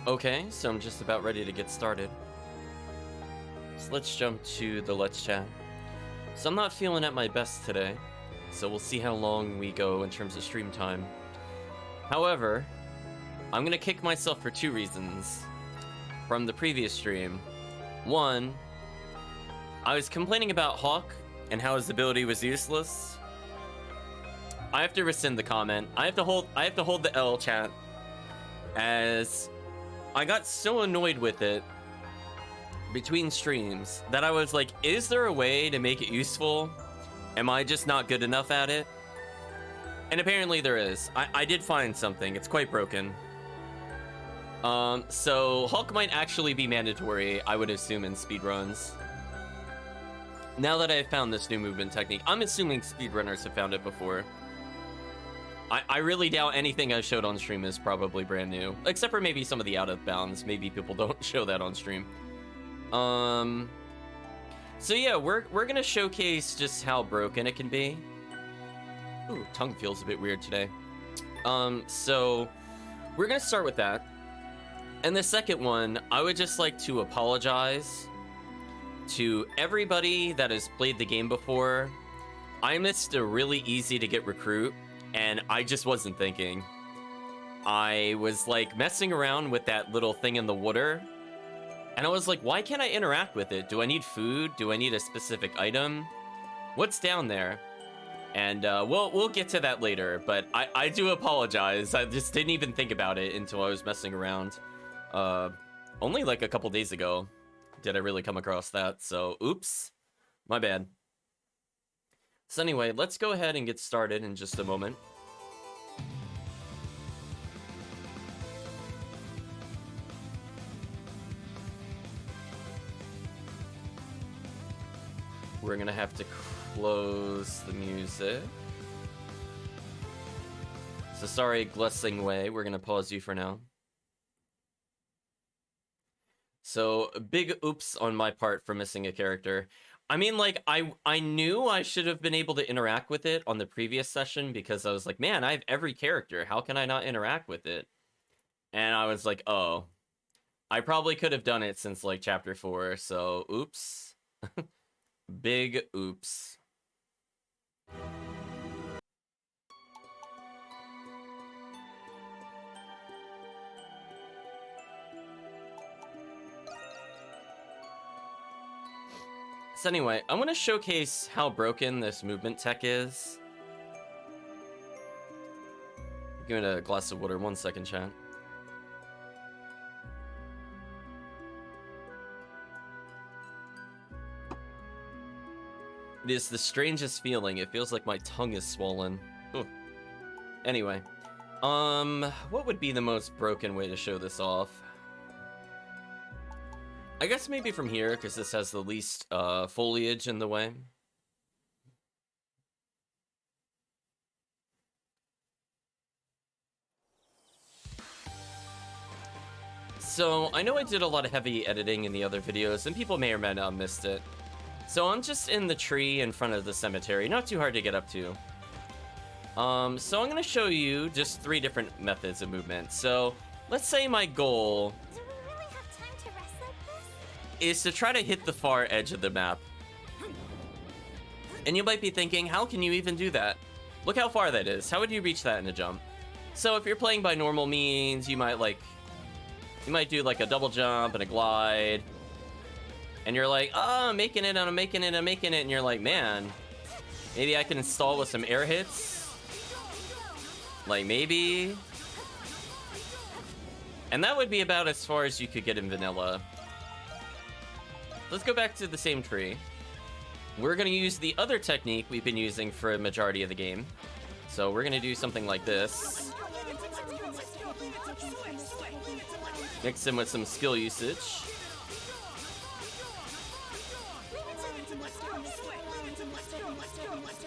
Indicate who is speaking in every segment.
Speaker 1: Okay, so I'm just about ready to get started. So let's jump to the Let's Chat. So I'm not feeling at my best today, so we'll see how long we go in terms of stream time. However, I'm gonna kick myself for 2 reasons from the previous stream. One, I was complaining about Hawk and how his ability was useless. I have to rescind the comment. I have to hold the L, chat, as I got so annoyed with it between streams that I was like, is there a way to make it useful? Am I just not good enough at it? And apparently there is. I did find something. It's quite broken. So Hulk might actually be mandatory, I would assume, in speedruns. Now that I've found this new movement technique, I'm assuming speedrunners have found it before. I really doubt anything I showed on stream is probably brand new, except for maybe some of the out of bounds. Maybe people don't show that on stream. So yeah, we're gonna showcase just how broken it can be. Ooh, tongue feels a bit weird today. So we're gonna start with that. And the second one, I would just like to apologize to everybody that has played the game before. I missed a really easy to get recruit, and I just wasn't thinking. I was like messing around with that little thing in the water, and I was like, why can't I interact with it? Do I need food? Do I need a specific item? What's down there? And we'll get to that later, but I do apologize. I just didn't even think about it until I was messing around. Only like a couple days ago did I really come across that, so oops, my bad. So anyway, let's go ahead and get started in just a moment. We're gonna have to close the music. So sorry, Glessing Way, we're gonna pause you for now. So big oops on my part for missing a character. I mean, like, I knew I should have been able to interact with it on the previous session, because I was like, man, I have every character. How can I not interact with it? And I was like, oh, I probably could have done it since like chapter 4. So oops. Big oops. So anyway, I want to showcase how broken this movement tech is. Give me a glass of water, 1 second, chat. It is the strangest feeling. It feels like my tongue is swollen. Ooh. Anyway, what would be the most broken way to show this off? I guess maybe from here, because this has the least foliage in the way. So I know I did a lot of heavy editing in the other videos, and people may or may not have missed it. So I'm just in the tree in front of the cemetery, not too hard to get up to. So I'm gonna show you just 3 different methods of movement. So let's say my goal is to try to hit the far edge of the map. And you might be thinking, how can you even do that? Look how far that is. How would you reach that in a jump? So if you're playing by normal means, you might do like a double jump and a glide. And you're like, oh, I'm making it, I'm making it, I'm making it. And you're like, man, maybe I can install with some air hits. Like maybe. And that would be about as far as you could get in vanilla. Let's go back to the same tree. We're gonna use the other technique we've been using for a majority of the game. So we're gonna do something like this. Mix in with some skill usage.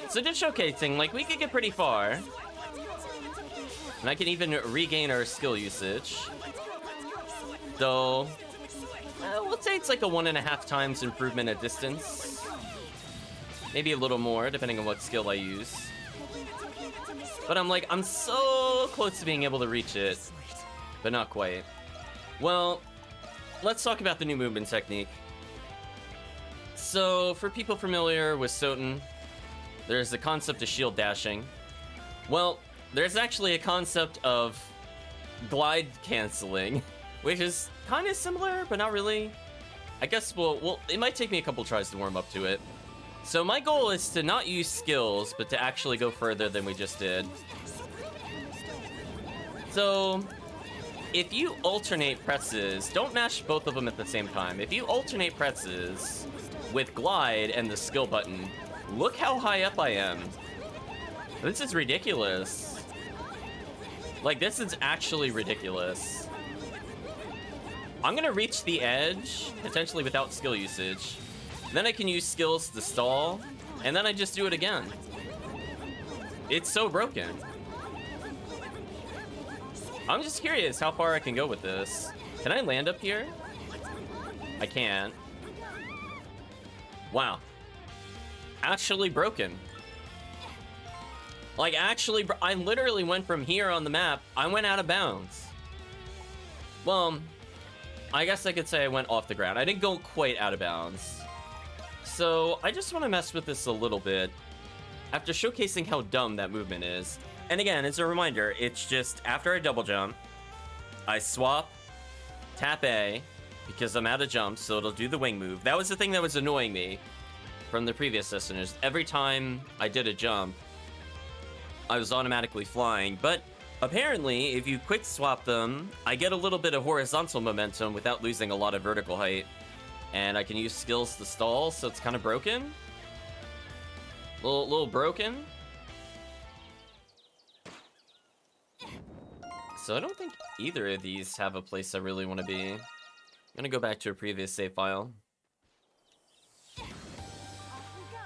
Speaker 1: So just showcasing, like, we could get pretty far. And I can even regain our skill usage. Though, we'll say it's like a 1.5 times improvement at distance. Maybe a little more, depending on what skill I use. But I'm so close to being able to reach it. But not quite. Well, let's talk about the new movement technique. So, for people familiar with Soten, there's the concept of shield dashing. Well, there's actually a concept of glide canceling, which is kind of similar, but not really. I guess it might take me a couple tries to warm up to it. So my goal is to not use skills, but to actually go further than we just did. So, if you alternate presses, don't mash both of them at the same time. If you alternate presses with glide and the skill button, look how high up I am. This is ridiculous. Like, this is actually ridiculous. I'm gonna reach the edge, potentially without skill usage. Then I can use skills to stall, and then I just do it again. It's so broken. I'm just curious how far I can go with this. Can I land up here? I can't. Wow. Actually broken. Like, actually, I literally went from here on the map, I went out of bounds. Well, I guess I could say I went off the ground. I didn't go quite out of bounds. So, I just want to mess with this a little bit after showcasing how dumb that movement is. And again, as a reminder, it's just after I double jump, I swap, tap A, because I'm out of jump, so it'll do the wing move. That was the thing that was annoying me from the previous listeners. Every time I did a jump, I was automatically flying. But apparently, if you quick swap them, I get a little bit of horizontal momentum without losing a lot of vertical height. And I can use skills to stall, so it's kind of broken. Little broken. So I don't think either of these have a place I really want to be. I'm gonna go back to a previous save file.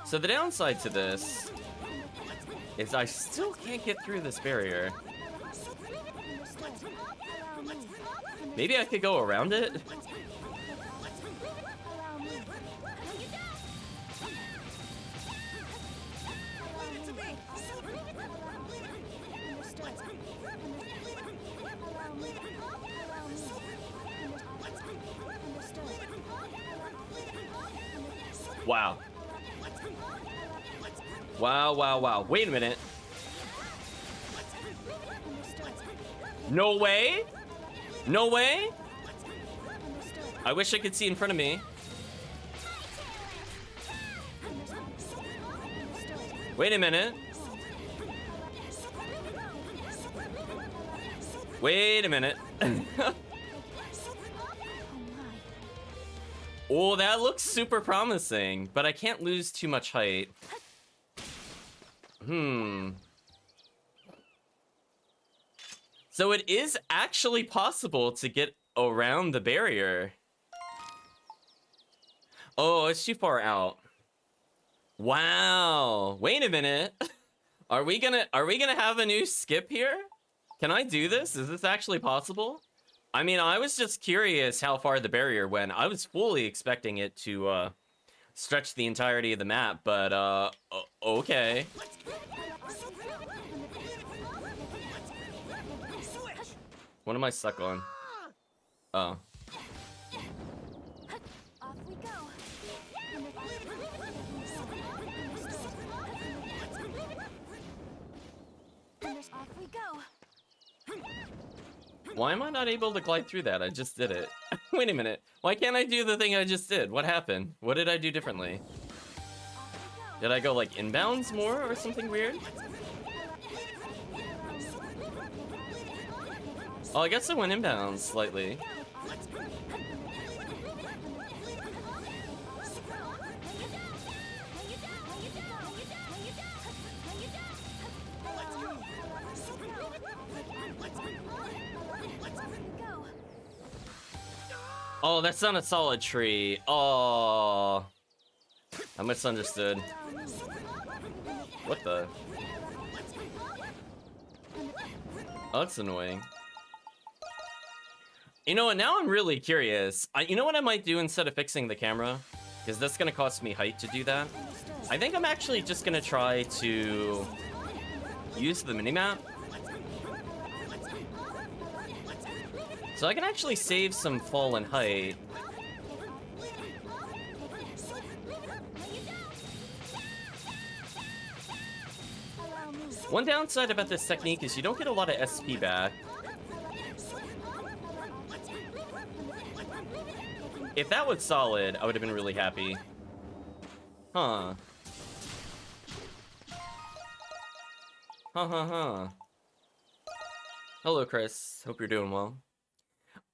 Speaker 1: So the downside to this is I still can't get through this barrier. Maybe I could go around it? Wow. Wow. Wait a minute. No way? No way? I wish I could see in front of me. Wait a minute. Wait a minute. Oh, that looks super promising, but I can't lose too much height. So it is actually possible to get around the barrier. Oh, it's too far out. Wow. Wait a minute. Are we gonna have a new skip here? Can I do this? Is this actually possible? I mean, I was just curious how far the barrier went. I was fully expecting it to stretch the entirety of the map, but okay. What am I stuck on? Oh.
Speaker 2: Off we go. Off we go.
Speaker 1: Why am I not able to glide through that? I just did it. Wait a minute. Why can't I do the thing I just did? What happened? What did I do differently? Did I go like inbounds more or something weird? Oh, I guess I went inbounds slightly. Oh, that's not a solid tree. Oh, I misunderstood. What the? Oh, that's annoying. You know what? Now I'm really curious. You know what I might do instead of fixing the camera? Because that's going to cost me height to do that. I think I'm actually just going to try to use the minimap So I can actually save some fall and height. One downside about this technique is you don't get a lot of SP back. If that was solid, I would have been really happy. Huh. Huh. Hello, Chris. Hope you're doing well.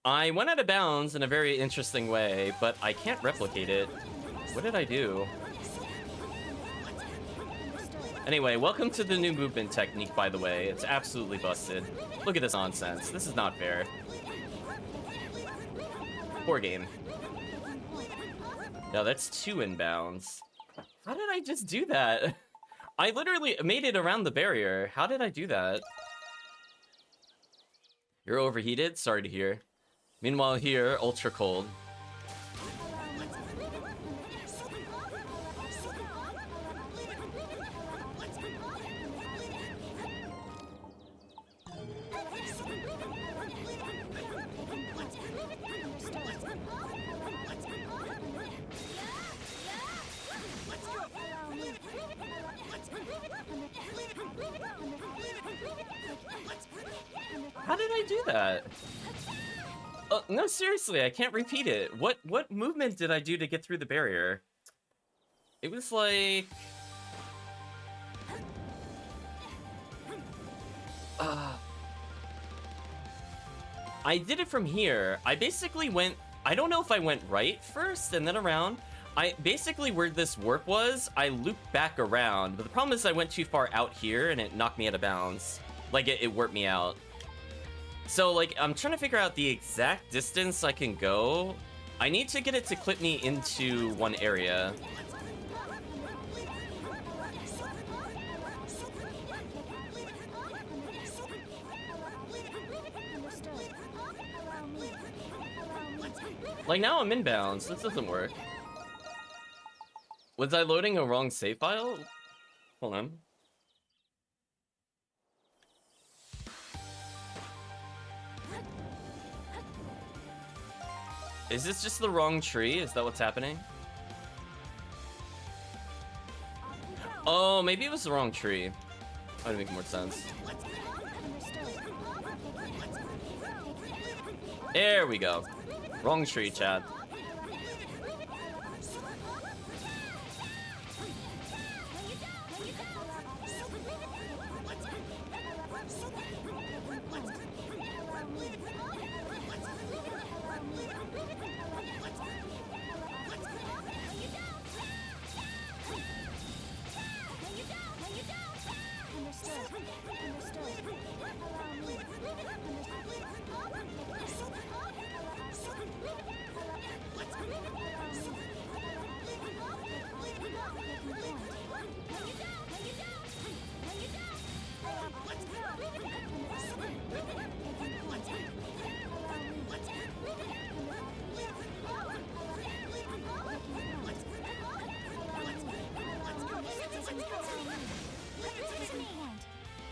Speaker 1: I went out of bounds in a very interesting way, but I can't replicate it. What did I do? Anyway, welcome to the new movement technique, by the way. It's absolutely busted. Look at this nonsense. This is not fair. Poor game. No, that's 2 inbounds. How did I just do that? I literally made it around the barrier. How did I do that? You're overheated? Sorry to hear. Meanwhile here, ultra cold. How did I do that? No, seriously, I can't repeat it. What movement did I do to get through the barrier? It was like... I did it from here. I basically went... I don't know if I went right first and then around. Basically, where this warp was, I looped back around. But the problem is I went too far out here and it knocked me out of bounds. Like, it warped me out. So, like, I'm trying to figure out the exact distance I can go. I need to get it to clip me into one area. Like, now I'm inbounds. This doesn't work. Was I loading a wrong save file? Hold on. Is this just the wrong tree? Is that what's happening? Oh, maybe it was the wrong tree. That would make more sense. There we go. Wrong tree, chat.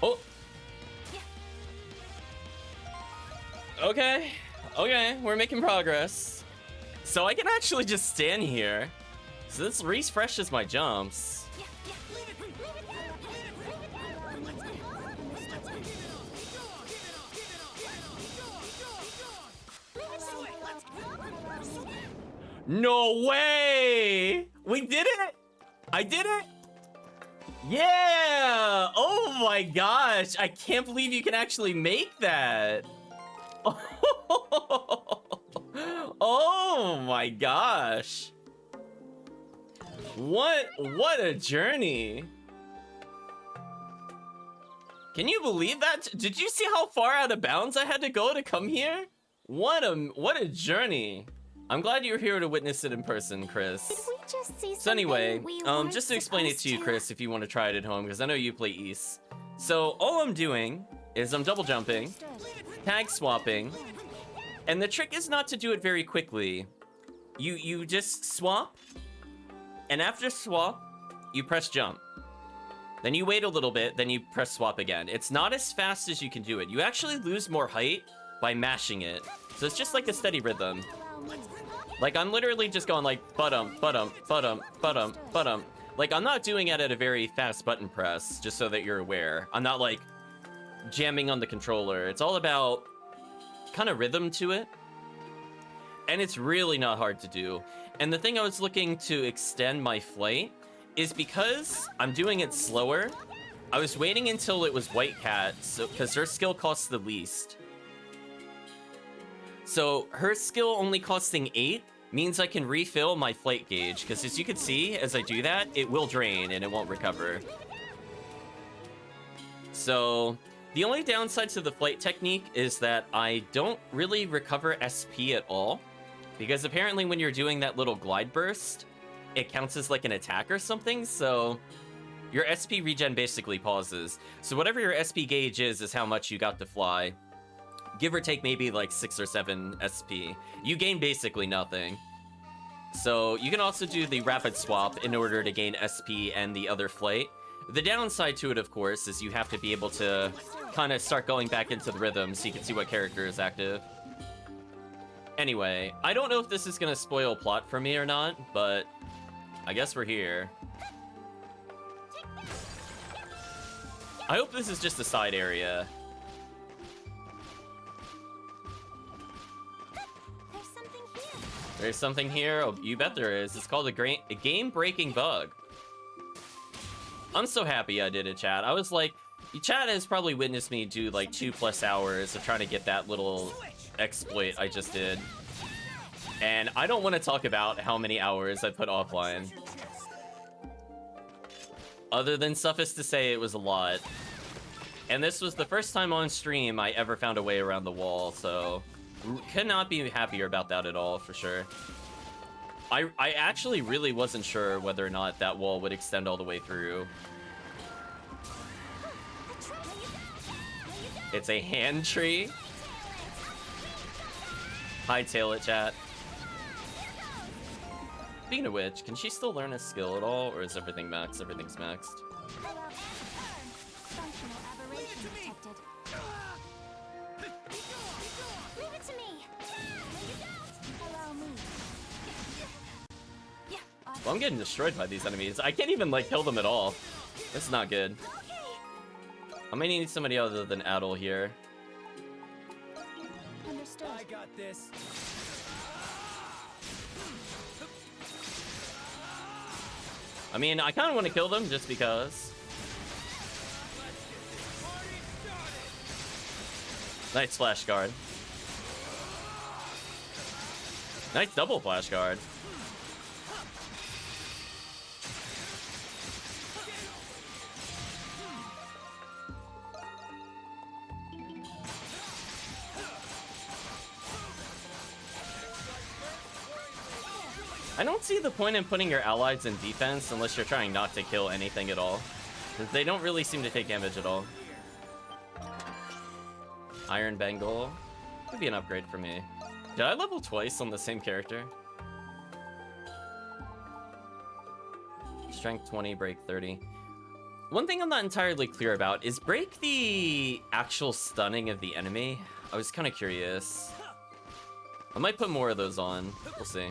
Speaker 1: Oh. Okay, we're making progress. So I can actually just stand here. So this refreshes my jumps. No way! We did it! I did it! Yeah! Oh my gosh! I can't believe you can actually make that! Oh my gosh! What a journey! Can you believe that? Did you see how far out of bounds I had to go to come here? What a journey! I'm glad you're here to witness it in person, Chris.
Speaker 2: Did we just see
Speaker 1: So anyway,
Speaker 2: we weren't
Speaker 1: just to explain it to you, Chris, if you want to try it at home, because I know you play East. So all I'm doing is I'm double jumping, tag swapping, and the trick is not to do it very quickly. You just swap, and after swap, you press jump. Then you wait a little bit, then you press swap again. It's not as fast as you can do it. You actually lose more height by mashing it. So it's just like a steady rhythm.
Speaker 2: Allow me.
Speaker 1: Like, I'm literally just going like, ba-dum, ba-dum, ba-dum, ba-dum, ba-dum. Like, I'm not doing it at a very fast button press, just so that you're aware. I'm not, like, jamming on the controller. It's all about kind of rhythm to it. And it's really not hard to do. And the thing I was looking to extend my flight is because I'm doing it slower, I was waiting until it was White Cat, so because her skill costs the least. So her skill only costing 8 means I can refill my flight gauge, because as you can see, as I do that, it will drain and it won't recover. So the only downside to the flight technique is that I don't really recover SP at all, because apparently when you're doing that little glide burst, it counts as like an attack or something, so your SP regen basically pauses. So whatever your SP gauge is how much you got to fly. Give or take maybe like 6 or 7 SP. You gain basically nothing. So you can also do the rapid swap in order to gain SP and the other flight. The downside to it, of course, is you have to be able to kind of start going back into the rhythm so you can see what character is active. Anyway, I don't know if this is going to spoil plot for me or not, but I guess we're here. I hope this is just a side area.
Speaker 2: There's something here.
Speaker 1: There's something here? Oh, you bet there is. It's called a game-breaking bug. I'm so happy I did it, chat. I was like, chat has probably witnessed me do like 2+ hours of trying to get that little exploit I just did. And I don't want to talk about how many hours I put offline. Other than suffice to say, it was a lot. And this was the first time on stream I ever found a way around the wall, so could not be happier about that at all, for sure. I actually really wasn't sure whether or not that wall would extend all the way through. It's a hand tree. Hightail it, chat. Speaking of which, can she still learn a skill at all, or is everything maxed? Everything's maxed.
Speaker 2: Functional aberration detected. Leave it to me. Allow me. Yeah.
Speaker 1: Well, I'm getting destroyed by these enemies. I can't even, like, kill them at all. This is not good. I might need somebody other than Adol here.
Speaker 2: Understood.
Speaker 3: I got this.
Speaker 1: I mean, I kind of want to kill them just because. Nice flash guard. Nice double flash guard. I don't see the point in putting your allies in defense unless you're trying not to kill anything at all. They don't really seem to take damage at all. Iron Bengal. Could be an upgrade for me. Did I level twice on the same character? Strength 20, break 30. One thing I'm not entirely clear about is break the actual stunning of the enemy. I was kind of curious. I might put more of those on. We'll see.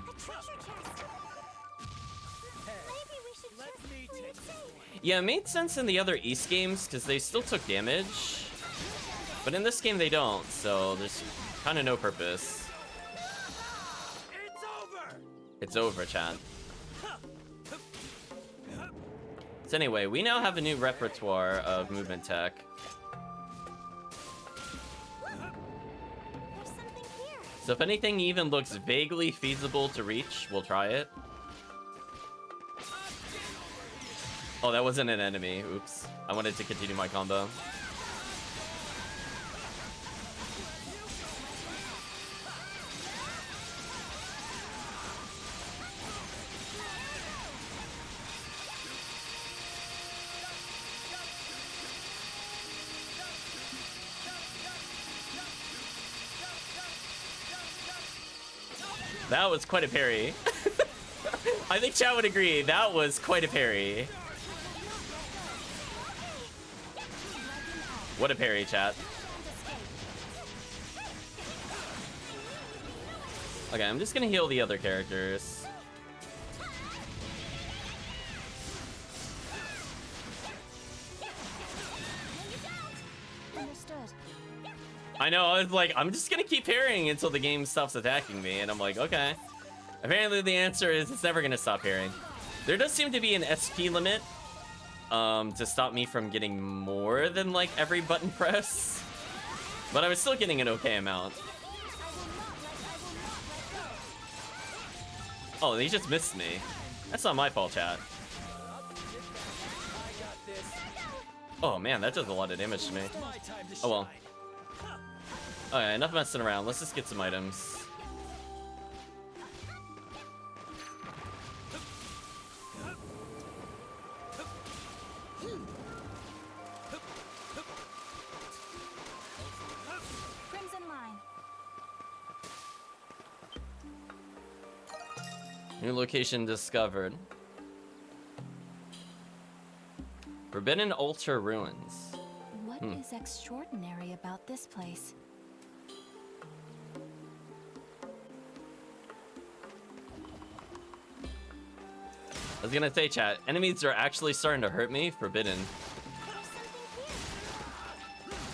Speaker 1: Yeah, it made sense in the other East games because they still took damage. But in this game they don't, so there's kind of no purpose.
Speaker 3: It's over.
Speaker 1: It's over, chat. So anyway, we now have a new repertoire of movement tech.
Speaker 2: There's something here.
Speaker 1: So if anything even looks vaguely feasible to reach, we'll try it. Oh, that wasn't an enemy. Oops. I wanted to continue my combo. That was quite a parry. I think chat would agree. That was quite a parry. What a parry, chat. Okay, I'm just gonna heal the other characters.
Speaker 2: Understood.
Speaker 1: I know, I was like, I'm just gonna keep parrying until the game stops attacking me, and I'm like, okay. Apparently the answer is it's never gonna stop parrying. There does seem to be an SP limit to stop me from getting more than like every button press. But I was still getting an okay amount. Oh, he just missed me. That's not my fault, chat. Oh man, that does a lot of damage to me. Oh well. Okay, enough messing around. Let's just get some items.
Speaker 2: Crimson line.
Speaker 1: New location discovered. Forbidden Altar Ruins.
Speaker 2: What is extraordinary about this place?
Speaker 1: I was gonna say, chat, enemies are actually starting to hurt me. Forbidden.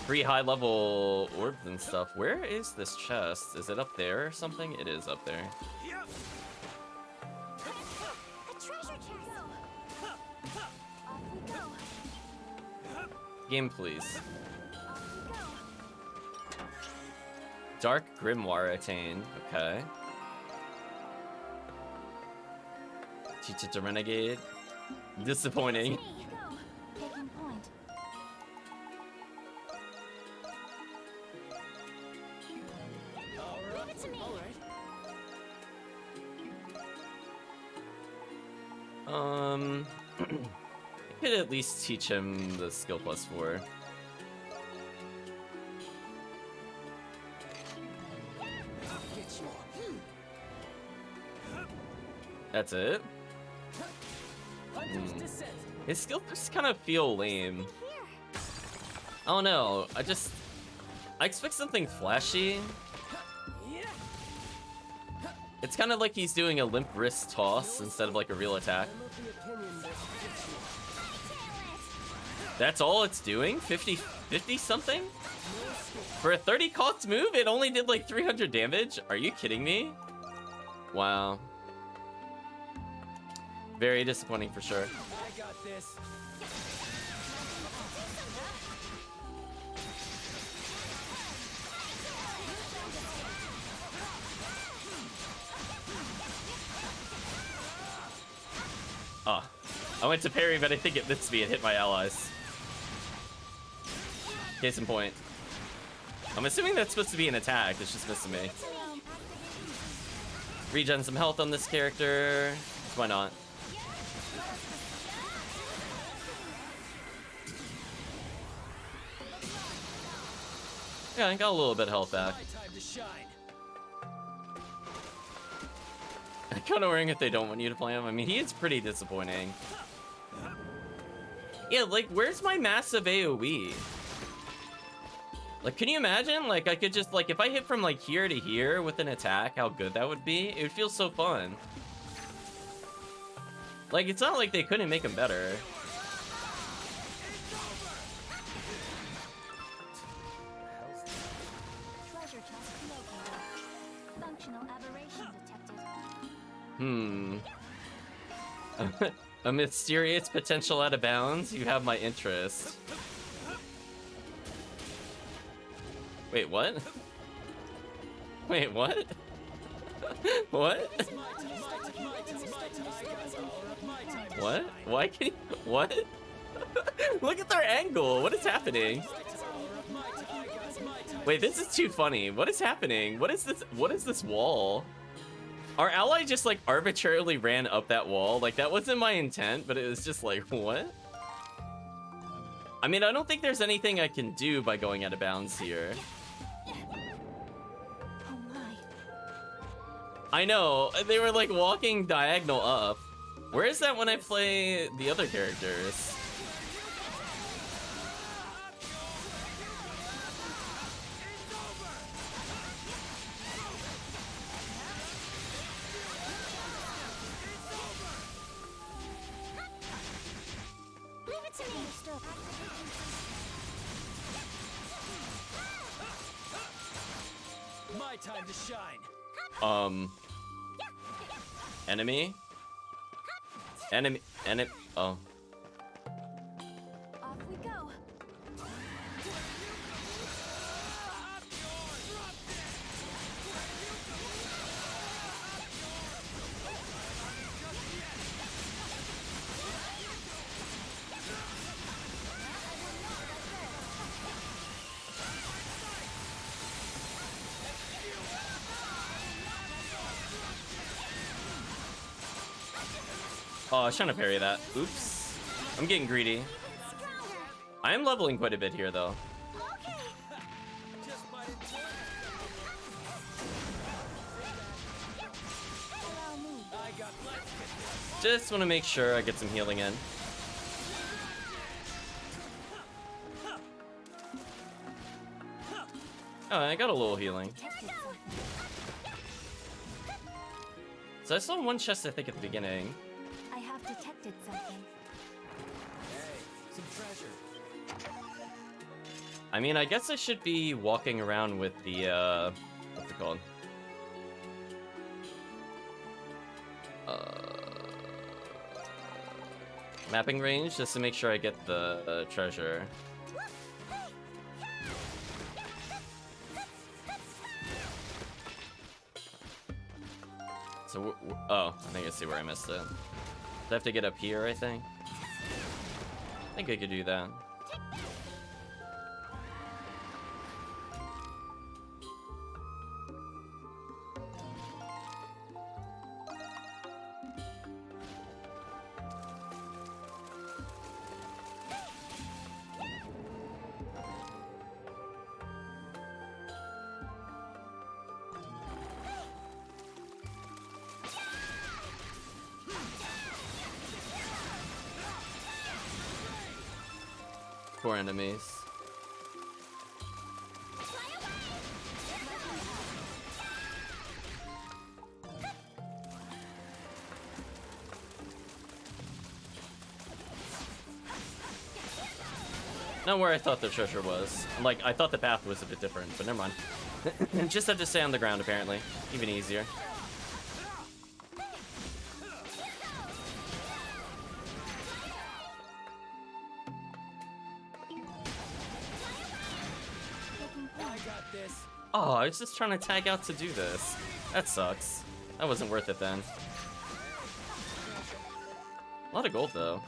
Speaker 1: Free high level orbs and stuff. Where is this chest? Is it up there or something? It is up there.
Speaker 2: A treasure chest. Off we go.
Speaker 1: Game, please.
Speaker 2: Off we go.
Speaker 1: Dark Grimoire attained. Okay. Teach it to Renegade. Disappointing.
Speaker 2: Me, go. Taking point. Leave it to me.
Speaker 1: I could at least teach him the skill +4. That's it? His skills just kind of feel lame. I don't know. I expect something flashy. It's kind of like he's doing a limp wrist toss instead of like a real attack. That's all it's doing? 50 something? For a 30 cost move, it only did like 300 damage? Are you kidding me? Wow. Very disappointing for sure.
Speaker 3: I got this.
Speaker 1: Ah, I went to parry, but I think it missed me and hit my allies. Case in point. I'm assuming that's supposed to be an attack. It's just missing me. Regen some health on this character. Why not? Yeah, I got a little bit of health back.
Speaker 3: Time to shine.
Speaker 1: I'm kind of worrying if they don't want you to play him. I mean, he is pretty disappointing. Yeah, like, where's my massive AoE? Like, can you imagine? Like, I could just, like, if I hit from, like, here to here with an attack, how good that would be? It would feel so fun. Like, it's not like they couldn't make him better.
Speaker 2: Treasure chest located. Functional aberration detected.
Speaker 1: A mysterious potential out of bounds? You have my interest. Wait, what? Wait, what? What? What? Why can you... What? Look at their angle. What is happening? Wait, this is too funny. What is happening? What is this? What is this wall? Our ally just like arbitrarily ran up that wall. Like that wasn't my intent, but it was just like, what? I mean, I don't think there's anything I can do by going out of bounds here.
Speaker 2: Oh my.
Speaker 1: I know, they were like walking diagonal up. Where is that when I play the other characters?
Speaker 3: My time to shine.
Speaker 1: Enemy? Enemy, oh.
Speaker 2: Off we go.
Speaker 1: Oh, I was trying to parry that. Oops. I'm getting greedy.
Speaker 2: Stronger.
Speaker 1: I am leveling quite a bit here, though.
Speaker 2: Okay.
Speaker 3: Just might enjoy it.
Speaker 2: Allow me.
Speaker 3: I got plenty.
Speaker 1: Just want to make sure I get some healing in. Oh, I got a little healing. So I saw one chest, I think, at the beginning.
Speaker 2: I have detected something.
Speaker 3: Hey, some treasure.
Speaker 1: I mean, I guess I should be walking around with the, what's it called? Mapping range, just to make sure I get the treasure. So, oh, I think I see where I missed it. Do I have to get up here, I think? I think I could do that. Poor enemies. Not where I thought the treasure was. Like, I thought the path was a bit different, but never mind. Just had to stay on the ground, apparently. Even easier.
Speaker 3: I got this.
Speaker 1: Oh, I was just trying to tag out to do this. That sucks. That wasn't worth it then. A lot of gold, though.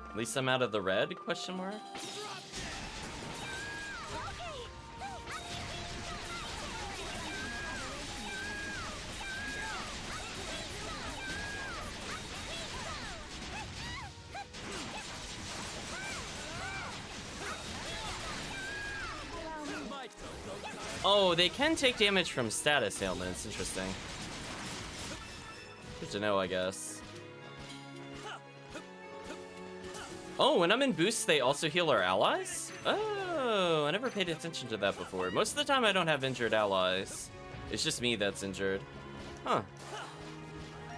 Speaker 1: At least I'm out of the red, question mark? Oh, they can take damage from status ailments. Interesting. Good to know, I guess. Oh, when I'm in boosts, they also heal our allies? Oh, I never paid attention to that before. Most of the time, I don't have injured allies. It's just me that's injured. Huh.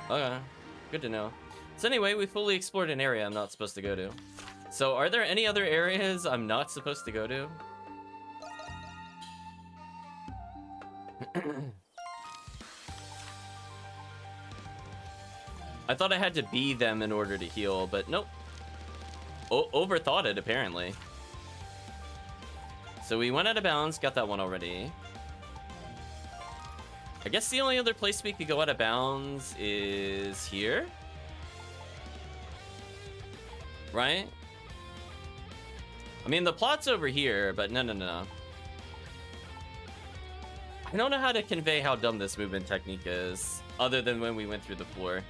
Speaker 1: Okay. Good to know. So anyway, we fully explored an area I'm not supposed to go to. So are there any other areas I'm not supposed to go to? I thought I had to be them in order to heal, but nope. Overthought it, apparently. So we went out of bounds, got that one already. I guess the only other place we could go out of bounds is here? Right? I mean, the plot's over here, but no. I don't know how to convey how dumb this movement technique is, other than when we went through the floor.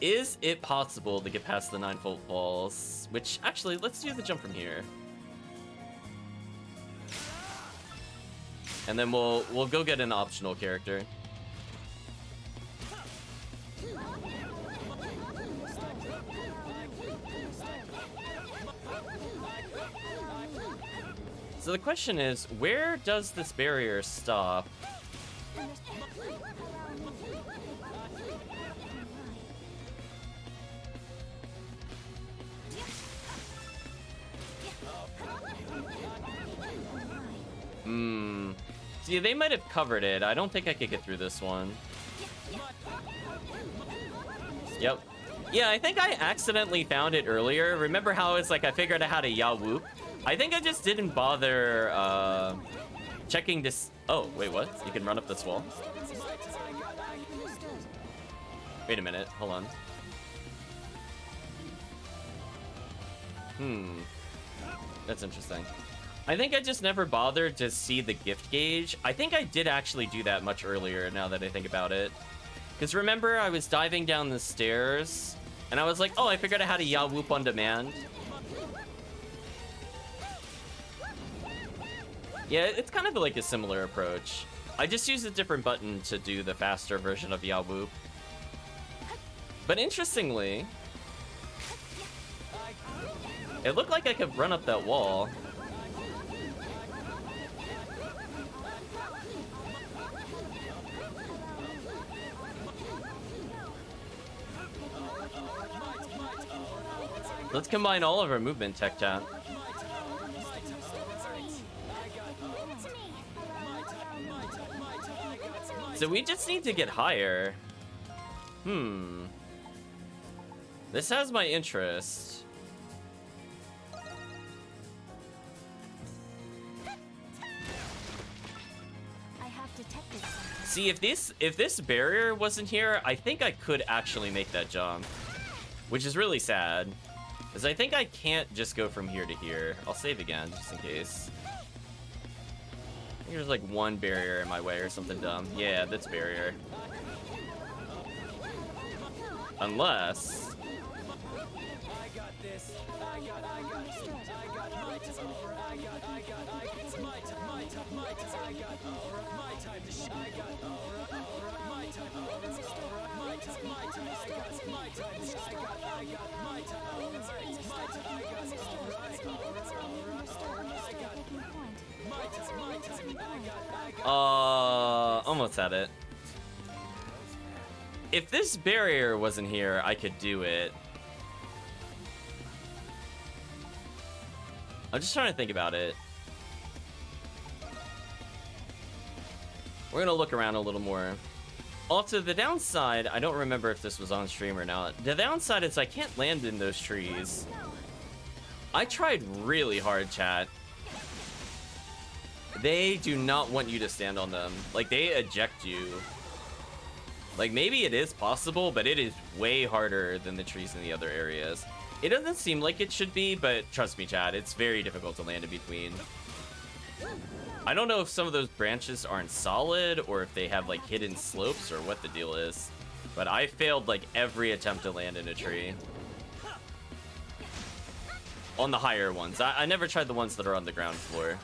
Speaker 1: Is it possible to get past the 9-fold falls? Which, actually, let's do the jump from here. And then we'll go get an optional character. So the question is, where does this barrier stop? See, they might have covered it. I don't think I could get through this one. Yep. Yeah, I think I accidentally found it earlier. Remember how it's like I figured out how to yaw whoop? I think I just didn't bother checking this. Oh, wait, what? You can run up this wall? Wait a minute. Hold on. That's interesting. I think I just never bothered to see the gift gauge. I think I did actually do that much earlier, now that I think about it. Because remember, I was diving down the stairs, and I was like, oh, I figured out how to yaw whoop on demand. Yeah, it's kind of like a similar approach. I just used a different button to do the faster version of yaw whoop. But interestingly, it looked like I could run up that wall. Let's combine all of our movement tech, chat. So we just need to get higher. This has my interest. See, if this barrier wasn't here, I think I could actually make that jump, which is really sad, because I think I can't just go from here to here. I'll save again, just in case. I think there's like one barrier in my way or something dumb. Yeah, that's barrier. Unless... almost had it. If this barrier wasn't here, I could do it. I'm just trying to think about it. We're gonna look around a little more. Also, the downside, I don't remember if this was on stream or not. The downside is I can't land in those trees. I tried really hard, chat. They do not want you to stand on them. Like, they eject you. Like, maybe it is possible, but it is way harder than the trees in the other areas. It doesn't seem like it should be, but trust me, chat, it's very difficult to land in between. I don't know if some of those branches aren't solid, or if they have, like, hidden slopes, or what the deal is. But I failed, like, every attempt to land in a tree. On the higher ones. I never tried the ones that are on the ground floor.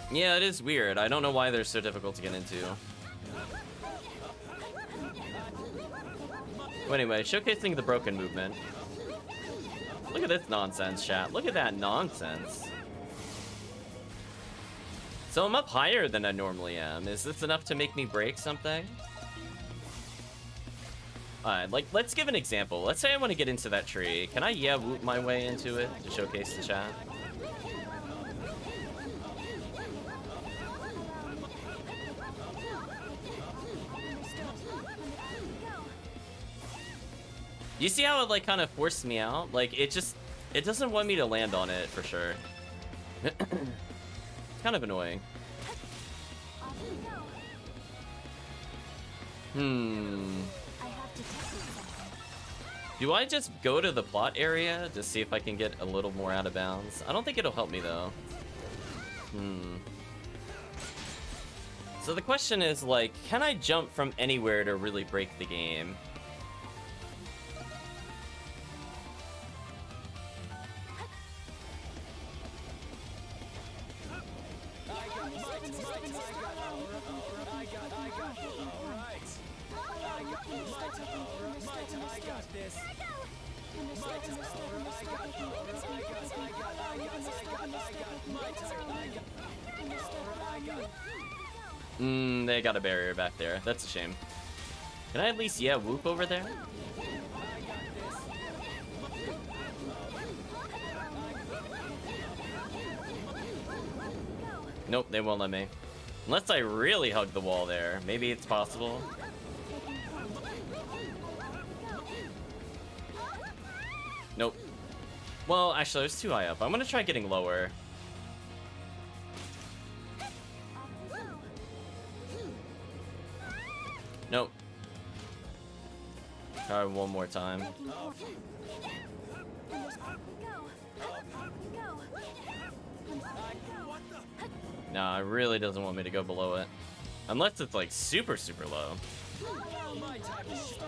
Speaker 1: Yeah, it is weird. I don't know why they're so difficult to get into. Well, anyway, showcasing the broken movement. Look at this nonsense, chat. Look at that nonsense. So I'm up higher than I normally am. Is this enough to make me break something? Alright, like, let's give an example. Let's say I want to get into that tree. Can I whoop my way into it to showcase the chat? You see how it, like, kind of forced me out? Like, it doesn't want me to land on it, for sure. It's kind of annoying. Do I just go to the plot area to see if I can get a little more out of bounds? I don't think it'll help me, though. So the question is, like, can I jump from anywhere to really break the game? They got a barrier back there. That's a shame. Can I at least, whoop over there? Nope, they won't let me. Unless I really hug the wall there. Maybe it's possible. Nope. Well, actually, I was too high up. I'm gonna try getting lower. Nope. Try one more time. Nah, it really doesn't want me to go below it. Unless it's like super, super low.
Speaker 3: My time to shine.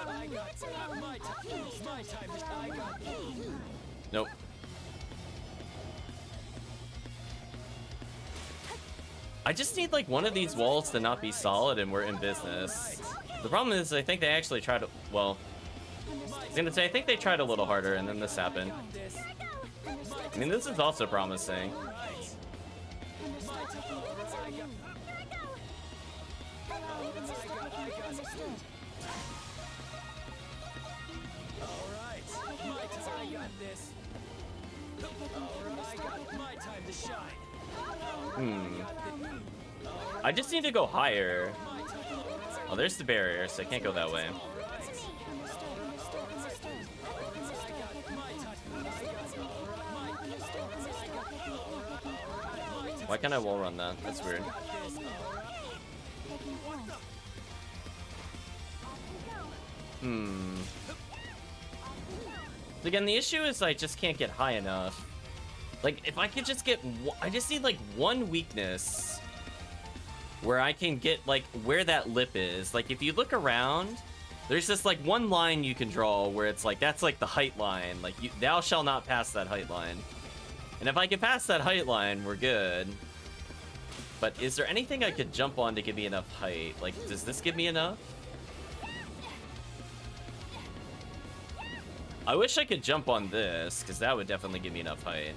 Speaker 3: I got my time to shine.
Speaker 1: Nope. I just need like one of these walls to not be solid and we're in business. The problem is I think they actually tried to, well, I was gonna say I think they tried a little harder and then this happened. I mean, this is also promising. I just need to go higher. Oh, there's the barrier, so I can't go that way. Why can't I wall run that? That's weird. Again, the issue is I just can't get high enough. Like, if I could just get... I just need, like, one weakness where I can get, like, where that lip is. Like, if you look around, there's just, like, one line you can draw where it's, like, that's, like, the height line. Like, thou shall not pass that height line. And if I can pass that height line, we're good. But is there anything I could jump on to give me enough height? Like, does this give me enough? I wish I could jump on this, because that would definitely give me enough height.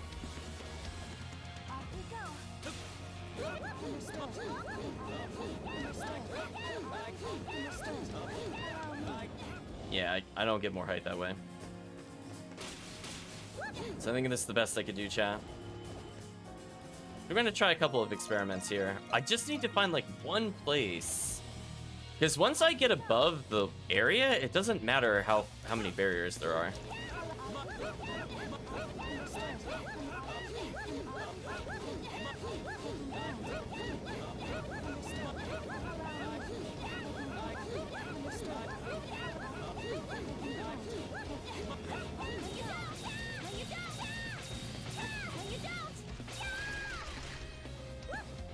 Speaker 1: Yeah, I don't get more height that way. So I think this is the best I could do, chat. We're gonna try a couple of experiments here. I just need to find like one place. Because once I get above the area, it doesn't matter how many barriers there are.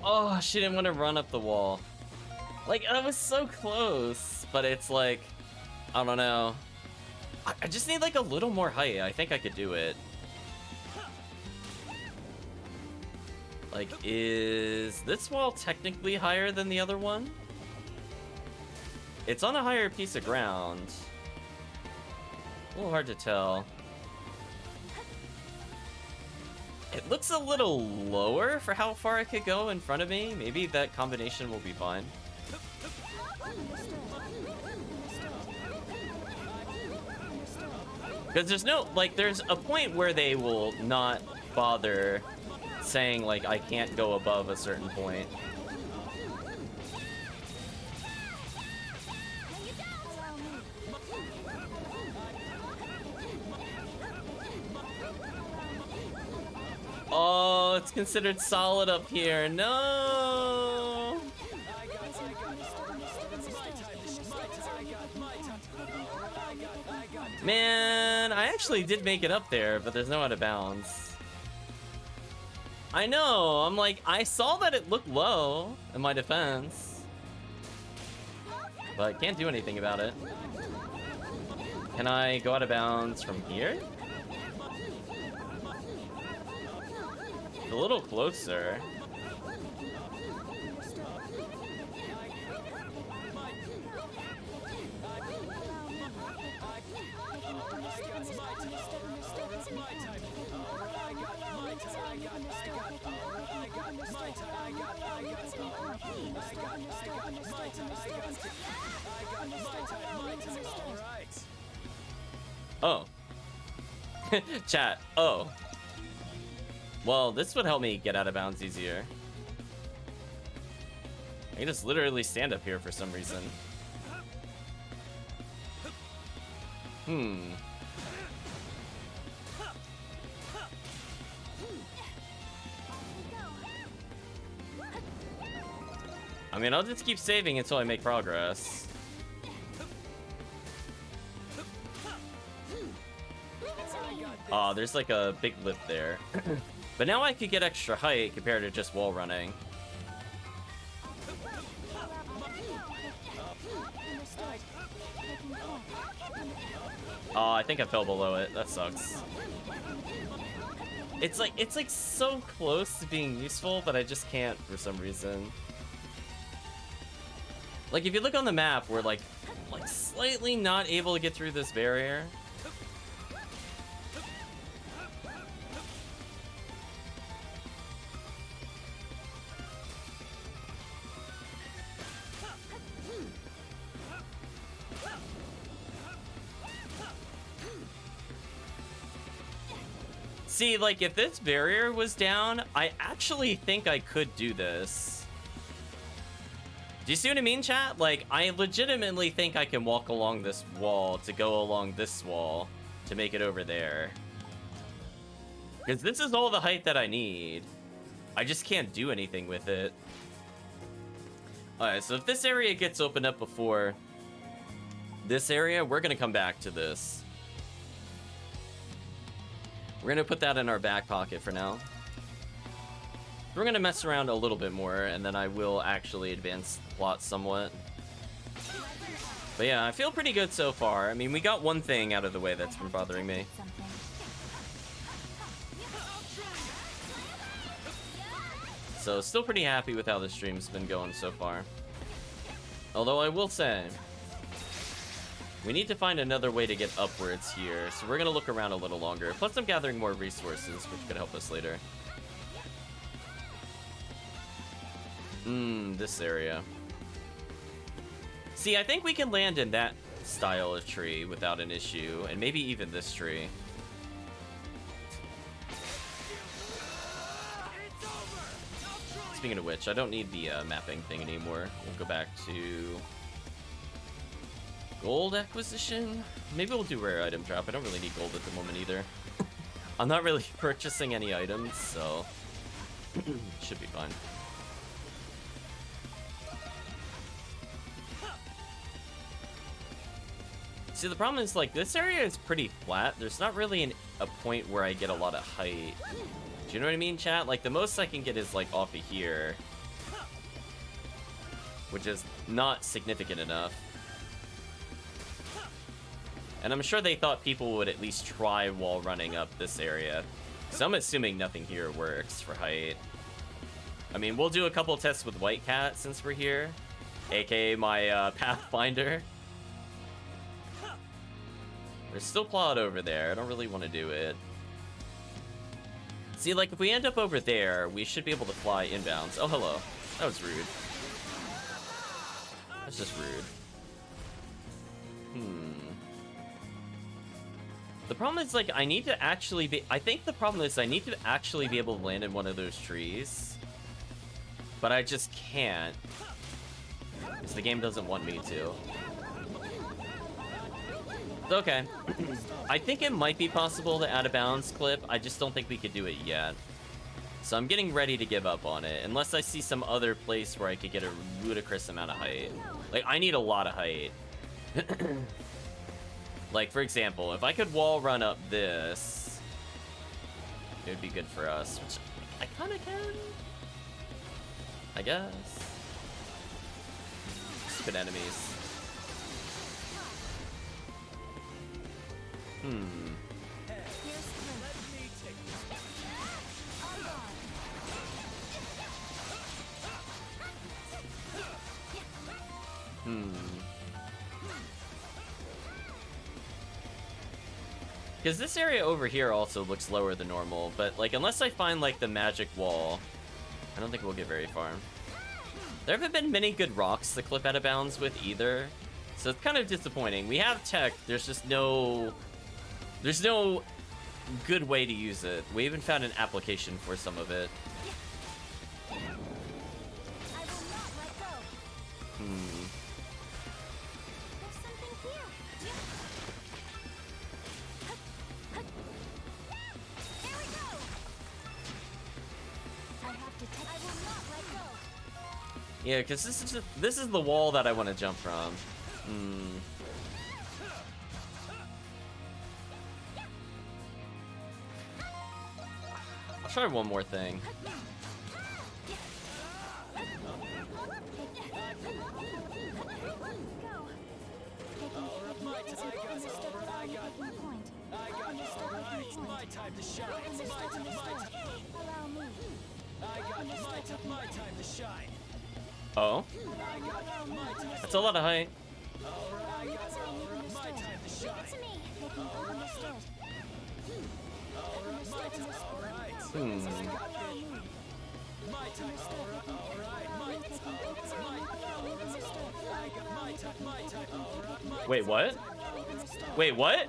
Speaker 1: Oh, she didn't want to run up the wall. Like, I was so close, but it's like, I don't know. I just need like a little more height. I think I could do it. Like, is this wall technically higher than the other one? It's on a higher piece of ground. A little hard to tell. It looks a little lower for how far I could go in front of me. Maybe that combination will be fine. Because there's no, like, there's a point where they will not bother saying, like, I can't go above a certain point. Oh, it's considered solid up here. No! Man, I actually did make it up there, but there's no out of bounds. I know, I'm like, I saw that it looked low in my defense. But I can't do anything about it. Can I go out of bounds from here? A little closer. Oh. Chat. Oh. Well, this would help me get out of bounds easier. I can just literally stand up here for some reason. I mean, I'll just keep saving until I make progress. Oh, there's like a big lip there. But now I could get extra height compared to just wall running. Oh, I think I fell below it. That sucks. It's like so close to being useful, but I just can't for some reason. Like if you look on the map, we're like slightly not able to get through this barrier. See, like, if this barrier was down, I actually think I could do this. Do you see what I mean, chat? Like, I legitimately think I can walk along this wall to go along this wall to make it over there. Because this is all the height that I need. I just can't do anything with it. Alright, so if this area gets opened up before this area, we're going to come back to this. We're going to put that in our back pocket for now. We're going to mess around a little bit more, and then I will actually advance the plot somewhat. But yeah, I feel pretty good so far. I mean, we got one thing out of the way that's been bothering me. So, still pretty happy with how the stream's been going so far. Although I will say, we need to find another way to get upwards here, so we're going to look around a little longer. Plus, I'm gathering more resources, which could help us later. This area. See, I think we can land in that style of tree without an issue, and maybe even this tree. Speaking of which, I don't need the mapping thing anymore. We'll go back to gold acquisition. Maybe we'll do rare item drop. I don't really need gold at the moment either. I'm not really purchasing any items, so should be fine. See, the problem is, like, this area is pretty flat. There's not really a point where I get a lot of height. Do you know what I mean, chat? Like, the most I can get is, like, off of here. Which is not significant enough. And I'm sure they thought people would at least try wall running up this area. So I'm assuming nothing here works for height. I mean, we'll do a couple tests with White Cat since we're here. AKA my Pathfinder. There's still plot over there. I don't really want to do it. See, like, if we end up over there, we should be able to fly inbounds. Oh, hello. That was rude. That's just rude. The problem is, like, I need to actually be... I think the problem is I need to actually be able to land in one of those trees. But I just can't. Because the game doesn't want me to. It's okay. I think it might be possible to add a bounds clip. I just don't think we could do it yet. So I'm getting ready to give up on it. Unless I see some other place where I could get a ludicrous amount of height. Like, I need a lot of height. Like, for example, if I could wall run up this, it would be good for us, which I kind of can, I guess. Stupid enemies. Because this area over here also looks lower than normal, but, like, unless I find, like, the magic wall, I don't think we'll get very far. There haven't been many good rocks to clip out of bounds with either, so it's kind of disappointing. We have tech, there's just no... There's no good way to use it. We even found an application for some of it.
Speaker 2: I will not let go.
Speaker 1: Hmm.
Speaker 2: There's something here. Here we go. I have to I will not let go.
Speaker 1: Yeah, because this is the wall that I want to jump from. Hmm. I'll try one more thing.
Speaker 3: My time to shine.
Speaker 2: Allow me.
Speaker 3: My time to shine.
Speaker 1: Oh, that's a lot of height.
Speaker 2: Leave it to me.
Speaker 3: My time to shine.
Speaker 2: Leave it to me. Understood.
Speaker 1: Hmm.
Speaker 3: My time.
Speaker 1: Wait, what? Wait, what?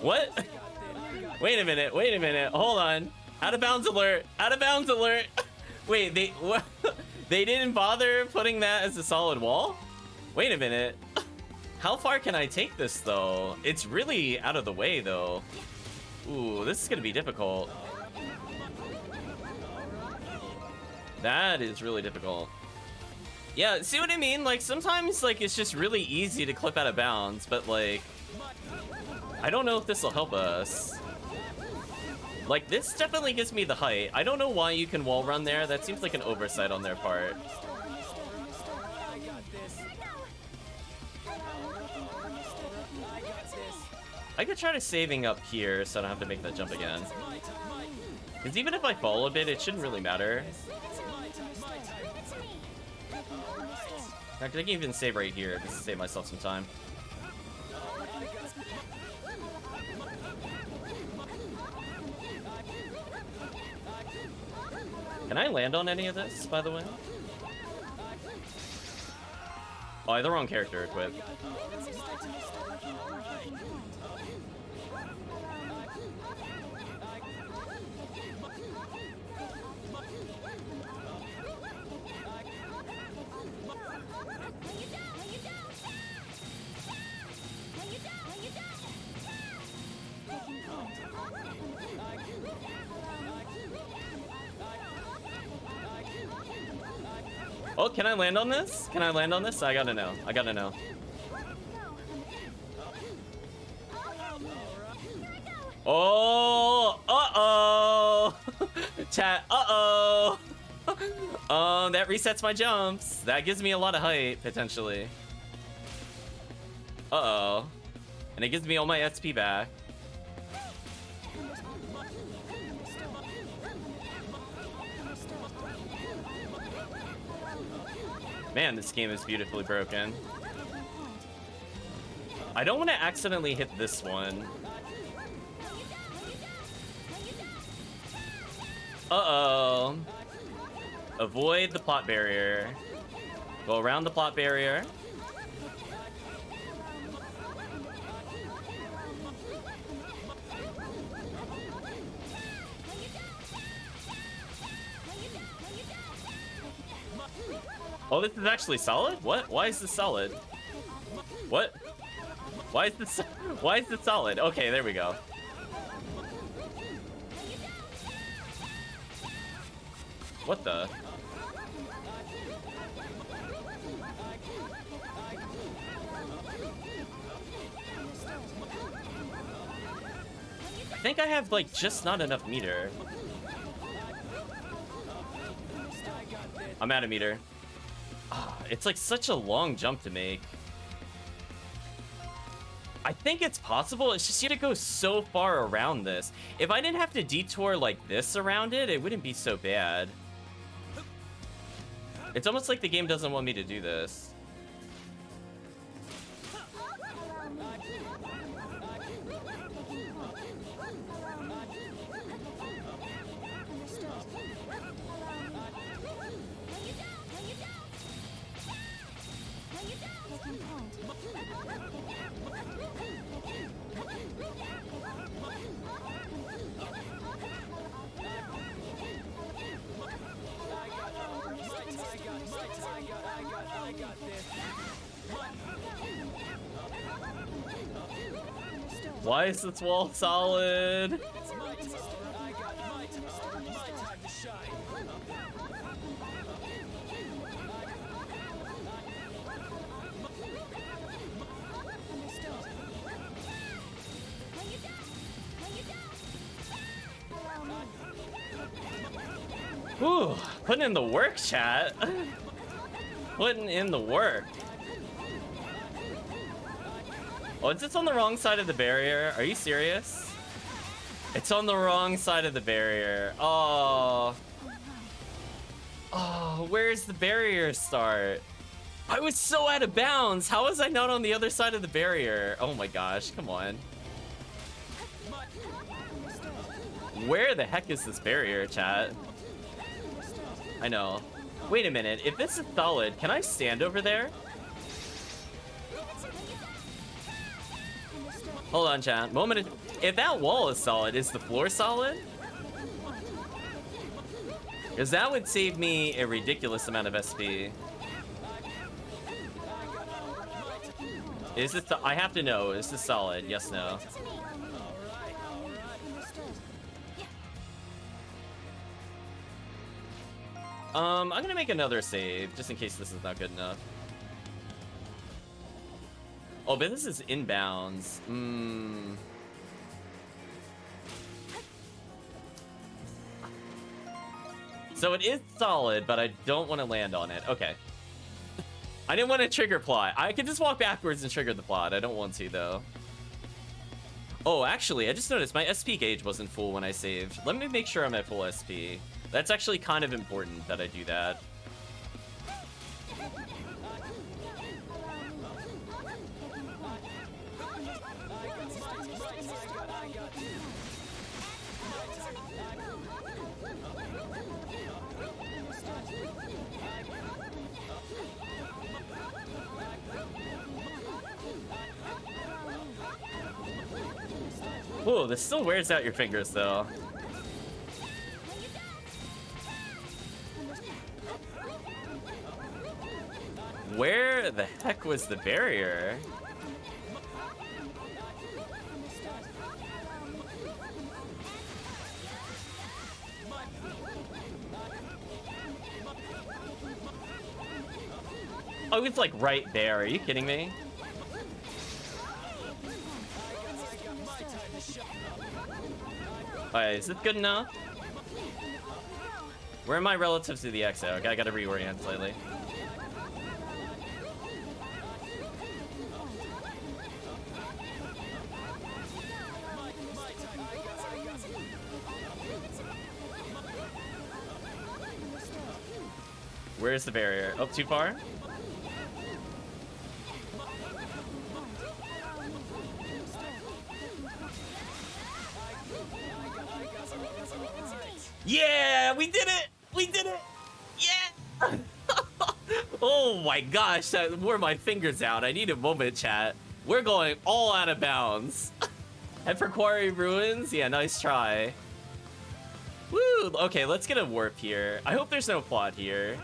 Speaker 1: What? Wait a minute. Wait a minute. Hold on. Out of bounds alert. Out of bounds alert. Wait, they what? They didn't bother putting that as a solid wall? Wait a minute. How far can I take this though? It's really out of the way though. Ooh, this is gonna be difficult. That is really difficult. Yeah, see what I mean? Like sometimes like it's just really easy to clip out of bounds, but like I don't know if this will help us. Like this definitely gives me the height. I don't know why you can wall run there. That seems like an oversight on their part. I could try to saving up here so I don't have to make that jump again. Because even if I fall a bit, it shouldn't really matter. In fact, I can even save right here just to save myself some time. Can I land on any of this, by the way? Oh, I have the wrong character equipped. Oh, can I land on this? Can I land on this? I gotta know. I gotta know. Oh, uh-oh. Chat, uh-oh. That resets my jumps. That gives me a lot of height, potentially. Uh-oh. And it gives me all my SP back. Man, this game is beautifully broken. I don't want to accidentally hit this one. Uh-oh. Avoid the plot barrier. Go around the plot barrier. Oh, this is actually solid? What? Why is this solid? What? Why is this solid? Okay, there we go. What the? I think I have like just not enough meter. I'm out of meter. It's like such a long jump to make. I think it's possible. It's just you have to go so far around this. If I didn't have to detour like this around it, it wouldn't be so bad. It's almost like the game doesn't want me to do this.
Speaker 3: I got this.
Speaker 1: Why is this wall solid?
Speaker 3: My time to shine.
Speaker 1: Whew, putting in the work, chat. Putting in the work. Oh, is this on the wrong side of the barrier? Are you serious? It's on the wrong side of the barrier. Oh. Oh, where's the barrier start? I was so out of bounds. How was I not on the other side of the barrier? Oh my gosh, come on. Where the heck is this barrier, chat? I know. Wait a minute, if this is solid, can I stand over there? Hold on, chat. Moment. If that wall is solid, is the floor solid? Because that would save me a ridiculous amount of SP. Is this? I have to know. Is this solid? Yes, no. I'm gonna make another save just in case this is not good enough. Oh, but this is inbounds. So it is solid, but I don't want to land on it. Okay. I didn't want to trigger plot. I could just walk backwards and trigger the plot. I don't want to, though. Oh, actually, I just noticed my SP gauge wasn't full when I saved. Let me make sure I'm at full SP. That's actually kind of important that I do that. Whoa, this still wears out your fingers, though. Where the heck was the barrier? Oh, it's like right there. Are you kidding me? Alright, is this good enough? Where are my relatives to the exit? Okay, I gotta reorient slightly. Where's the barrier? Oh, too far? Yeah, we did it! We did it! Yeah! Oh my gosh, that wore my fingers out. I need a moment, chat. We're going all out of bounds. Head for Quarry Ruins? Yeah, nice try. Woo! Okay, let's get a warp here. I hope there's no plot here.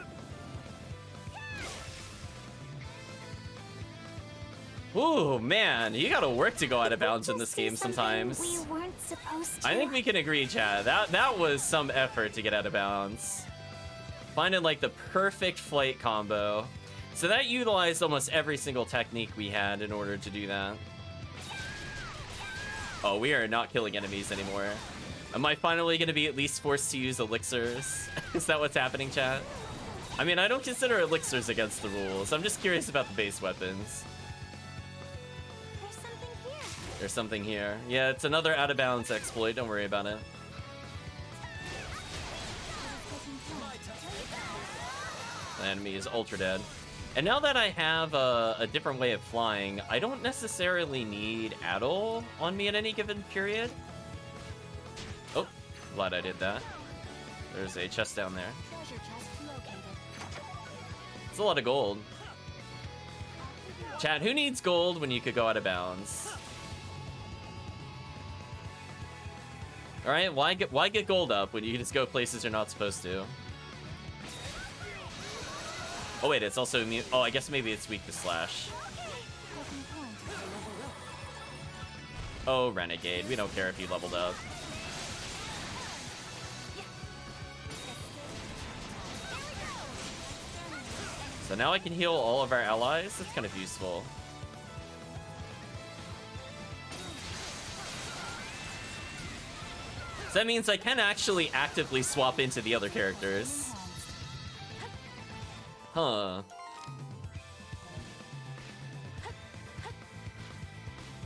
Speaker 1: Ooh, man, you gotta work to go out of bounds in this game sometimes.
Speaker 2: We weren't supposed to.
Speaker 1: I think we can agree, Chad. That was some effort to get out of bounds. Finding like the perfect flight combo. So that utilized almost every single technique we had in order to do that. Oh, we are not killing enemies anymore. Am I finally gonna be at least forced to use elixirs? Is that what's happening, chat? I mean, I don't consider elixirs against the rules. I'm just curious about the base weapons. There's something here. Yeah, it's another out of bounds exploit. Don't worry about it. The enemy is ultra dead. And now that I have a different way of flying, I don't necessarily need Adol on me at any given period. Oh, glad I did that. There's a chest down there. It's a lot of gold. Chat, who needs gold when you could go out of bounds? All right, why get gold up when you can just go places you're not supposed to? Oh wait, it's also immune. Oh, I guess maybe it's weak to slash. Oh, Renegade. We don't care if you leveled up. So now I can heal all of our allies. That's kind of useful. So that means I can actually actively swap into the other characters. Huh.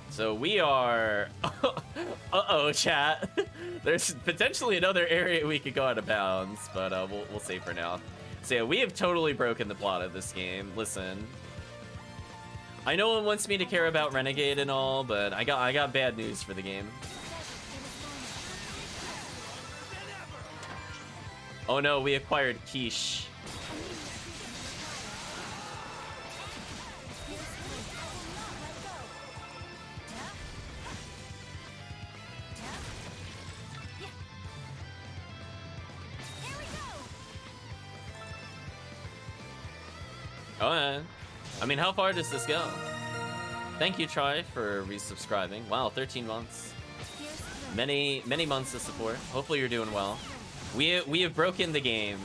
Speaker 1: So we are... Uh-oh, chat. There's potentially another area we could go out of bounds, but we'll save for now. So yeah, we have totally broken the plot of this game. Listen. I know one wants me to care about Renegade and all, but I got bad news for the game. Oh no, we acquired Quiche. Oh yeah. I mean, how far does this go? Thank you, Try, for resubscribing. Wow, 13 months. Many months of support. Hopefully you're doing well. We have broken the game,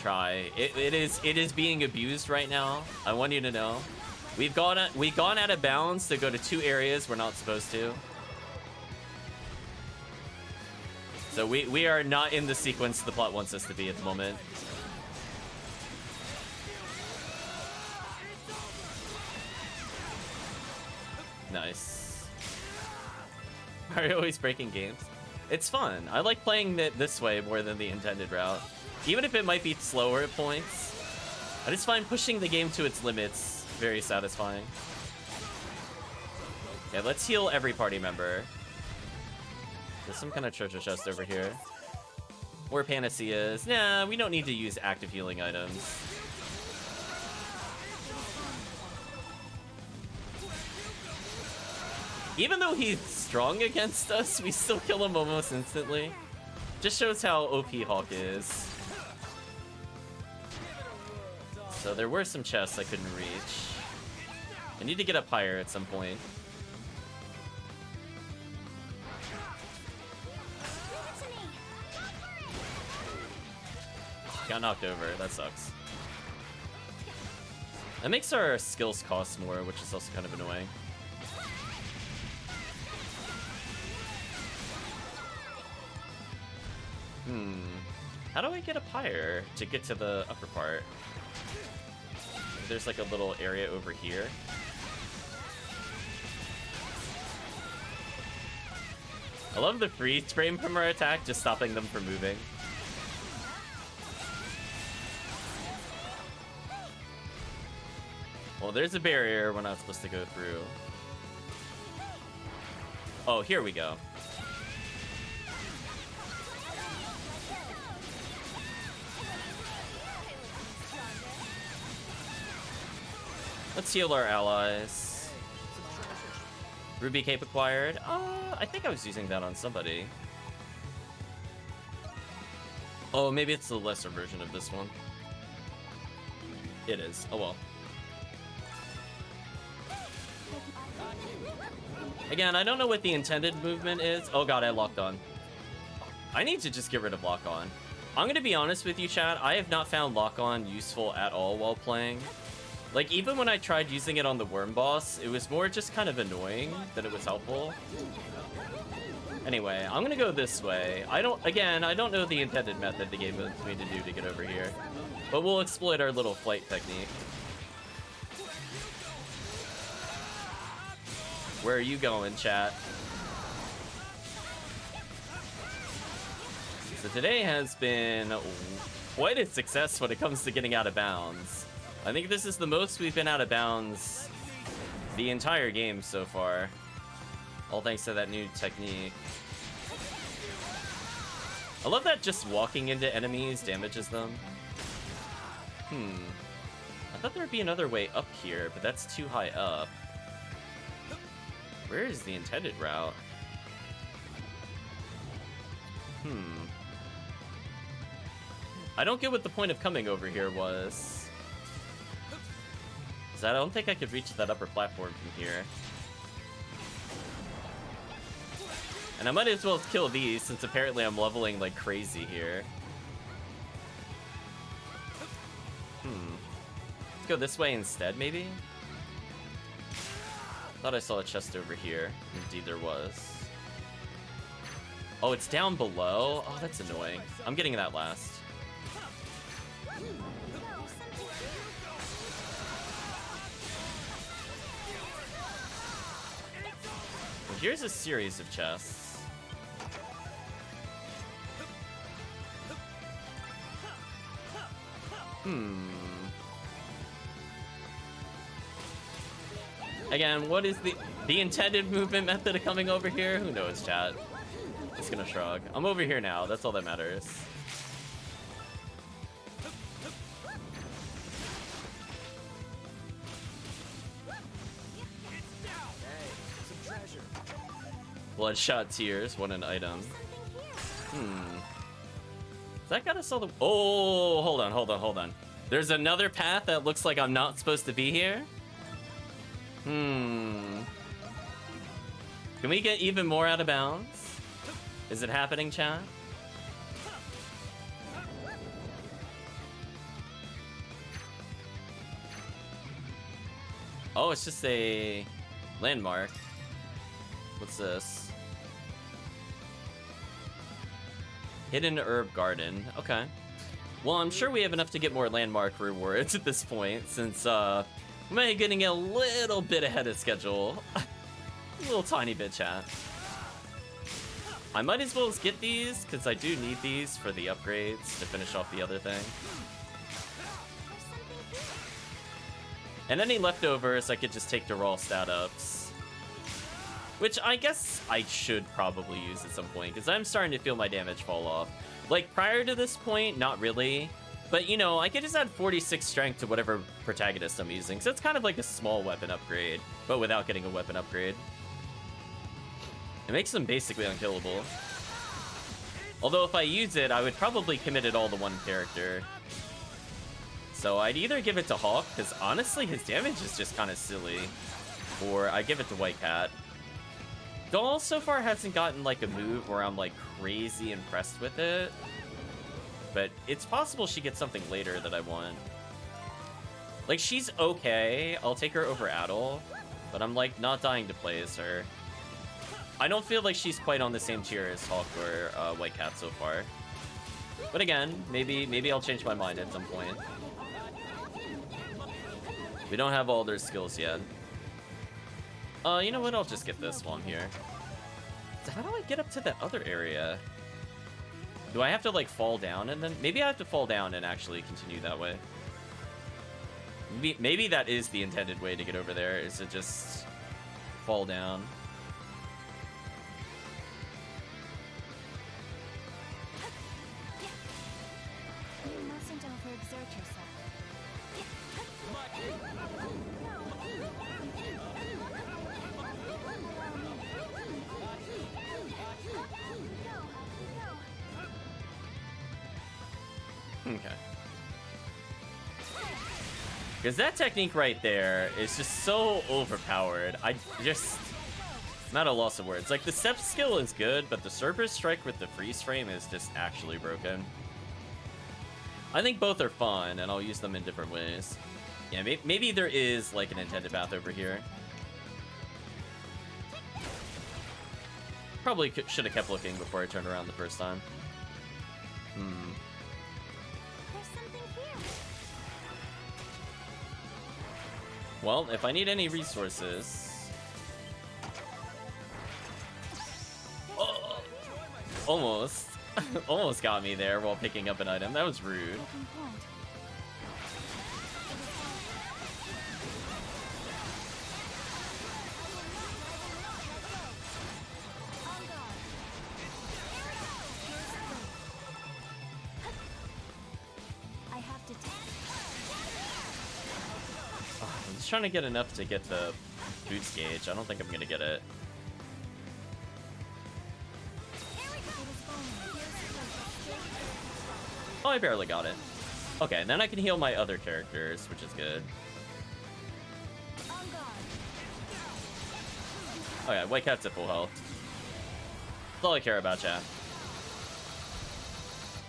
Speaker 1: Try. It is being abused right now. I want you to know. We've gone out of bounds to go to 2 areas we're not supposed to. So we are not in the sequence the plot wants us to be at the moment. Nice. Are you always breaking games? It's fun. I like playing it this way more than the intended route. Even if it might be slower at points, I just find pushing the game to its limits very satisfying. Okay, let's heal every party member. There's some kind of treasure chest over here. Or panaceas. Nah, we don't need to use active healing items. Even though he's strong against us, we still kill him almost instantly. Just shows how OP Hawk is. So there were some chests I couldn't reach. I need to get up higher at some point. Got knocked over, that sucks. That makes our skills cost more, which is also kind of annoying. How do I get up higher to get to the upper part? There's like a little area over here. I love the freeze frame from our attack, just stopping them from moving. Well, there's a barrier we're not supposed to go through. Oh, here we go. Let's heal our allies. Ruby Cape acquired. I think I was using that on somebody. Oh, maybe it's the lesser version of this one. It is. Oh well. Again, I don't know what the intended movement is. Oh god, I locked on. I need to just get rid of lock on. I'm gonna be honest with you, chat. I have not found lock on useful at all while playing. Like, even when I tried using it on the worm boss, it was more just kind of annoying than it was helpful. Anyway, I'm gonna go this way. I don't know the intended method the game wants me to do to get over here. But we'll exploit our little flight technique. Where are you going, chat? So today has been quite a success when it comes to getting out of bounds. I think this is the most we've been out of bounds the entire game so far. All thanks to that new technique. I love that just walking into enemies damages them. I thought there would be another way up here, but that's too high up. Where is the intended route? I don't get what the point of coming over here was. 'Cause I don't think I could reach that upper platform from here. And I might as well kill these, since apparently I'm leveling like crazy here. Let's go this way instead, maybe? Thought I saw a chest over here. Indeed there was. Oh, it's down below? Oh, that's annoying. I'm getting that last. Well, here's a series of chests. Again, what is the intended movement method of coming over here? Who knows, chat? Just gonna shrug. I'm over here now. That's all that matters. Bloodshot tears. What an item. Has that got us all the... Oh, hold on. There's another path that looks like I'm not supposed to be here? Can we get even more out of bounds? Is it happening, chat? Oh, it's just a landmark. What's this? Hidden herb garden. Okay. Well, I'm sure we have enough to get more landmark rewards at this point, since we're getting a little bit ahead of schedule. A little tiny bit, chat. I might as well get these, because I do need these for the upgrades to finish off the other thing. And any leftovers I could just take to raw stat ups. Which I guess I should probably use at some point, because I'm starting to feel my damage fall off. Like, prior to this point, not really. But, you know, I could just add 46 strength to whatever protagonist I'm using. So it's kind of like a small weapon upgrade, but without getting a weapon upgrade. It makes them basically unkillable. Although if I use it, I would probably commit it all to one character. So I'd either give it to Hawk, because honestly his damage is just kind of silly. Or I give it to White Cat. Doll so far hasn't gotten like a move where I'm like crazy impressed with it. But it's possible she gets something later that I want. Like, she's okay. I'll take her over Adol. But I'm, like, not dying to play as her. I don't feel like she's quite on the same tier as Hawk or White Cat so far. But again, maybe I'll change my mind at some point. We don't have all their skills yet. You know what? I'll just get this one here. So how do I get up to that other area? Do I have to, like, fall down and then... Maybe I have to fall down and actually continue that way. Maybe that is the intended way to get over there, is to just fall down.
Speaker 2: You mustn't overexert yourself.
Speaker 1: Okay. Because that technique right there is just so overpowered. I'm at a loss of words. Like, the step skill is good, but the Cerberus strike with the freeze frame is just actually broken. I think both are fun, and I'll use them in different ways. Yeah, maybe there is, like, an intended path over here. Probably should have kept looking before I turned around the first time.
Speaker 2: There's something here.
Speaker 1: Well, if I need any resources... Oh, almost. Almost got me there while picking up an item. That was rude.
Speaker 2: Looking point. I have to
Speaker 1: I'm just trying to get enough to get the boost gauge. I don't think I'm gonna get it.
Speaker 2: It is only here's
Speaker 1: Oh, I barely got it. Okay, and then I can heal my other characters, which is good.
Speaker 2: On guard.
Speaker 1: Okay, White Cat's at full health. That's all I care about, chat.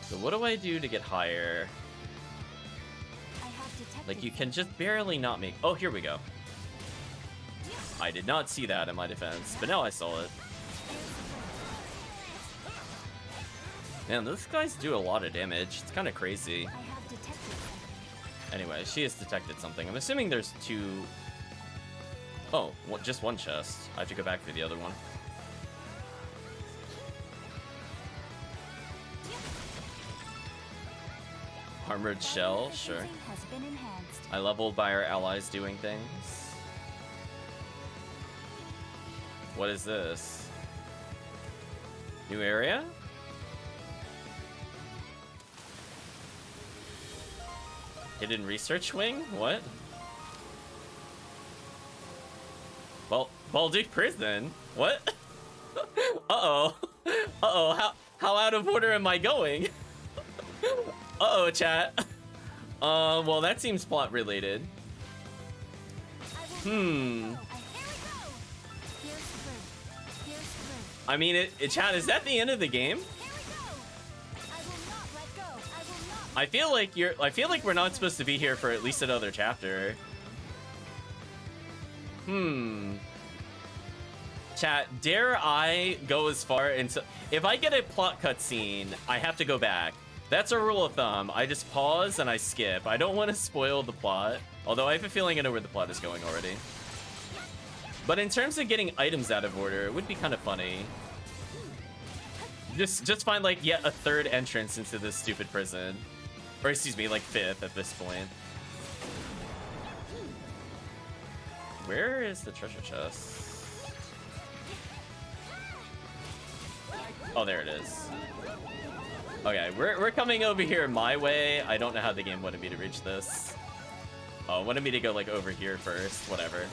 Speaker 1: So what do I do to get higher?
Speaker 2: I have detected.
Speaker 1: Like, you can just barely not make... Oh, here we go. I did not see that in my defense, but now I saw it. Man, those guys do a lot of damage. It's kind of crazy.
Speaker 2: I have detected something.
Speaker 1: Anyway, she has detected something. I'm assuming there's two... Oh, just one chest. I have to go back for the other one. Armored shell? Sure.
Speaker 2: Has been enhanced.
Speaker 1: I leveled by our allies doing things. What is this? New area? Hidden research wing? What? Baldic prison? What? Uh-oh. Uh-oh, how out of order am I going? Uh-oh, chat. Well, that seems plot related. I mean, chat, is that the end of the game? I feel like we're not supposed to be here for at least another chapter. Chat, dare I go as far into... If I get a plot cutscene, I have to go back. That's a rule of thumb. I just pause and I skip. I don't want to spoil the plot. Although I have a feeling I know where the plot is going already. But in terms of getting items out of order, it would be kind of funny. Just find like yet a third entrance into this stupid prison. Or excuse me, like fifth at this point. Where is the treasure chest? Oh, there it is. Okay, we're coming over here my way. I don't know how the game wanted me to reach this. Oh, it wanted me to go like over here first. Whatever.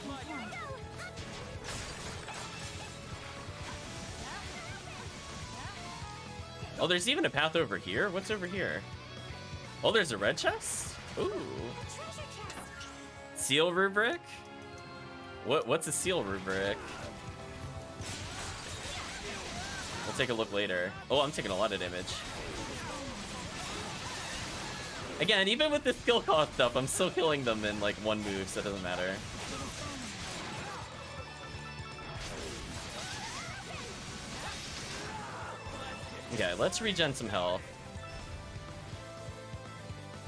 Speaker 1: Oh, there's even a path over here? What's over here? Oh, there's a red chest? Ooh. Seal rubric? What's a seal rubric? We'll take a look later. Oh, I'm taking a lot of damage. Again, even with the skill cost up, I'm still killing them in like one move, so it doesn't matter. Okay, let's regen some health.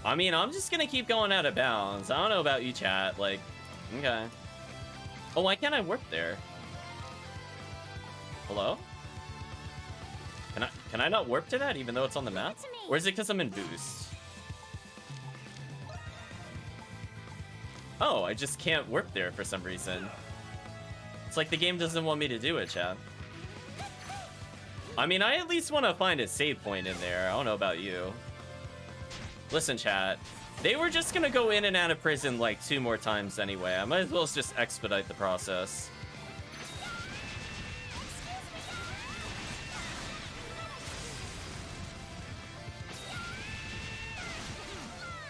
Speaker 1: I mean, I'm just gonna keep going out of bounds. I don't know about you, chat. Like, okay. Oh, why can't I warp there? Hello? Can I not warp to that even though it's on the map? Or is it because I'm in boost? Oh, I just can't warp there for some reason. It's like the game doesn't want me to do it, chat. I mean, I at least want to find a save point in there. I don't know about you. Listen, chat. They were just gonna go in and out of prison like 2 more times anyway. I might as well just expedite the process.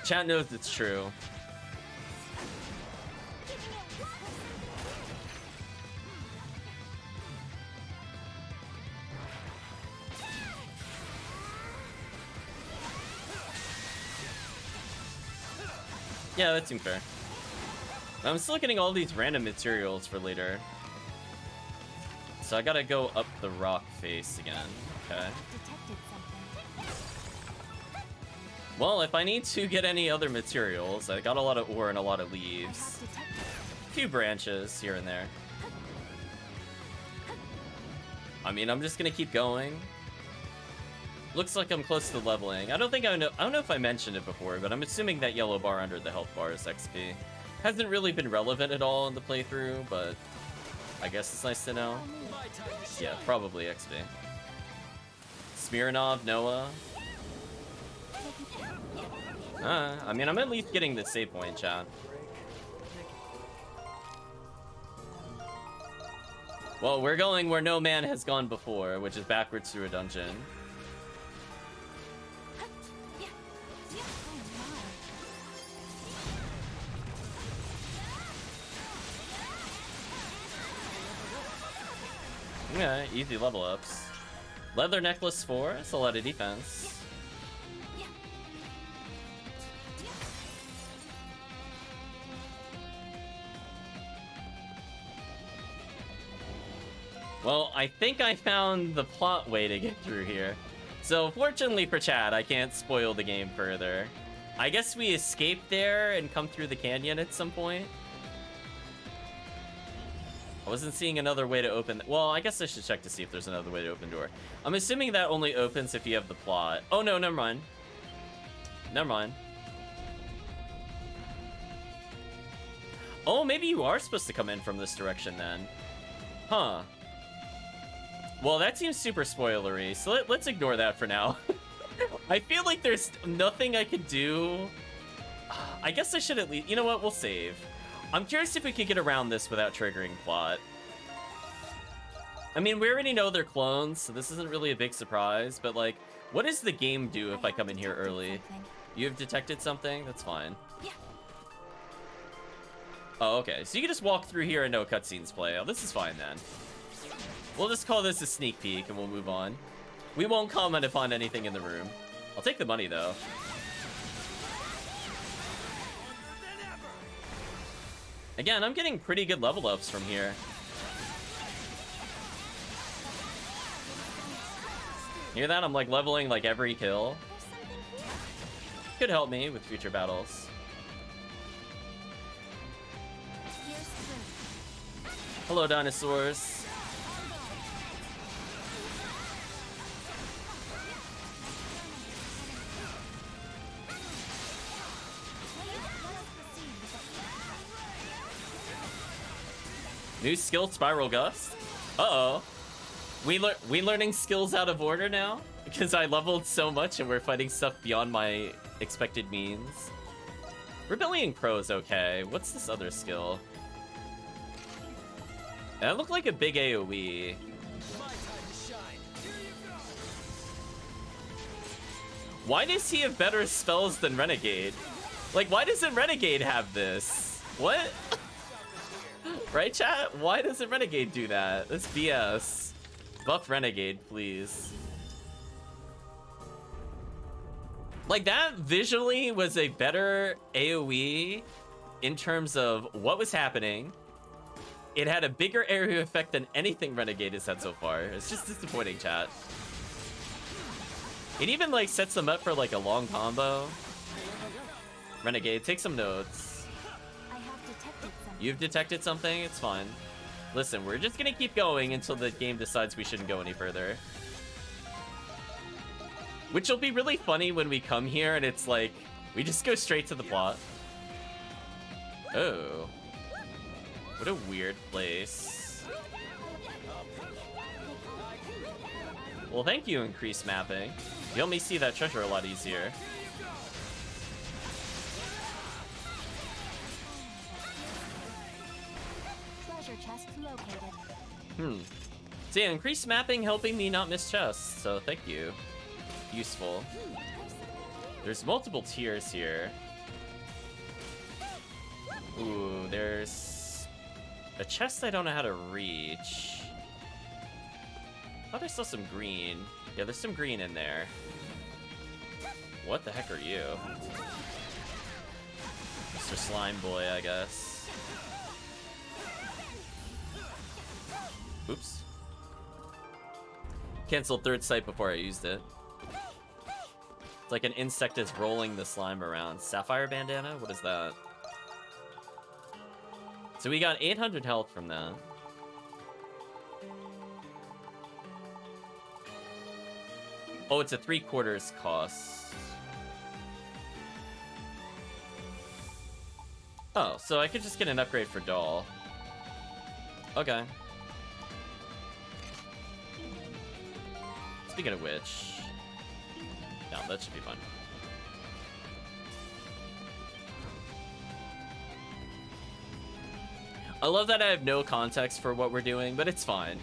Speaker 1: Chat knows it's true. Yeah, that seems fair. I'm still getting all these random materials for later. So I gotta go up the rock face again. Okay. Well, if I need to get any other materials, I got a lot of ore and a lot of leaves. A few branches here and there. I mean, I'm just gonna keep going. Looks like I'm close to leveling. I don't know if I mentioned it before, but I'm assuming that yellow bar under the health bar is XP. Hasn't really been relevant at all in the playthrough, but I guess it's nice to know. Yeah, probably XP. Smirnov, Noah. I mean, I'm at least getting the save point, chat. Well, we're going where no man has gone before, which is backwards through a dungeon. Yeah, easy level ups. Leather necklace 4, that's a lot of defense. Well, I think I found the plot way to get through here. So, fortunately for Chad, I can't spoil the game further. I guess we escape there and come through the canyon at some point. I wasn't seeing another way to open... Well, I guess I should check to see if there's another way to open the door. I'm assuming that only opens if you have the plot. Oh, no, never mind. Never mind. Oh, maybe you are supposed to come in from this direction then. Huh. Well, that seems super spoilery, so let's ignore that for now. I feel like there's nothing I could do. I guess I should at least... You know what? We'll save. I'm curious if we could get around this without triggering plot. I mean, we already know they're clones, so this isn't really a big surprise, but, like, what does the game do if I come in here early? You have detected something? That's fine.
Speaker 2: Yeah.
Speaker 1: Oh, okay. So you can just walk through here and no cutscenes play. Oh, this is fine, then. We'll just call this a sneak peek and we'll move on. We won't comment upon anything in the room. I'll take the money, though. Again, I'm getting pretty good level ups from here. Hear that? I'm like leveling like every kill. Could help me with future battles. Hello, dinosaurs. New skill, Spiral Gust. Uh-oh. We learning skills out of order now? Because I leveled so much and we're fighting stuff beyond my expected means. Rebellion Crow's okay. What's this other skill? That looked like a big AoE. Why does he have better spells than Renegade? Like, why doesn't Renegade have this? What? Right, chat? Why doesn't Renegade do that? That's BS. Buff Renegade, please. Like, that visually was a better AoE in terms of what was happening. It had a bigger area effect than anything Renegade has had so far. It's just disappointing, chat. It even, like, sets them up for, like, a long combo. Renegade, take some notes. You've detected something? It's fine. Listen, we're just gonna keep going until the game decides we shouldn't go any further. Which will be really funny when we come here and it's like, we just go straight to the plot. Oh. What a weird place. Well, thank you, increased mapping. You help me see that treasure a lot easier.
Speaker 2: Chest located.
Speaker 1: So yeah, increased mapping helping me not miss chests, so thank you. Useful. There's multiple tiers here. Ooh, there's a chest I don't know how to reach. I thought I saw some green. Yeah, there's some green in there. What the heck are you? Mr. Slime Boy, I guess. Oops. Canceled third sight before I used it. It's like an insect is rolling the slime around. Sapphire bandana? What is that? So we got 800 health from that. Oh, it's a 3/4 cost. Oh, so I could just get an upgrade for doll. Okay. Speaking of which, no, that should be fun. I love that I have no context for what we're doing, but it's fine.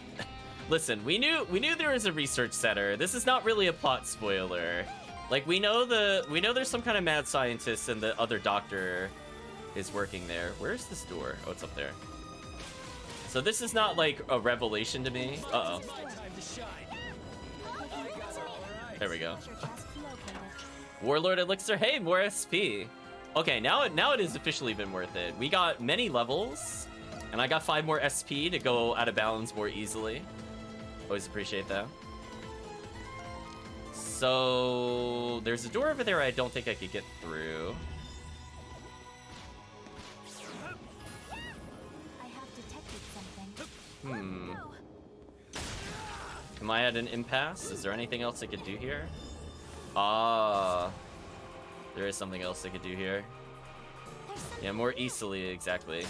Speaker 1: Listen, we knew there was a research center. This is not really a plot spoiler. Like, we know there's some kind of mad scientist and the other doctor is working there. Where's this door? Oh, it's up there. So this is not like a revelation to me. Uh-oh.
Speaker 3: My time to shine.
Speaker 1: There we go.
Speaker 2: Treasure chest located.
Speaker 1: Warlord Elixir, hey, more SP. Okay, now it is officially been worth it. We got many levels, and I got 5 more SP to go out of bounds more easily. Always appreciate that. So there's a door over there I don't think I could get through.
Speaker 2: I have detected something.
Speaker 1: Hmm. Am I at an impasse? Is there anything else I could do here? Ah. There is something else I could do here.
Speaker 2: There's something.
Speaker 1: Yeah, more easily, exactly.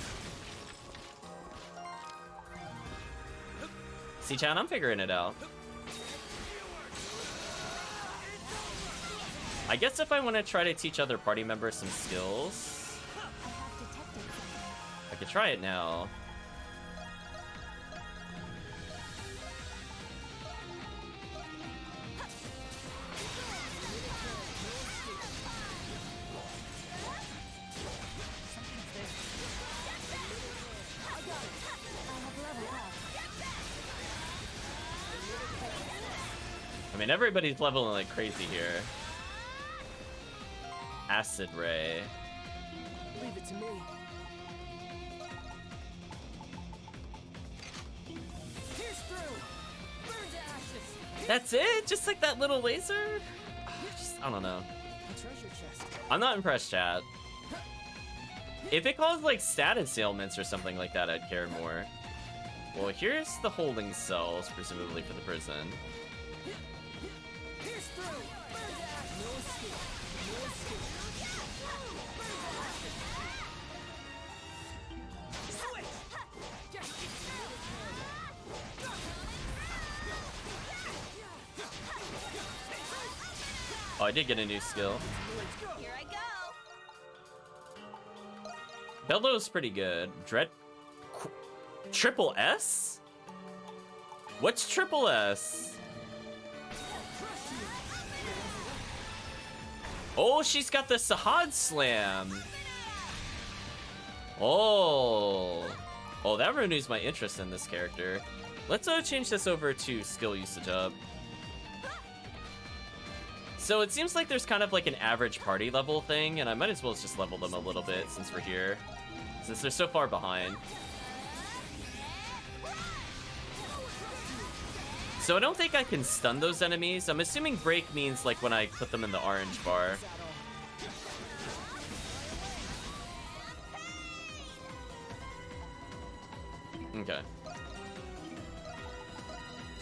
Speaker 1: See, Chan, I'm figuring it out. I guess if I want to try to teach other party members some skills,
Speaker 2: I have detected something.
Speaker 1: I could try it now.
Speaker 2: I have leveled up.
Speaker 1: I mean, everybody's leveling like crazy here. Acid Ray.
Speaker 3: Leave it to me. Pierce through. Burn to ashes.
Speaker 1: That's it? Just like that little laser? I don't know.
Speaker 3: A treasure chest.
Speaker 1: I'm not impressed, chat. If it caused like status ailments or something like that, I'd care more. Well, here's the holding cells, presumably for the prison.
Speaker 3: Pierce through. Burn to ashes. No escape. No escape.
Speaker 1: Oh, I did get a new skill.
Speaker 2: Here I go.
Speaker 1: Bellow's pretty good. Triple S? What's triple S? Oh, she's got the Sahad Slam. Oh. Oh, that renews my interest in this character. Let's change this over to skill usage up. So it seems like there's kind of like an average party level thing, and I might as well just level them a little bit since we're here. Since they're so far behind. So I don't think I can stun those enemies. I'm assuming break means like when I put them in the orange bar. Okay.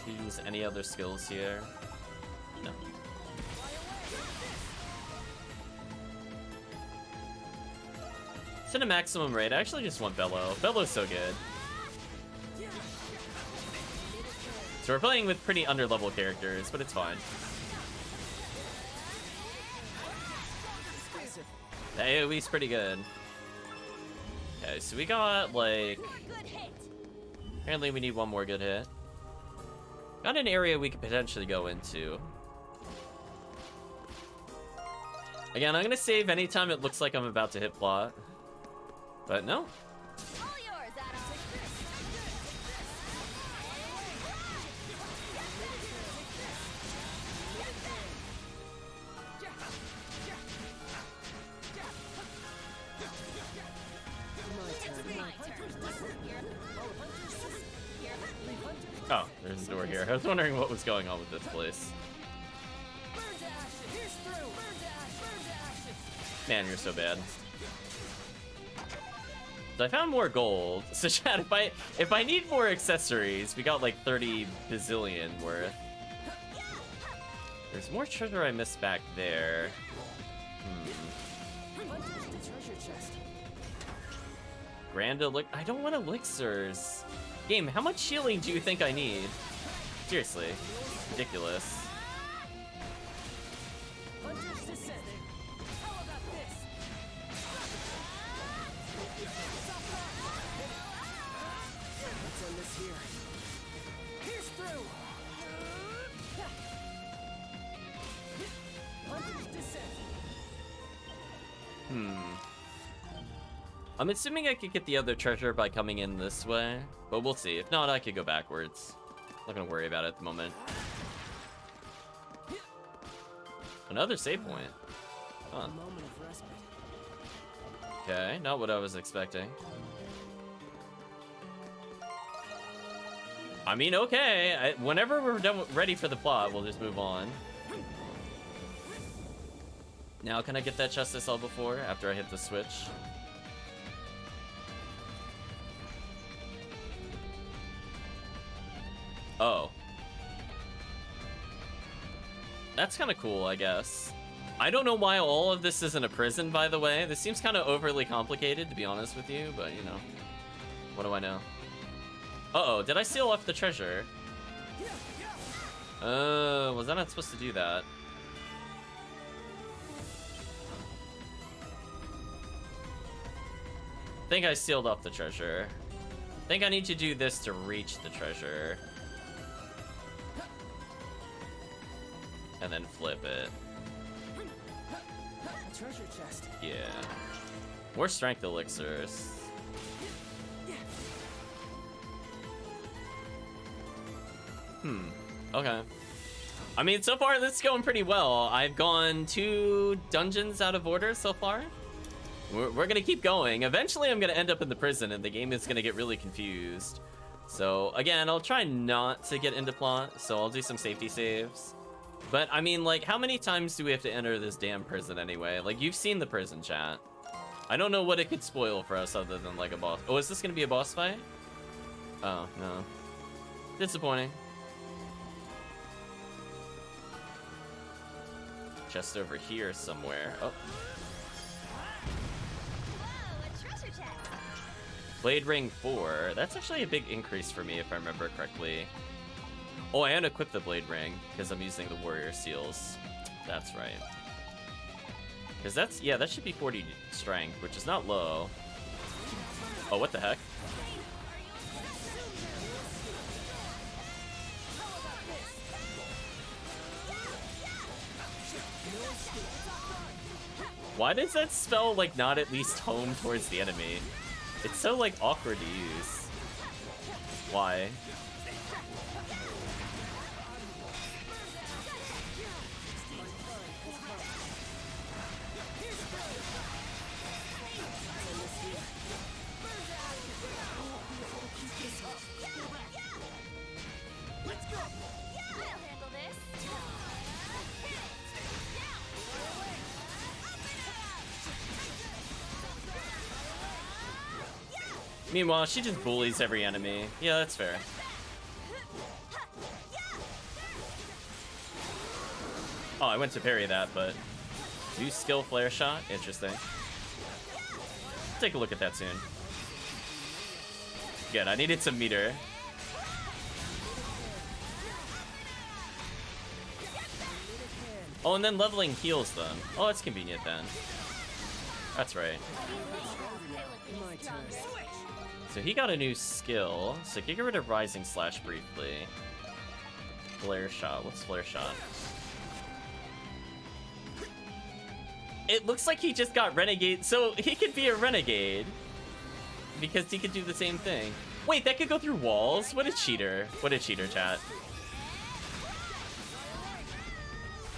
Speaker 1: Do you use any other skills here? No. Set a maximum rate. I actually just want Bellow. Bellow's so good. So we're playing with pretty underlevel characters, but it's fine. The AoE's pretty good. Okay, so we got like...
Speaker 2: Good hit.
Speaker 1: Apparently we need one more good hit. Got an area we could potentially go into. Again, I'm gonna save anytime it looks like I'm about to hit plot. But no.
Speaker 2: All yours, Adols.
Speaker 1: Oh, there's a door here. I was wondering what was going on with this place.
Speaker 3: Burn to ashes. Pierce through. Burn to ashes. Burn to ashes.
Speaker 1: Man, you're so bad. So I found more gold. So Chad, if I need more accessories, we got like 30 bazillion worth. There's more treasure I missed back there.
Speaker 3: Hunters to treasure chest.
Speaker 1: Grand elixir. I don't want elixirs. Game, how much healing do you think I need? Seriously, ridiculous.
Speaker 3: Hunters descending. How about this? Let's end this here. Pierce through. Hunters descend.
Speaker 1: I'm assuming I could get the other treasure by coming in this way, but we'll see. If not, I could go backwards. Not gonna worry about it at the moment. Another save point. Huh.
Speaker 3: Moment of respite.
Speaker 1: Okay, not what I was expecting. I mean, okay. Whenever we're done, ready for the plot, we'll just move on. Now, can I get that chest I saw before after I hit the switch? Oh. That's kind of cool, I guess. I don't know why all of this isn't a prison, by the way. This seems kind of overly complicated, to be honest with you, but, you know. What do I know? Uh-oh, did I steal off the treasure? Was I not supposed to do that? I think I sealed off the treasure. I think I need to do this to reach the treasure. And then flip it.
Speaker 3: A treasure chest.
Speaker 1: Yeah. More strength elixirs. Okay. I mean, so far this is going pretty well. I've gone 2 dungeons out of order so far. We're gonna keep going. Eventually I'm gonna end up in the prison and the game is gonna get really confused. So again, I'll try not to get into plot, so I'll do some safety saves. But I mean, like, how many times do we have to enter this damn prison anyway? Like, you've seen the prison, chat. I don't know what it could spoil for us other than like a boss. Oh, is this gonna be a boss fight? Oh, no. Disappointing. Just over here somewhere. Oh.
Speaker 2: Whoa, a treasure chest.
Speaker 1: Blade Ring 4. That's actually a big increase for me if I remember correctly. Oh, I unequipped the Blade Ring because I'm using the Warrior Seals. That's right. Because that's, yeah, that should be 40 strength, which is not low. Oh, what the heck? Why does that spell, like, not at least hone towards the enemy? It's so, like, awkward to use. Why?
Speaker 2: I'll handle this.
Speaker 1: Meanwhile, she just bullies every enemy. Yeah, that's fair. Oh, I went to parry that, but... New skill flare shot? Interesting. Take a look at that soon. Good, I needed some meter. Oh, and then leveling heals them. Oh, that's convenient then. That's right.
Speaker 3: My turn.
Speaker 1: So he got a new skill. So get rid of Rising Slash briefly. Flare Shot. What's Flare Shot? It looks like he just got Renegade. So he could be a Renegade. Because he could do the same thing. Wait, that could go through walls? What a cheater. What a cheater, chat.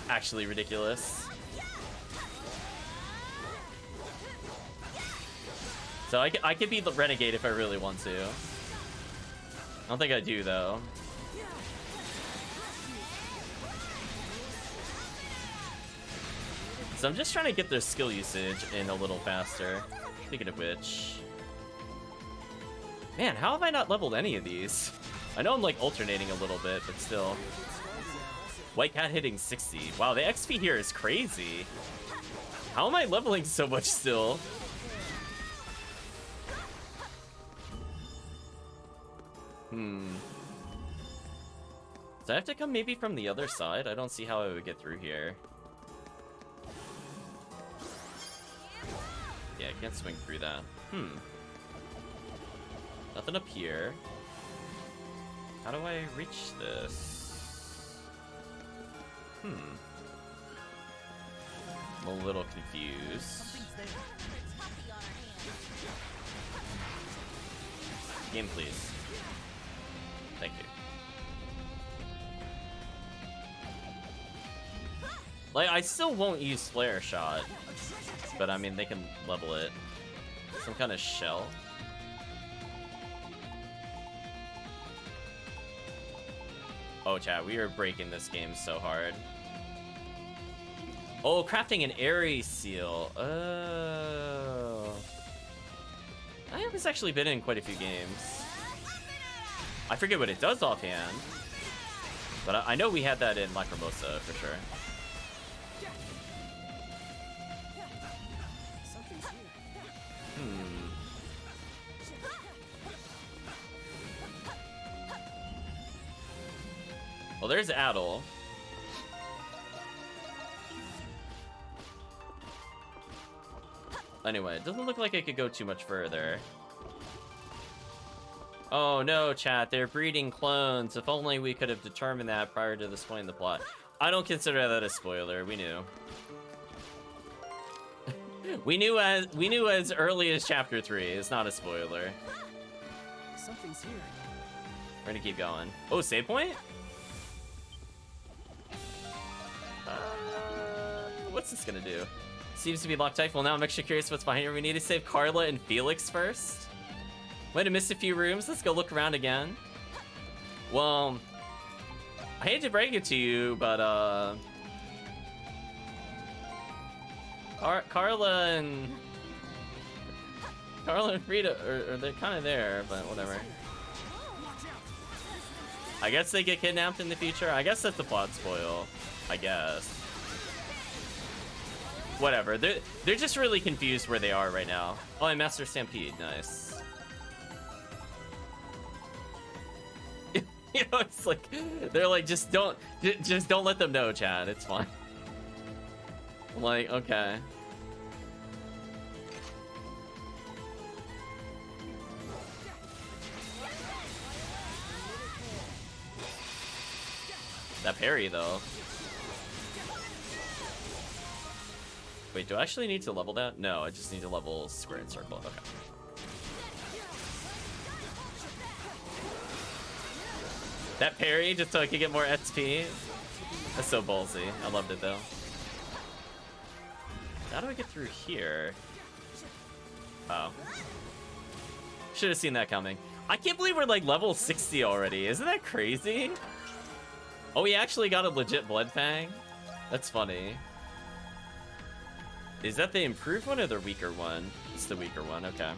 Speaker 1: Actually ridiculous. So I could be the Renegade if I really want to. I don't think I do, though. So I'm just trying to get their skill usage in a little faster. Speaking of which... Man, how have I not leveled any of these? I know I'm, like, alternating a little bit, but still. White Cat hitting 60. Wow, the XP here is crazy. How am I leveling so much still? So I have to come maybe from the other side? I don't see how I would get through here. Yeah, I can't swing through that. Nothing up here. How do I reach this? I'm a little confused. Game, please. Thank you. Like, I still won't use Flare Shot, but I mean, they can level it. Some kind of shell. Oh, chat, we are breaking this game so hard. Oh, crafting an airy seal. Oh. I have actually been in quite a few games. I forget what it does offhand, but I know we had that in Lacrimosa for sure.
Speaker 3: Something's here.
Speaker 1: Well, there's Adol. Anyway, it doesn't look like it could go too much further. Oh no, chat, they're breeding clones. If only we could have determined that prior to displaying the plot. I don't consider that a spoiler, we knew. we knew as early as chapter 3, it's not a spoiler.
Speaker 3: Something's here.
Speaker 1: We're gonna keep going. Oh, save point? What's this gonna do? Seems to be locked tight. Well, now I'm extra curious what's behind here. We need to save Carla and Felix first. Might have missed a few rooms. Let's go look around again. Well, I hate to break it to you, but Carla and Rita are they're kind of there, but whatever. I guess they get kidnapped in the future. I guess that's the plot spoil. I guess. Whatever. They're just really confused where they are right now. Oh, and Master Stampede. Nice. You know, it's like they're like just don't let them know, Chad. It's fine. I'm like, okay. That parry though. Wait, do I actually need to level that? No, I just need to level square and circle. Okay. That parry just so I could get more XP. That's so ballsy. I loved it though. How do I get through here? Oh. Should have seen that coming. I can't believe we're like level 60 already. Isn't that crazy? Oh, we actually got a legit Blood Fang? That's funny. Is that the improved one or the weaker one? It's the weaker one, okay.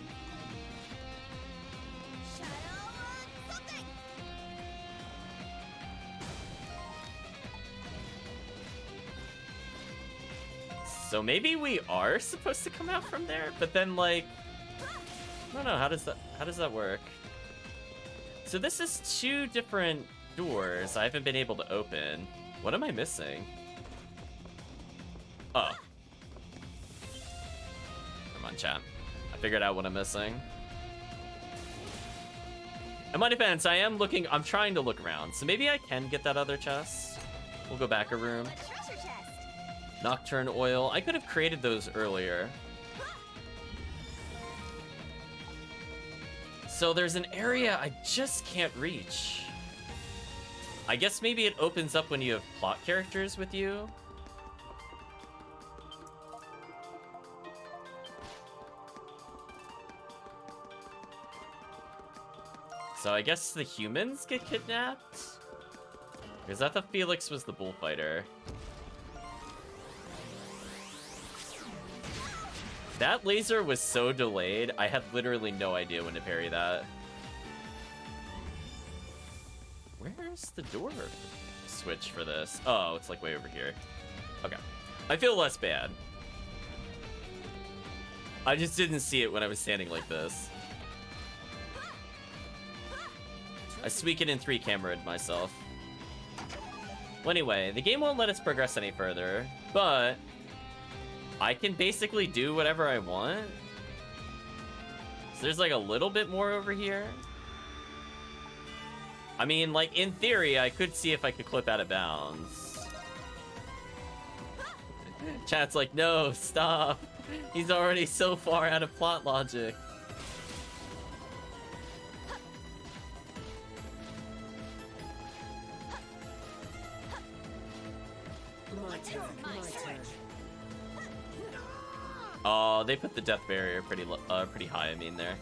Speaker 1: So maybe we are supposed to come out from there, but then like, I don't know, how does that work? So this is 2 different doors I haven't been able to open. What am I missing? Oh. Come on, chat. I figured out what I'm missing. In my defense, I'm trying to look around, so maybe I can get that other chest. We'll go back a room.
Speaker 2: A treasure chest.
Speaker 1: Nocturne oil. I could have created those earlier. So there's an area I just can't reach. I guess maybe it opens up when you have plot characters with you. So I guess the humans get kidnapped? Because I thought Felix was the bullfighter. That laser was so delayed, I had literally no idea when to parry that. Where's the door switch for this? Oh, it's like way over here. Okay. I feel less bad. I just didn't see it when I was standing like this. I squeak it in 3 cameraed myself. Well, anyway, the game won't let us progress any further, but I can basically do whatever I want. So there's like a little bit more over here. I mean, like, in theory, I could see if I could clip out of bounds. Chat's like, no, stop. He's already so far out of plot logic.
Speaker 3: It's my turn.
Speaker 1: Oh, they put the death barrier pretty high, I mean, there.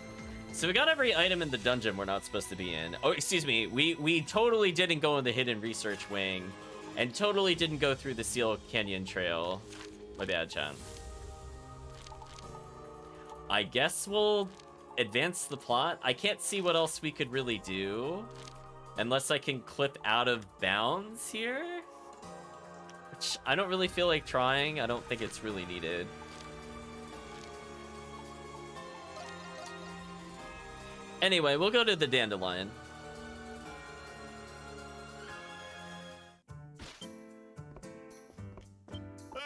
Speaker 1: So we got every item in the dungeon we're not supposed to be in. Oh, excuse me. We totally didn't go in the hidden research wing. And totally didn't go through the Seal Canyon Trail. My bad, chat. I guess we'll advance the plot. I can't see what else we could really do. Unless I can clip out of bounds here. Which I don't really feel like trying. I don't think it's really needed. Anyway, we'll go to the Dandelion.
Speaker 4: Hey!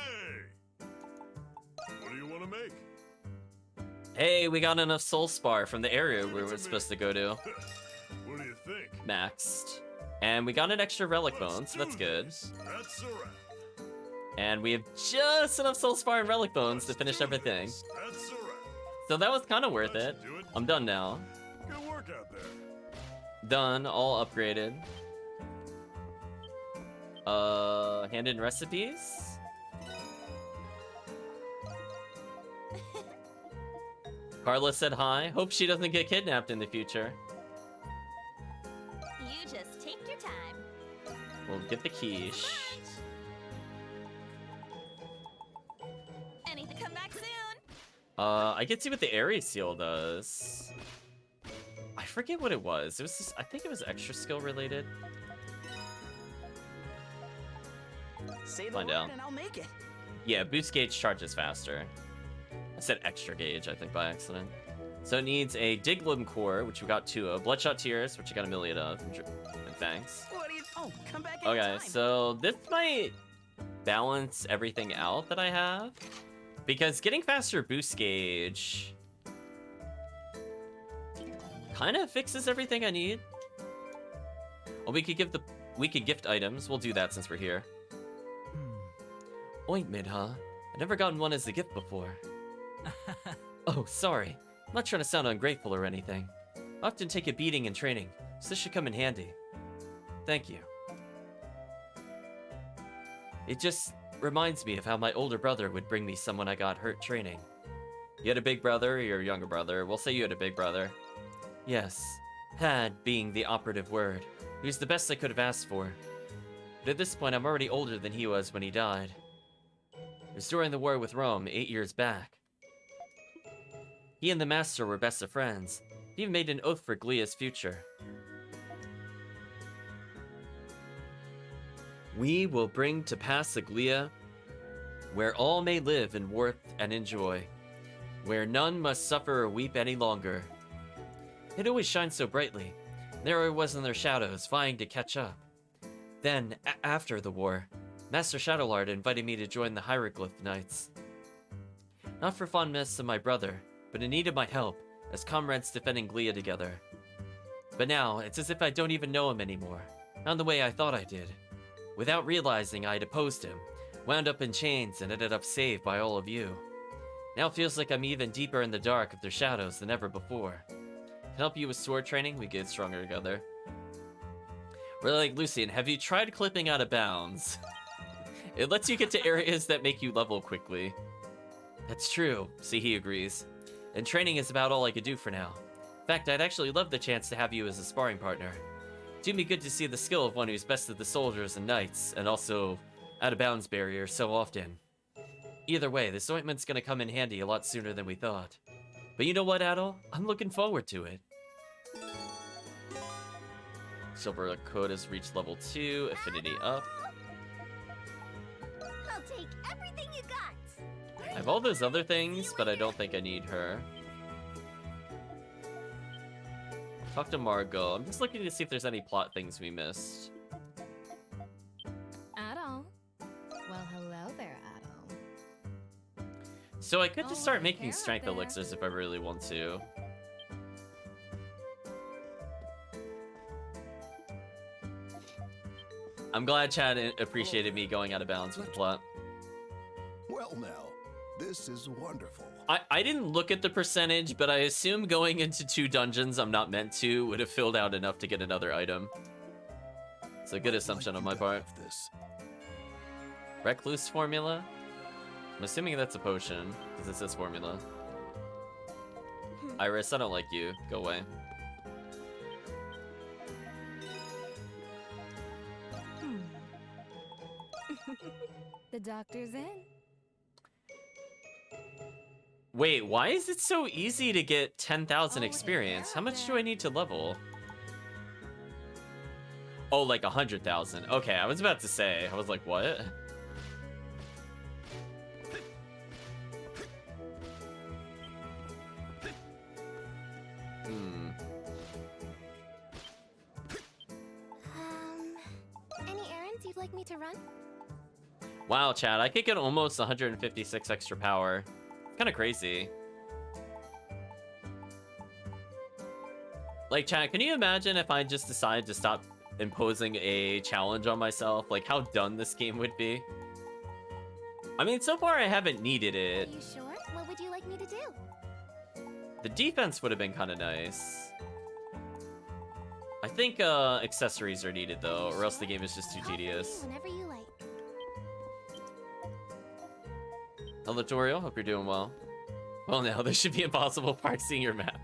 Speaker 4: What do you want to make?
Speaker 1: Hey, we got enough Soul Spar from the area we were supposed to go to.
Speaker 4: What do you think?
Speaker 1: Maxed. And we got an extra Relic Bone, so that's good.
Speaker 4: That's a wrap.
Speaker 1: And we have just enough Soul Spar and Relic Bones to finish everything.
Speaker 4: That's a wrap.
Speaker 1: So that was kind of worth it.
Speaker 4: Do it.
Speaker 1: I'm done now.
Speaker 4: Good work out there.
Speaker 1: Done, all upgraded. Hand-in recipes? Carla said hi. Hope she doesn't get kidnapped in the future.
Speaker 2: You just take your time.
Speaker 1: We'll get the quiche.
Speaker 2: Anything come back soon.
Speaker 1: I can see what the Ares seal does. I forget what it was. It was just, I think it was extra skill related.
Speaker 3: Say the
Speaker 1: Find
Speaker 3: word
Speaker 1: out.
Speaker 3: and I'll make it.
Speaker 1: Yeah, boost gauge charges faster. I said extra gauge, I think, by accident. So it needs a Diglum core, which we got 2 of. Bloodshot Tears, which we got 1,000,000 of. And thanks.
Speaker 3: What do you? Oh, come back
Speaker 1: Okay,
Speaker 3: anytime.
Speaker 1: so this might balance everything out that I have. Because getting faster boost gauge kind of fixes everything I need. Well, we could gift items. We'll do that since we're here. Ointment, huh? I've never gotten one as a gift before. Oh, sorry. I'm not trying to sound ungrateful or anything. I often take a beating in training, so this should come in handy. Thank you. It just reminds me of how my older brother would bring me some when I got hurt training. You had a big brother or your younger brother? We'll say you had a big brother. Yes, had being the operative word. He was the best I could have asked for. But at this point, I'm already older than he was when he died. It was during the war with Rome, 8 years back. He and the Master were best of friends. He even made an oath for Glia's future. We will bring to pass a Glia, where all may live in worth and enjoy, where none must suffer or weep any longer. It always shines so brightly. There I was in their shadows, vying to catch up. Then, after the war, Master Shadowlord invited me to join the Hieroglyph Knights. Not for fondness of my brother, but in need of my help, as comrades defending Glia together. But now, it's as if I don't even know him anymore, not the way I thought I did. Without realizing I had opposed him, wound up in chains and ended up saved by all of you. Now it feels like I'm even deeper in the dark of their shadows than ever before. To help you with sword training, we get stronger together. We're like, Lucian, have you tried clipping out of bounds? It lets you get to areas that make you level quickly. That's true, see, he agrees. And training is about all I could do for now. In fact, I'd actually love the chance to have you as a sparring partner. Do me good to see the skill of one who's bested the soldiers and knights, and also out of bounds barrier so often. Either way, this ointment's gonna come in handy a lot sooner than we thought. But you know what, Adol? I'm looking forward to it. Silver Code has reached level 2, affinity up.
Speaker 2: I'll take everything you got.
Speaker 1: I have all those other things, but I don't think I need her. Talk to Margot. I'm just looking to see if there's any plot things we missed.
Speaker 5: Adol. Well, hello there, Adol.
Speaker 1: So I could just start
Speaker 5: Oh,
Speaker 1: making
Speaker 5: hair
Speaker 1: strength
Speaker 5: up there.
Speaker 1: elixirs if I really want to. I'm glad Chad appreciated me going out of bounds with the plot.
Speaker 6: Well now, this is wonderful.
Speaker 1: I didn't look at the percentage, but I assume going into 2 dungeons I'm not meant to would have filled out enough to get another item. It's a good assumption on my part.
Speaker 6: This.
Speaker 1: Recluse formula? I'm assuming that's a potion, because it says formula. Iris, I don't like you. Go away.
Speaker 5: The doctor's in.
Speaker 1: Wait, why is it so easy to get 10,000
Speaker 5: Oh,
Speaker 1: experience?
Speaker 5: hey,
Speaker 1: How much do
Speaker 5: there.
Speaker 1: I need to level? Oh, like 100,000. Okay, I was about to say. I was like, what?
Speaker 2: Any errands you'd like me to run?
Speaker 1: Wow, Chad, I could get almost 156 extra power. Kind of crazy. Like, Chad, can you imagine if I just decided to stop imposing a challenge on myself? Like, how done this game would be? I mean, so far I haven't needed
Speaker 2: Are
Speaker 1: it.
Speaker 2: you sure? What would you like me to do?
Speaker 1: The defense would have been kind of nice. I think accessories are needed, though, or else the game is just too
Speaker 2: Call for me
Speaker 1: tedious.
Speaker 2: whenever you like.
Speaker 1: Hello, Toriel. Hope you're doing well. Well, now, this should be impossible park seeing your map.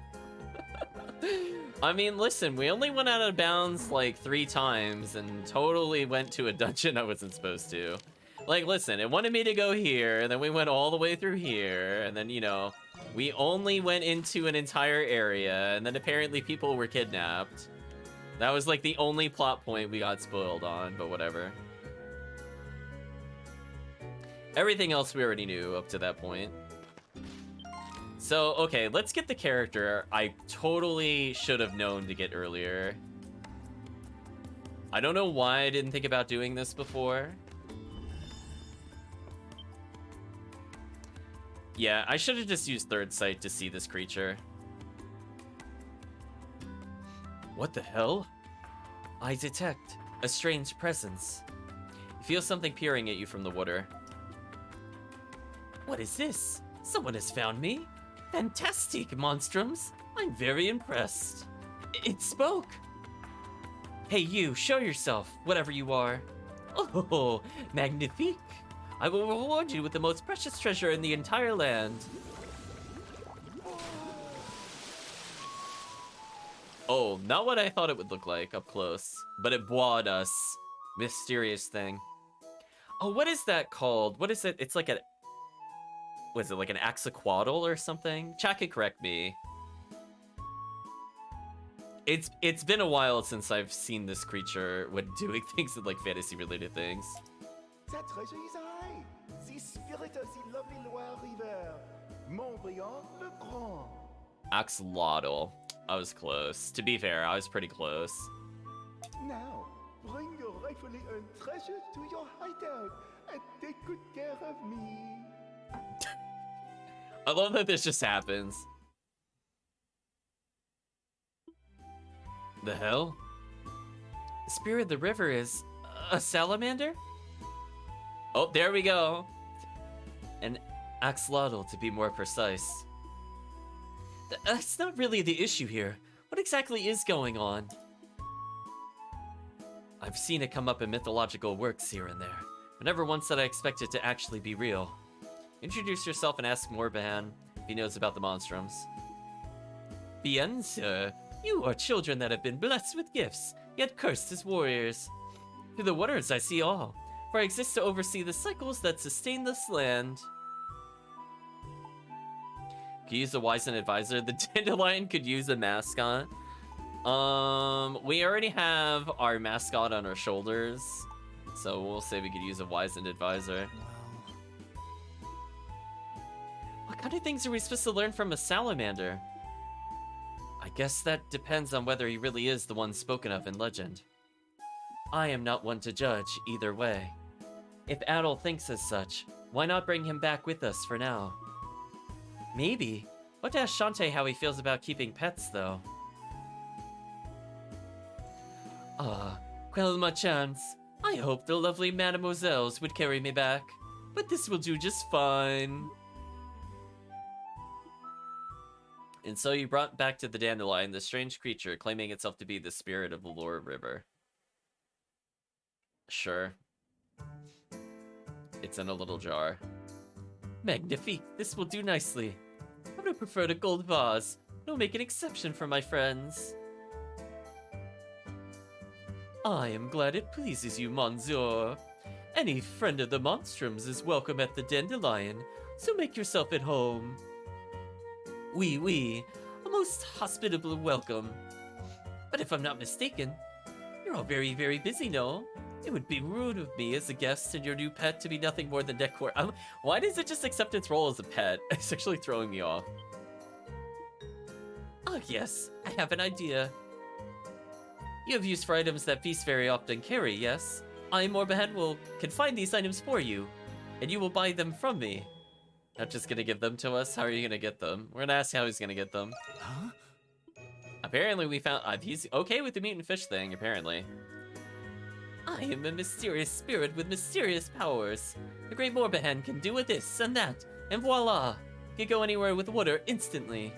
Speaker 1: I mean, listen, we only went out of bounds like 3 times and totally went to a dungeon I wasn't supposed to. Like, listen, it wanted me to go here, and then we went all the way through here, and then, you know, we only went into an entire area, and then apparently people were kidnapped. That was like the only plot point we got spoiled on, but whatever. Everything else we already knew up to that point. So, okay, let's get the character I totally should have known to get earlier. I don't know why I didn't think about doing this before. Yeah, I should have just used third sight to see this creature. What the hell? I detect a strange presence. You feel something peering at you from the water. What is this? Someone has found me? Fantastic, monstrums! I'm very impressed. It spoke! Hey you, show yourself, whatever you are. Oh, magnifique! I will reward you with the most precious treasure in the entire land. Oh, not what I thought it would look like up close, but it bought us. Mysterious thing. Oh, what is that called? What is it? It's like a... Was it like an axaquaddle or something? Chat can correct me. It's been a while since I've seen this creature when doing things with like fantasy related things.
Speaker 7: That treasure is I, the spirit of the lovely Loire River, Montbriand le Grand.
Speaker 1: Axolotl. I was close. To be fair, I was pretty close.
Speaker 7: Now, bring your rightfully earned treasure to your hideout and take good care of me.
Speaker 1: I love that this just happens. The hell? The spirit of the river is a salamander? Oh, there we go. An axolotl, to be more precise. That's not really the issue here. What exactly is going on? I've seen it come up in mythological works here and there, but never once did I expect it to actually be real. Introduce yourself and ask Morban if he knows about the monstrums. Bien, sir. You are children that have been blessed with gifts, yet cursed as warriors. Through the waters I see all, for I exist to oversee the cycles that sustain this land. Could use a wizened advisor. The dandelion could use a mascot. We already have our mascot on our shoulders, so we'll say we could use a wizened advisor. What kind of things are we supposed to learn from a salamander? I guess that depends on whether he really is the one spoken of in legend. I am not one to judge either way. If Adol thinks as such, why not bring him back with us for now? Maybe. What to ask Shantae how he feels about keeping pets, though. Quelle ma chance. I hope the lovely mademoiselles would carry me back, but this will do just fine. And so you brought back to the dandelion the strange creature claiming itself to be the spirit of the Loire River. Sure. It's in a little jar. Magnifique, this will do nicely. I would have preferred a gold vase. I'll make an exception for my friends. I am glad it pleases you, Monsieur. Any friend of the Monstroms is welcome at the Dandelion, so make yourself at home. Oui, a most hospitable welcome. But if I'm not mistaken, you're all very, very busy, no? It would be rude of me as a guest and your new pet to be nothing more than decor. Why does it just accept its role as a pet? It's actually throwing me off. Oh yes, I have an idea. You have use for items that beasts very often carry, yes? I, Morbahan, can find these items for you, and you will buy them from me. Not just gonna give them to us? How are you gonna get them? We're gonna ask how he's gonna get them.
Speaker 6: Huh?
Speaker 1: Apparently we found... he's okay with the meat and fish thing, apparently. I am a mysterious spirit with mysterious powers. The great Morbahan can do with this and that, and voila! Can go anywhere with water instantly.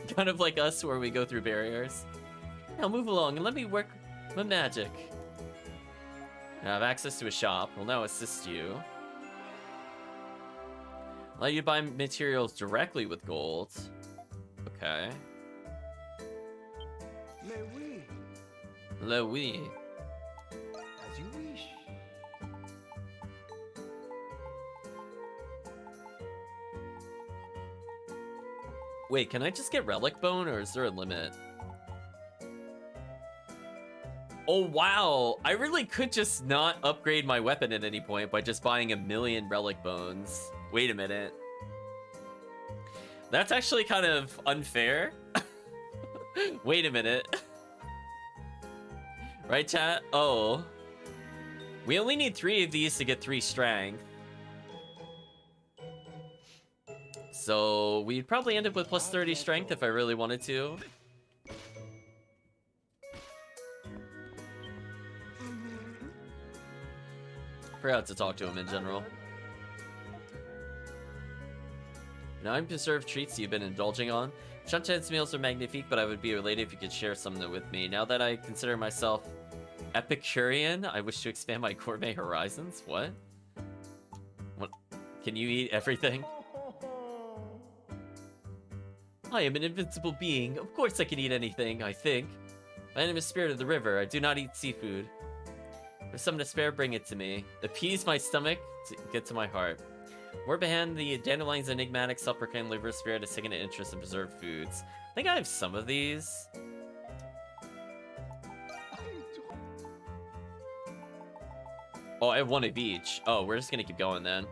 Speaker 1: Kind of like us, where we go through barriers. Now move along and let me work my magic. I have access to a shop. We'll now assist you. Allow you to buy materials directly with gold. Okay.
Speaker 7: Mais oui,
Speaker 1: Le oui.
Speaker 7: as you wish.
Speaker 1: Wait, can I just get relic bone, or is there a limit? Oh wow, I really could just not upgrade my weapon at any point by just buying 1,000,000 relic bones. Wait a minute. That's actually kind of unfair. Wait a minute. Right, chat? Oh. We only need 3 of these to get 3 strength. So we'd probably end up with plus 30 strength if I really wanted to. Forgot to talk to him in general. Now I'm preserved treats you've been indulging on. Ch7-8's meals are magnifique, but I would be elated if you could share some of them with me. Now that I consider myself Epicurean, I wish to expand my gourmet horizons. What? What? Can you eat everything? I am an invincible being. Of course I can eat anything, I think. My name is Spirit of the River. I do not eat seafood. If some to spare, bring it to me. Appease my stomach to get to my heart. Morbahan, the Dandelion's enigmatic self-proclaimed liver spirit, has taken an interest in preserved foods. I think I have some of these. Oh, I have 1 of each. Oh, we're just gonna keep going then.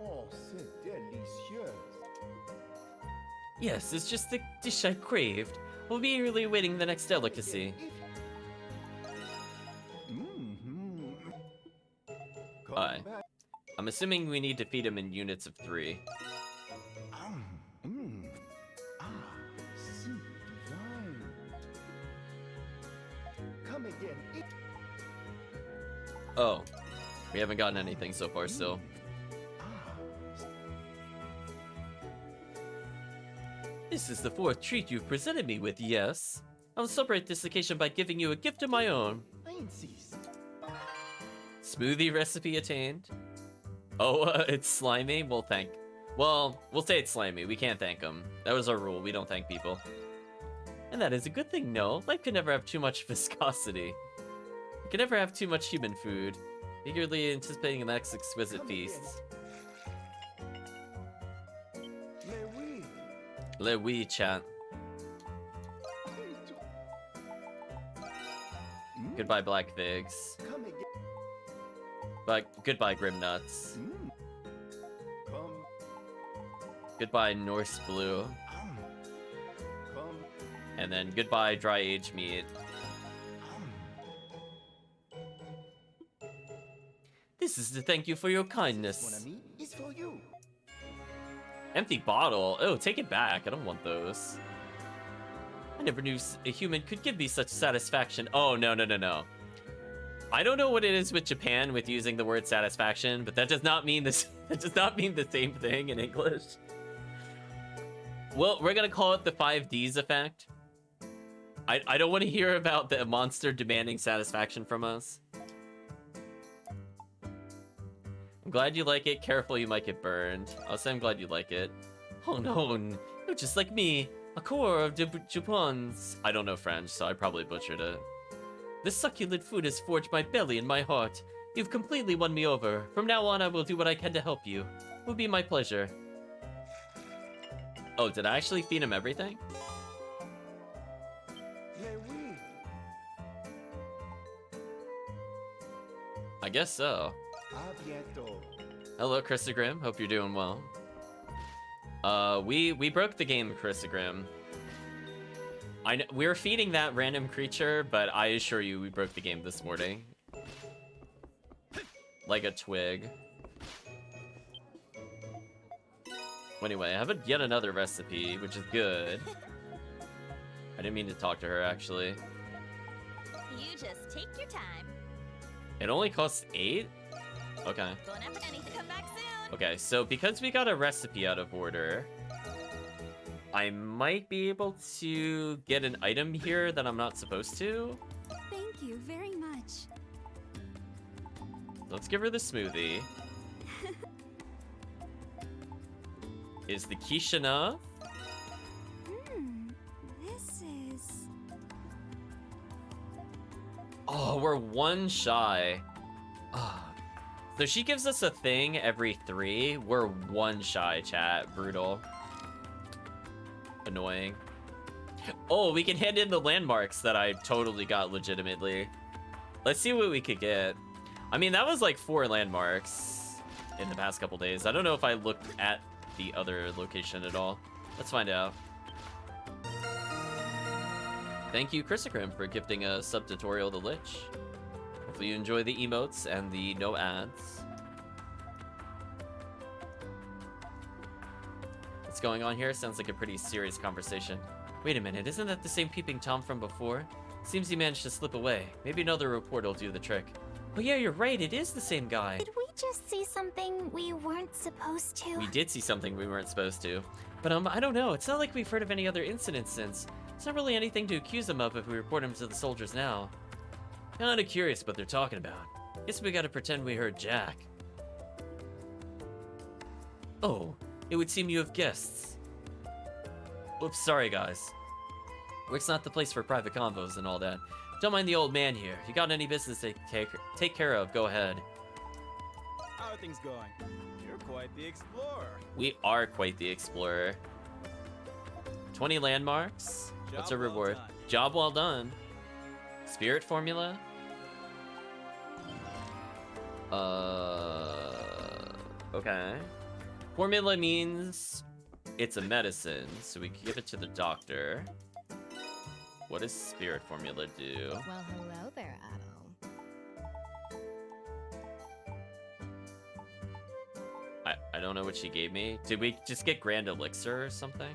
Speaker 7: Oh, c'est délicieux.
Speaker 1: Yes, it's just the dish I craved. We'll be eagerly awaiting the next delicacy. Hi. I'm assuming we need to feed him in units of 3.
Speaker 7: Si divine. Come again.
Speaker 1: Oh. We haven't gotten anything so far still. This is the 4th treat you've presented me with, yes? I'll celebrate this occasion by giving you a gift of my own.
Speaker 7: I insist.
Speaker 1: Smoothie recipe attained. Oh, it's slimy? We'll say it's slimy. We can't thank him. That was our rule. We don't thank people. And that is a good thing, no? Life can never have too much viscosity. You can never have too much human food. Eagerly anticipating the next exquisite feast.
Speaker 7: Mais oui.
Speaker 1: Le oui, chat. Goodbye, Black Figs.
Speaker 7: Come again.
Speaker 1: But goodbye, Grim Nuts.
Speaker 7: Come.
Speaker 1: Goodbye, Norse Blue.
Speaker 7: Come.
Speaker 1: And then goodbye, Dry Aged Meat. This is to thank you for your
Speaker 7: Mon
Speaker 1: kindness.
Speaker 7: ami is for you.
Speaker 1: Empty bottle. Oh, take it back. I don't want those. I never knew a human could give me such satisfaction. Oh, no, no, no, no. I don't know what it is with Japan with using the word satisfaction, but that does not mean this. That does not mean the same thing in English. Well, we're gonna call it the 5Ds effect. I don't want to hear about the monster demanding satisfaction from us. I'm glad you like it. Careful, you might get burned. I'll say I'm glad you like it. Oh no, you're just like me. A core of Japons. I don't know French, so I probably butchered it. This succulent food has forged my belly and my heart. You've completely won me over. From now on, I will do what I can to help you. It will be my pleasure. Oh, did I actually feed him everything?
Speaker 7: Mais oui.
Speaker 1: I guess so.
Speaker 7: À bientôt.
Speaker 1: Hello, Christogrim. Hope you're doing well. We broke the game, Christogrim. We were feeding that random creature, but I assure you we broke the game this morning. Like a twig. Anyway, I have yet another recipe, which is good. I didn't mean to talk to her, actually.
Speaker 2: You just take your time.
Speaker 1: It only costs 8? Okay.
Speaker 2: Going after anything. Come back soon.
Speaker 1: Okay, so because we got a recipe out of order, I might be able to get an item here that I'm not supposed to.
Speaker 5: Thank you very much.
Speaker 1: Let's give her the smoothie. Is the quiche enough?
Speaker 5: This is...
Speaker 1: Oh, we're 1 shy. Ah. So she gives us a thing every 3. We're 1 shy, chat. Brutal. Annoying. Oh, we can hand in the landmarks that I totally got legitimately. Let's see what we could get. I mean, that was like 4 landmarks in the past couple days. I don't know if I looked at the other location at all. Let's find out. Thank you, Christogrim, for gifting a sub-tutorial to Lich. Hopefully you enjoy the emotes and the no ads. What's going on here? Sounds like a pretty serious conversation. Wait a minute, isn't that the same Peeping Tom from before? Seems he managed to slip away. Maybe another report will do the trick. Oh yeah, you're right, it is the same guy.
Speaker 2: Did we just see something we weren't supposed to?
Speaker 1: We did see something we weren't supposed to. But I don't know, it's not like we've heard of any other incidents since. It's not really anything to accuse him of if we report him to the soldiers now. Kinda curious what they're talking about. Guess we gotta pretend we heard Jack. Oh, it would seem you have guests. Oops, sorry guys. Work's not the place for private convos and all that. Don't mind the old man here. If you got any business to take care of, go ahead.
Speaker 8: How are things going? You're quite the explorer.
Speaker 1: We are quite the explorer. 20 landmarks. What's our
Speaker 8: Job well
Speaker 1: reward?
Speaker 8: done.
Speaker 1: Job well done. Spirit formula? Okay. Formula means it's a medicine, so we can give it to the doctor. What does spirit formula do?
Speaker 5: Well, hello there, Adol.
Speaker 1: I don't know what she gave me. Did we just get Grand Elixir or something?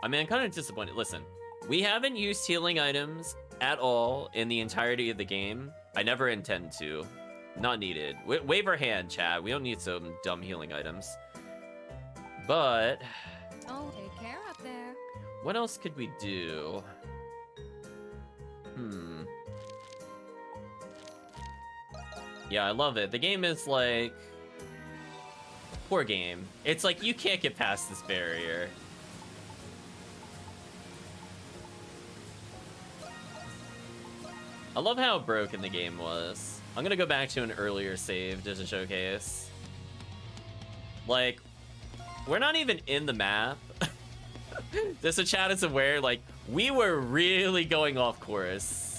Speaker 1: I mean, I'm kind of disappointed. Listen, we haven't used healing items at all in the entirety of the game. I never intend to. Not needed. Wave our hand, chat. We don't need some dumb healing items. But
Speaker 5: Oh, take care up there.
Speaker 1: what else could we do? Yeah, I love it. The game is like... Poor game. It's like, you can't get past this barrier. I love how broken the game was. I'm gonna go back to an earlier save just to showcase. Like, we're not even in the map. Just so chat is aware, like, we were really going off course.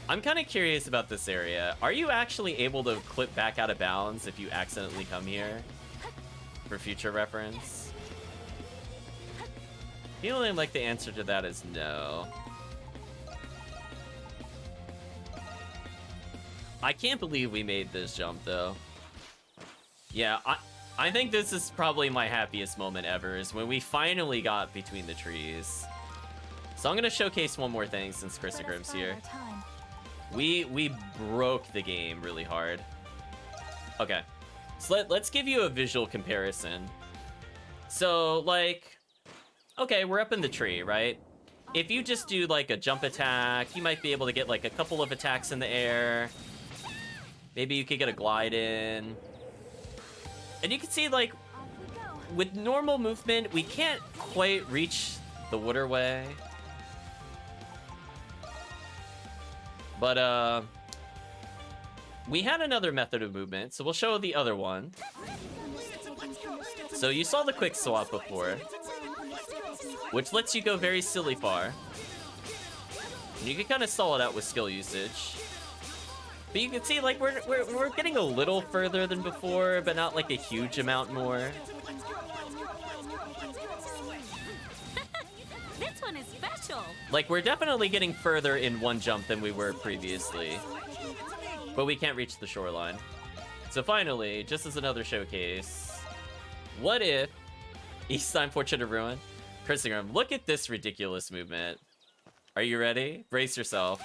Speaker 1: I'm kind of curious about this area. Are you actually able to clip back out of bounds if you accidentally come here? For future reference? Feeling like the answer to that is no. I can't believe we made this jump, though. Yeah, I think this is probably my happiest moment ever, is when we finally got between the trees. So I'm gonna showcase one more thing since Christogrim's here. We broke the game really hard. Okay, so let's give you a visual comparison. So, like, okay, we're up in the tree, right? If you just do, like, a jump attack, you might be able to get, like, a couple of attacks in the air. Maybe you could get a glide in. And you can see, like,
Speaker 2: Off we go.
Speaker 1: with normal movement, we can't quite reach the waterway. But, we had another method of movement, so we'll show the other one. So you saw the quick swap before, which lets you go very silly far. And you can kind of stall it out with skill usage. But you can see, like, we're getting a little further than before, but not like a huge amount more.
Speaker 2: This one is special.
Speaker 1: Like, we're definitely getting further in one jump than we were previously. But we can't reach the shoreline. So finally, just as another showcase, what if each time Fortune to Ruin? Christopher, look at this ridiculous movement. Are you ready? Brace yourself.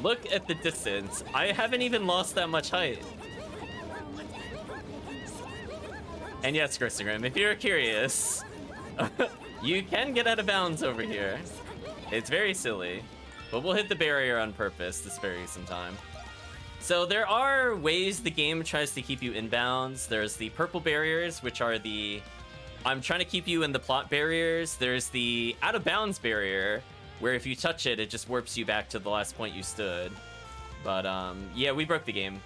Speaker 1: Look at the distance. I haven't even lost that much height. And yes, Christopher, if you're curious, you can get out of bounds over here. It's very silly, but we'll hit the barrier on purpose to spare you some time. So there are ways the game tries to keep you in bounds. There's the purple barriers, which are the I'm trying to keep you in the plot barriers. There's the out of bounds barrier, where if you touch it, it just warps you back to the last point you stood. But yeah, we broke the game.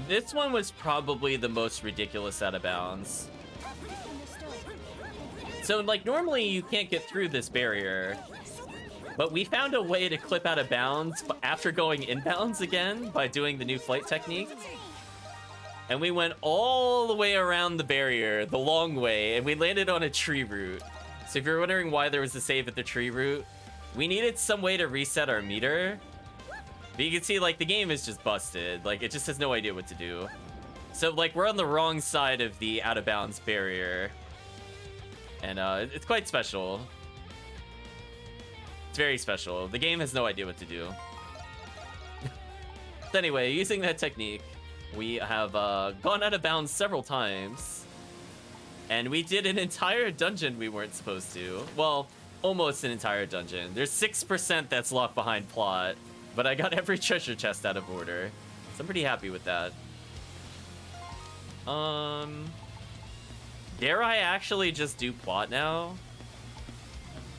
Speaker 1: This one was probably the most ridiculous out of bounds. So, like, normally you can't get through this barrier, but we found a way to clip out of bounds after going inbounds again by doing the new flight technique. And we went all the way around the barrier, the long way, and we landed on a tree root. So if you're wondering why there was a save at the tree root, we needed some way to reset our meter. But you can see, like, the game is just busted. Like, it just has no idea what to do. So, like, we're on the wrong side of the out-of-bounds barrier. And it's quite special. It's very special. The game has no idea what to do. But anyway, using that technique, we have gone out of bounds several times. And we did an entire dungeon we weren't supposed to. Well, almost an entire dungeon. There's 6% that's locked behind plot, but I got every treasure chest out of order. So I'm pretty happy with that. Dare I actually just do plot now?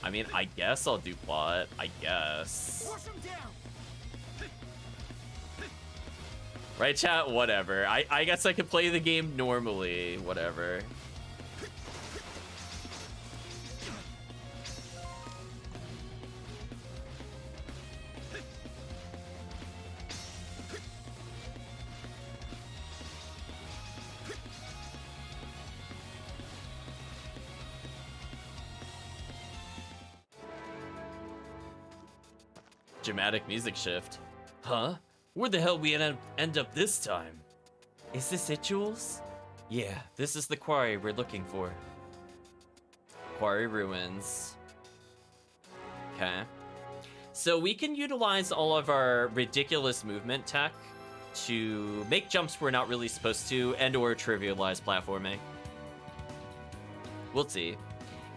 Speaker 1: I mean, I guess I'll do plot. I guess. Right, chat? Whatever. I guess I could play the game normally. Whatever. Dramatic music shift. Huh? Where the hell we end up this time? Is this it, Jules? Yeah, this is the quarry we're looking for. Quarry ruins. Okay. So we can utilize all of our ridiculous movement tech to make jumps we're not really supposed to and or trivialize platforming. We'll see.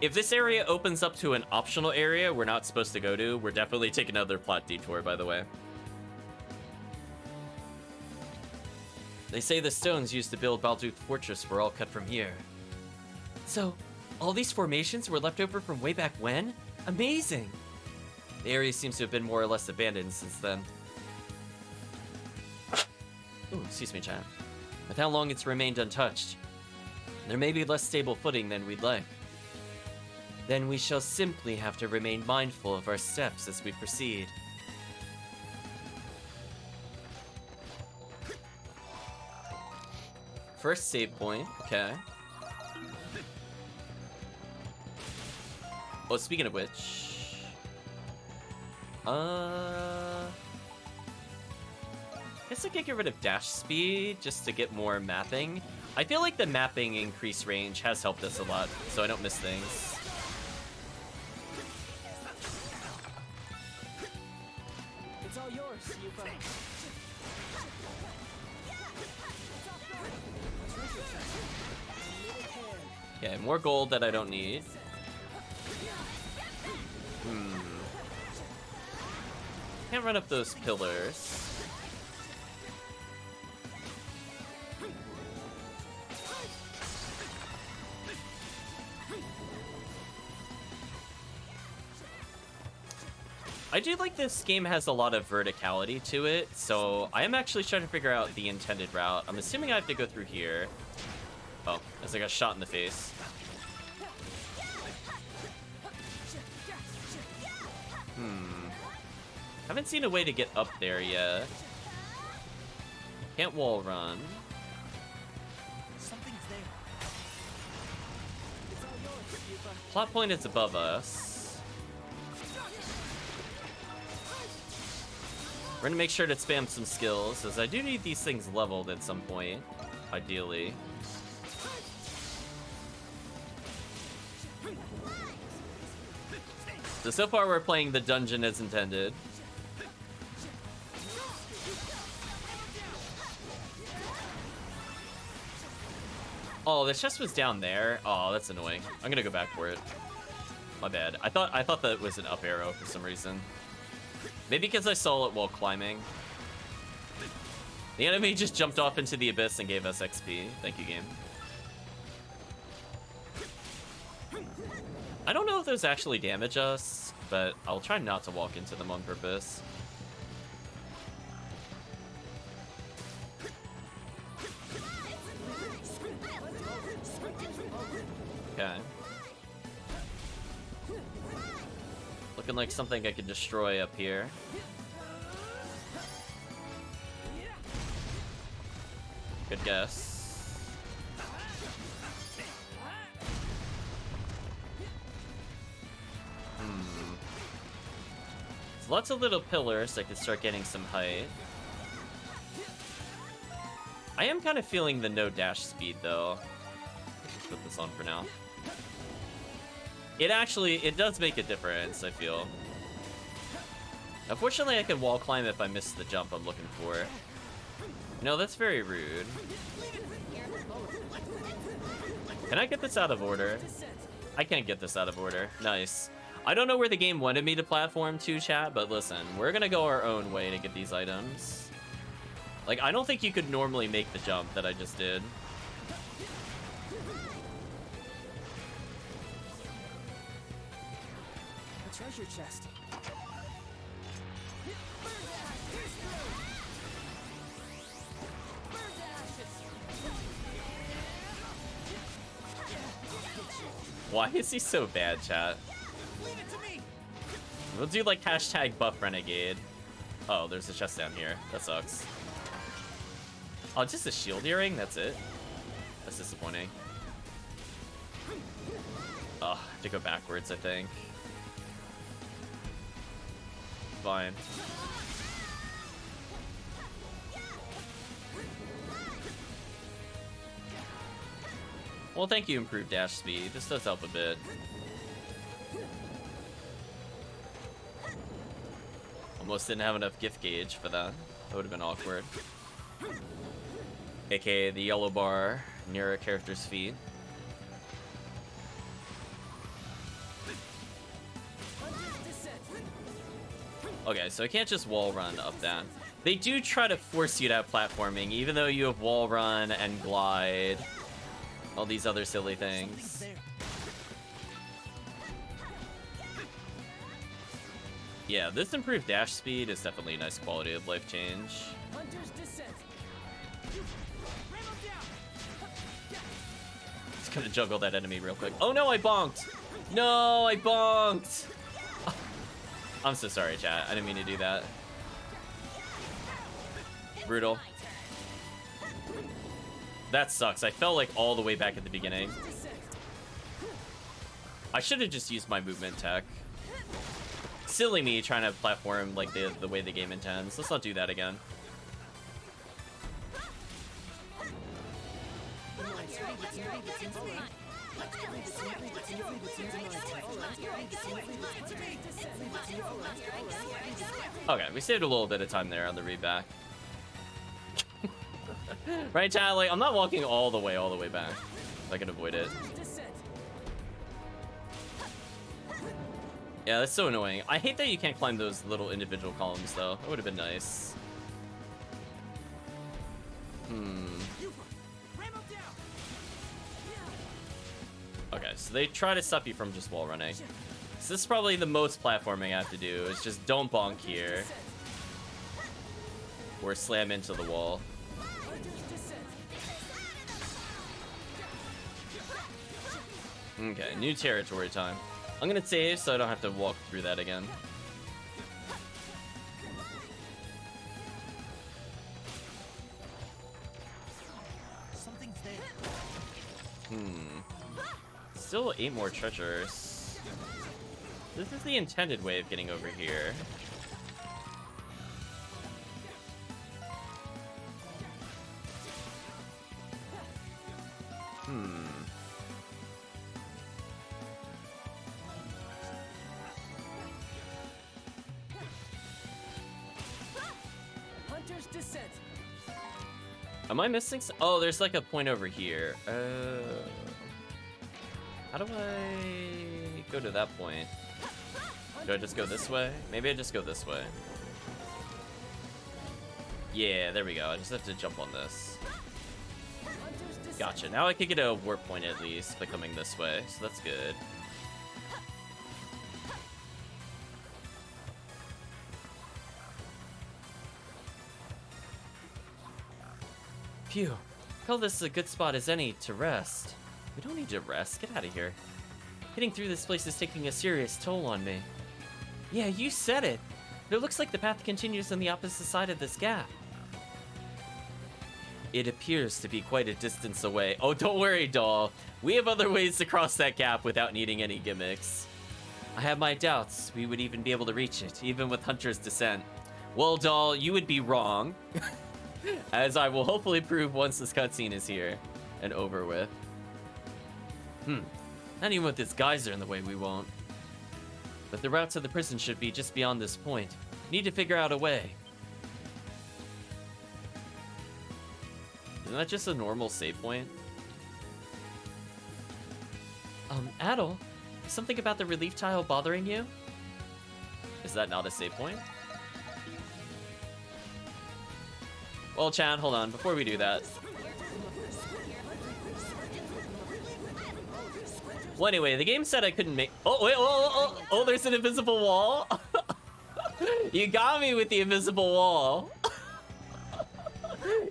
Speaker 1: If this area opens up to an optional area we're not supposed to go to, we're definitely taking another plot detour, by the way. They say the stones used to build Baldur's Fortress were all cut from here. So, all these formations were left over from way back when? Amazing! The area seems to have been more or less abandoned since then. Ooh, excuse me, chat. With how long it's remained untouched, there may be less stable footing than we'd like. Then we shall simply have to remain mindful of our steps as we proceed. First save point, okay. Oh, speaking of which, I guess I could get rid of dash speed just to get more mapping. I feel like the mapping increased range has helped us a lot, so I don't miss things.
Speaker 3: It's all yours, Yufa.
Speaker 1: Okay, more gold that I don't need. Can't run up those pillars. I do like this game has a lot of verticality to it, so I am actually trying to figure out the intended route. I'm assuming I have to go through here. Oh, as I got shot in the face. Haven't seen a way to get up there yet. Can't wall run.
Speaker 3: Something's there. It's all yours, Yufa.
Speaker 1: Plot point is above us. We're gonna make sure to spam some skills, as I do need these things leveled at some point, ideally. So far we're playing the dungeon as intended. Oh, the chest was down there. Oh, that's annoying. I'm gonna go back for it. My bad. I thought that was an up arrow for some reason. Maybe because I saw it while climbing. The enemy just jumped off into the abyss and gave us XP. Thank you, game. I don't know if those actually damage us, but I'll try not to walk into them on purpose. Okay. Looking like something I could destroy up here. Good guess. There's lots of little pillars that could start getting some height. I am kind of feeling the no dash speed though. Let's put this on for now. It does make a difference, I feel. Unfortunately, I can wall climb if I miss the jump I'm looking for. No, that's very rude. Can I get this out of order? I can't get this out of order. Nice. I don't know where the game wanted me to platform to, chat, but listen, we're gonna go our own way to get these items. Like, I don't think you could normally make the jump that I just did.
Speaker 3: A treasure chest.
Speaker 1: Why is he so bad, chat? We'll do like hashtag buff renegade. Oh, there's a chest down here. That sucks. Oh, just a shield earring? That's it? That's disappointing. Oh, I have to go backwards, I think. Fine. Well, thank you, improved dash speed. This does help a bit. Almost didn't have enough gift gauge for that. That would have been awkward. AKA the yellow bar near a character's feet. Okay, so I can't just wall run up that. They do try to force you to have platforming, even though you have wall run and glide. All these other silly things. Yeah, this improved dash speed is definitely a nice quality of life change.
Speaker 3: Hunter's descent.
Speaker 1: Just gonna juggle that enemy real quick. Oh no, I bonked! No, I bonked! I'm so sorry, chat. I didn't mean to do that. Brutal. That sucks. I fell like all the way back at the beginning. I should have just used my movement tech. Silly me trying to platform like the way the game intends. Let's not do that again. Okay, we saved a little bit of time there on the read back. Right, chat? Like, I'm not walking all the way back. If I can avoid it. Yeah, that's so annoying. I hate that you can't climb those little individual columns, though. That would have been nice. Okay, so they try to stop you from just wall running. So this is probably the most platforming I have to do, is just don't bonk here. Or slam into the wall. Okay, new territory time. I'm gonna save so I don't have to walk through that again.
Speaker 3: Something's there.
Speaker 1: Still 8 more treasures. This is the intended way of getting over here.
Speaker 3: Hunter's Descent.
Speaker 1: Am I missing oh, there's like a point over here. How do I go to that point? Do I just go this way? Maybe I just go this way. Yeah, there we go. I just have to jump on this. Gotcha. Now I could get a warp point at least by coming this way, so that's good. Phew. Call this a good spot as any to rest. We don't need to rest. Get out of here. Getting through this place is taking a serious toll on me. Yeah, you said it. But it looks like the path continues on the opposite side of this gap. It appears to be quite a distance away. Oh, don't worry, doll. We have other ways to cross that gap without needing any gimmicks. I have my doubts we would even be able to reach it, even with Hunter's Descent. Well, doll, you would be wrong. As I will hopefully prove once this cutscene is here and over with. Not even with this geyser in the way, we won't. But the route to the prison should be just beyond this point. Need to figure out a way. Isn't that just a normal save point? Adol, is something about the relief tile bothering you? Is that not a save point? Well, Chad, hold on. Before we do that. Well, anyway, the game said I couldn't make... Oh, wait, oh, there's an invisible wall. You got me with the invisible wall.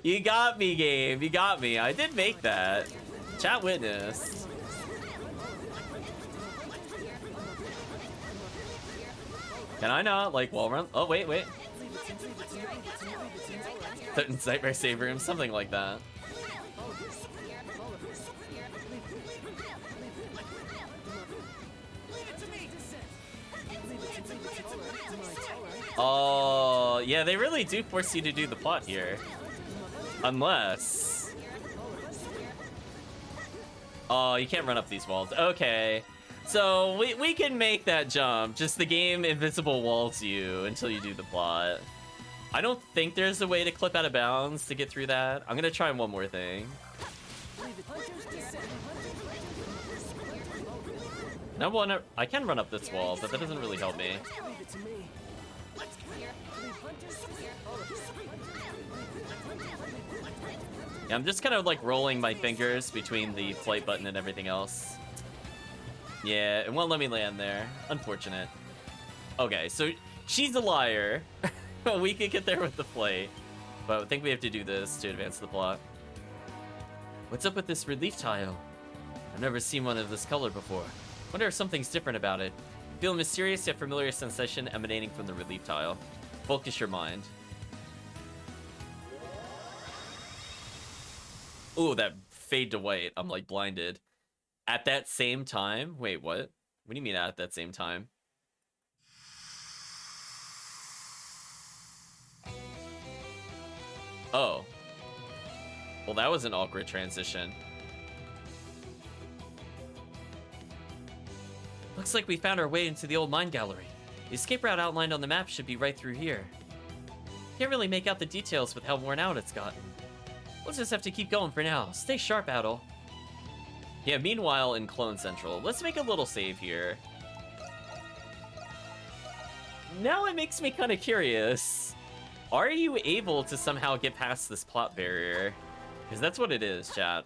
Speaker 1: You got me, game. You got me. I did make that. Chat witness. Can I not, like, wall run? Oh, wait. Nightmare save room, something like that. Oh, yeah, they really do force you to do the plot here. Unless... Oh, you can't run up these walls. Okay. So, we can make that jump. Just the game invisible walls you until you do the plot. I don't think there's a way to clip out of bounds to get through that. I'm gonna try one more thing. I can run up this wall, but that doesn't really help me. Yeah, I'm just kind of like rolling my fingers between the flight button and everything else. Yeah, it won't let me land there. Unfortunate. Okay, so she's a liar. We could get there with the flight, but I think we have to do this to advance the plot. What's up with this relief tile? I've never seen one of this color before. Wonder if something's different about it. Feel a mysterious yet familiar sensation emanating from the relief tile. Focus your mind. Ooh, that fade to white. I'm like blinded. At that same time, wait, what? What do you mean at that same time? Oh. Well, that was an awkward transition. Looks like we found our way into the old mine gallery. The escape route outlined on the map should be right through here. Can't really make out the details with how worn out it's gotten. We'll just have to keep going for now. Stay sharp, Adol. Yeah, meanwhile, in Clone Central, let's make a little save here. Now it makes me kind of curious. Are you able to somehow get past this plot barrier? Because that's what it is, chat.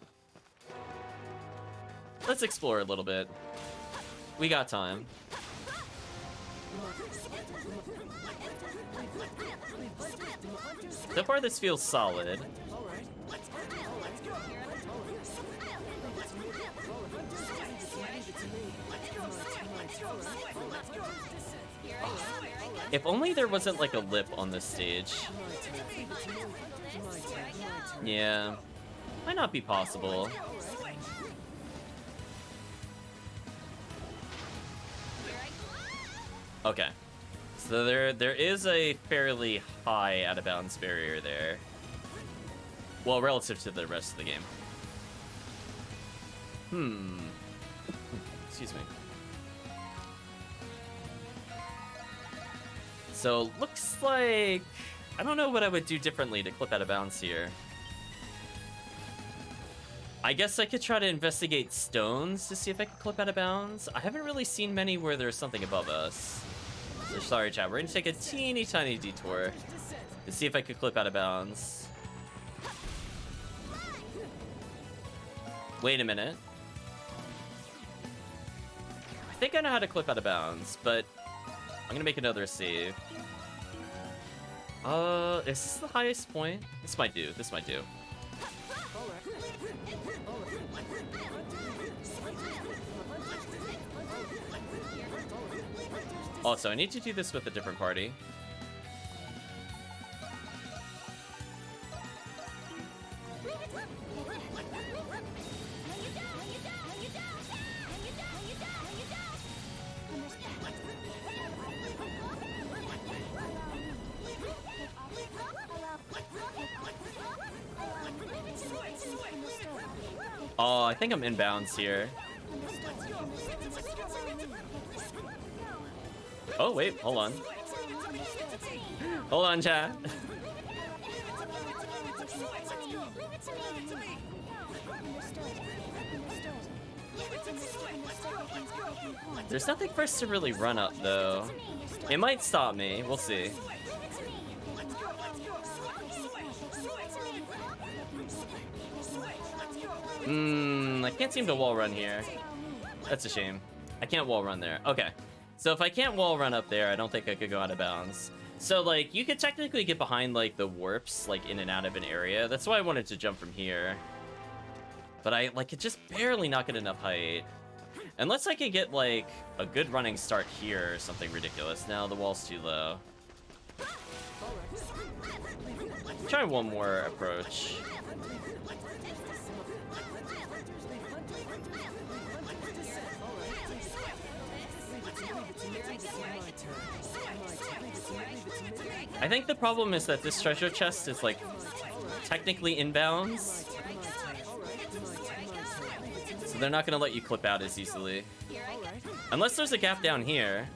Speaker 1: Let's explore a little bit. We got time. So far, this feels solid. If only there wasn't like a lip on this stage. Yeah, might not be possible. Okay, so there is a fairly high out of bounds barrier there. Well, relative to the rest of the game. Excuse me. So, looks like... I don't know what I would do differently to clip out of bounds here. I guess I could try to investigate stones to see if I could clip out of bounds. I haven't really seen many where there's something above us. So sorry, chat. We're gonna take a teeny tiny detour to see if I could clip out of bounds. Wait a minute. I think I know how to clip out of bounds, but I'm gonna make another save. Is this the highest point? This might do. This might do. Also, I need to do this with a different party. Oh, I think I'm inbounds here. Oh, wait, hold on. Hold on, chat. There's nothing for us to really run up, though. It might stop me. We'll see. I can't seem to wall run here. That's a shame. I can't wall run there. Okay. So if I can't wall run up there, I don't think I could go out of bounds. So, like, you could technically get behind, like, the warps, like, in and out of an area. That's why I wanted to jump from here. But I, like, could just barely not get enough height. Unless I could get, like, a good running start here or something ridiculous. No, the wall's too low. Try one more approach. I think the problem is that this treasure chest is, like, technically inbounds. So they're not gonna let you clip out as easily. Unless there's a gap down here.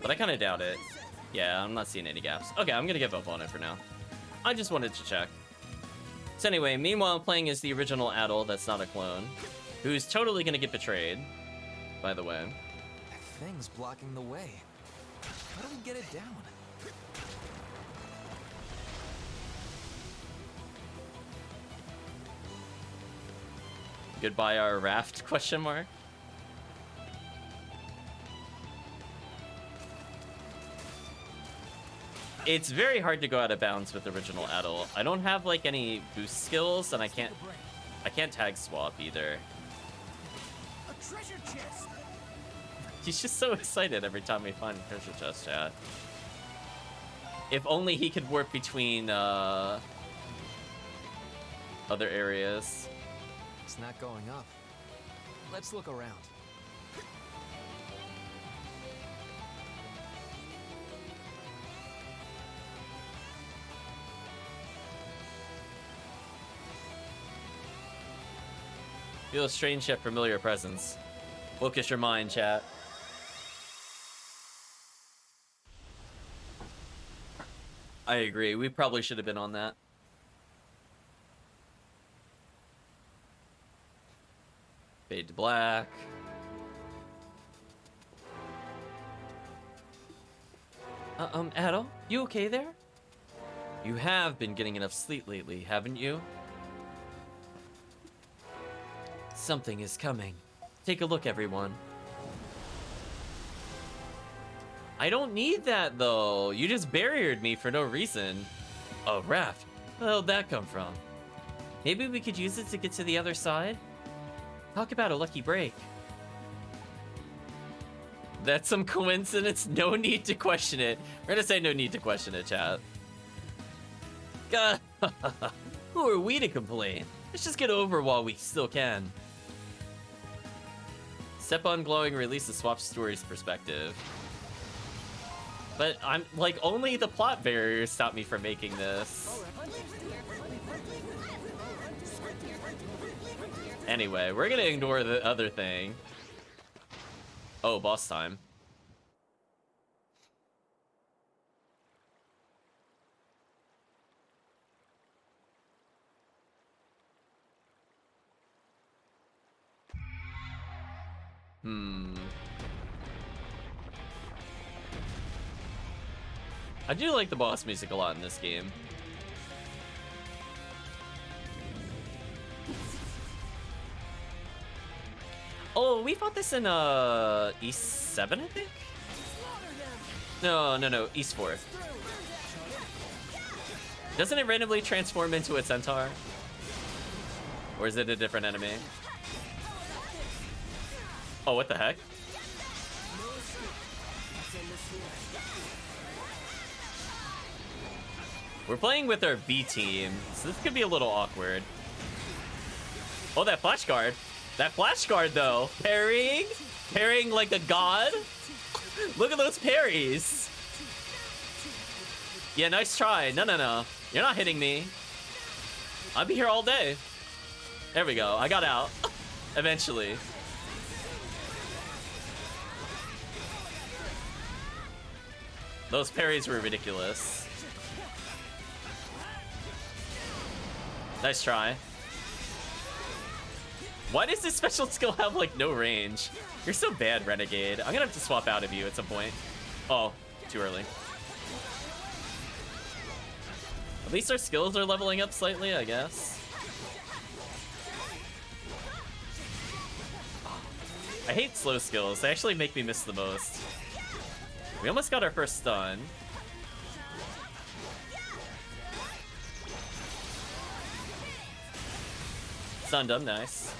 Speaker 1: But I kind of doubt it. Yeah, I'm not seeing any gaps. Okay, I'm gonna give up on it for now. I just wanted to check. So anyway, meanwhile, I'm playing as the original Adol that's not a clone. Who's totally gonna get betrayed, by the way.
Speaker 9: That thing's blocking the way. How do we get it down?
Speaker 1: Goodbye our raft, question mark. It's very hard to go out of bounds with original Adol. I don't have like any boost skills and I can't tag swap either.
Speaker 3: A treasure chest.
Speaker 1: He's just so excited every time we find a treasure chest, chat. If only he could warp between other areas.
Speaker 9: It's not going up. Let's look around.
Speaker 1: Feel a strange yet familiar presence. Focus your mind, chat. I agree. We probably should have been on that. Fade to black. Adol, you okay there? You have been getting enough sleep lately, haven't you? Something is coming. Take a look, everyone. I don't need that, though. You just barriered me for no reason. A raft? Where'd that come from? Maybe we could use it to get to the other side? Talk about a lucky break. That's some coincidence. No need to question it. We're gonna say no need to question it, chat. God, who are we to complain? Let's just get over while we still can. Step on glowing, release the swap story's perspective. But I'm like, only the plot barriers stop me from making this. Anyway, we're gonna ignore the other thing. Oh, boss time. I do like the boss music a lot in this game. Oh, we fought this in East 7, I think? No, East 4. Doesn't it randomly transform into a centaur? Or is it a different enemy? Oh, what the heck? We're playing with our B team, so this could be a little awkward. Oh, that flash guard. That flash guard, though. Parrying like a god. Look at those parries. Yeah, nice try. No. You're not hitting me. I'll be here all day. There we go. I got out. Eventually. Those parries were ridiculous. Nice try. Why does this special skill have, like, no range? You're so bad, Renegade. I'm gonna have to swap out of you at some point. Oh, too early. At least our skills are leveling up slightly, I guess. I hate slow skills. They actually make me miss the most. We almost got our first stun. Stunned him, nice.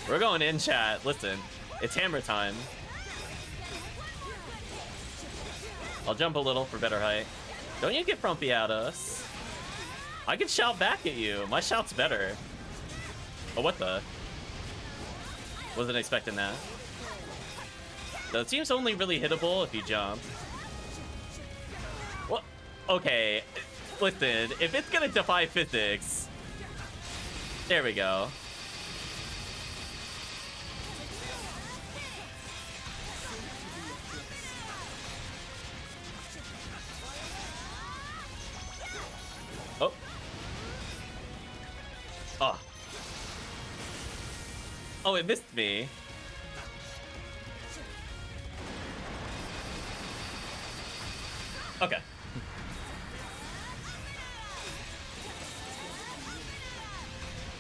Speaker 1: We're going in, chat. Listen, it's hammer time. I'll jump a little for better height. Don't you get frumpy at us. I can shout back at you. My shout's better. Oh, what the? Wasn't expecting that. So it seems only really hittable if you jump. What? Okay. Listen, if it's gonna defy physics... There we go. Oh. Oh. Oh, it missed me. Okay.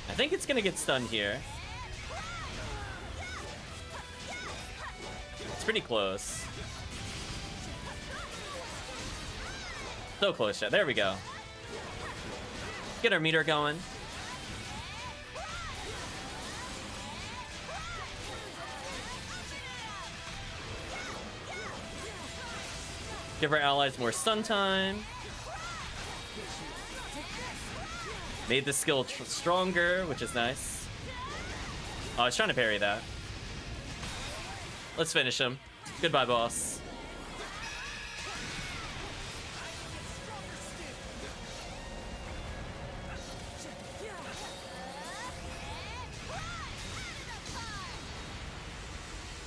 Speaker 1: I think it's gonna get stunned here. It's pretty close. So close, chat. There we go. Get our meter going. Give our allies more stun time. Made the skill stronger, which is nice. Oh, I was trying to parry that. Let's finish him. Goodbye, boss.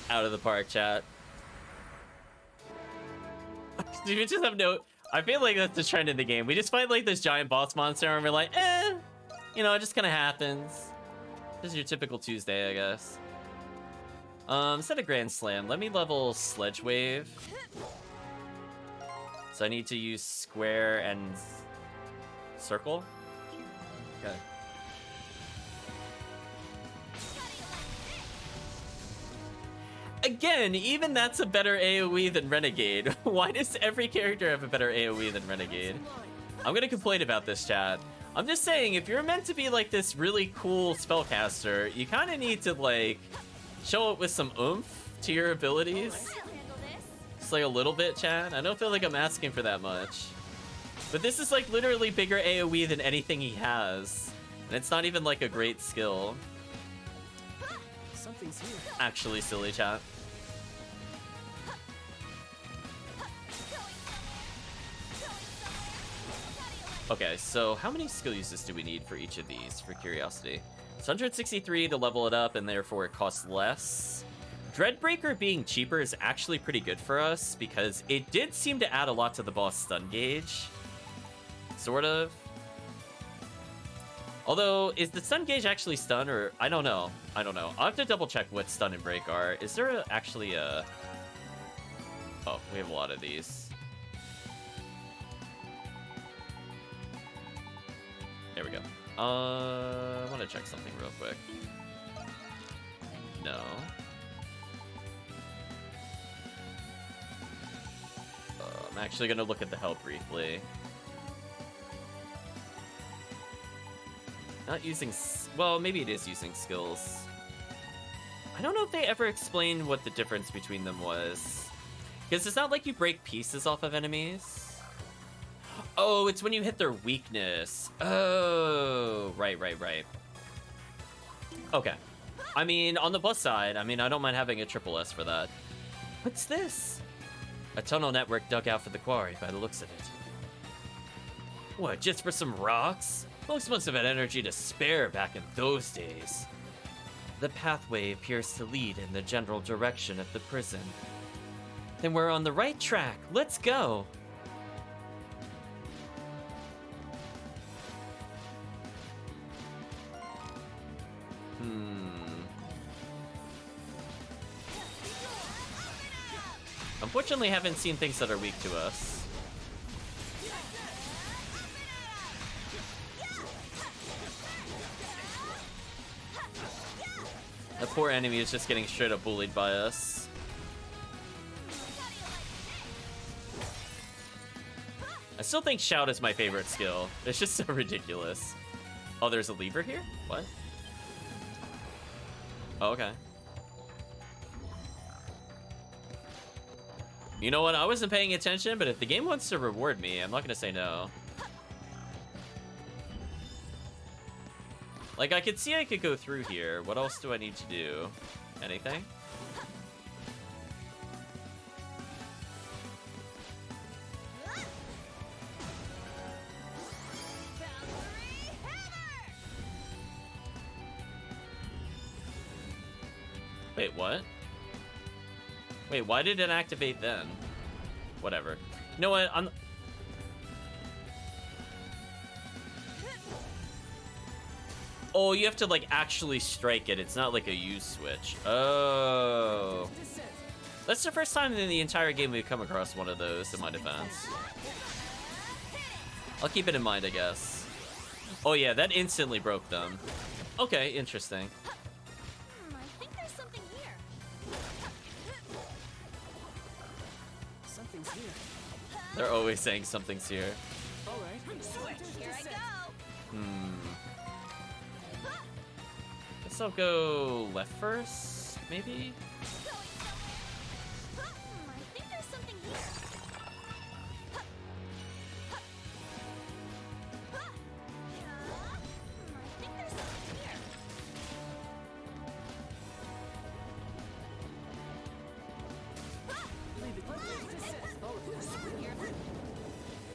Speaker 1: Out of the park, chat. Do we just have no... I feel like that's the trend in the game. We just find like this giant boss monster and we're like, you know, it just kind of happens. This is your typical Tuesday, I guess. Instead of Grand Slam, let me level Sledge Wave. So I need to use square and circle. Okay. Again, even that's a better AoE than Renegade. Why does every character have a better AoE than Renegade? I'm gonna complain about this, chat. I'm just saying, if you're meant to be like this really cool spellcaster, you kind of need to like show it with some oomph to your abilities. Just like a little bit, chat. I don't feel like I'm asking for that much. But this is like literally bigger AoE than anything he has. And it's not even like a great skill.
Speaker 3: Something's here.
Speaker 1: Actually silly, chat. Okay, so how many skill uses do we need for each of these, for curiosity? It's 163 to level it up, and therefore it costs less. Dreadbreaker being cheaper is actually pretty good for us, because it did seem to add a lot to the boss stun gauge. Sort of. Although, is the stun gauge actually stun, or... I don't know. I don't know. I'll have to double check what stun and break are. Is there actually a... Oh, we have a lot of these. There we go. I want to check something real quick. No. I'm actually going to look at the help briefly. Not using... Well, maybe it is using skills. I don't know if they ever explained what the difference between them was. Because it's not like you break pieces off of enemies. Oh, it's when you hit their weakness. Oh, right. Okay. I mean, on the plus side, I mean, I don't mind having a triple S for that. What's this? A tunnel network dug out for the quarry by the looks of it. What, just for some rocks? Most must have had energy to spare back in those days. The pathway appears to lead in the general direction of the prison. Then we're on the right track. Let's go. Unfortunately, haven't seen things that are weak to us. The poor enemy is just getting straight up bullied by us. I still think Shout is my favorite skill. It's just so ridiculous. Oh, there's a lever here? What? Oh, okay. You know what? I wasn't paying attention, but if the game wants to reward me, I'm not gonna say no. Like, I could see I could go through here. What else do I need to do? Anything? Wait, what? Wait, why did it activate then? Whatever. You know what? Oh, you have to, like, actually strike it. It's not like a use switch. Oh. That's the first time in the entire game we've come across one of those, in my defense. I'll keep it in mind, I guess. Oh, yeah, that instantly broke them. Okay, interesting.
Speaker 2: I think there's something here.
Speaker 3: Something's here.
Speaker 1: They're always saying something's here.
Speaker 3: All right.
Speaker 2: Here I go.
Speaker 1: Guess I'll go left first, maybe?
Speaker 2: I think there's something here.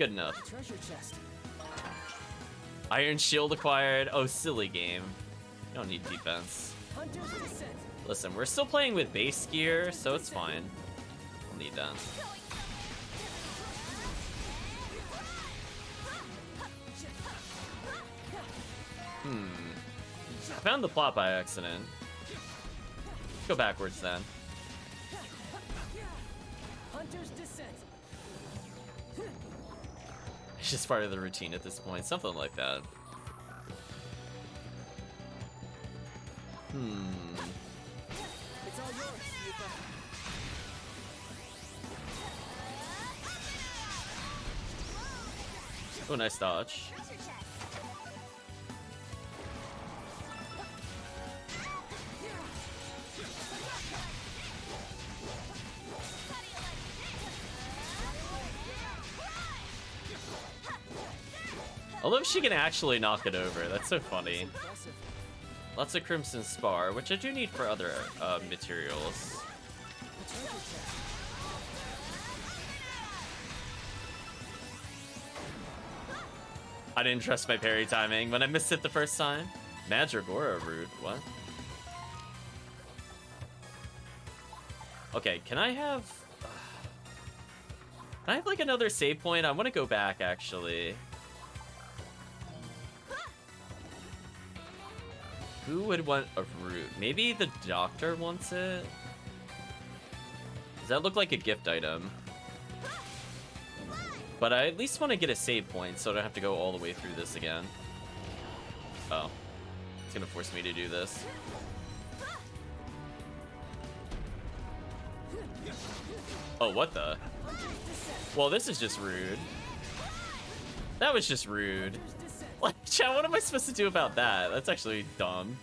Speaker 1: good enough.
Speaker 3: Treasure chest.
Speaker 1: Iron Shield acquired. Oh, silly game. You don't need defense.
Speaker 3: Hunter's descent.
Speaker 1: Listen, we're still playing with base gear, so it's fine. We'll need that. I found the plot by accident. Let's go backwards then.
Speaker 3: Hunter's descent.
Speaker 1: It's just part of the routine at this point. Something like that.
Speaker 3: It's all yours, Yuka.
Speaker 1: Oh, nice dodge.
Speaker 2: Treasure chest.
Speaker 1: I love she can actually knock it over. That's so funny.
Speaker 3: Impressive.
Speaker 1: Lots of Crimson Spar, which I do need for other materials.
Speaker 3: The treasure chest.
Speaker 1: I didn't trust my parry timing when I missed it the first time. Mandragora root, what? Okay, can I have like another save point? I want to go back actually. Who would want a root? Maybe the doctor wants it? Does that look like a gift item? But I at least want to get a save point so I don't have to go all the way through this again. Oh. It's gonna force me to do this. Oh, what the? Well, this is just rude. That was just rude. Like, chat, what am I supposed to do about that? That's actually dumb.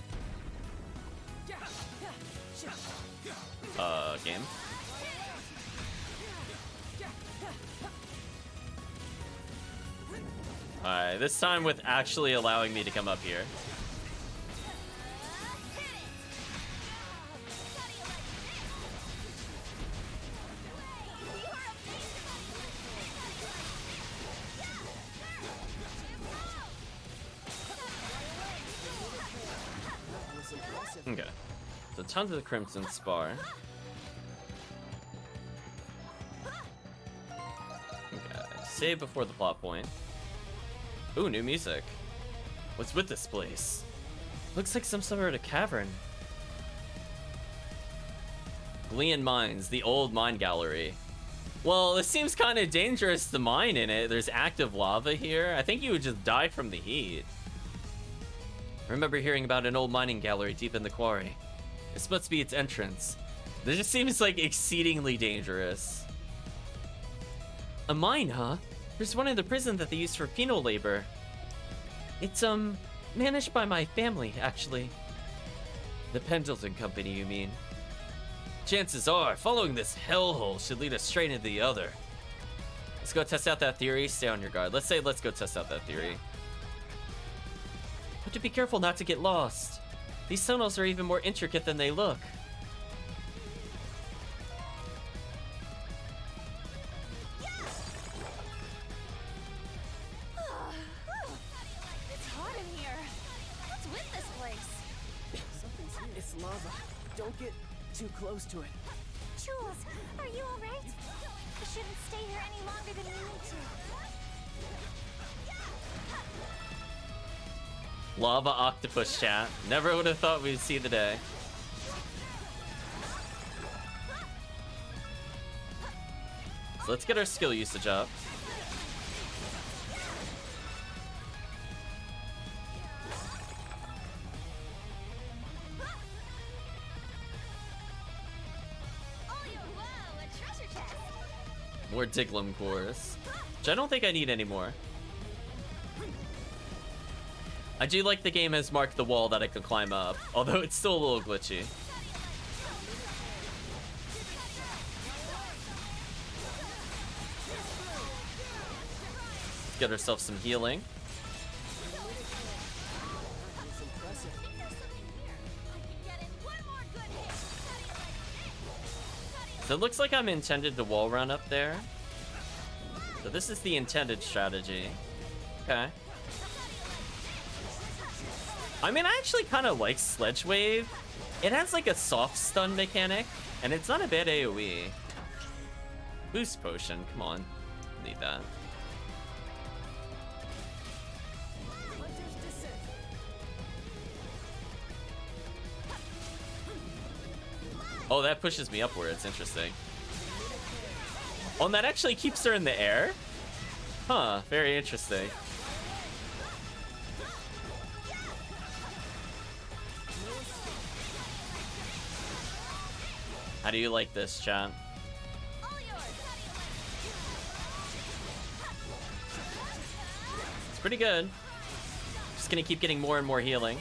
Speaker 1: Game. Alright, this time with actually allowing me to come up here. Okay. So tons of the Crimson Spar. Okay. Save before the plot point. Ooh, new music. What's with this place? Looks like some sort of cavern. Glean Mines, the old mine gallery. Well, it seems kind of dangerous to mine in it. There's active lava here. I think you would just die from the heat. I remember hearing about an old mining gallery deep in the quarry. This must be its entrance. This just seems like exceedingly dangerous. A mine, huh? There's one in the prison that they use for penal labor. It's, managed by my family, actually. The Pendleton Company, you mean? Chances are, following this hellhole should lead us straight into the other. Let's go test out that theory. Stay on your guard. Let's go test out that theory. But to be careful not to get lost. These tunnels are even more intricate than they look.
Speaker 2: It's hot in here. What's with this place?
Speaker 3: Something's here. It's lava. Don't get too close to it.
Speaker 2: Jules, are you alright? You shouldn't stay here any longer than you need to.
Speaker 1: Lava octopus chat. Never would have thought we'd see the day. So let's get our skill usage up.
Speaker 2: Whoa, a treasure chest.
Speaker 1: More Diglum cores, which I don't think I need anymore. I do like the game has marked the wall that I could climb up, although it's still a little glitchy. Let's get ourselves some healing.
Speaker 3: It's impressive.
Speaker 2: I think there's something here. I can get in one more good hit.
Speaker 1: So it looks like I'm intended to wall run up there. So this is the intended strategy. Okay. I mean, I actually kind of like Sledge Wave. It has like a soft stun mechanic, and it's not a bad AoE. Boost potion, come on. Need that. Oh, that pushes me upwards. Interesting. Oh, and that actually keeps her in the air? Huh, very interesting. How do you like this, chat? It's pretty good. Just gonna keep getting more and more healing.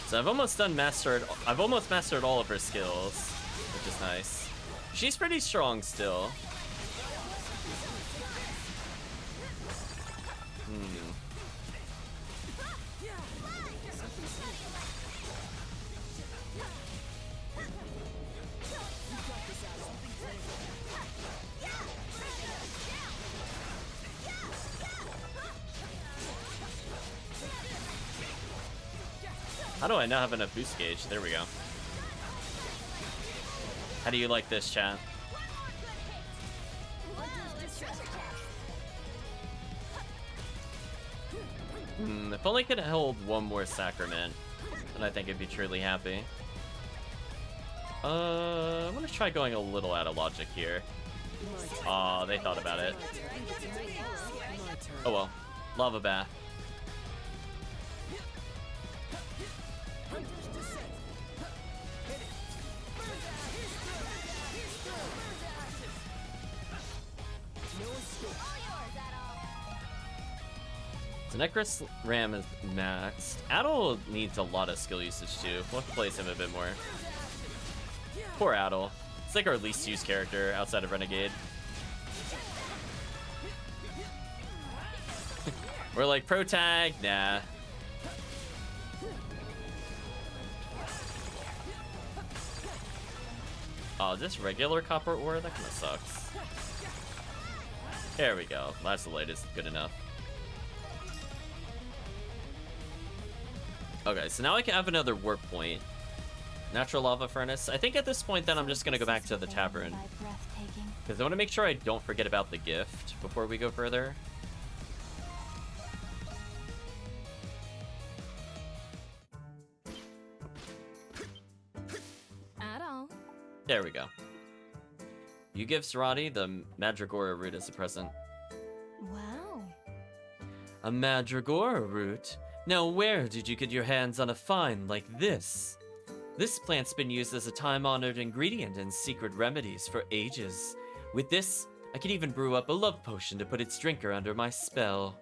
Speaker 1: So I've almost mastered all of her skills, which is nice. She's pretty strong still. How do I not have enough boost gauge? There we go. How do you like this, chat? If only I could hold one more sacrament, then I think I'd be truly happy. I'm gonna try going a little out of logic here. Aw, they thought about it. Oh well. Lava bath. So Necros Ram is maxed. Adol needs a lot of skill usage too. We'll have to place him a bit more. Poor Adol. It's like our least used character outside of Renegade. We're like, pro tag? Nah. Oh, just regular copper ore? That kind of sucks. There we go. That's the latest. Good enough. Okay, so now I can have another warp point. Natural lava furnace. I think at this point then I'm just gonna go back to the tavern. Because I want to make sure I don't forget about the gift before we go further.
Speaker 5: Adol.
Speaker 1: There we go. You give Sarati the Mandragora root as a present.
Speaker 5: Wow.
Speaker 1: A Mandragora root? Now where did you get your hands on a find like this? This plant's been used as a time-honored ingredient in secret remedies for ages. With this, I could even brew up a love potion to put its drinker under my spell.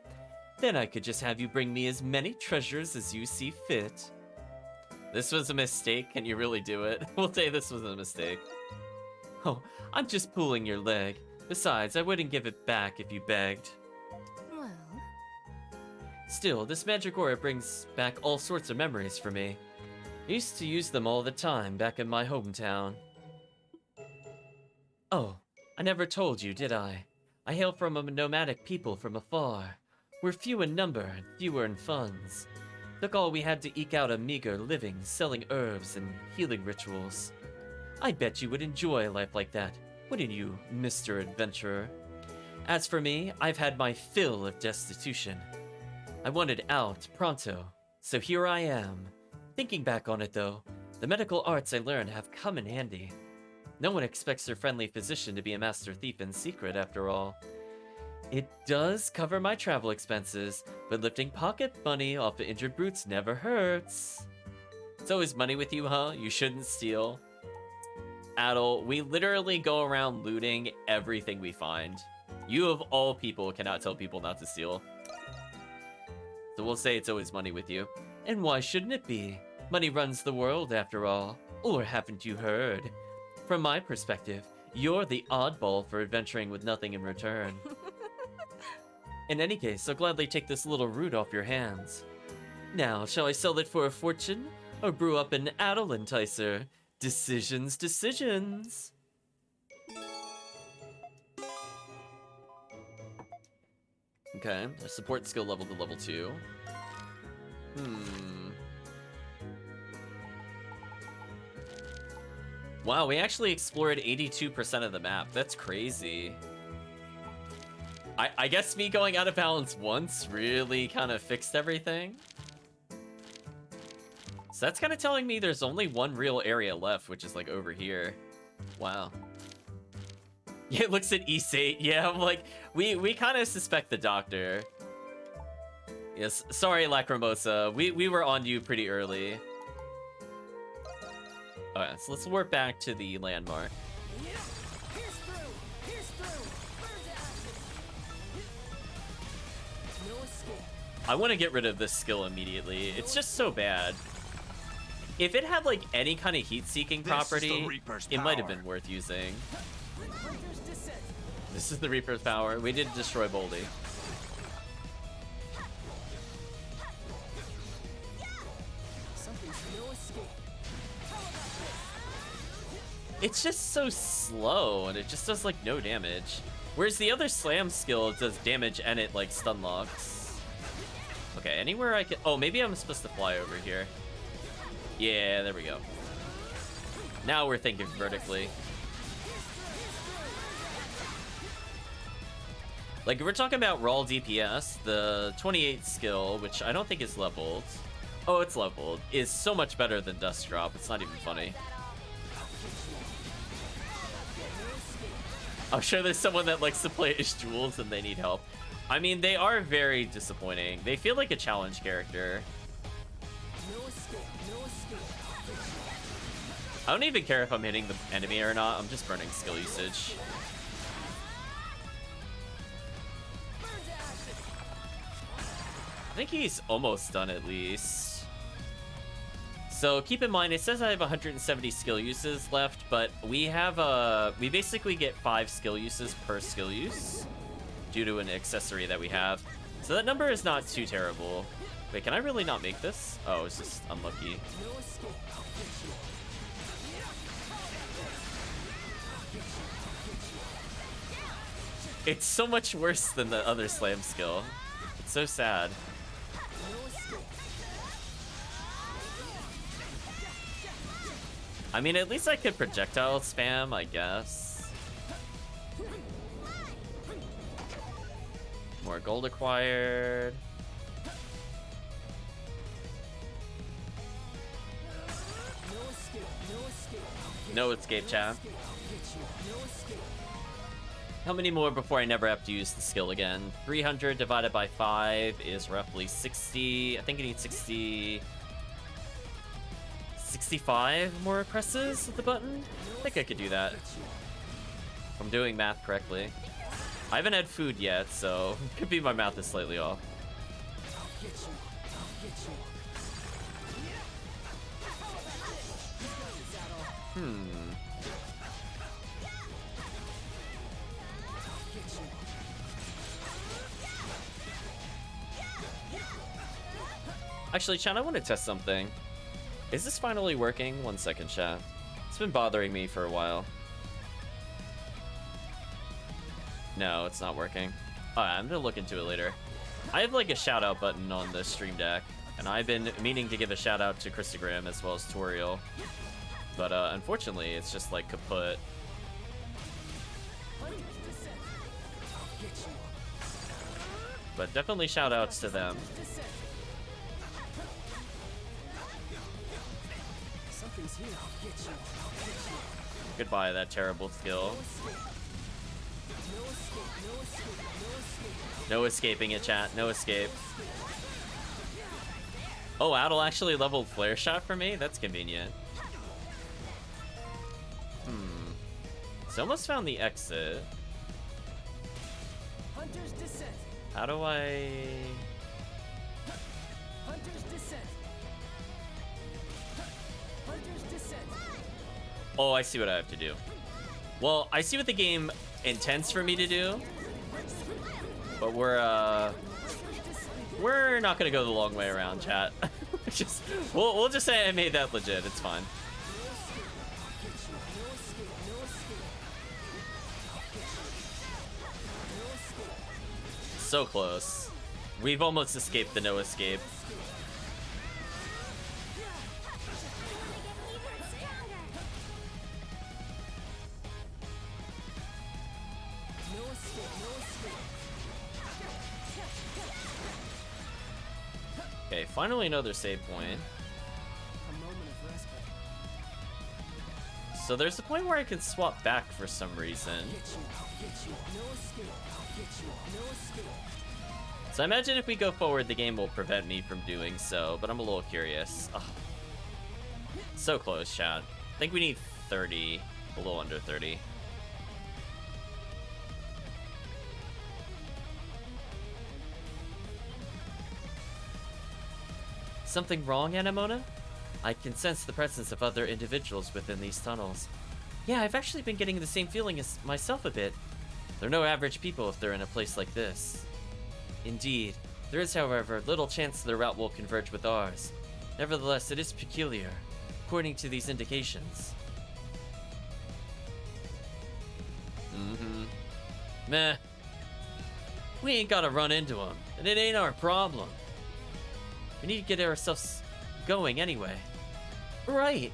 Speaker 1: Then I could just have you bring me as many treasures as you see fit. This was a mistake. Can you really do it? We'll say this was a mistake. Oh, I'm just pulling your leg. Besides, I wouldn't give it back if you begged.
Speaker 5: Well.
Speaker 1: Still, this Mandragora brings back all sorts of memories for me. I used to use them all the time back in my hometown. Oh, I never told you, did I? I hail from a nomadic people from afar. We're few in number and fewer in funds. Took all we had to eke out a meager living selling herbs and healing rituals. I bet you would enjoy a life like that, wouldn't you, Mr. Adventurer? As for me, I've had my fill of destitution. I wanted out pronto, so here I am. Thinking back on it though, the medical arts I learned have come in handy. No one expects their friendly physician to be a master thief in secret after all. It does cover my travel expenses, but lifting pocket money off of injured brutes never hurts. It's always money with you, huh? You shouldn't steal. Adol, we literally go around looting everything we find. You of all people cannot tell people not to steal. So we'll say it's always money with you. And why shouldn't it be? Money runs the world after all. Or haven't you heard? From my perspective, You're the oddball for adventuring with nothing in return. In any case, I'll gladly take this little root off your hands. Now, shall I sell it for a fortune, or brew up an Adol enticer? Decisions, decisions! Okay, a support skill level to level 2. Wow, we actually explored 82% of the map. That's crazy. I guess me going out of balance once really kind of fixed everything. So that's kind of telling me there's only one real area left, which is like over here. Wow. Yeah, it looks at East 8. Yeah, I'm like, we kind of suspect the doctor. Yes, sorry, Lacrimosa. We were on you pretty early. Alright, so let's warp back to the landmark. I want to get rid of this skill immediately. It's just so bad. If it had like any kind of heat-seeking property, it might have been worth using. This is the Reaper's power. We did destroy Boldy. It's just so slow, and it just does like no damage. Whereas the other slam skill does damage and it like stun locks. Okay, anywhere I can. Oh, maybe I'm supposed to fly over here. Yeah, there we go. Now we're thinking vertically. Like, if we're talking about raw DPS, the 28 skill, which I don't think is leveled. Oh, it's leveled. Is so much better than Dust Drop. It's not even funny. I'm sure there's someone that likes to play as Jules and they need help. I mean, they are very disappointing. They feel like a challenge character. I don't even care if I'm hitting the enemy or not. I'm just burning skill usage. I think he's almost done at least. So keep in mind, it says I have 170 skill uses left, but we have we basically get 5 skill uses per skill use due to an accessory that we have. So that number is not too terrible. Wait, can I really not make this? Oh, it's just unlucky. It's so much worse than the other slam skill. It's so sad. I mean, at least I could projectile spam, I guess. More gold acquired. No escape, chat. How many more before I never have to use the skill again? 300 divided by 5 is roughly 60. I think I need 65 more presses of the button? I think I could do that. If I'm doing math correctly. I haven't had food yet, so it could be my math is slightly off. Actually, chat, I want to test something. Is this finally working? 1 second, chat. It's been bothering me for a while. No, it's not working. Alright, I'm gonna look into it later. I have like a shout out button on the stream deck, and I've been meaning to give a shout out to Christogram as well as Toriel. But unfortunately, it's just like kaput. But definitely shout outs to them. Goodbye, that terrible skill. No escaping it, chat. No escape. Oh, Adol actually leveled Flare Shot for me? That's convenient. So I almost found the exit. How do I... Oh, I see what I have to do. Well, I see what the game intends for me to do, but we're not gonna go the long way around, chat. Just we'll just say I made that legit. It's fine. So close. We've almost escaped the no escape. Okay, finally another save point. So there's a point where I can swap back for some reason. So I imagine if we go forward, the game will prevent me from doing so, but I'm a little curious. Ugh. So close, chat. I think we need 30, a little under 30. Something wrong, Anamona? I can sense the presence of other individuals within these tunnels. Yeah, I've actually been getting the same feeling as myself a bit. They're no average people if they're in a place like this. Indeed. There is, however, little chance their route will converge with ours. Nevertheless, it is peculiar, according to these indications. Meh. We ain't gotta run into them, and it ain't our problem. We need to get ourselves going anyway. Right.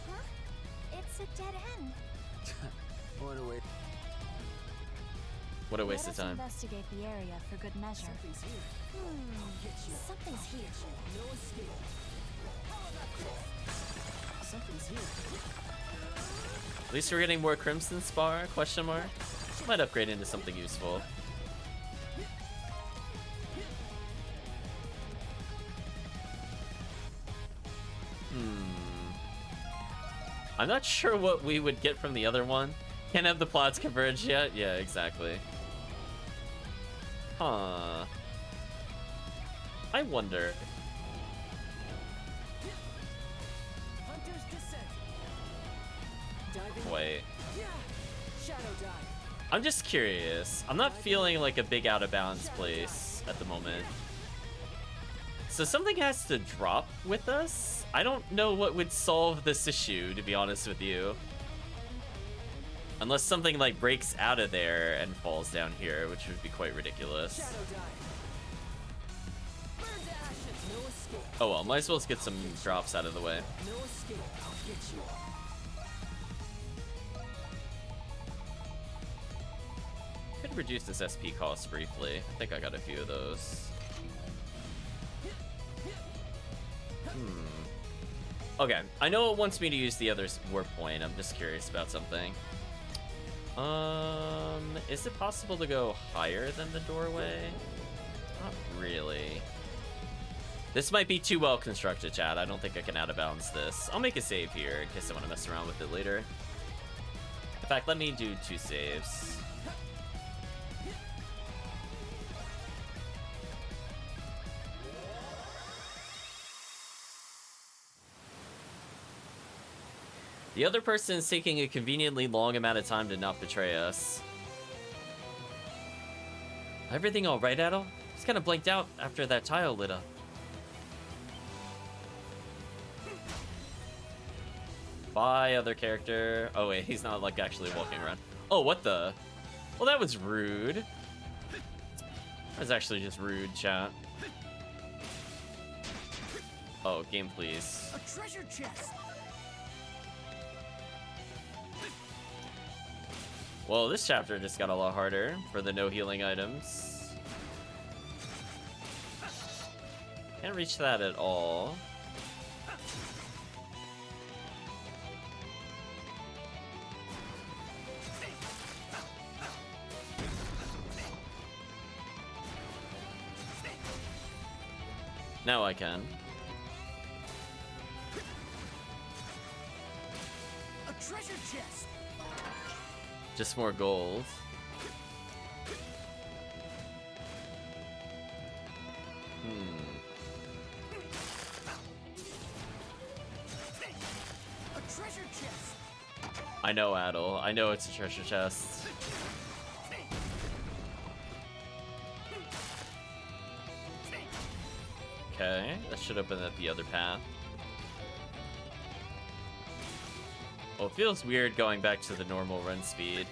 Speaker 2: Huh? It's a dead end.
Speaker 9: What a way.
Speaker 1: What a waste
Speaker 2: Let
Speaker 1: of
Speaker 2: us
Speaker 1: time.
Speaker 2: investigate the area for good measure.
Speaker 3: Something's here.
Speaker 2: Something's here.
Speaker 3: No escape. Something's here.
Speaker 1: At least we're getting more Crimson Spar, question mark. Might upgrade into something useful. I'm not sure what we would get from the other one. Can't have the plots converge yet? Yeah, exactly. Huh. I wonder.
Speaker 3: Hunter's descent. Diving.
Speaker 1: Wait.
Speaker 3: Yeah. Shadow dive.
Speaker 1: I'm just curious. I'm not feeling like a big out of bounds place at the moment. So something has to drop with us? I don't know what would solve this issue, to be honest with you. Unless something like breaks out of there and falls down here, which would be quite ridiculous.
Speaker 3: Shadow dive. Burn to ashes. No escape.
Speaker 1: Oh well, might as well get some drops out of the way.
Speaker 3: No escape. I'll get you.
Speaker 1: Could reduce this SP cost briefly. I think I got a few of those. Okay, I know it wants me to use the other warp point. I'm just curious about something. Is it possible to go higher than the doorway? Not really. This might be too well constructed, chat. I don't think I can out of bounds this. I'll make a save here in case I want to mess around with it later. In fact, let me do 2 saves. The other person is taking a conveniently long amount of time to not betray us. Everything all right, Adol? Just kind of blanked out after that tile lit up. Bye, other character. Oh wait, he's not like actually walking around. Oh, what the? Well, that was rude. That was actually just rude, chat. Oh, game please.
Speaker 3: A treasure chest.
Speaker 1: Well, this chapter just got a lot harder for the no healing items. Can't reach that at all. Now I can.
Speaker 3: A treasure chest.
Speaker 1: Just more gold.
Speaker 3: A treasure chest.
Speaker 1: I know, Adol. I know it's a treasure chest. Okay, that should open up the other path. Well, it feels weird going back to the normal run speed.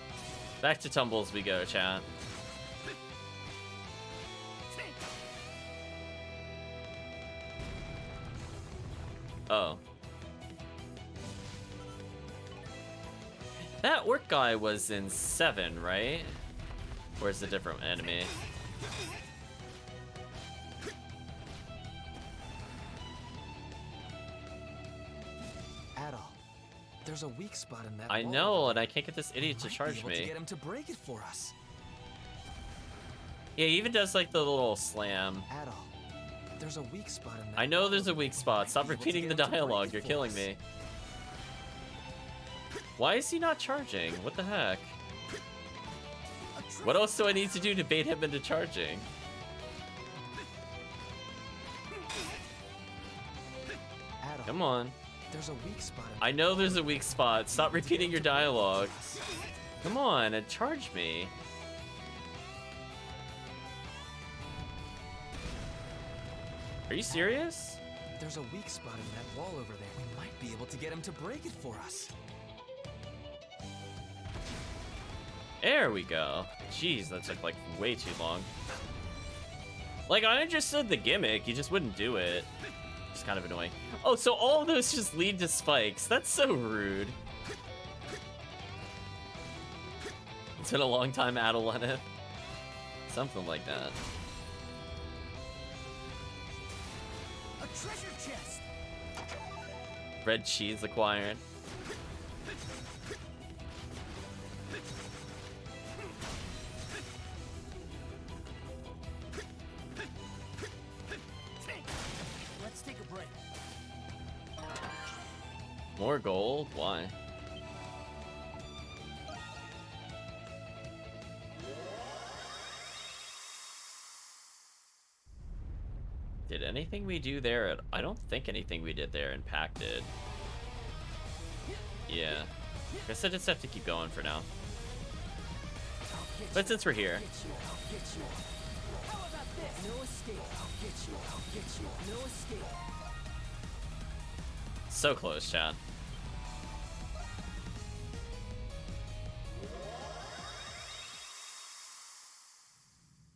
Speaker 1: Back to tumbles we go, chat. Oh. That orc guy was in 7, right? Or is it a different enemy?
Speaker 9: Adol, there's a weak spot in that
Speaker 1: I
Speaker 9: wall
Speaker 1: know,
Speaker 9: over
Speaker 1: and
Speaker 9: there.
Speaker 1: I can't get this idiot to
Speaker 9: Might be
Speaker 1: charge
Speaker 9: able
Speaker 1: me.
Speaker 9: To get him to break it for us.
Speaker 1: Yeah, he even does like the little slam.
Speaker 9: Adol, there's a weak spot in that
Speaker 1: I know
Speaker 9: wall
Speaker 1: there's a
Speaker 9: over
Speaker 1: weak
Speaker 9: there.
Speaker 1: spot.
Speaker 9: Might
Speaker 1: Stop
Speaker 9: be able to
Speaker 1: repeating
Speaker 9: get
Speaker 1: the
Speaker 9: him to break
Speaker 1: dialogue.
Speaker 9: it
Speaker 1: You're
Speaker 9: for
Speaker 1: killing
Speaker 9: us.
Speaker 1: me. Why is he not charging? What the heck? What else do I need to do to bait him into charging?
Speaker 9: Adol,
Speaker 1: Come on.
Speaker 9: there's a weak spot in
Speaker 1: I know there's a weak spot. Stop repeating your dialogue. Come on and charge me. Are you serious?
Speaker 9: There's a weak spot in that wall over there. We might be able to get him to break it for us.
Speaker 1: There we go. Jeez, that took like way too long. Like, I understood the gimmick, you just wouldn't do it. It's kind of annoying. Oh, so all of those just lead to spikes. That's so rude. It's been a long time, Adol on it. Something like that.
Speaker 3: A treasure chest.
Speaker 1: Red cheese acquired.
Speaker 3: Let's take a break.
Speaker 1: More gold? Why? Did anything we do there? I don't think anything we did there impacted. Yeah. Guess I just have to keep going for now. But since we're here.
Speaker 3: How about this? No escape. I'll get you. I'll get you. No escape.
Speaker 1: So close, chat.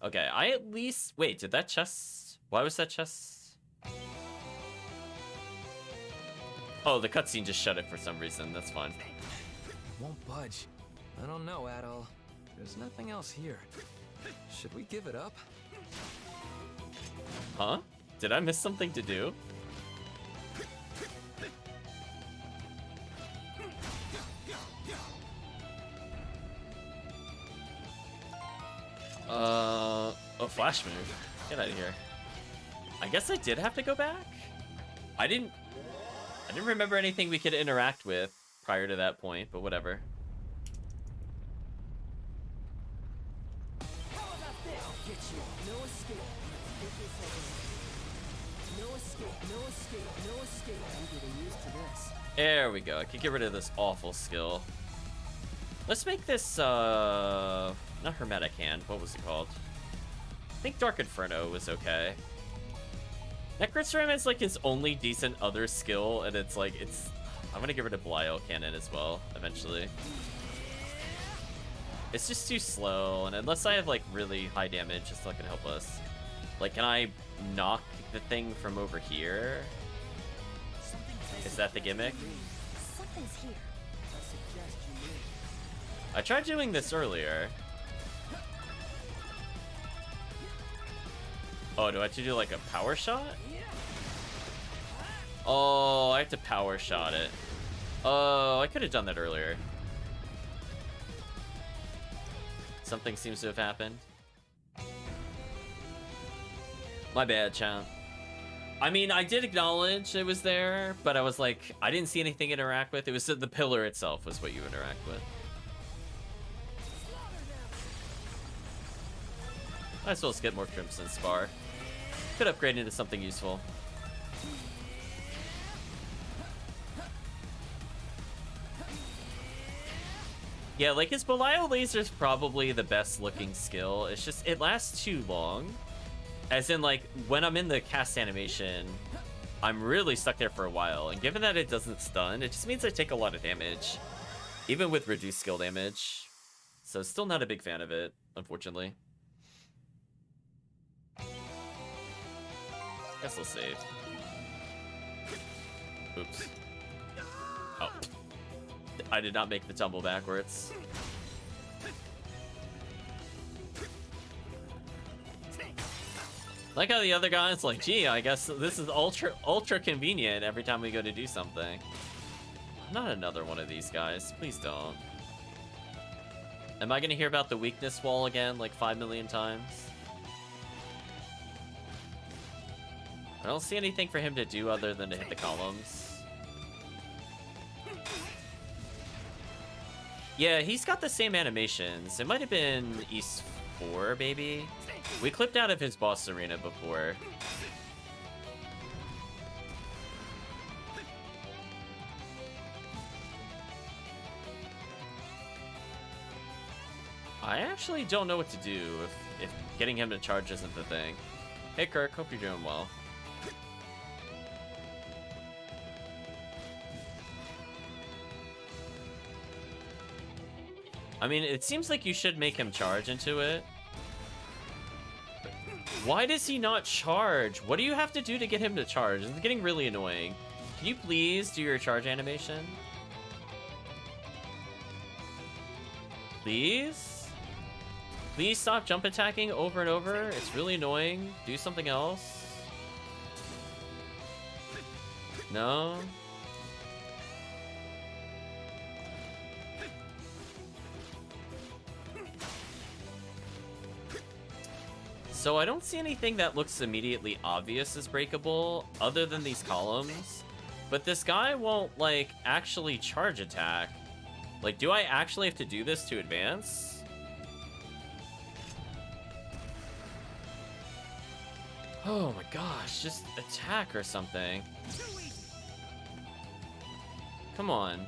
Speaker 1: Okay, I at least... Wait, did that chest... Why was that chest... Oh, the cutscene just shut it for some reason. That's fine.
Speaker 9: Won't budge. I don't know, Adol. There's nothing else here. Should we give it up?
Speaker 1: Huh? Did I miss something to do? Oh, flash move. Get out of here. I guess I did have to go back? I didn't remember anything we could interact with prior to that point, but whatever.
Speaker 3: How about this? I'll get you. No escape. Get this over. No escape. No escape. No escape. I'm getting used to this.
Speaker 1: There we go. I could get rid of this awful skill. Let's make this, not Hermetic Hand. What was it called? I think Dark Inferno was okay. Necroceram is like his only decent other skill, and it's like, I'm gonna get rid of Belial Cannon as well, eventually. It's just too slow, and unless I have like really high damage, it's not gonna help us. Like, can I knock the thing from over here? Is that the gimmick?
Speaker 2: Something's here.
Speaker 3: I suggest you move.
Speaker 1: I tried doing this earlier. Oh, do I have to do like a power shot? Oh, I have to power shot it. Oh, I could have done that earlier. Something seems to have happened. My bad, champ. I mean, I did acknowledge it was there, but I was like, I didn't see anything interact with. It was the pillar itself was what you interact with. Might as well just get more Crimson Spar. Could upgrade into something useful. Yeah, like his Belial laser's probably the best looking skill. It's just, it lasts too long. As in, like, when I'm in the cast animation, I'm really stuck there for a while. And given that it doesn't stun, it just means I take a lot of damage. Even with reduced skill damage. So still not a big fan of it, unfortunately. Guess I'll save. Oops. Oh. I did not make the tumble backwards. Like how the other guy's like, gee, I guess this is ultra convenient every time we go to do something. Not another one of these guys. Please don't. Am I gonna hear about the weakness wall again like 5 million times? I don't see anything for him to do other than to hit the columns. Yeah, he's got the same animations. It might have been East 4, maybe? We clipped out of his boss arena before. I actually don't know what to do if getting him to charge isn't the thing. Hey Kirk, hope you're doing well. I mean, it seems like you should make him charge into it. Why does he not charge? What do you have to do to get him to charge? It's getting really annoying. Can you please do your charge animation? Please? Please stop jump attacking over and over. It's really annoying. Do something else. No? So I don't see anything that looks immediately obvious as breakable other than these columns. But this guy won't, like, actually charge attack. Like, do I actually have to do this to advance? Oh my gosh, just attack or something. Come on.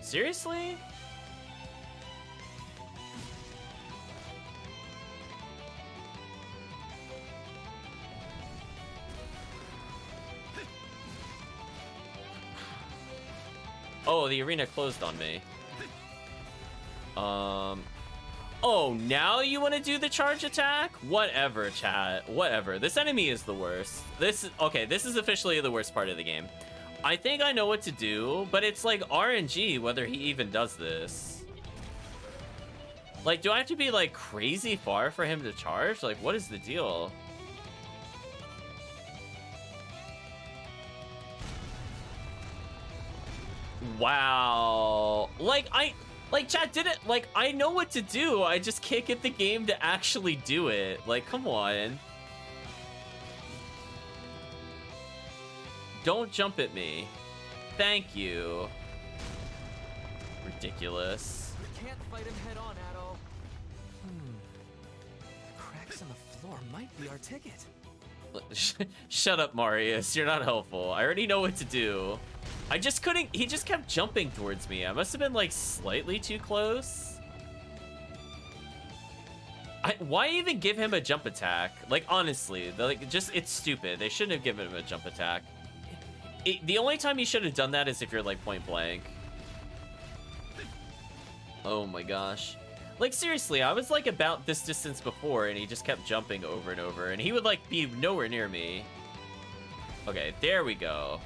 Speaker 1: Seriously? Oh, the arena closed on me. Oh, now you want to do the charge attack? Whatever, chat. Whatever. This enemy is the worst. Okay, this is officially the worst part of the game. I think I know what to do, but it's like RNG whether he even does this. Like, do I have to be like crazy far for him to charge? Like, what is the deal? Wow. Like, chat did it. Like, I know what to do. I just can't get the game to actually do it. Like, come on. Don't jump at me. Thank you. Ridiculous.
Speaker 9: We can't fight him head on, Adol. The cracks in the floor might be our ticket.
Speaker 1: Shut up, Marius. You're not helpful. I already know what to do. I just couldn't. He just kept jumping towards me. I must have been like slightly too close. Why even give him a jump attack? Like, honestly, it's stupid. They shouldn't have given him a jump attack. The only time you should have done that is if you're like point blank. Oh my gosh. Like, seriously, I was like about this distance before and he just kept jumping over and over and he would like be nowhere near me. Okay, there we go.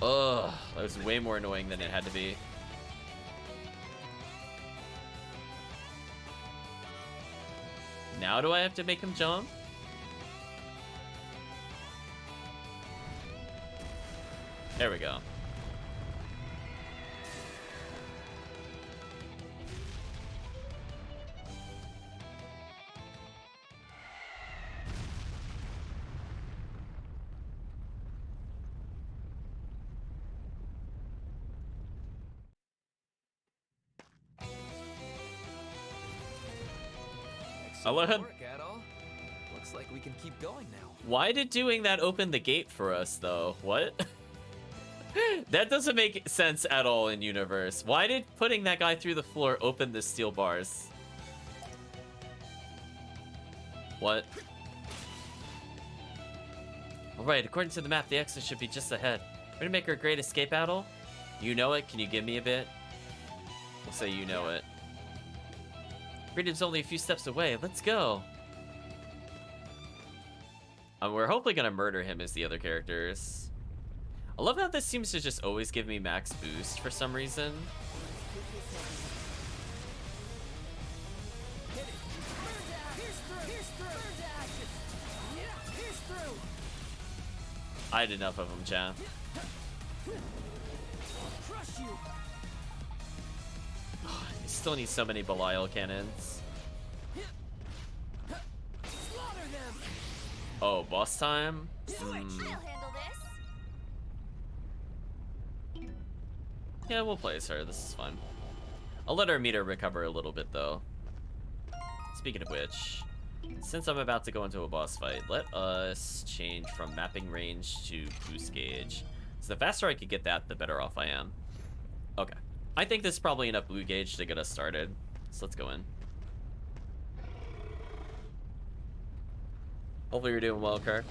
Speaker 1: Ugh, that was way more annoying than it had to be. Now do I have to make him jump? There we go.
Speaker 9: Excellent
Speaker 1: ahead.
Speaker 9: work, Adol. Looks Looks like we can keep going now.
Speaker 1: Why did doing that open the gate for us, though? What? That doesn't make sense at all in universe. Why did putting that guy through the floor open the steel bars? What? Alright, according to the map, the exit should be just ahead. We're gonna make our great escape, Adol. You know it? Can you give me a bit? We'll say you know it. Freedom's only a few steps away. Let's go. We're hopefully gonna murder him as the other characters. I love how this seems to just always give me max boost for some reason. I had enough of them, chat. Oh, I still need so many Belial cannons. Oh, boss time?
Speaker 2: I'll handle this.
Speaker 1: Yeah, we'll play as her. This is fun. I'll let our meter recover a little bit, though. Speaking of which, since I'm about to go into a boss fight, let us change from mapping range to boost gauge. So the faster I could get that, the better off I am. Okay. I think this is probably enough blue gauge to get us started. So let's go in. Hopefully you're doing well, Kirk.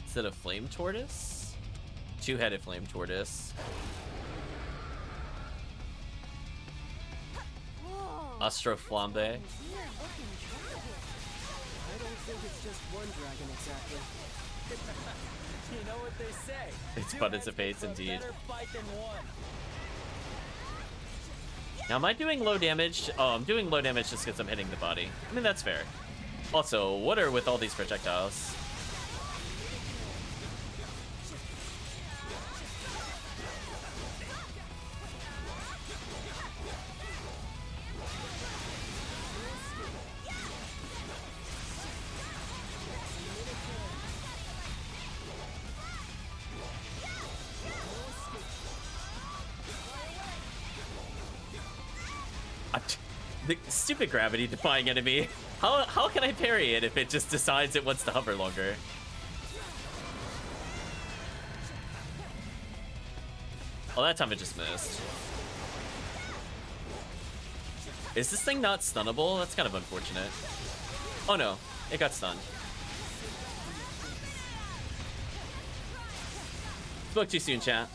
Speaker 1: Is it a flame tortoise? Two-headed flame tortoise. Astro Flambe.
Speaker 3: I don't think it's just one dragon exactly.
Speaker 8: You know what they say.
Speaker 1: It's buttons of fates,
Speaker 8: a
Speaker 1: indeed.
Speaker 8: better fight than one.
Speaker 1: Now, am I doing low damage? Oh, I'm doing low damage just because I'm hitting the body. I mean, that's fair. Also, what are with all these projectiles? The stupid gravity defying enemy. How can I parry it if it just decides it wants to hover longer? Oh, that time it just missed. Is this thing not stunnable? That's kind of unfortunate. Oh no, it got stunned. Spoke too soon, chat.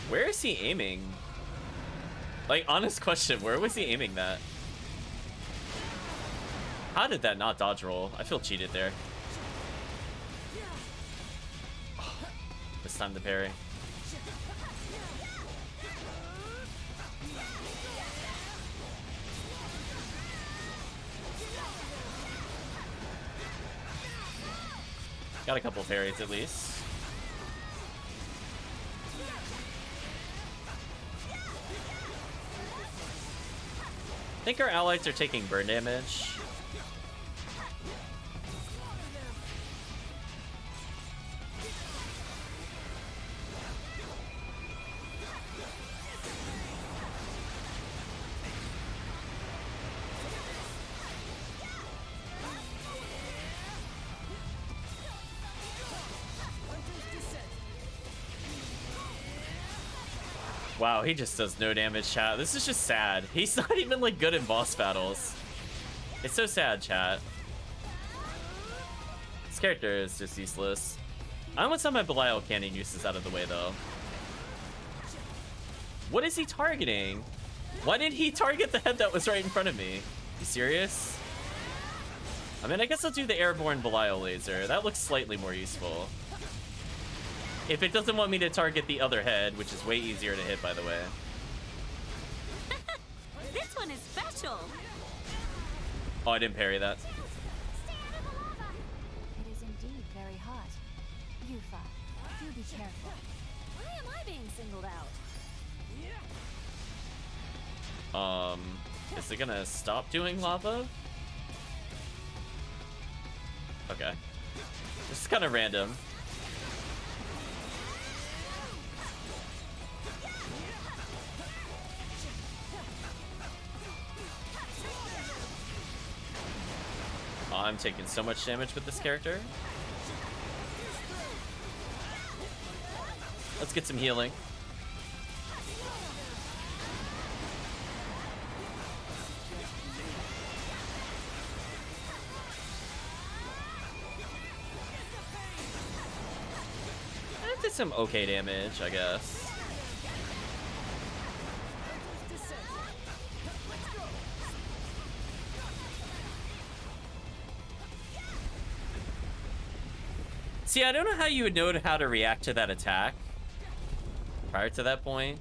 Speaker 1: Where is he aiming? Like, honest question, where was he aiming that? How did that not dodge roll? I feel cheated there. Oh, this time the parry. Got a couple parries at least. I think our allies are taking burn damage. Wow, he just does no damage, chat. This is just sad. He's not even, like, good in boss battles. It's so sad, chat. This character is just useless. I want some of my Belial cannon uses out of the way, though. What is he targeting? Why did he target the head that was right in front of me? You serious? I mean, I guess I'll do the airborne Belial laser. That looks slightly more useful. If it doesn't want me to target the other head, which is way easier to hit, by the way.
Speaker 2: This one is special.
Speaker 1: Oh, I didn't parry that.
Speaker 2: Stay out of the lava. It is indeed very hot. Yufa, do be careful. Why am I being singled out?
Speaker 1: Is it gonna stop doing lava? Okay. This is kind of random. Oh, I'm taking so much damage with this character. Let's get some healing. That did some okay damage, I guess. See, I don't know how you would know how to react to that attack prior to that point.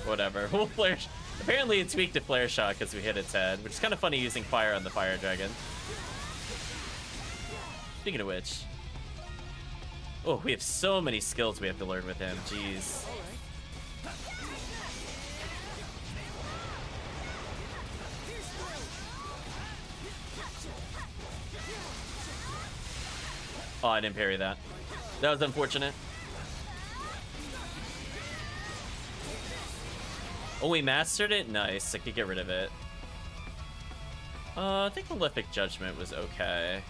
Speaker 1: Whatever. We'll flare. Apparently, it's weak to flare shot because we hit its head, which is kind of funny using fire on the fire dragon. Speaking of which, oh, we have so many skills we have to learn with him. Jeez. Oh, I didn't parry that. That was unfortunate. Oh, we mastered it? Nice. I could get rid of it. I think Malefic Judgment was okay.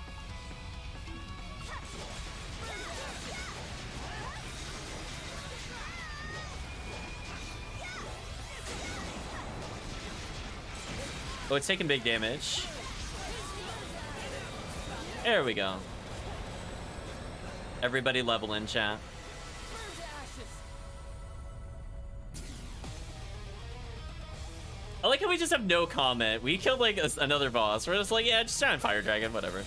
Speaker 1: Oh, it's taking big damage. There we go. Everybody level in, chat. I like how we just have no comment. We killed like another boss. We're just like, yeah, just try and fire dragon, whatever.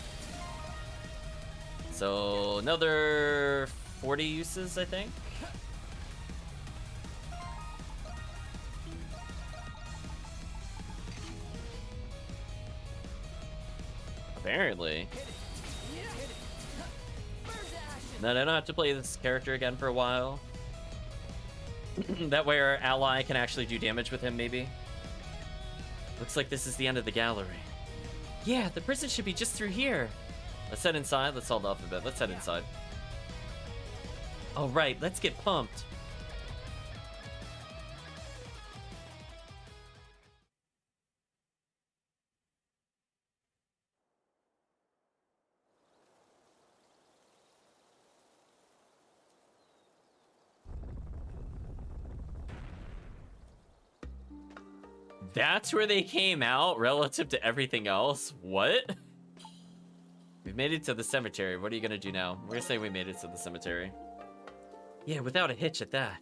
Speaker 1: So another 40 uses, I think. Apparently. Then I don't have to play this character again for a while. That way our ally can actually do damage with him, maybe. Looks like this is the end of the gallery. Yeah, the prison should be just through here. Let's head inside. Let's hold off a bit. Let's head inside. All right, let's get pumped. That's where they came out relative to everything else? What? We've made it to the cemetery. What are you gonna do now? We're gonna say we made it to the cemetery. Yeah, without a hitch at that.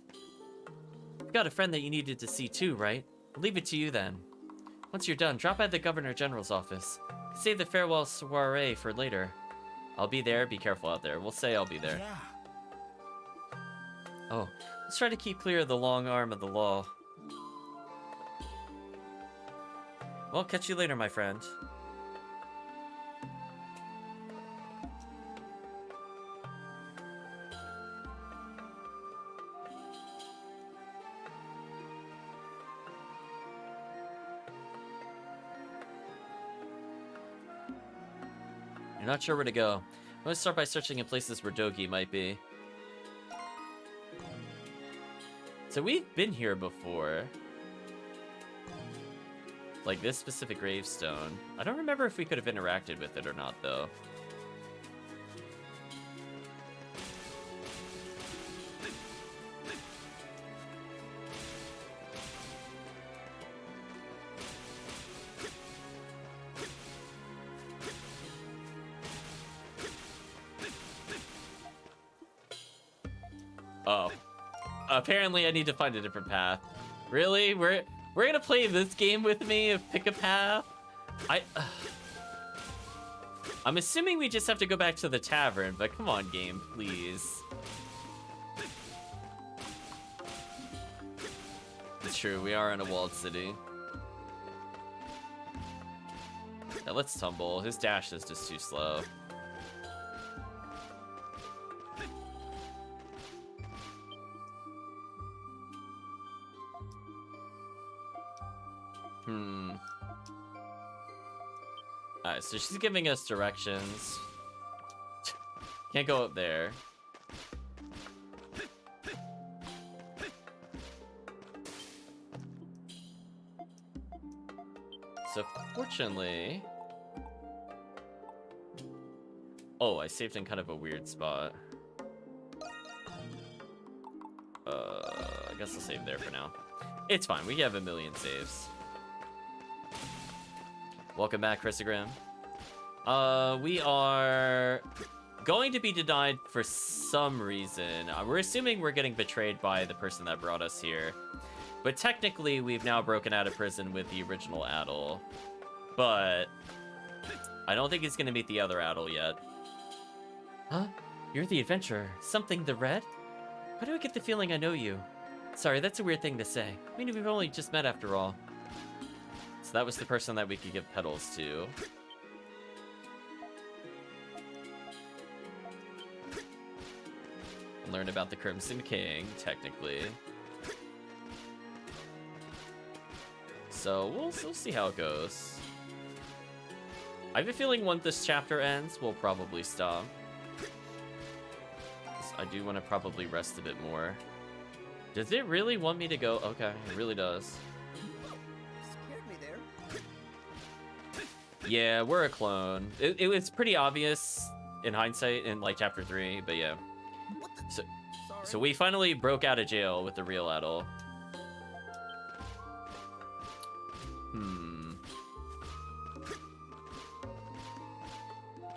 Speaker 1: You've got a friend that you needed to see too, right? I'll leave it to you then. Once you're done, drop by the Governor General's office. Save the farewell soiree for later. I'll be there. Be careful out there. We'll say I'll be there. Oh, let's try to keep clear of the long arm of the law. Well, catch you later, my friend. You're not sure where to go. I'm going to start by searching in places where Dogi might be. So we've been here before. Like this specific gravestone. I don't remember if we could have interacted with it or not, though. Oh. Apparently I need to find a different path. Really? We're gonna play this game with me of pick a path? I'm assuming we just have to go back to the tavern, but come on, game, please. It's true, we are in a walled city. Yeah, let's tumble. His dash is just too slow. Alright, so she's giving us directions. Can't go up there. So fortunately... Oh, I saved in kind of a weird spot. I guess I'll save there for now. It's fine, we have a million saves. Welcome back, Christogram. We are going to be denied for some reason. We're assuming we're getting betrayed by the person that brought us here. But technically, we've now broken out of prison with the original Adol. But I don't think he's going to meet the other Adol yet. Huh? You're the adventurer. Something the Red? Why do I get the feeling I know you? Sorry, that's a weird thing to say. I mean, we've only just met after all. So that was the person that we could give petals to. Learn about the Crimson King, technically. So we'll see how it goes. I have a feeling once this chapter ends, we'll probably stop. I do want to probably rest a bit more. Does it really want me to go? Okay, it really does.
Speaker 3: Scared me there.
Speaker 1: Yeah, we're a clone. It was pretty obvious in hindsight in like chapter 3, but yeah. So we finally broke out of jail with the real Adol.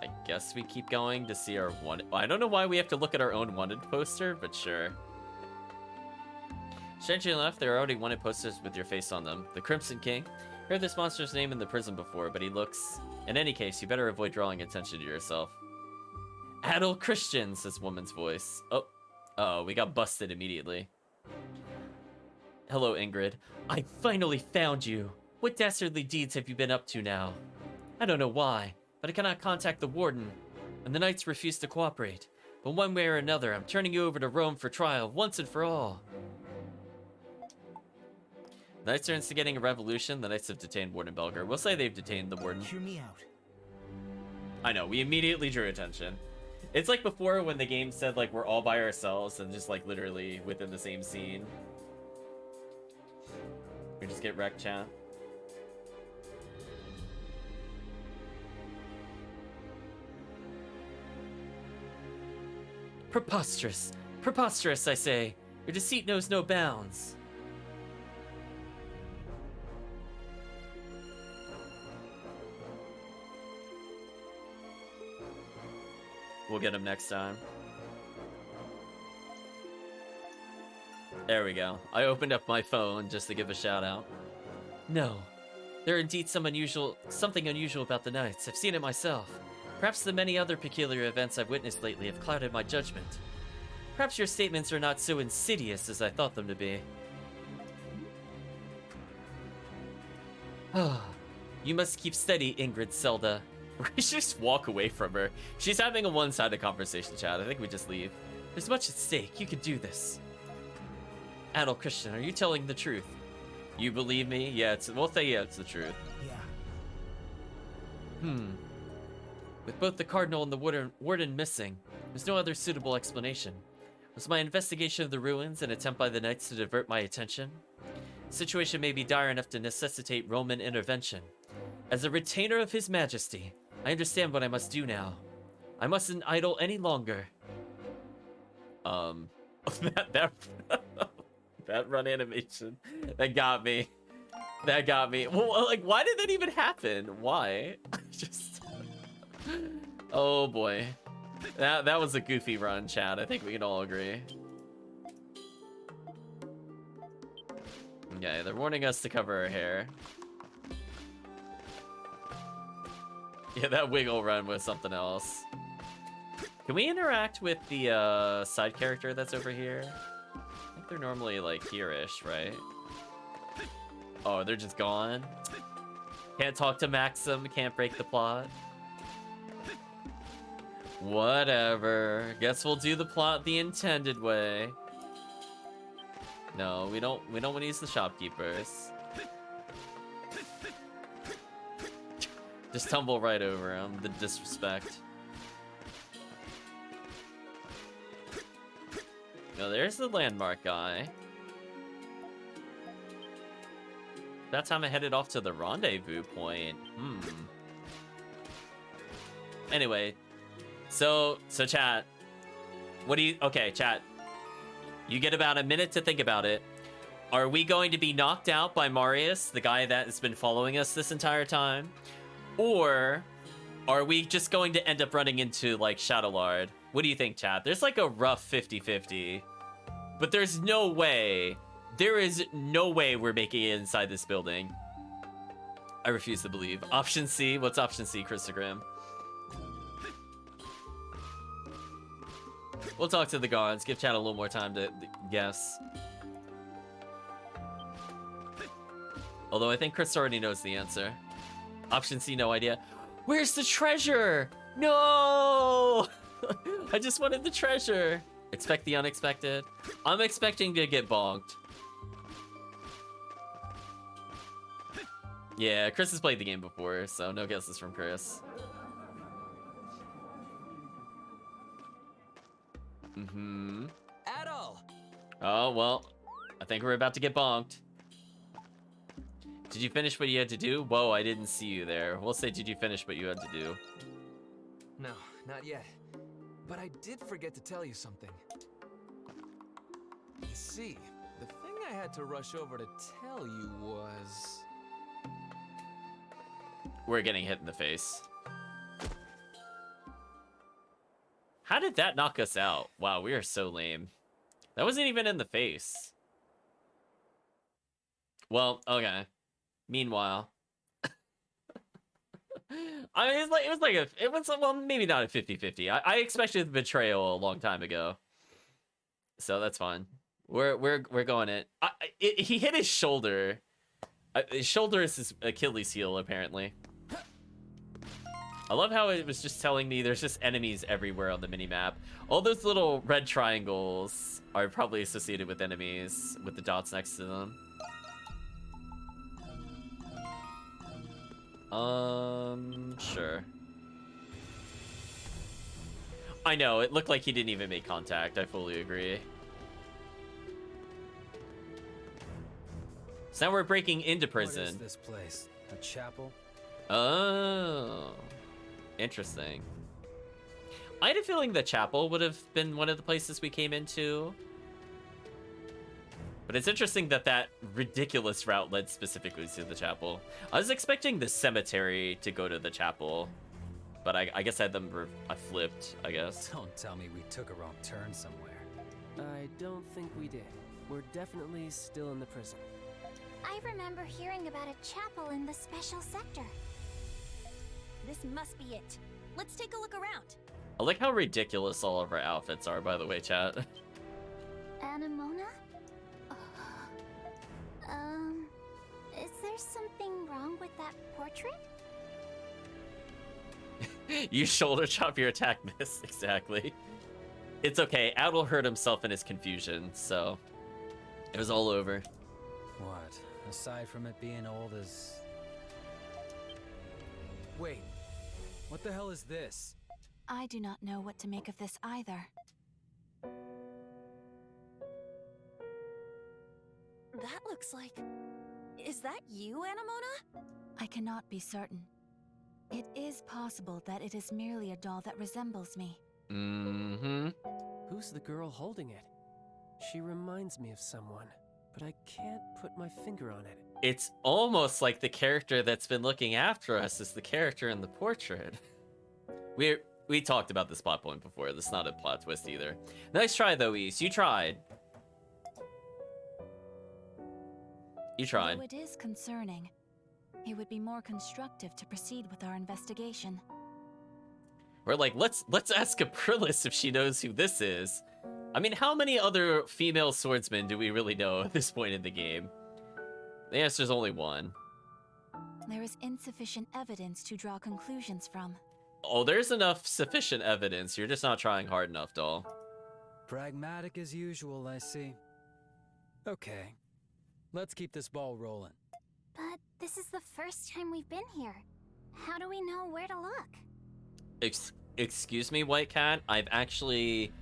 Speaker 1: I guess we keep going to see our wanted. I don't know why we have to look at our own wanted poster, but sure. Strangely enough, there are already wanted posters with your face on them. The Crimson King. Heard this monster's name in the prison before, but he looks... In any case, you better avoid drawing attention to yourself. Adol Christian, says woman's voice. Oh, we got busted immediately. Hello, Ingrid. I finally found you. What dastardly deeds have you been up to now? I don't know why, but I cannot contact the warden, and the knights refuse to cooperate. But one way or another, I'm turning you over to Rome for trial, once and for all. The knights are instigating a revolution. The knights have detained Warden Belger. We'll say they've detained the warden.
Speaker 3: Hear me out.
Speaker 1: I know, we immediately drew attention. It's like before when the game said, like, we're all by ourselves and just, like, literally within the same scene. We just get wrecked, chat. Preposterous. Preposterous, I say. Your deceit knows no bounds. We'll get him next time. There we go. I opened up my phone just to give a shout out. No. There are indeed something unusual about the Knights. I've seen it myself. Perhaps the many other peculiar events I've witnessed lately have clouded my judgment. Perhaps your statements are not so insidious as I thought them to be. You must keep steady, Ingrid Zelda. We should just walk away from her. She's having a one-sided conversation, chat. I think we just leave. There's much at stake. You can do this. Adol Christian, are you telling the truth? You believe me? Yeah, we'll say yeah, it's the truth.
Speaker 3: Yeah.
Speaker 1: With both the Cardinal and the Warden missing, there's no other suitable explanation. Was my investigation of the ruins an attempt by the Knights to divert my attention? The situation may be dire enough to necessitate Roman intervention. As a retainer of His Majesty, I understand what I must do now. I mustn't idle any longer. That run animation, that got me. That got me. Well, like, why did that even happen? Why? Just... Oh boy. That was a goofy run, chat. I think we can all agree. Okay, they're warning us to cover our hair. Yeah, that wiggle run was something else. Can we interact with the side character that's over here? I think they're normally like here-ish, right? Oh, they're just gone? Can't talk to Maxim, can't break the plot. Whatever. Guess we'll do the plot the intended way. No, we don't want to use the shopkeepers. Just tumble right over him, the disrespect. No, there's the landmark guy. That time I headed off to the rendezvous point. Anyway, so chat. What do you? Okay, chat. You get about a minute to think about it. Are we going to be knocked out by Marius, the guy that has been following us this entire time, or are we just going to end up running into like Shadowlord? What do you think, chat? There's like a rough 50-50, but there's no way. There is no way we're making it inside this building. I refuse to believe. Option C. What's option C, Christogram? We'll talk to the guards. Give chat a little more time to guess. Although I think Chris already knows the answer. Option C, no idea. Where's the treasure? No! I just wanted the treasure. Expect the unexpected. I'm expecting to get bonked. Yeah, Chris has played the game before, so no guesses from Chris.
Speaker 9: Adol!
Speaker 1: Oh, well, I think we're about to get bonked. Did you finish what you had to do? Whoa, I didn't see you there. We'll say, did you finish what you had to do?
Speaker 9: No, not yet. But I did forget to tell you something. You see, the thing I had to rush over to tell you was...
Speaker 1: We're getting hit in the face. How did that knock us out? Wow, we are so lame. That wasn't even in the face. Well, okay. Meanwhile, I mean, it was well, maybe not a 50-50. I expected the betrayal a long time ago, so that's fine. We're going it. He hit his shoulder. His shoulder is his Achilles heel, apparently. I love how it was just telling me there's just enemies everywhere on the minimap. All those little red triangles are probably associated with enemies with the dots next to them. Sure. I know, it looked like he didn't even make contact. I fully agree. So now we're breaking into prison.
Speaker 8: What is this place? A chapel?
Speaker 1: Oh. Interesting. I had a feeling the chapel would have been one of the places we came into. But it's interesting that that ridiculous route led specifically to the chapel. I was expecting the cemetery to go to the chapel. But I guess I flipped, I guess.
Speaker 8: Don't tell me we took a wrong turn somewhere.
Speaker 3: I don't think we did. We're definitely still in the prison.
Speaker 2: I remember hearing about a chapel in the special sector.
Speaker 5: This must be it. Let's take a look around.
Speaker 1: I like how ridiculous all of our outfits are, by the way, chat.
Speaker 2: Anemona? Is there something wrong with that portrait?
Speaker 1: You shoulder chop your attack miss, exactly. It's okay, Adol hurt himself in his confusion, so it was all over.
Speaker 8: What? Aside from it being old as... Wait, what the hell is this?
Speaker 5: I do not know what to make of this either. That looks like... Is that you, Anemona? I cannot be certain. It is possible that it is merely a doll that resembles me.
Speaker 1: Mm-hmm.
Speaker 3: Who's the girl holding it? She reminds me of someone, but I can't put my finger on it.
Speaker 1: It's almost like the character that's been looking after us is the character in the portrait. We talked about this plot point before. This is not a plot twist either. Nice try, though, Ys. You tried. You tried.
Speaker 5: Though it is concerning, it would be more constructive to proceed with our investigation.
Speaker 1: We're like, let's ask Aprilis if she knows who this is. I mean, how many other female swordsmen do we really know at this point in the game? The answer's only one.
Speaker 5: There is insufficient evidence to draw conclusions from.
Speaker 1: Oh, there's enough sufficient evidence. You're just not trying hard enough, doll.
Speaker 9: Pragmatic as usual, I see. Okay, let's keep this ball rolling.
Speaker 2: But this is the first time we've been here. How do we know where to look?
Speaker 1: Excuse me, White Cat. I've actually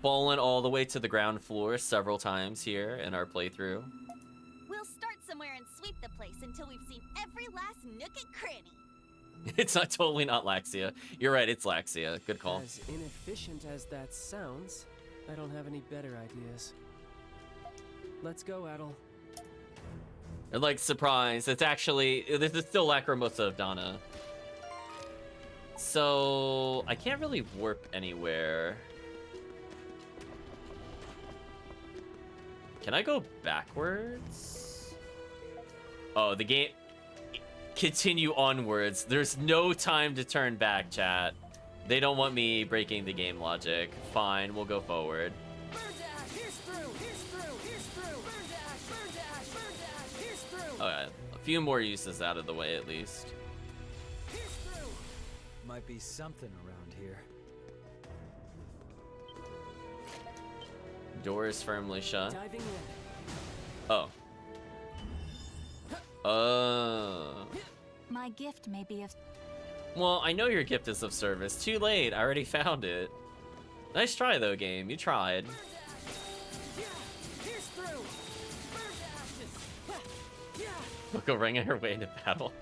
Speaker 1: fallen all the way to the ground floor several times here in our playthrough.
Speaker 2: We'll start somewhere and sweep the place until we've seen every last nook and cranny.
Speaker 1: It's not totally not Laxia. You're right, it's Laxia. Good call.
Speaker 3: As inefficient as that sounds, I don't have any better ideas. Let's go, Adol.
Speaker 1: And like, surprise, it's actually, this is still Lacrimosa of Donna. So, I can't really warp anywhere. Can I go backwards? Oh, the game... Continue onwards. There's no time to turn back, chat. They don't want me breaking the game logic. Fine, we'll go forward. Okay, a few more uses out of the way at least.
Speaker 9: Might be something around here.
Speaker 1: Door is firmly shut.
Speaker 3: Diving in.
Speaker 1: Oh.
Speaker 5: My gift may be of...
Speaker 1: Well, I know your gift is of service. Too late. I already found it. Nice try, though, game. You tried. We'll go ringing her way into battle.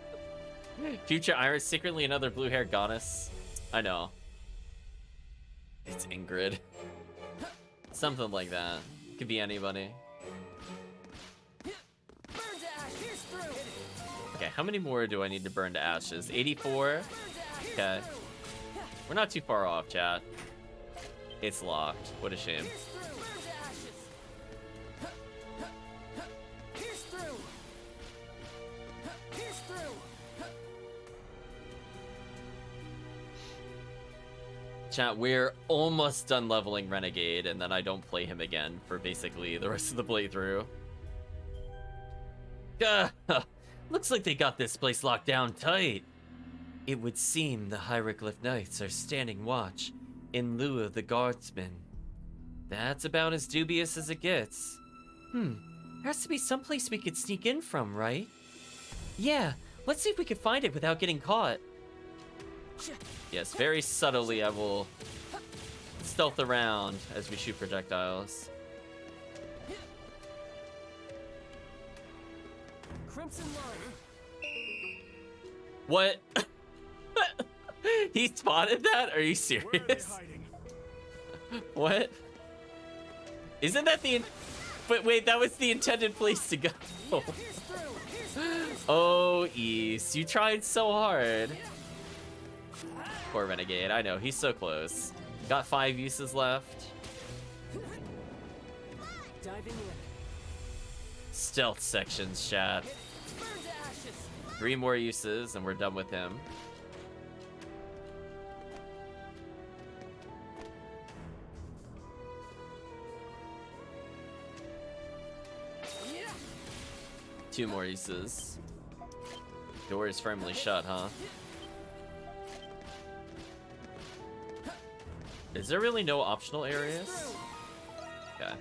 Speaker 1: Future Iris, secretly another blue-haired goddess. I know. It's Ingrid. Something like that. Could be anybody. Okay, how many more do I need to burn to ashes? 84? Okay. We're not too far off, chat. It's locked. What a shame. Chat, we're almost done leveling Renegade, and then I don't play him again for basically the rest of the playthrough. Looks like they got this place locked down tight. It would seem the Hieroglyph Knights are standing watch in lieu of the guardsmen. That's about as dubious as it gets. There has to be someplace we could sneak in from, right? Yeah, let's see if we can find it without getting caught. Yes, very subtly I will stealth around as we shoot projectiles.
Speaker 3: Crimson line.
Speaker 1: What? He spotted that? Are you serious? What? Isn't that the... But wait, that was the intended place to go. Oh, East, you tried so hard. Poor Renegade, I know, he's so close. Got 5 uses left.
Speaker 3: Diving in.
Speaker 1: Stealth sections, chat. 3 more uses and we're done with him. Two more uses. Door is firmly shut, huh? Is there really no optional areas? Okay.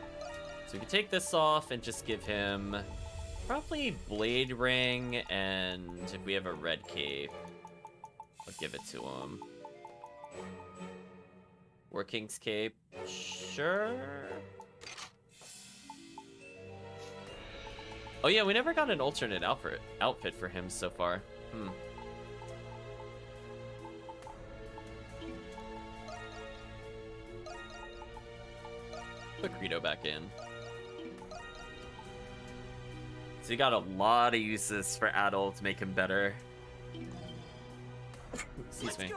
Speaker 1: So we can take this off and just give him probably Blade Ring, and if we have a red cape, I'll give it to him. Working's cape, sure. Oh yeah, we never got an alternate outfit for him so far. Put Greedo back in. So you got a lot of uses for Adol to make him better. Excuse me.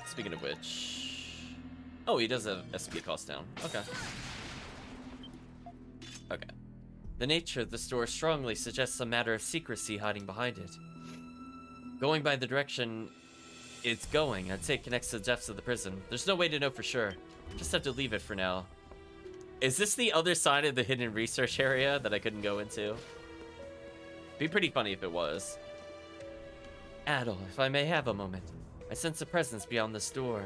Speaker 1: Speaking of which... Oh, he does have SP cost down. Okay. Okay. The nature of the store strongly suggests a matter of secrecy hiding behind it. Going by the direction it's going, I'd say it connects to the depths of the prison. There's no way to know for sure. Just have to leave it for now. Is this the other side of the hidden research area that I couldn't go into? Be pretty funny if it was. Adol, if I may have a moment. I sense a presence beyond this door.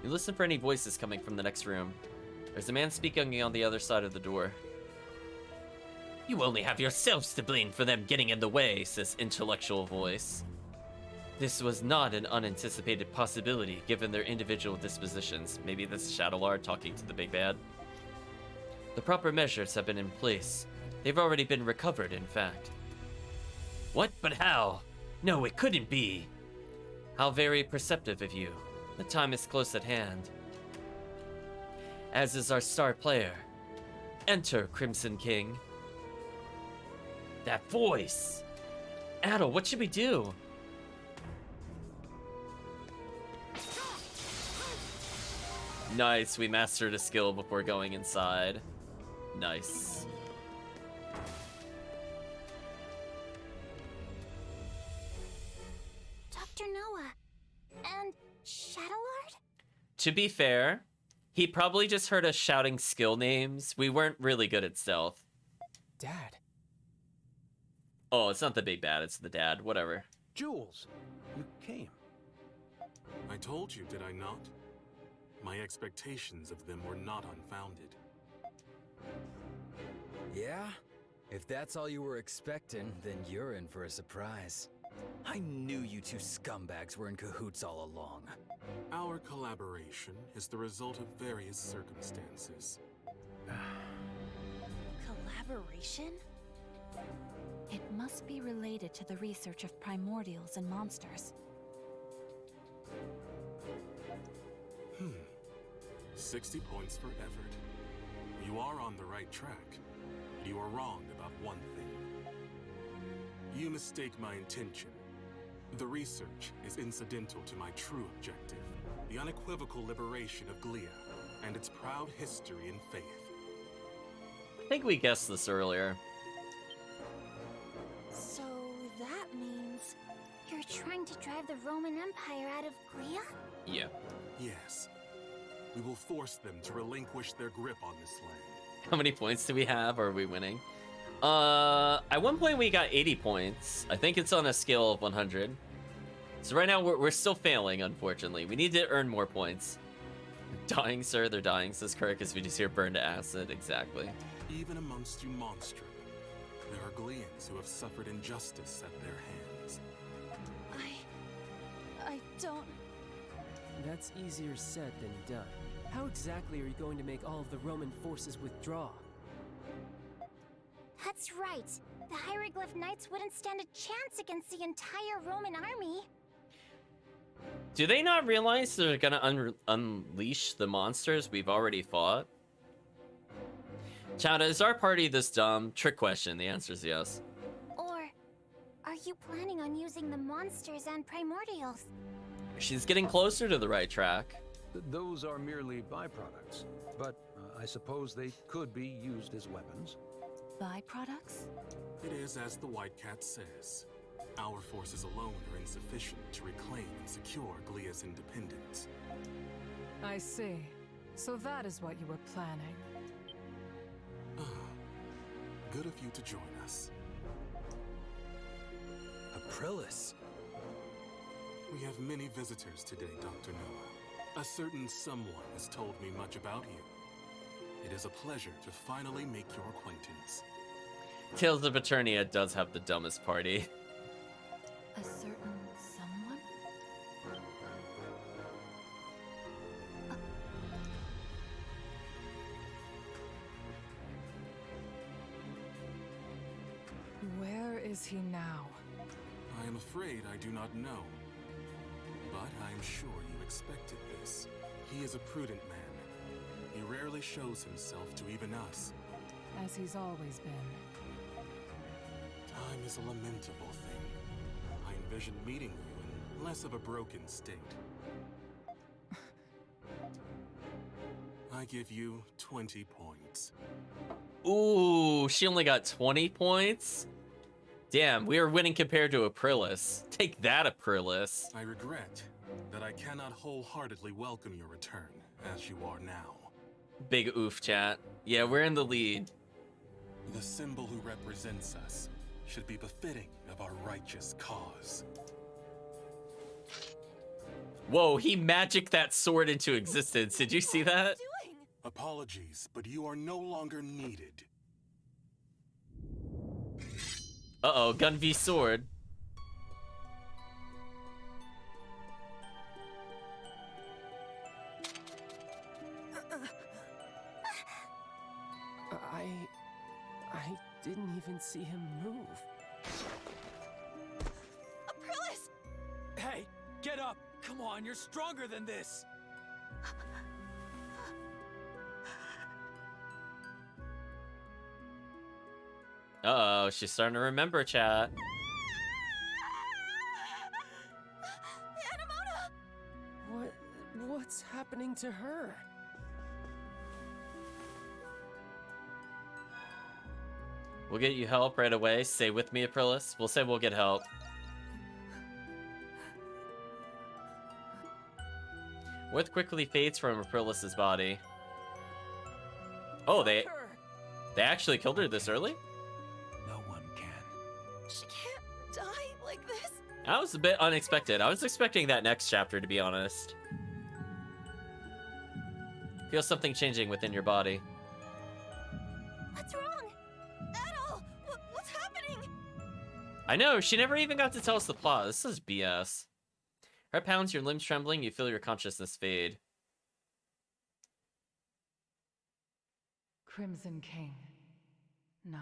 Speaker 1: You listen for any voices coming from the next room. There's a man speaking on the other side of the door. You only have yourselves to blame for them getting in the way, says intellectual voice. This was not an unanticipated possibility given their individual dispositions. Maybe this is Shadow Lord talking to the big bad. The proper measures have been in place. They've already been recovered, in fact. What? But how? No, it couldn't be. How very perceptive of you. The time is close at hand. As is our star player. Enter, Crimson King. That voice! Adol, what should we do? Nice, we mastered a skill before going inside. Nice.
Speaker 2: Dr. Noah and Shadow Lord?
Speaker 1: To be fair, he probably just heard us shouting skill names. We weren't really good at stealth.
Speaker 3: Dad.
Speaker 1: Oh, it's not the big bad, it's the dad. Whatever.
Speaker 6: Jules, you came.
Speaker 4: I told you, did I not? My expectations of them were not unfounded.
Speaker 9: Yeah? If that's all you were expecting, then you're in for a surprise. I knew you two scumbags were in cahoots all along.
Speaker 4: Our collaboration is the result of various circumstances.
Speaker 5: Collaboration? It must be related to the research of primordials and monsters.
Speaker 4: 60 points for effort. You are on the right track. You are wrong about one thing. You mistake my intention. The research is incidental to my true objective, the unequivocal liberation of Glia and its proud history and faith.
Speaker 1: I think we guessed this earlier.
Speaker 2: So that means you're trying to drive the Roman Empire out of Glia?
Speaker 1: Yeah.
Speaker 4: Yes. We will force them to relinquish their grip on this land.
Speaker 1: How many points do we have? Or are we winning? At one point we got 80 points. I think it's on a scale of 100. So right now we're still failing, unfortunately. We need to earn more points. Dying, sir. They're dying, says Kirk, as we just hear burn to acid. Exactly.
Speaker 4: Even amongst you monstrum, there are Glians who have suffered injustice at their hands.
Speaker 5: I don't...
Speaker 3: That's easier said than done. How exactly are you going to make all of the Roman forces withdraw?
Speaker 2: That's right. The Hieroglyph Knights wouldn't stand a chance against the entire Roman army.
Speaker 1: Do they not realize they're gonna unleash the monsters we've already fought? Chowda, is our party this dumb? Trick question. The answer is yes.
Speaker 2: Or are you planning on using the monsters and primordials?
Speaker 1: She's getting closer to the right track.
Speaker 6: Those are merely byproducts, but I suppose they could be used as weapons.
Speaker 5: Byproducts?
Speaker 4: It is as the White Cat says. Our forces alone are insufficient to reclaim and secure Glia's independence.
Speaker 10: I see. So that is what you were planning.
Speaker 4: Good of you to join us.
Speaker 9: Aprilis.
Speaker 4: We have many visitors today, Dr. Noah. A certain someone has told me much about you. It is a pleasure to finally make your acquaintance.
Speaker 1: Tales of Eternia does have the dumbest party.
Speaker 5: A certain someone?
Speaker 10: Where is he now?
Speaker 4: I am afraid I do not know. But I am sure you expected this. He is a prudent man. He rarely shows himself to even us.
Speaker 10: As he's always been.
Speaker 4: Time is a lamentable thing. I envisioned meeting you in less of a broken state. I give you 20 points.
Speaker 1: Ooh, she only got 20 points? Damn, we are winning compared to Aprilis. Take that, Aprilis.
Speaker 4: I regret that I cannot wholeheartedly welcome your return as you are now.
Speaker 1: Big oof, chat. Yeah, we're in the lead.
Speaker 4: The symbol who represents us should be befitting of our righteous cause.
Speaker 1: Whoa, he magicked that sword into existence. Did you see that?
Speaker 4: Apologies, but you are no longer needed.
Speaker 1: Uh-oh, gun v sword.
Speaker 3: I didn't even see him move.
Speaker 5: Aprillis!
Speaker 9: Hey, get up! Come on, you're stronger than this!
Speaker 1: Uh-oh, she's starting to remember, chat.
Speaker 3: Anamona! What's happening to her?
Speaker 1: We'll get you help right away. Stay with me, Aprillis. We'll say we'll get help. Worth quickly fades from Aprillis' body. Oh, they actually killed her this early?
Speaker 6: No one can.
Speaker 5: She can't die like this.
Speaker 1: That was a bit unexpected. I was expecting that next chapter, to be honest. Feel something changing within your body.
Speaker 5: What's wrong? Adol! What's happening?
Speaker 1: I know, she never even got to tell us the plot. This is BS. Heart pounds, your limbs trembling, you feel your consciousness fade.
Speaker 10: Crimson King. No.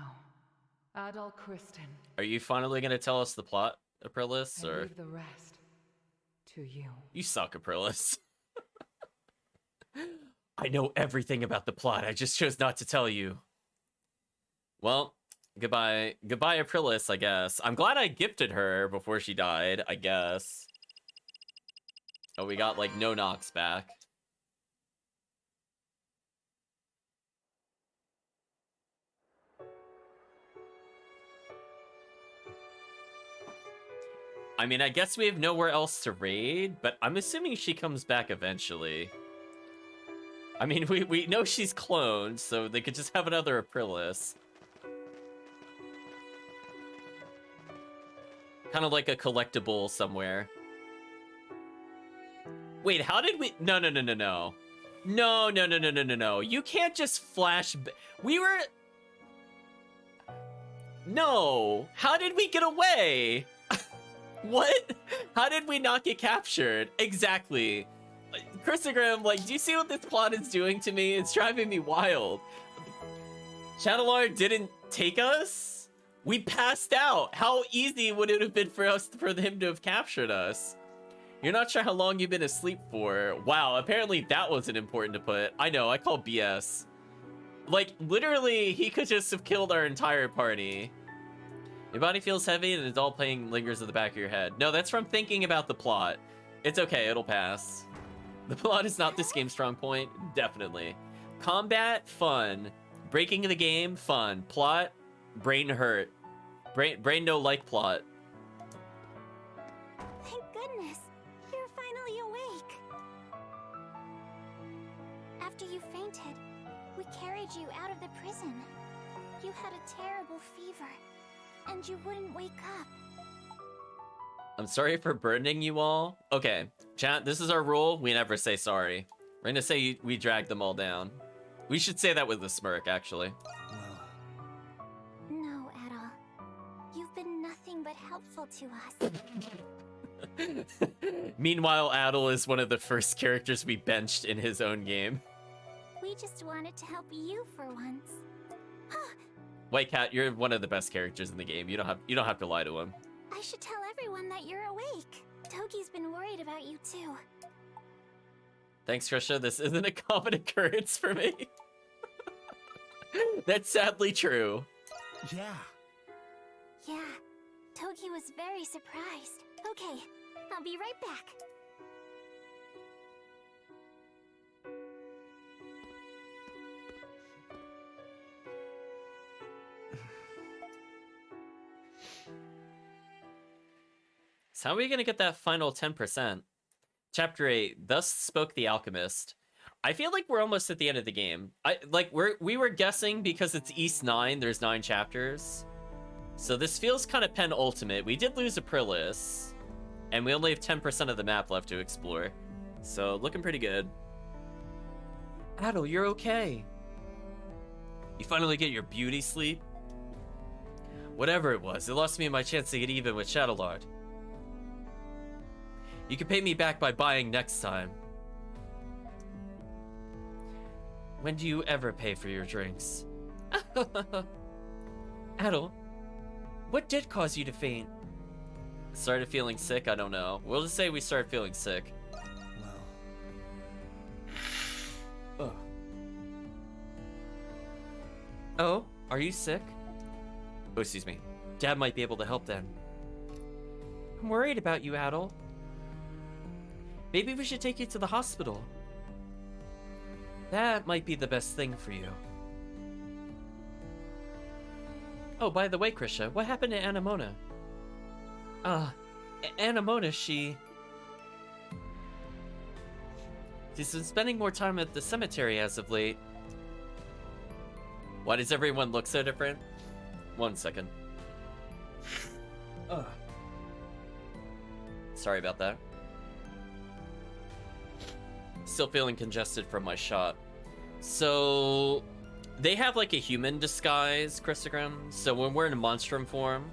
Speaker 10: Adol Kristen.
Speaker 1: Are you finally going to tell us the plot, Aprillis,
Speaker 10: I
Speaker 1: or...
Speaker 10: leave the rest to you.
Speaker 1: You suck, Aprillis. I know everything about the plot. I just chose not to tell you. Well, goodbye. Goodbye, Aprillis, I guess. I'm glad I gifted her before she died, I guess. Oh, we got, like, no knocks back. I mean, I guess we have nowhere else to raid, but I'm assuming she comes back eventually. I mean, we know she's cloned, so they could just have another Aprillis. Kind of like a collectible somewhere. Wait, how did we... No. No. You can't just flash... We were... No. How did we get away? What? How did we not get captured? Exactly. Christogram, like, do you see what this plot is doing to me? It's driving me wild. Channelar didn't take us? We passed out. How easy would it have been for him to have captured us? You're not sure how long you've been asleep for. Wow, apparently that wasn't important to put. I know, I call BS. Like, literally, he could just have killed our entire party. Your body feels heavy and a dull pain lingers at the back of your head. No, that's from thinking about the plot. It's okay, it'll pass. The plot is not this game's strong point, definitely. Combat, fun. Breaking the game, fun. Plot, brain hurt. Brain no like plot.
Speaker 2: Thank goodness. You're finally awake. After you fainted, we carried you out of the prison. You had a terrible fever, and you wouldn't wake up.
Speaker 1: I'm sorry for burdening you all. Okay, chat, this is our rule. We never say sorry. We're gonna say we dragged them all down. We should say that with a smirk, actually.
Speaker 2: No, Adol. You've been nothing but helpful to us.
Speaker 1: Meanwhile, Adol is one of the first characters we benched in his own game.
Speaker 2: We just wanted to help you for once.
Speaker 1: White Cat, you're one of the best characters in the game. You don't have to lie to him.
Speaker 2: I should tell everyone that you're awake. Togi's been worried about you too.
Speaker 1: Thanks, Krisha. This isn't a common occurrence for me. That's sadly true.
Speaker 7: Yeah.
Speaker 2: Yeah, Togi was very surprised. Okay, I'll be right back.
Speaker 1: So how are we gonna get that final 10%? Chapter 8, Thus Spoke the Alchemist. I feel like we're almost at the end of the game. We were guessing because it's East 9, there's 9 chapters. So this feels kind of penultimate. We did lose Aprilis, and we only have 10% of the map left to explore. So looking pretty good. Adol, you're okay. You finally get your beauty sleep? Whatever it was, it lost me my chance to get even with Shadowlord. You can pay me back by buying next time. When do you ever pay for your drinks? Adol, what did cause you to faint? Started feeling sick? I don't know. We'll just say we started feeling sick.
Speaker 9: Well.
Speaker 1: Ugh. Oh, are you sick? Oh, excuse me. Dad might be able to help then. I'm worried about you, Adol. Maybe we should take you to the hospital. That might be the best thing for you. Oh, by the way, Krisha, what happened to Anemona? Anemona, she's been spending more time at the cemetery as of late. Why does everyone look so different? 1 second. Sorry about that. Still feeling congested from my shot. So they have like a human disguise, Christogram. So when we're in monstrum form,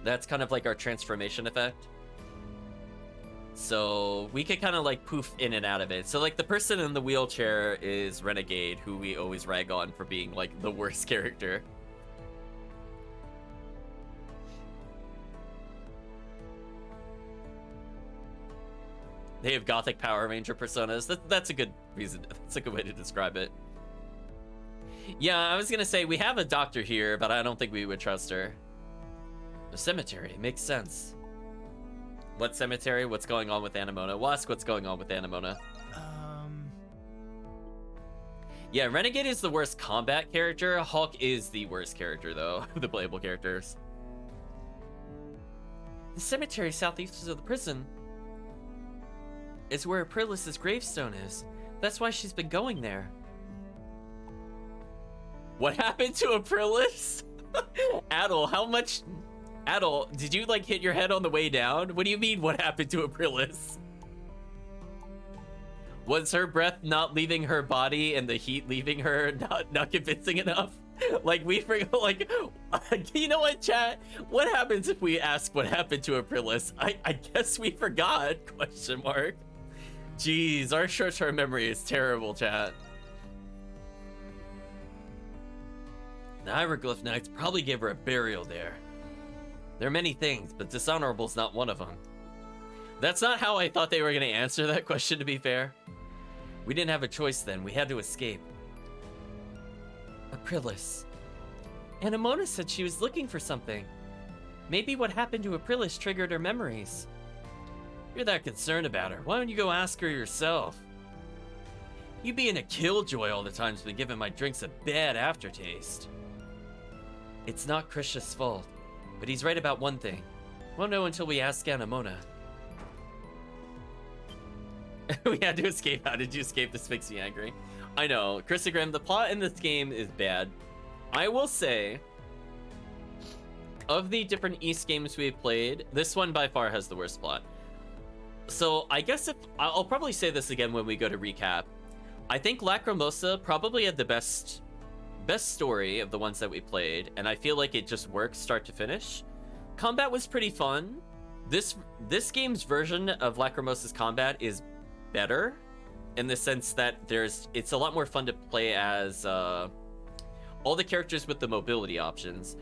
Speaker 1: that's kind of like our transformation effect. So we can kind of like poof in and out of it. So like the person in the wheelchair is Renegade, who we always rag on for being like the worst character. They have Gothic Power Ranger personas. That's a good reason. That's a good way to describe it. Yeah, I was gonna say we have a doctor here, but I don't think we would trust her. The cemetery makes sense. What cemetery? What's going on with Anemona? We'll ask what's going on with Anemona. Yeah, Renegade is the worst combat character. Hulk is the worst character, though, of the playable characters. The cemetery southeast of the prison is where Aprilis' gravestone is. That's why she's been going there. What happened to Aprilis? Adol, how much... Adol, did you like hit your head on the way down? What do you mean, what happened to Aprilis? Was her breath not leaving her body and the heat leaving her not convincing enough? Like, we forgot, like, you know what, chat? What happens if we ask what happened to Aprilis? I guess we forgot, question mark. Jeez, our short-term memory is terrible, chat. The Hieroglyph Knights probably gave her a burial there. There are many things, but dishonorable's not one of them. That's not how I thought they were going to answer that question, to be fair. We didn't have a choice then. We had to escape. Aprilis. Anemona said she was looking for something. Maybe what happened to Aprilis triggered her memories. You're that concerned about her. Why don't you go ask her yourself? You being a killjoy all the time's been giving my drinks a bad aftertaste. It's not Krisha's fault, but he's right about one thing. Won't know until we ask Anemona. We had to escape. How did you escape? This makes me angry. I know. Christogram, the plot in this game is bad. I will say, of the different East games we've played, this one by far has the worst plot. So I guess if I'll probably say this again when we go to recap. I think Lacrimosa probably had the best story of the ones that we played, and I feel like it just works start to finish. Combat was pretty fun. This game's version of Lacrimosa's combat is better in the sense that it's a lot more fun to play as all the characters with the mobility options.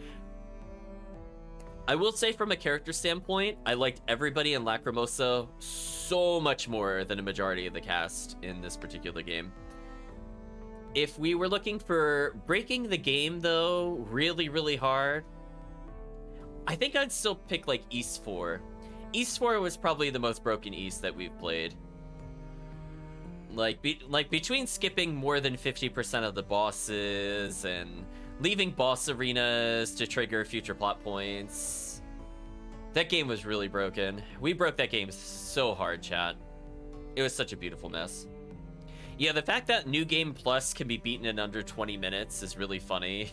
Speaker 1: I will say from a character standpoint, I liked everybody in Lacrimosa so much more than a majority of the cast in this particular game. If we were looking for breaking the game, though, really, really hard, I think I'd still pick, like, East 4. East 4 was probably the most broken East that we've played. Like, between skipping more than 50% of the bosses and leaving boss arenas to trigger future plot points, that game was really broken. We broke that game so hard, chat. It was such a beautiful mess. Yeah, the fact that New Game Plus can be beaten in under 20 minutes is really funny.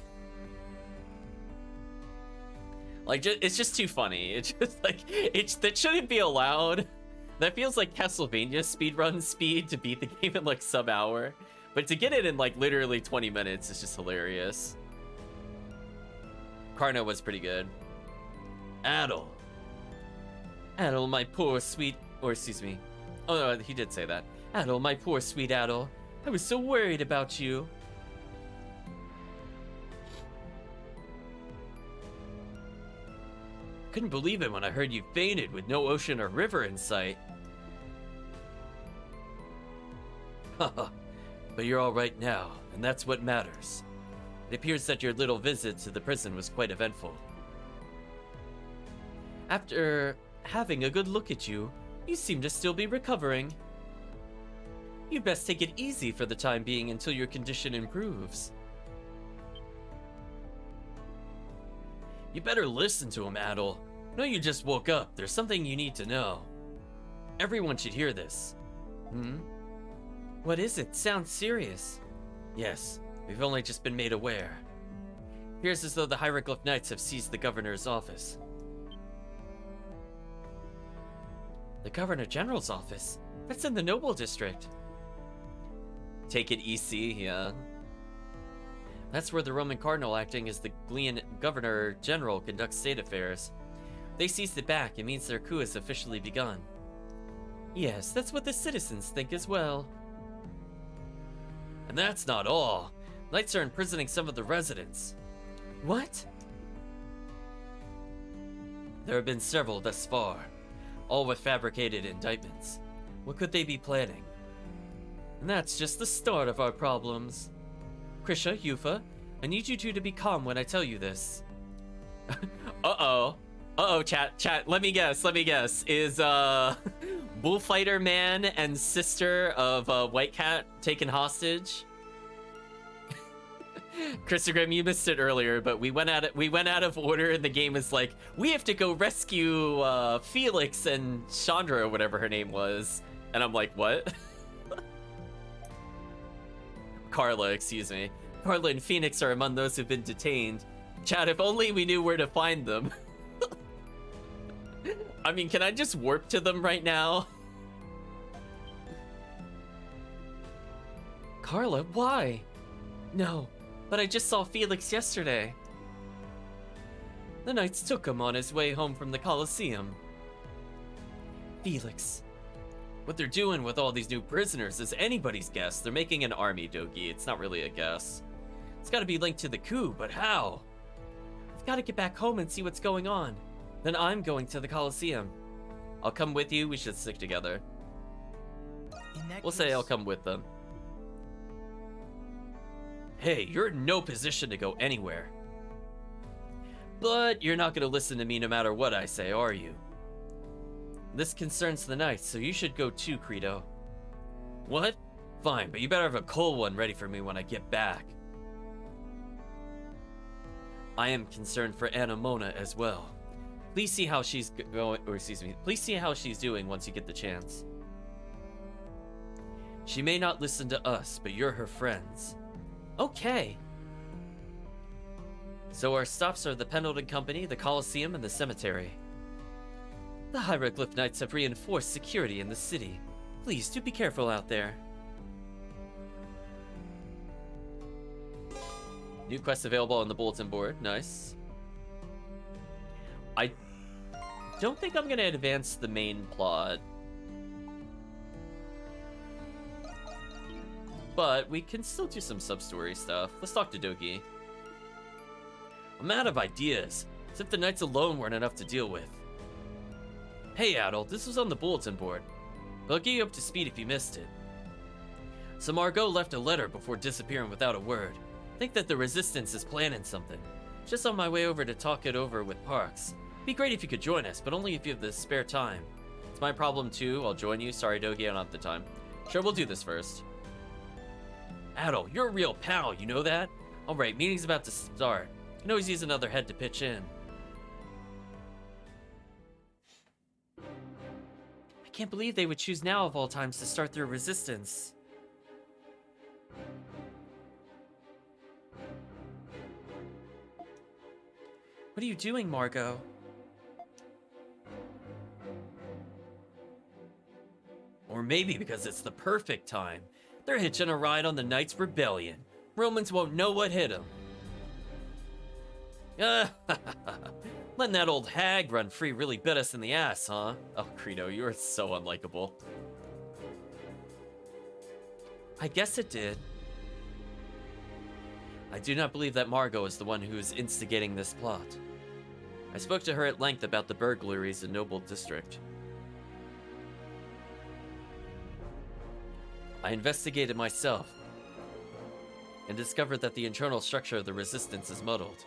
Speaker 1: Like, it's just too funny. It's just like, that shouldn't be allowed. That feels like Castlevania speedrun speed to beat the game in like sub-hour. But to get it in like literally 20 minutes is just hilarious. Carno was pretty good. Adol. Adol, my poor sweet... Or excuse me. Oh no, he did say that. Adol, my poor sweet Adol. I was so worried about you. Couldn't believe it when I heard you fainted with no ocean or river in sight. Haha, but you're all right now, and that's what matters. It appears that your little visit to the prison was quite eventful. After having a good look at you, you seem to still be recovering. You'd best take it easy for the time being until your condition improves. You better listen to him, Adol. No, you just woke up. There's something you need to know. Everyone should hear this. What is it? Sounds serious. Yes, we've only just been made aware. Appears as though the Hieroglyph Knights have seized the governor's office. The Governor General's office? That's in the Noble District. Take it EC, yeah. That's where the Roman Cardinal acting as the Glean Governor General conducts state affairs. They seized it back, it means their coup has officially begun. Yes, that's what the citizens think as well. And that's not all. Knights are imprisoning some of the residents. What? There have been several thus far, all with fabricated indictments. What could they be planning? And that's just the start of our problems. Krisha, Yufa, I need you two to be calm when I tell you this. Chat, let me guess. Is, Bullfighter Man and sister of, White Cat taken hostage? Christopher, you missed it earlier, but we went out of order, and the game is like, we have to go rescue, Felix and Chandra, or whatever her name was. And I'm like, what? Carla, excuse me. Carla and Phoenix are among those who've been detained. Chad, if only we knew where to find them. I mean, can I just warp to them right now? Carla, why? No, but I just saw Felix yesterday. The Knights took him on his way home from the Colosseum. Felix. What they're doing with all these new prisoners is anybody's guess. They're making an army, Dogi. It's not really a guess. It's gotta be linked to the coup, but how? I've gotta get back home and see what's going on. Then I'm going to the Colosseum. I'll come with you. We should stick together. We'll say I'll come with them. Hey, you're in no position to go anywhere. But you're not gonna listen to me no matter what I say, are you? This concerns the Knights, so you should go too, Credo. What? Fine, but you better have a cold one ready for me when I get back. I am concerned for Anamona as well. Please see how she's going, or excuse me, please see how she's doing once you get the chance. She may not listen to us, but you're her friends. Okay. So our stops are the Pendleton Company, the Colosseum, and the cemetery. The Hieroglyph Knights have reinforced security in the city. Please do be careful out there. New quests available on the bulletin board. Nice. I don't think I'm gonna advance the main plot. But we can still do some sub-story stuff. Let's talk to Doki. I'm out of ideas, as if the Knights alone weren't enough to deal with. Hey Adol, this was on the bulletin board, but I'll get you up to speed if you missed it. So Margot left a letter before disappearing without a word. Think that the Resistance is planning something. Just on my way over to talk it over with Parks. Be great if you could join us, but only if you have the spare time. It's my problem too, I'll join you. Sorry Doki, I don't have the time. Sure, we'll do this first. Adol, you're a real pal, you know that? Alright, meeting's about to start. You can always use another head to pitch in. I can't believe they would choose now of all times to start their resistance. What are you doing, Margot? Or maybe because it's the perfect time. They're hitching a ride on the Knights' Rebellion. Romans won't know what hit them. Letting that old hag run free really bit us in the ass, huh? Oh, Credo, you are so unlikable. I guess it did. I do not believe that Margot is the one who is instigating this plot. I spoke to her at length about the burglaries in Noble District. I investigated myself and discovered that the internal structure of the resistance is muddled.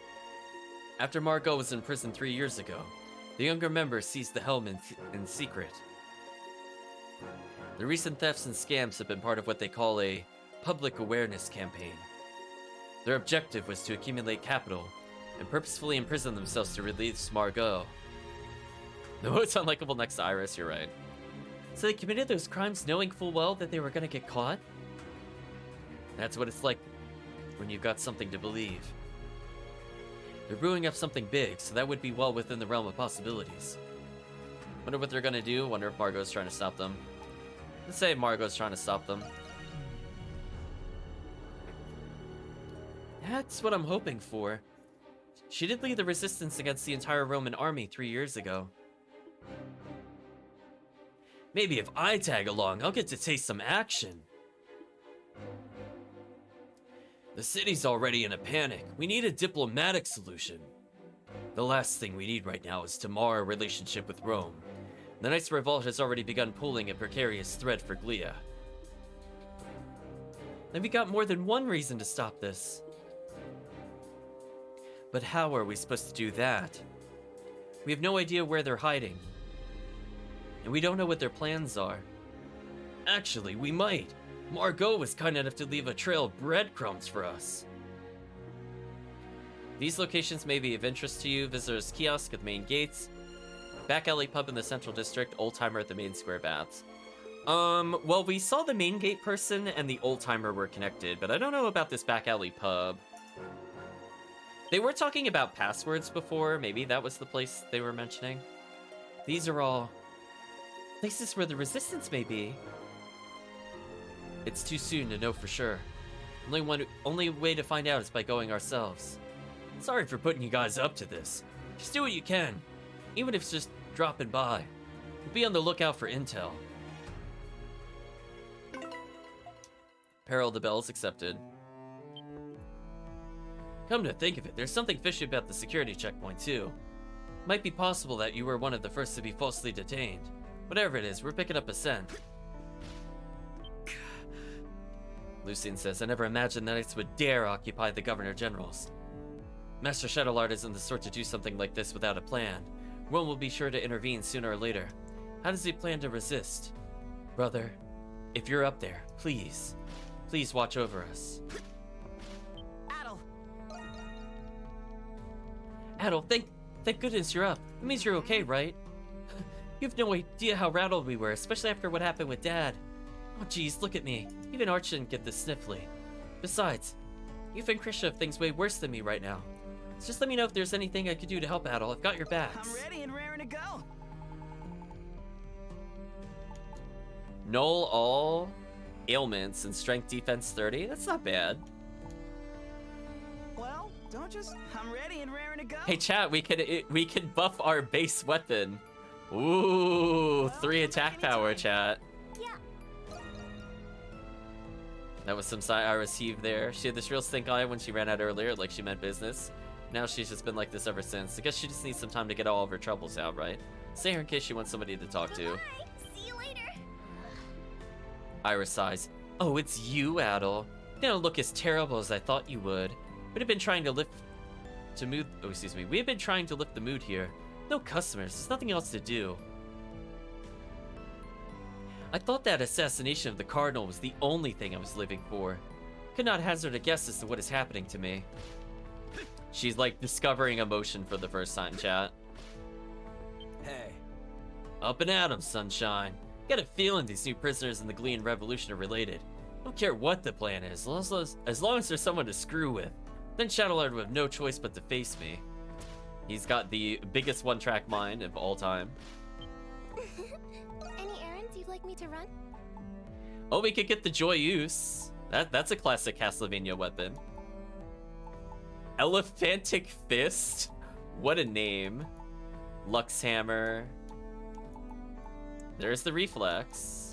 Speaker 1: After Margot was in prison 3 years ago, the younger members seized the helm in secret. The recent thefts and scams have been part of what they call a public awareness campaign. Their objective was to accumulate capital and purposefully imprison themselves to release Margot. The most unlikable next to Iris, you're right. So they committed those crimes knowing full well that they were gonna get caught? That's what it's like when you've got something to believe. They're brewing up something big, so that would be well within the realm of possibilities. Wonder what they're gonna do, wonder if Margot's trying to stop them. Let's say Margot's trying to stop them. That's what I'm hoping for. She did lead the resistance against the entire Roman army 3 years ago. Maybe if I tag along, I'll get to taste some action. The city's already in a panic. We need a diplomatic solution. The last thing we need right now is to mar our relationship with Rome. The Knights' Revolt has already begun pulling a precarious thread for Glia. And we got more than one reason to stop this. But how are we supposed to do that? We have no idea where they're hiding. And we don't know what their plans are. Actually, we might. Margot was kind enough to leave a trail of breadcrumbs for us. These locations may be of interest to you. Visitors kiosk at the main gates. Back alley pub in the central district. Old timer at the main square baths. Well, we saw the main gate person and the old timer were connected, but I don't know about this back alley pub. They were talking about passwords before. Maybe that was the place they were mentioning. These are all places where the resistance may be. It's too soon to know for sure. Only way to find out is by going ourselves. Sorry for putting you guys up to this. Just do what you can, even if it's just dropping by. Be on the lookout for intel. Peril the Bells accepted. Come to think of it, there's something fishy about the security checkpoint too. Might be possible that you were one of the first to be falsely detained. Whatever it is, we're picking up a scent. Lucien says, I never imagined the Knights would dare occupy the Governor General's. Master Shadowlord isn't the sort to do something like this without a plan. Rome will be sure to intervene sooner or later. How does he plan to resist? Brother, if you're up there, please watch over us. Adol, thank goodness you're up. It means you're okay, right? You have no idea how rattled we were, especially after what happened with Dad. Oh geez, look at me. Even Arch didn't get this sniffly. Besides, you and Krisha have things way worse than me right now. So just let me know if there's anything I could do to help Adol. I've got your backs.
Speaker 3: I'm ready and raring to go.
Speaker 1: Null all ailments and strength defense 30. That's not bad.
Speaker 3: Well, don't just. I'm ready and raring to go.
Speaker 1: Hey chat, we can buff our base weapon. Ooh, 3 attack power, chat.
Speaker 2: Yeah.
Speaker 1: That was some sigh I received there. She had this real stink eye when she ran out earlier, like she meant business. Now she's just been like this ever since. I guess she just needs some time to get all of her troubles out, right? Say her in case she wants somebody to talk to.
Speaker 2: Bye. See you later.
Speaker 1: Iris sighs. Oh, it's you, Adol. You don't look as terrible as I thought you would. We have been trying to lift the mood here. No customers. There's nothing else to do. I thought that assassination of the Cardinal was the only thing I was living for. Could not hazard a guess as to what is happening to me. She's like discovering emotion for the first time, chat.
Speaker 9: Hey.
Speaker 1: Up and at 'em, sunshine. Got a feeling these new prisoners in the Glean Revolution are related. Don't care what the plan is, as long as there's someone to screw with. Then Shadowlord would have no choice but to face me. He's got the biggest one-track mind of all time.
Speaker 2: Any errands you'd like me to run?
Speaker 1: Oh, we could get the Joyeuse. That's a classic Castlevania weapon. Elephantic Fist? What a name. Lux Hammer. There's the Reflex.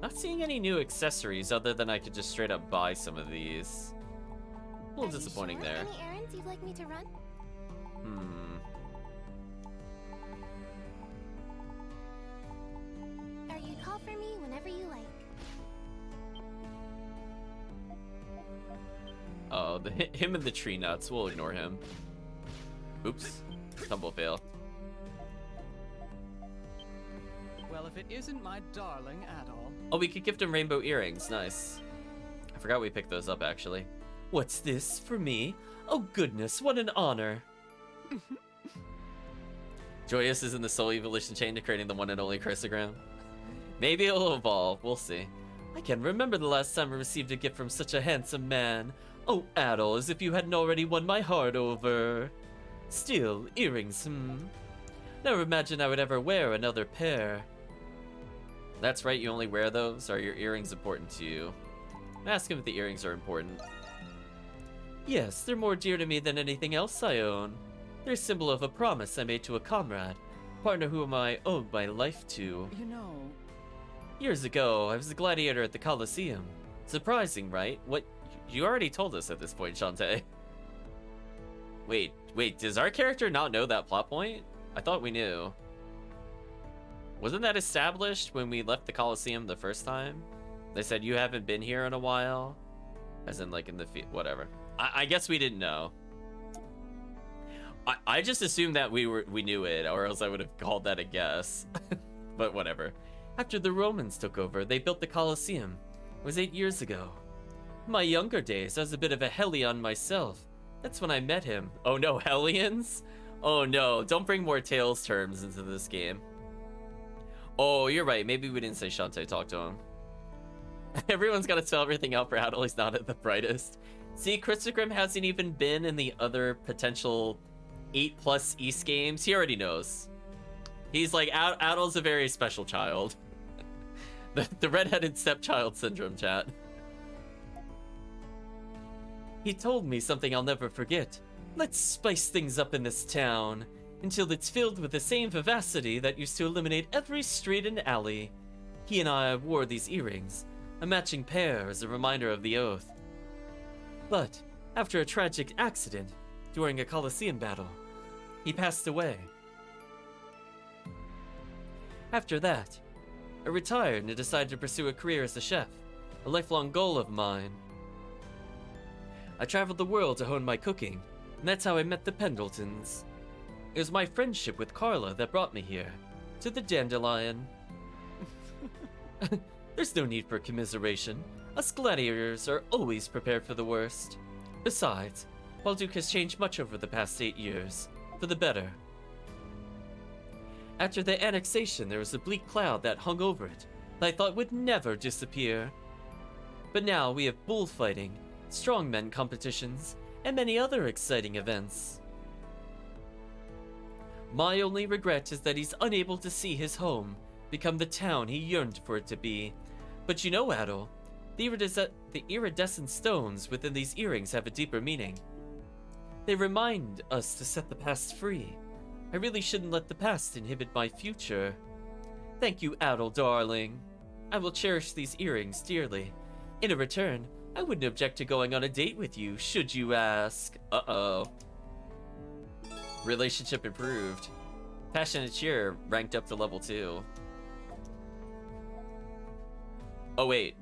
Speaker 1: Not seeing any new accessories other than I could just straight up buy some of these. A little disappointing
Speaker 2: sure?
Speaker 1: there.
Speaker 2: Any errands you'd like me to run? Or you call for me whenever you like.
Speaker 1: Oh, him and the tree nuts. We'll ignore him. Oops. Tumble fail.
Speaker 3: Well, if it isn't my darling Adol.
Speaker 1: Oh, we could gift him rainbow earrings. Nice. I forgot we picked those up, actually. What's this for me? Oh, goodness, what an honor. Joyous is in the soul evolution chain to creating the one and only Chrysogram. Maybe it'll evolve. We'll see. I can't remember the last time I received a gift from such a handsome man. Oh, Adol, as if you hadn't already won my heart over. Still, earrings, Never imagined I would ever wear another pair. That's right, you only wear those? Are your earrings important to you? Ask him if the earrings are important. Yes, they're more dear to me than anything else I own. They're a symbol of a promise I made to a comrade, partner whom I owed my life to.
Speaker 3: You know...
Speaker 1: Years ago, I was a gladiator at the Colosseum. Surprising, right? What? You already told us at this point, Shantae. Wait, does our character not know that plot point? I thought we knew. Wasn't that established when we left the Colosseum the first time? They said, you haven't been here in a while? As in, like, in the whatever. I guess we didn't know. I just assumed that we knew it, or else I would have called that a guess. But whatever. After the Romans took over, they built the Colosseum. It was 8 years ago. In my younger days, I was a bit of a Hellion myself. That's when I met him. Oh no, Hellions? Oh no, don't bring more Tales terms into this game. Oh, you're right. Maybe we didn't say Shantae talked to him. Everyone's got to spell everything out for Adol. He's not at the brightest. See, Christogrim hasn't even been in the other potential 8+ East games. He already knows. He's like, Adol's a very special child. The redheaded stepchild syndrome, chat. He told me something I'll never forget. Let's spice things up in this town until it's filled with the same vivacity that used to illuminate every street and alley. He and I wore these earrings, a matching pair as a reminder of the oath. But after a tragic accident during a Colosseum battle, he passed away. After that, I retired and decided to pursue a career as a chef, a lifelong goal of mine. I traveled the world to hone my cooking, and that's how I met the Pendletons. It was my friendship with Carla that brought me here, to the Dandelion. There's no need for commiseration. Us gladiators are always prepared for the worst. Besides, Balduke has changed much over the past 8 years, for the better. After the annexation, there was a bleak cloud that hung over it that I thought would never disappear. But now we have bullfighting, strongmen competitions, and many other exciting events. My only regret is that he's unable to see his home become the town he yearned for it to be. But you know, Adol, the iridescent stones within these earrings have a deeper meaning. They remind us to set the past free. I really shouldn't let the past inhibit my future. Thank you, Adol, darling. I will cherish these earrings dearly. In return, I wouldn't object to going on a date with you, should you ask. Uh-oh. Relationship improved. Passionate cheer ranked up to level 2. Oh wait,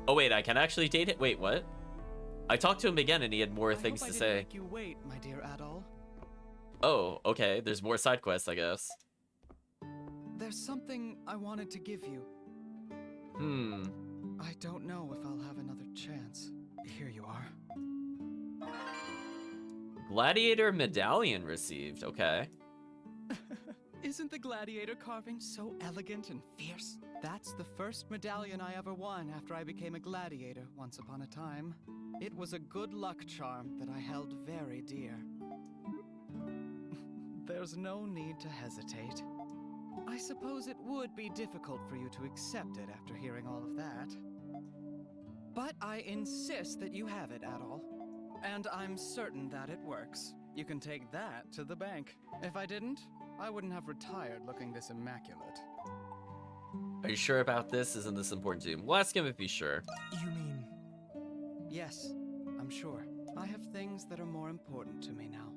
Speaker 1: I can actually date it? Wait, what? I talked to him again and he had more things to say.
Speaker 3: Make you wait, my dear Adol.
Speaker 1: Oh, okay, there's more side quests, I guess.
Speaker 3: There's something I wanted to give you. I don't know if I'll have another chance. Here you are.
Speaker 1: Gladiator medallion received, okay.
Speaker 11: Isn't the gladiator carving so elegant and fierce? That's the first medallion I ever won after I became a gladiator once upon a time. It was a good luck charm that I held very dear. There's no need to hesitate. I suppose it would be difficult for you to accept it after hearing all of that. But I insist that you have it, Adol. And I'm certain that it works. You can take that to the bank. If I didn't, I wouldn't have retired looking this immaculate.
Speaker 1: Are you sure about this? Isn't this important to him? We'll ask him if he's sure.
Speaker 11: You mean... Yes, I'm sure. I have things that are more important to me now.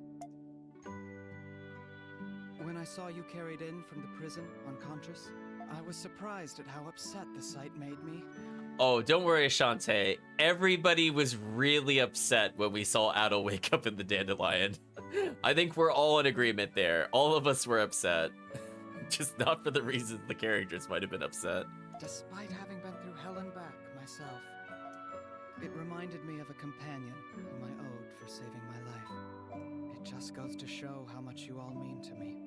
Speaker 11: When I saw you carried in from the prison, unconscious, I was surprised at how upset the sight made me.
Speaker 1: Oh, don't worry, Ashante. Everybody was really upset when we saw Adol wake up in the dandelion. I think we're all in agreement there. All of us were upset. Just not for the reasons the characters might have been upset.
Speaker 11: Despite having been through hell and back myself, it reminded me of a companion whom I owed for saving my life. It just goes to show how much you all mean to me.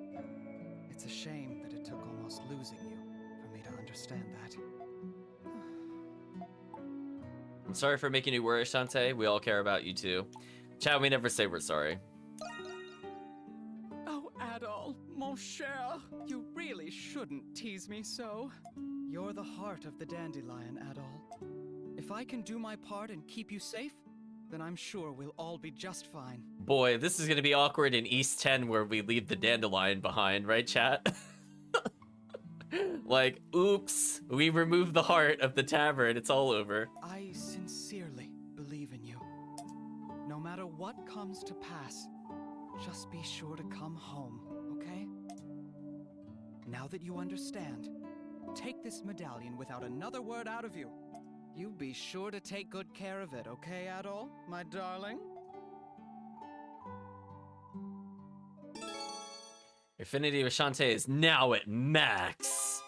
Speaker 11: It's a shame that it took almost losing you for me to understand that.
Speaker 1: I'm sorry for making you worry, Ashante. We all care about you too. Chat, we never say we're sorry.
Speaker 11: Oh, Adol, mon cher, you really shouldn't tease me so. You're the heart of the dandelion, Adol. If I can do my part and keep you safe, then I'm sure we'll all be just fine.
Speaker 1: Boy, this is gonna be awkward in East 10 where we leave the dandelion behind, right, chat? Like, oops, we removed the heart of the tavern, it's all over.
Speaker 11: I sincerely believe in you. No matter what comes to pass, just be sure to come home, okay? Now that you understand, take this medallion without another word out of you. You be sure to take good care of it, okay, Adol, my darling?
Speaker 1: Affinity with Shantae is now at max.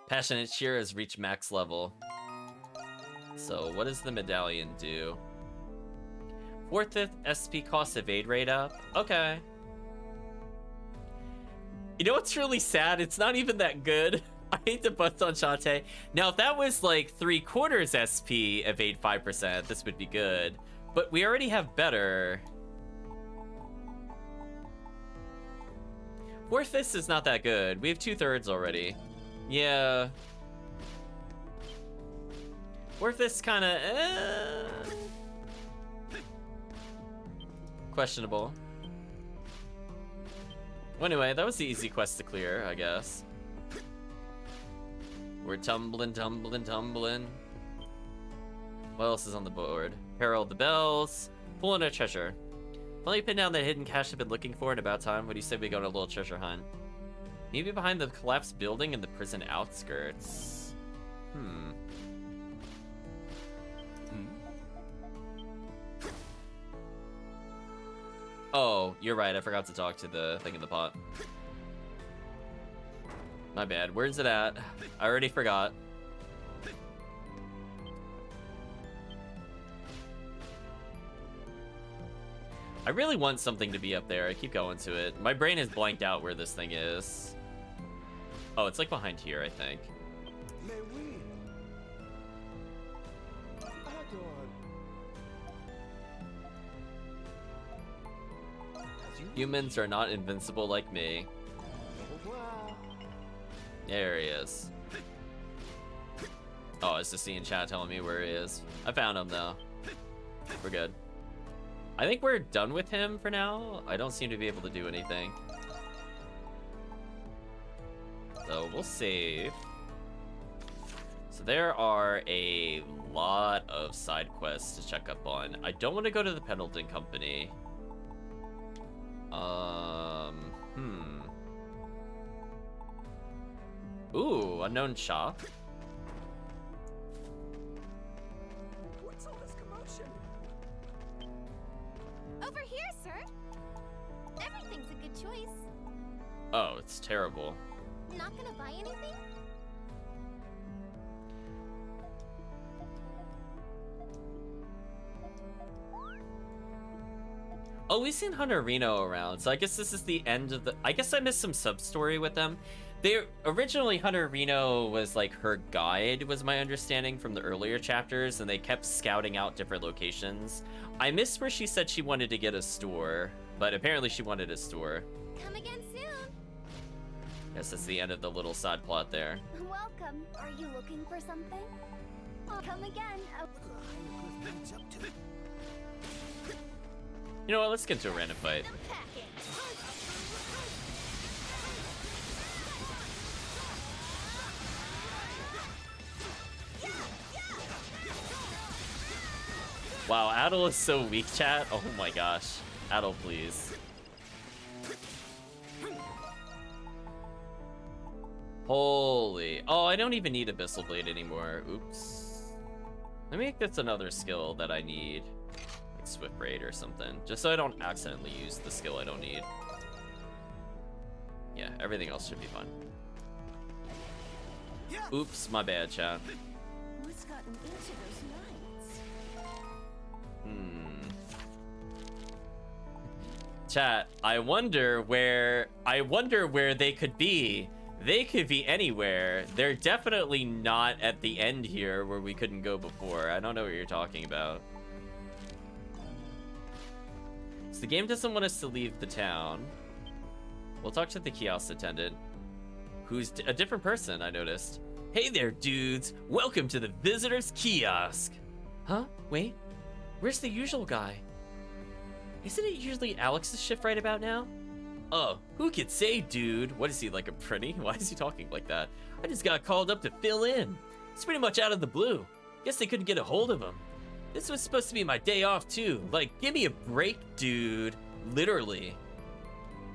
Speaker 1: Passionate cheer has reached max level. So what does the medallion do? 4th SP cost evade rate up. Okay. You know what's really sad? It's not even that good. I hate to bust on Shantae. Now, if that was like 3/4 SP evade 5%, this would be good. But we already have better. 4th is not that good. We have 2/3 already. Yeah. 4th kind of questionable. Well, anyway, that was the easy quest to clear, I guess. We're tumbling, tumbling, tumbling. What else is on the board? Herald the bells. Pulling a treasure. Finally pin down that hidden cache I've been looking for in about time. What do you say we go on a little treasure hunt? Maybe behind the collapsed building in the prison outskirts. Oh, you're right. I forgot to talk to the thing in the pot. My bad. Where's it at? I already forgot. I really want something to be up there. I keep going to it. My brain has blanked out where this thing is. Oh, it's like behind here, I think.
Speaker 7: Mais oui. Adol.
Speaker 1: Humans are not invincible like me. There he is. Oh, it's just seeing chat telling me where he is. I found him though. We're good. I think we're done with him for now. I don't seem to be able to do anything. So we'll save. So there are a lot of side quests to check up on. I don't want to go to the Pendleton Company. Ooh, unknown shop.
Speaker 3: What's all this commotion?
Speaker 2: Over here, sir. Everything's a good choice.
Speaker 1: Oh, it's terrible.
Speaker 2: Not gonna buy anything?
Speaker 1: Oh, we've seen Hunter Reno around, so I guess this is the end of the... I guess I missed some sub-story with them. Originally, Hunter Reno was like her guide, was my understanding from the earlier chapters, and they kept scouting out different locations. I missed where she said she wanted to get a store, but apparently she wanted a store.
Speaker 2: Come again soon.
Speaker 1: Guess that's the end of the little side plot there.
Speaker 2: Welcome. Are you looking for something? I'll come again.
Speaker 1: You know what? Let's get into a random fight. Wow, Adol is so weak, chat. Oh my gosh. Adol, please. Holy. Oh, I don't even need Abyssal Blade anymore. Oops. Let me make this another skill that I need. Like Swift Raid or something. Just so I don't accidentally use the skill I don't need. Yeah, everything else should be fine. Oops, my bad, chat.
Speaker 2: What's gotten into those nights?
Speaker 1: Chat, I wonder where they could be. They could be anywhere. They're definitely not at the end here where we couldn't go before. I don't know what you're talking about. So the game doesn't want us to leave the town. We'll talk to the kiosk attendant, who's a different person, I noticed. Hey there, dudes. Welcome to the visitor's kiosk. Huh? Wait. Where's the usual guy? Isn't it usually Alex's shift right about now? Oh, who could say, dude? What is he, like a pretty? Why is he talking like that? I just got called up to fill in. It's pretty much out of the blue. Guess they couldn't get a hold of him. This was supposed to be my day off too. Like, give me a break, dude. Literally.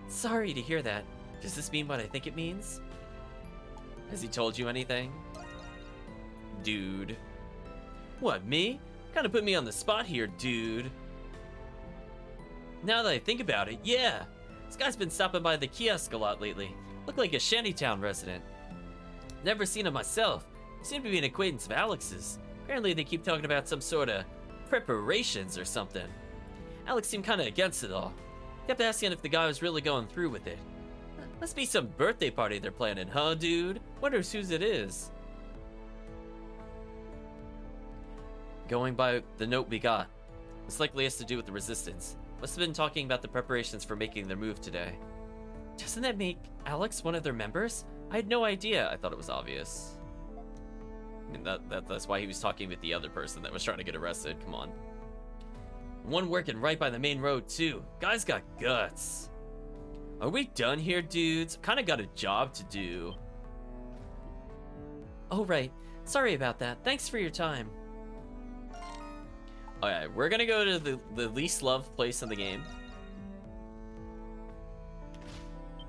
Speaker 1: Sorry to hear that. Does this mean what I think it means? Has he told you anything? Dude. What, me? Kinda put me on the spot here, dude. Now that I think about it, yeah. This guy's been stopping by the kiosk a lot lately. Looked like a shantytown resident. Never seen him myself. Seemed to be an acquaintance of Alex's. Apparently they keep talking about some sort of preparations or something. Alex seemed kinda against it all. Kept asking if the guy was really going through with it. Must be some birthday party they're planning, huh, dude? Wonder whose it is. Going by the note we got. This likely has to do with the resistance. Must have been talking about the preparations for making their move today. Doesn't that make Alex one of their members? I had no idea. I thought it was obvious. I mean, that's why he was talking with the other person that was trying to get arrested. Come on. One working right by the main road, too. Guy's got guts. Are we done here, dudes? Kinda got a job to do. Oh, right. Sorry about that. Thanks for your time. Alright, we're gonna go to the least loved place in the game.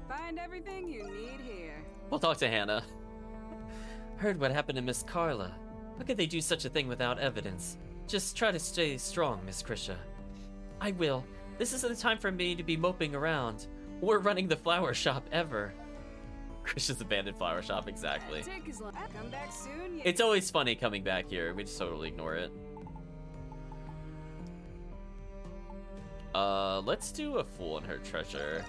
Speaker 10: Find everything you need here.
Speaker 1: We'll talk to Hannah. Heard what happened to Miss Carla. How could they do such a thing without evidence? Just try to stay strong, Miss Krisha. I will. This isn't the time for me to be moping around. We're running the flower shop ever. Krisha's abandoned flower shop, exactly.
Speaker 10: Come back soon.
Speaker 1: It's always funny coming back here. We just totally ignore it. Let's do a fool on her treasure.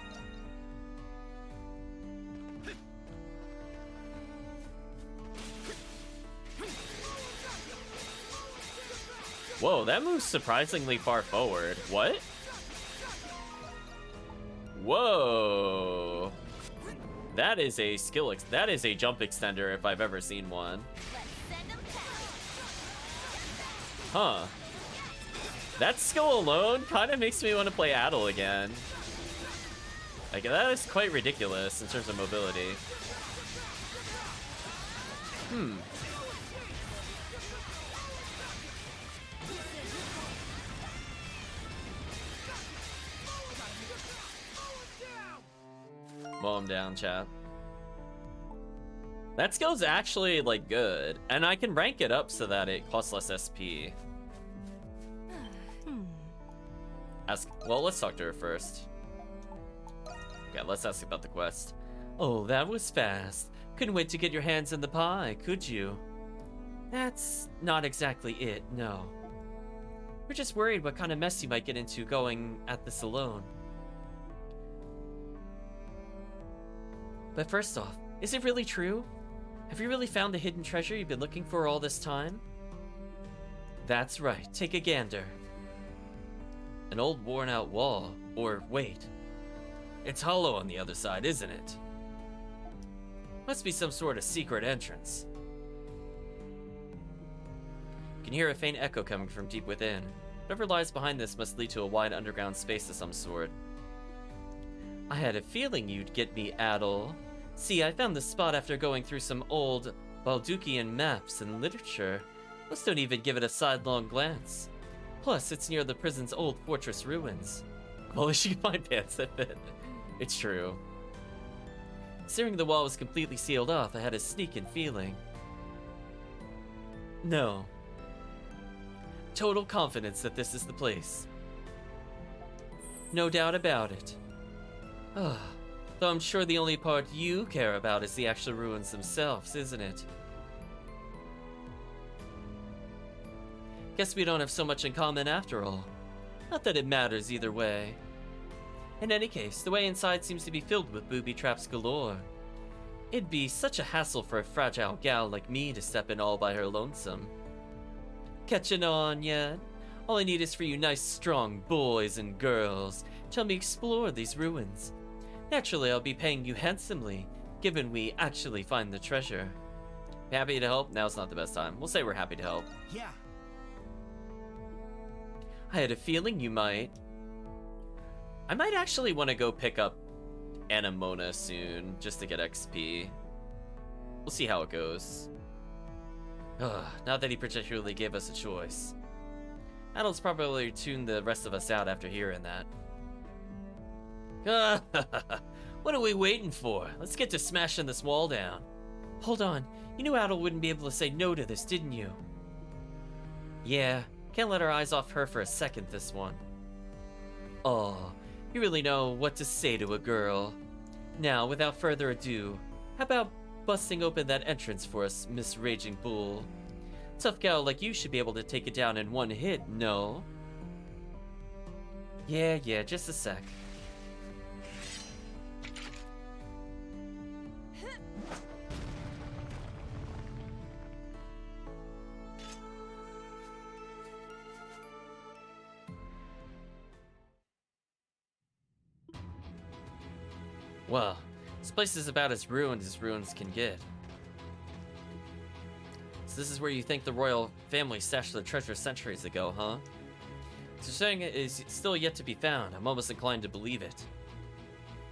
Speaker 1: Whoa, that moves surprisingly far forward. What? Whoa. That is a skill that is a jump extender if I've ever seen one. Huh. That skill alone kind of makes me want to play Adol again. Like, that is quite ridiculous in terms of mobility. Mow him down, chat. That skill's actually, like, good. And I can rank it up so that it costs less SP. Well, let's talk to her first. Okay, let's ask about the quest. Oh, that was fast. Couldn't wait to get your hands in the pie, could you? That's not exactly it, no. We're just worried what kind of mess you might get into going at this alone. But first off, is it really true? Have you really found the hidden treasure you've been looking for all this time? That's right, take a gander. An old worn-out wall, or wait. It's hollow on the other side, isn't it? Must be some sort of secret entrance. You can hear a faint echo coming from deep within. Whatever lies behind this must lead to a wide underground space of some sort. I had a feeling you'd get me, Adol. See, I found this spot after going through some old Baldukian maps and literature. Most don't even give it a sidelong glance. Plus, it's near the prison's old fortress ruins. Well, she can find pants that fit. It's true. Considering the wall was completely sealed off, I had a sneaking feeling. No. Total confidence that this is the place. No doubt about it. Though I'm sure the only part you care about is the actual ruins themselves, isn't it? Guess we don't have so much in common after all. Not that it matters either way. In any case, the way inside seems to be filled with booby traps galore. It'd be such a hassle for a fragile gal like me to step in all by her lonesome. Catching on yet? All I need is for you nice strong boys and girls to help me explore these ruins. Naturally, I'll be paying you handsomely, given we actually find the treasure. Happy to help? Now's not the best time. We'll say we're happy to help.
Speaker 3: Yeah.
Speaker 1: I had a feeling you might. I might actually want to go pick up Anemona soon, just to get XP. We'll see how it goes. Not that he particularly gave us a choice. Adols probably tuned the rest of us out after hearing that. What are we waiting for? Let's get to smashing this wall down. Hold on, you knew Adol wouldn't be able to say no to this, didn't you? Yeah, can't let our eyes off her for a second this one. Oh, you really know what to say to a girl. Now, without further ado, how about busting open that entrance for us, Miss Raging Bull? Tough gal like you should be able to take it down in one hit, no? Yeah, just a sec. Well, this place is about as ruined as ruins can get. So this is where you think the royal family stashed the treasure centuries ago, huh? So saying it is still yet to be found. I'm almost inclined to believe it.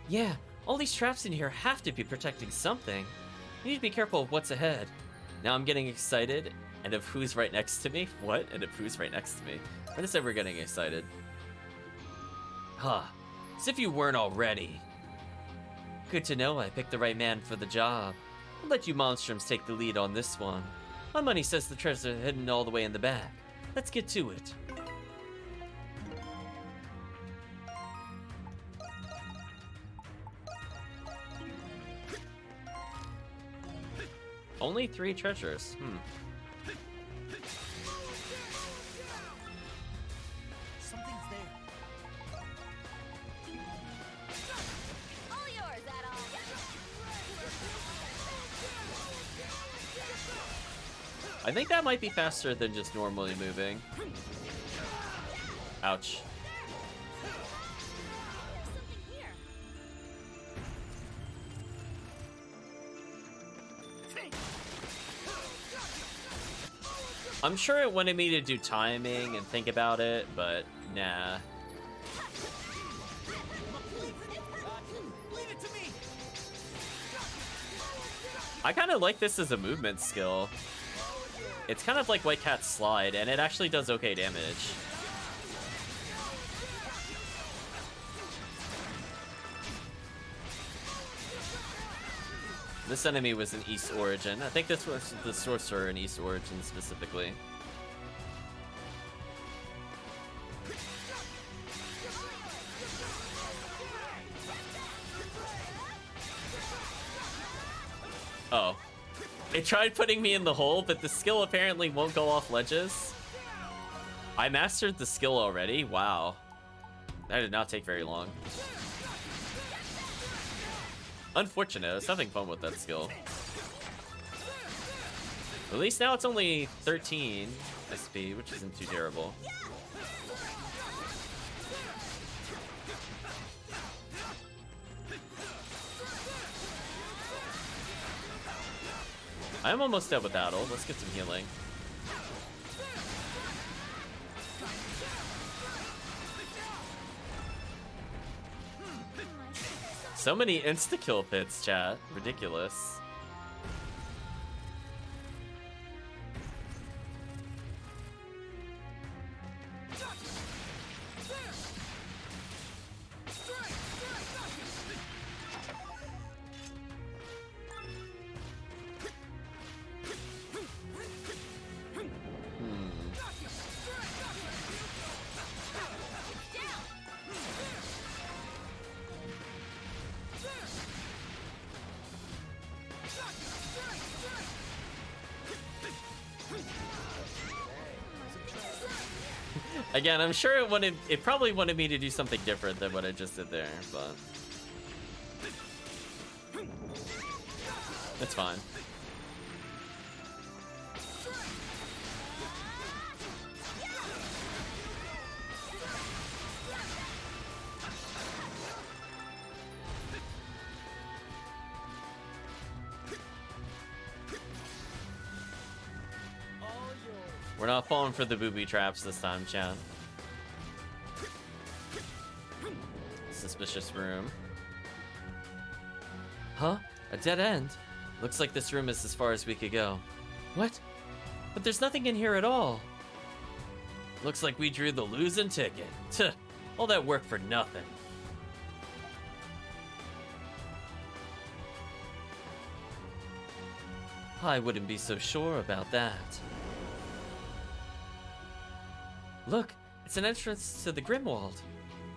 Speaker 1: Yeah, all these traps in here have to be protecting something. You need to be careful of what's ahead. Now I'm getting excited, and of who's right next to me? What? And of who's right next to me? When is ever getting excited? Huh. As if you weren't already. Good to know I picked the right man for the job. I'll let you monstroms take the lead on this one. My money says the treasure is hidden all the way in the back. Let's get to it. Only 3 treasures.
Speaker 3: Something's there.
Speaker 2: All yours, Adols.
Speaker 1: I think that might be faster than just normally moving. Ouch. I'm sure it wanted me to do timing and think about it, but nah. I kind of like this as a movement skill. It's kind of like White Cat's Slide, and it actually does okay damage. This enemy was in East Origin. I think this was the Sorcerer in East Origin specifically. Oh. It tried putting me in the hole, but the skill apparently won't go off ledges. I mastered the skill already? Wow. That did not take very long. Unfortunate. I was having fun with that skill. At least now it's only 13 SP, which isn't too terrible. I'm almost dead with Adol. Let's get some healing. So many insta-kill pits, chat. Ridiculous. Again, I'm sure it probably wanted me to do something different than what I just did there, but it's fine. We're not falling for the booby traps this time, chat. Suspicious room. Huh? A dead end? Looks like this room is as far as we could go. What? But there's nothing in here at all. Looks like we drew the losing ticket. Tuh, all that work for nothing. I wouldn't be so sure about that. Look, it's an entrance to the Grimwald.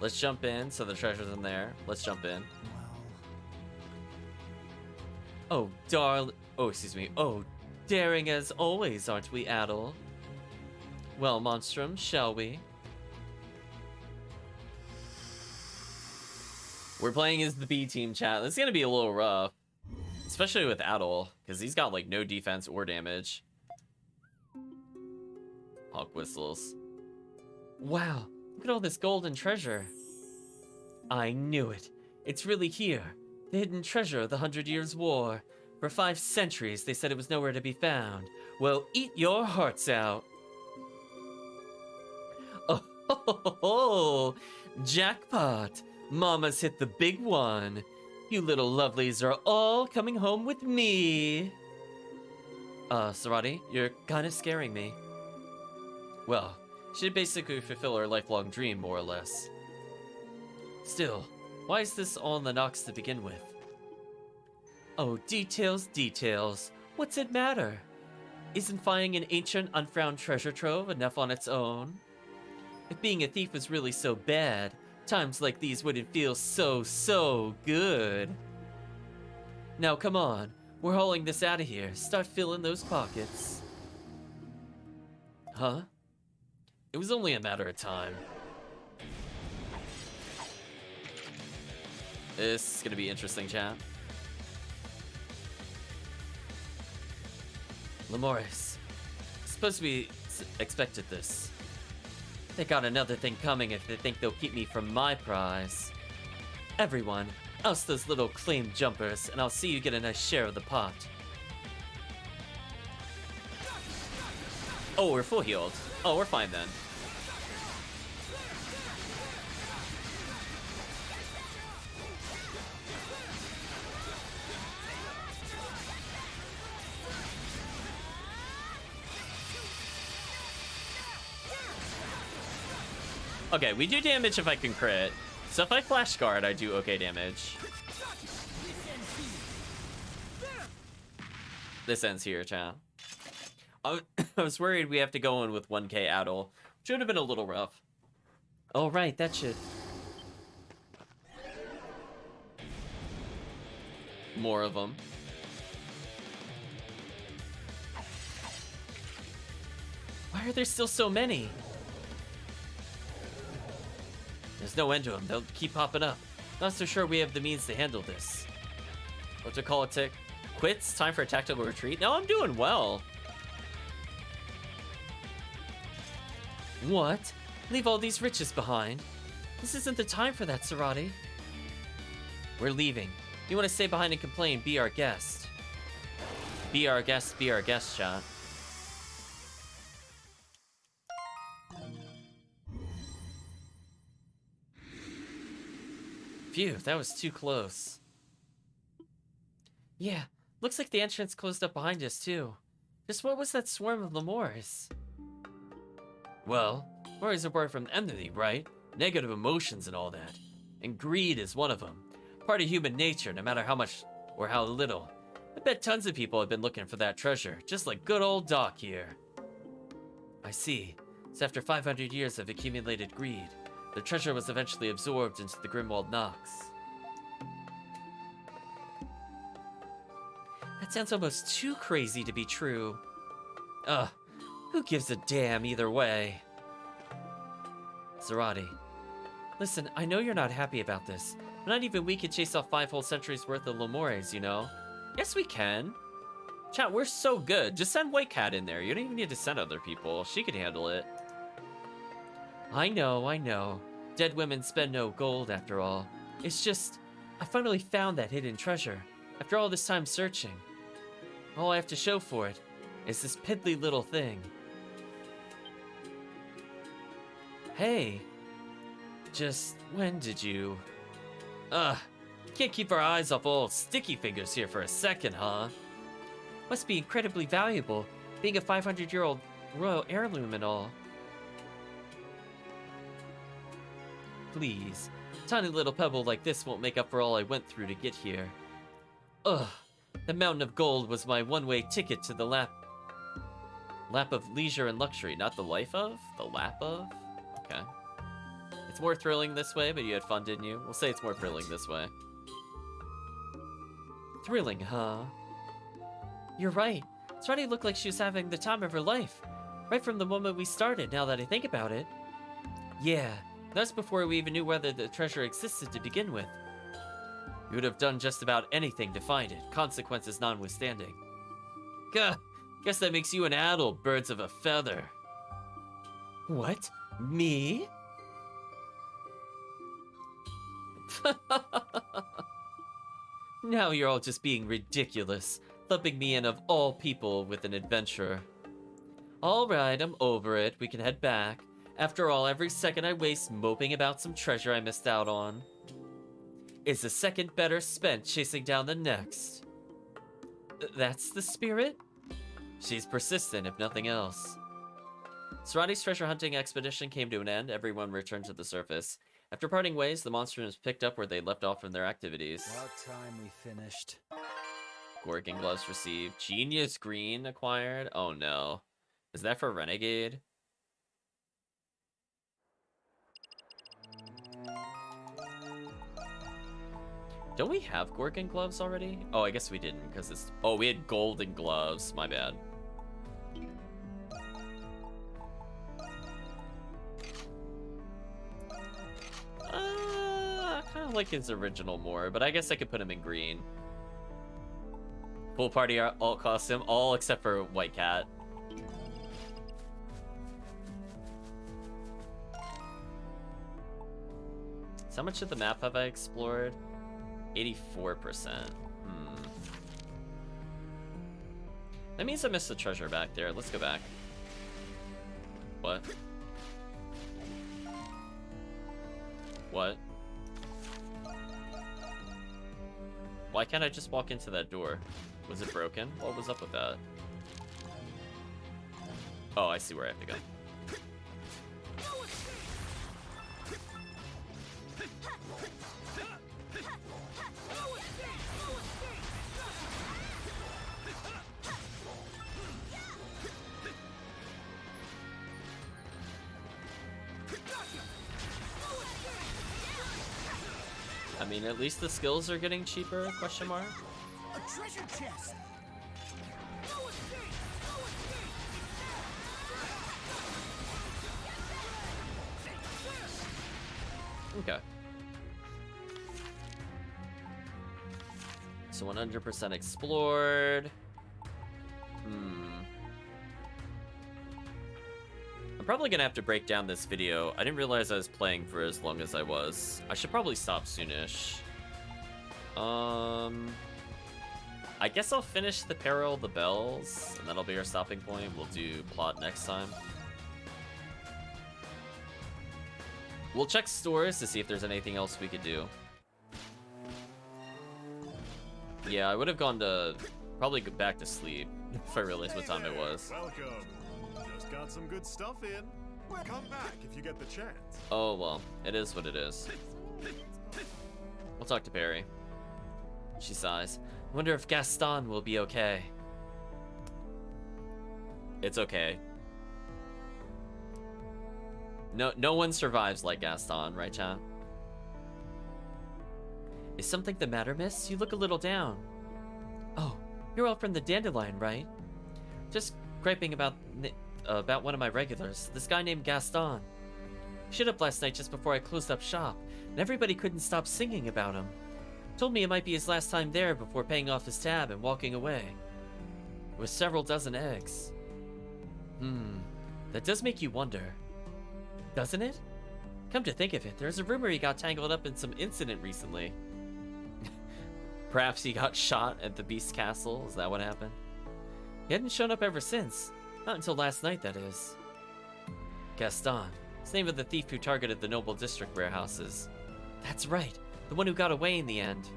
Speaker 1: Let's jump in, so the treasure's in there. Let's jump in. Oh, excuse me. Oh, daring as always, aren't we, Adol? Well, Monstrum, shall we? We're playing as the B team, chat. This is gonna be a little rough. Especially with Adol, because he's got, like, no defense or damage. Hawk whistles. Wow, look at all this golden treasure. I knew it. It's really here. The hidden treasure of the 100 Years' War. For 5 centuries, they said it was nowhere to be found. Well, eat your hearts out. Oh, ho, ho, ho. Jackpot. Mama's hit the big one. You little lovelies are all coming home with me. Sarati, you're kind of scaring me. Well, she'd basically fulfill her lifelong dream, more or less. Still, why is this all in the Nox to begin with? Oh, details, details. What's it matter? Isn't finding an ancient, unfound treasure trove enough on its own? If being a thief was really so bad, times like these wouldn't feel so good. Now come on, we're hauling this out of here. Start filling those pockets. Huh? It was only a matter of time. This is gonna be interesting, chat. Lemores, supposed to be expected this. They got another thing coming if they think they'll keep me from my prize. Everyone, oust those little claim jumpers, and I'll see you get a nice share of the pot. Oh, we're full healed. Oh, we're fine then. Okay, we do damage if I can crit. So if I flash guard, I do okay damage. This ends here, chat. I was worried we have to go in with 1k Adol, which would have been a little rough. Oh, right, that should... More of them. Why are there still so many? There's no end to them. They'll keep popping up. Not so sure we have the means to handle this. What's it call a tick? Quits? Time for a tactical retreat? No, I'm doing well. What? Leave all these riches behind? This isn't the time for that, Sarati. We're leaving. If you want to stay behind and complain, be our guest. Be our guest, chat. Phew, that was too close. Yeah, looks like the entrance closed up behind us, too. Just what was that swarm of Lemurs? Well, Lemurs are born from enmity, right? Negative emotions and all that. And greed is one of them. Part of human nature, no matter how much or how little. I bet tons of people have been looking for that treasure, just like good old Doc here. I see. So after 500 years of accumulated greed, the treasure was eventually absorbed into the Grimwald Nox. That sounds almost too crazy to be true. Ugh, who gives a damn either way? Sarati. Listen, I know you're not happy about this, but not even we can chase off 5 whole centuries worth of Lemures, you know? Yes, we can. Chat, we're so good. Just send White Cat in there. You don't even need to send other people. She can handle it. I know. Dead women spend no gold, after all. It's just, I finally found that hidden treasure, after all this time searching. All I have to show for it is this piddly little thing. Hey, just when did you... Can't keep our eyes off old Sticky Fingers here for a second, huh? Must be incredibly valuable, being a 500-year-old royal heirloom and all. Please, a tiny little pebble like this won't make up for all I went through to get here. Ugh, the mountain of gold was my one-way ticket to the lap of leisure and luxury, not the life of? The lap of? Okay. It's more thrilling this way, but you had fun, didn't you? We'll say it's more thrilling this way. Thrilling, huh? You're right. Sarati looked like she was having the time of her life. Right from the moment we started, now that I think about it. Yeah, that's before we even knew whether the treasure existed to begin with. We would have done just about anything to find it, consequences notwithstanding. Gah, guess that makes you an Adol, birds of a feather. What? Me? Now you're all just being ridiculous, lumping me in of all people with an adventure. Alright, I'm over it. We can head back. After all, every second I waste moping about some treasure I missed out on is a second better spent chasing down the next. That's the spirit? She's persistent, if nothing else. Sarati's treasure hunting expedition came to an end. Everyone returned to the surface. After parting ways, the monsters picked up where they left off from their activities.
Speaker 9: About time we finished.
Speaker 1: Gorgon gloves received. Genius green acquired. Oh no. Is that for Renegade? Don't we have Gorgon gloves already? Oh, I guess we didn't because it's... Oh, we had golden gloves. My bad. I kind of like his original more, but I guess I could put him in green. Full party alt costume, all except for White Cat. So how much of the map have I explored? 84%. That means I missed the treasure back there. Let's go back. What? What? Why can't I just walk into that door? Was it broken? What was up with that? Oh, I see where I have to go. I mean, at least the skills are getting cheaper, question mark?
Speaker 3: A treasure chest!
Speaker 1: Okay. So 100% explored. I'm probably gonna have to break down this video. I didn't realize I was playing for as long as I was. I should probably stop soonish. I guess I'll finish the Peril of the Bells, and that'll be our stopping point. We'll do plot next time. We'll check stores to see if there's anything else we could do. Yeah, I would have gone to probably go back to sleep if I realized what time it was.
Speaker 12: Welcome. Just got some good stuff in. Come back if you get the chance.
Speaker 1: Oh well, it is what it is. We'll talk to Perry. She sighs. Wonder if Gaston will be okay. It's okay. No one survives like Gaston, right, chat? Is something the matter, miss? You look a little down. Oh, you're all from the Dandelion, right? Just griping about one of my regulars, this guy named Gaston. He showed up last night just before I closed up shop, and everybody couldn't stop singing about him. Told me it might be his last time there before paying off his tab and walking away. With several dozen eggs. That does make you wonder. Doesn't it? Come to think of it, there's a rumor he got tangled up in some incident recently. Perhaps he got shot at the Beast Castle, is that what happened? He hadn't shown up ever since. Not until last night, that is. Gaston. It's the name of the thief who targeted the Noble District warehouses. That's right. The one who got away in the end.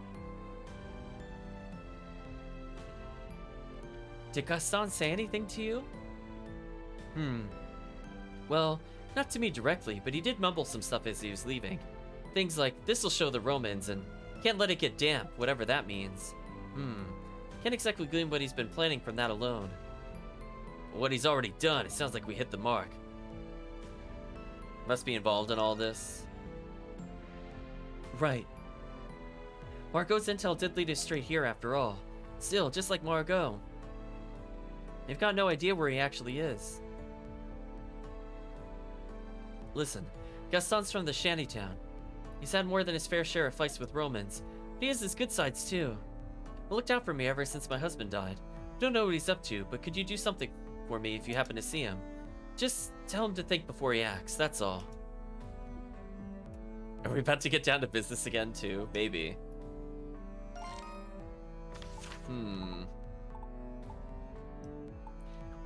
Speaker 1: Did Gaston say anything to you? Well, not to me directly, but he did mumble some stuff as he was leaving. Things like, this'll show the Romans, and can't let it get damp, whatever that means. Can't exactly glean what he's been planning from that alone. But what he's already done, it sounds like we hit the mark. Must be involved in all this. Right. Margot's intel did lead us straight here after all. Still, just like Margot. They've got no idea where he actually is. Listen, Gaston's from the shantytown. He's had more than his fair share of fights with Romans, but he has his good sides too. He looked out for me ever since my husband died. I don't know what he's up to, but could you do something for me if you happen to see him? Just tell him to think before he acts, that's all. Are we about to get down to business again too? Maybe.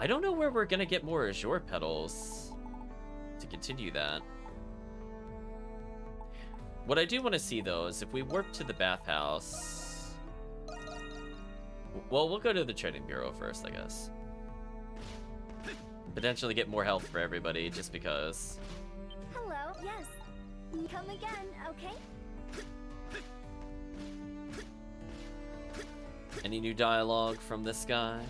Speaker 1: I don't know where we're gonna get more Azure petals to continue that. What I do want to see though is if we warp to the bathhouse. Well, we'll go to the trading bureau first, I guess. Potentially get more health for everybody just because.
Speaker 2: Hello, yes. Come again, okay?
Speaker 1: Any new dialogue from this guy?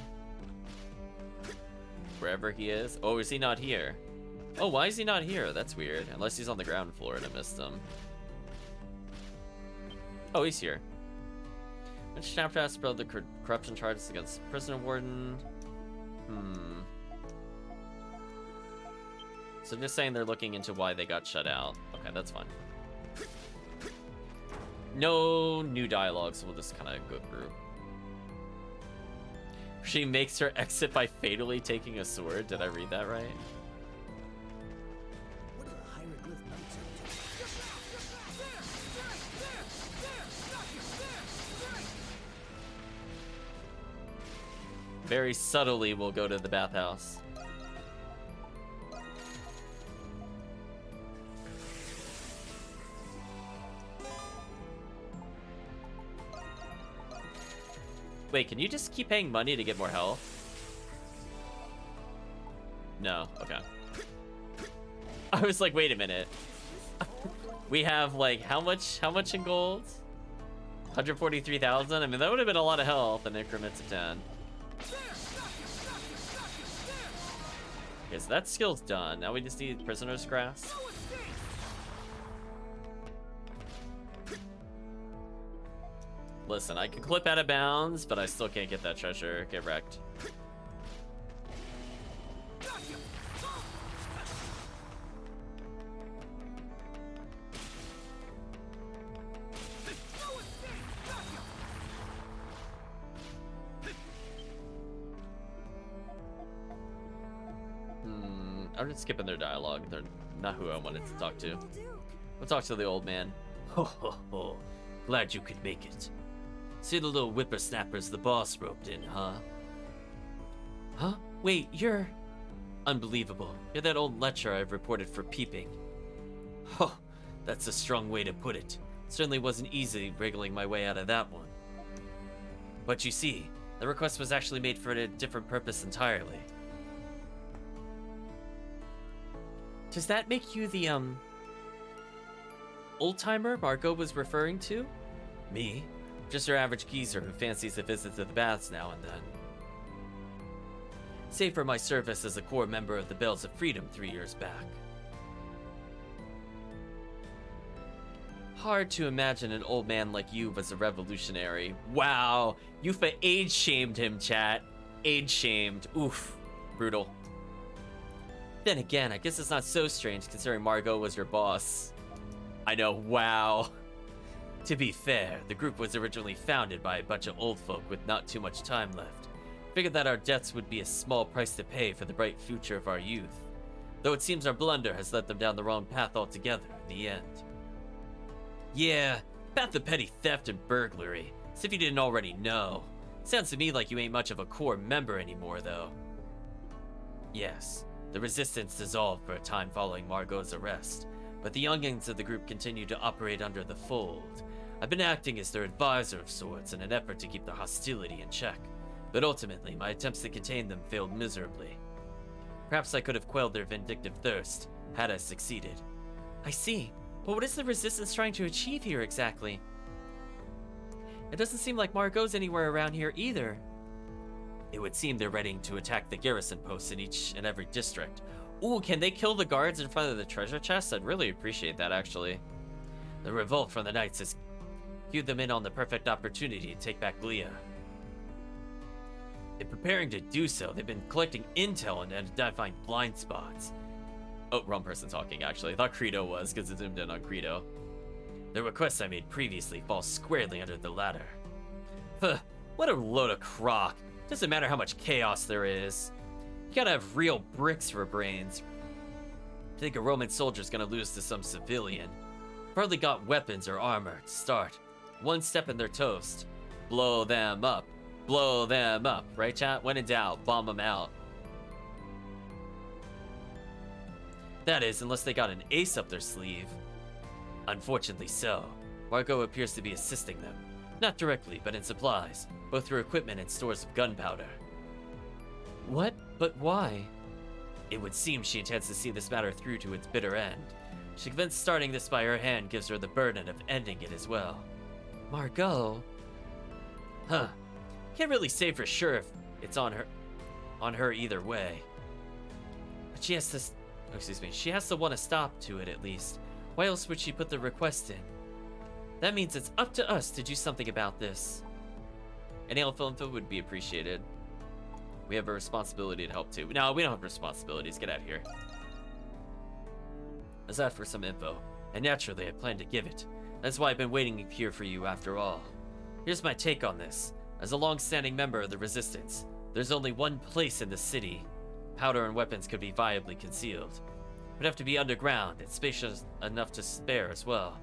Speaker 1: Wherever he is. Oh, is he not here? Oh, why is he not here? That's weird. Unless he's on the ground floor and I missed him. Oh, he's here. Which chapter has spread the corruption charges against prisoner warden? So just saying they're looking into why they got shut out. Okay, that's fine. No new dialogue, so we'll just kind of go through. She makes her exit by fatally taking a sword. Did I read that right?
Speaker 3: What are the hieroglyph notes?
Speaker 1: Very subtly, we'll go to the bathhouse. Wait, can you just keep paying money to get more health? No, okay. I was like, wait a minute. We have like how much in gold? 143,000? I mean, that would have been a lot of health in increments of 10. Okay, so that skill's done. Now we just need prisoner's grasp. Listen, I can clip out of bounds, but I still can't get that treasure. Get wrecked. I'm just skipping their dialogue. They're not who I wanted to talk to. We'll talk to the old man. Ho ho ho. Glad you could make it. See the little whippersnappers the boss roped in, huh? Huh? Wait, you're... Unbelievable. You're that old lecher I've reported for peeping. Oh, that's a strong way to put it. Certainly wasn't easy wriggling my way out of that one. But you see, the request was actually made for a different purpose entirely. Does that make you the, old-timer Margot was referring to? Me? Just your average geezer who fancies a visit to the baths now and then. Save for my service as a core member of the Bells of Freedom 3 years back. Hard to imagine an old man like you was a revolutionary. Wow, Yufa age-shamed him, chat. Age-shamed. Oof. Brutal. Then again, I guess it's not so strange considering Margot was your boss. I know, wow. To be fair, the group was originally founded by a bunch of old folk with not too much time left. Figured that our deaths would be a small price to pay for the bright future of our youth. Though it seems our blunder has led them down the wrong path altogether in the end. Yeah, about the petty theft and burglary, as if you didn't already know. Sounds to me like you ain't much of a core member anymore, though. Yes, the resistance dissolved for a time following Margot's arrest, but the youngins of the group continue to operate under the fold. I've been acting as their advisor of sorts in an effort to keep the hostility in check, but ultimately my attempts to contain them failed miserably. Perhaps I could have quelled their vindictive thirst, had I succeeded. I see. But what is the resistance trying to achieve here exactly? It doesn't seem like Margot's anywhere around here either. It would seem they're ready to attack the garrison posts in each and every district. Ooh, can they kill the guards in front of the treasure chest? I'd really appreciate that, actually. The revolt from the knights has cued them in on the perfect opportunity to take back Glia. In preparing to do so, they've been collecting intel and identifying blind spots. Oh, wrong person talking, actually. I thought Credo was, because it zoomed in on Credo. The requests I made previously fall squarely under the latter. Huh, what a load of crock. Doesn't matter how much chaos there is. You gotta have real bricks for brains. Think a Roman soldier's gonna lose to some civilian. Hardly got weapons or armor to start. One step in their toast. Blow them up. Blow them up. Right, chat? When in doubt, bomb them out. That is, unless they got an ace up their sleeve. Unfortunately so. Margot appears to be assisting them. Not directly, but in supplies, both through equipment and stores of gunpowder. What? But why? It would seem she intends to see this matter through to its bitter end. She convinced starting this by her hand gives her the burden of ending it as well. Margot? Huh. Can't really say for sure if it's on her either way. But she has to... she has to want to stop to it at least. Why else would she put the request in? That means it's up to us to do something about this. Any info would be appreciated. We have a responsibility to help too. No, we don't have responsibilities. Get out of here. Let's ask for some info. And naturally, I plan to give it. That's why I've been waiting here for you after all. Here's my take on this. As a long-standing member of the Resistance, there's only one place in the city powder and weapons could be viably concealed. It would have to be underground and spacious enough to spare as well.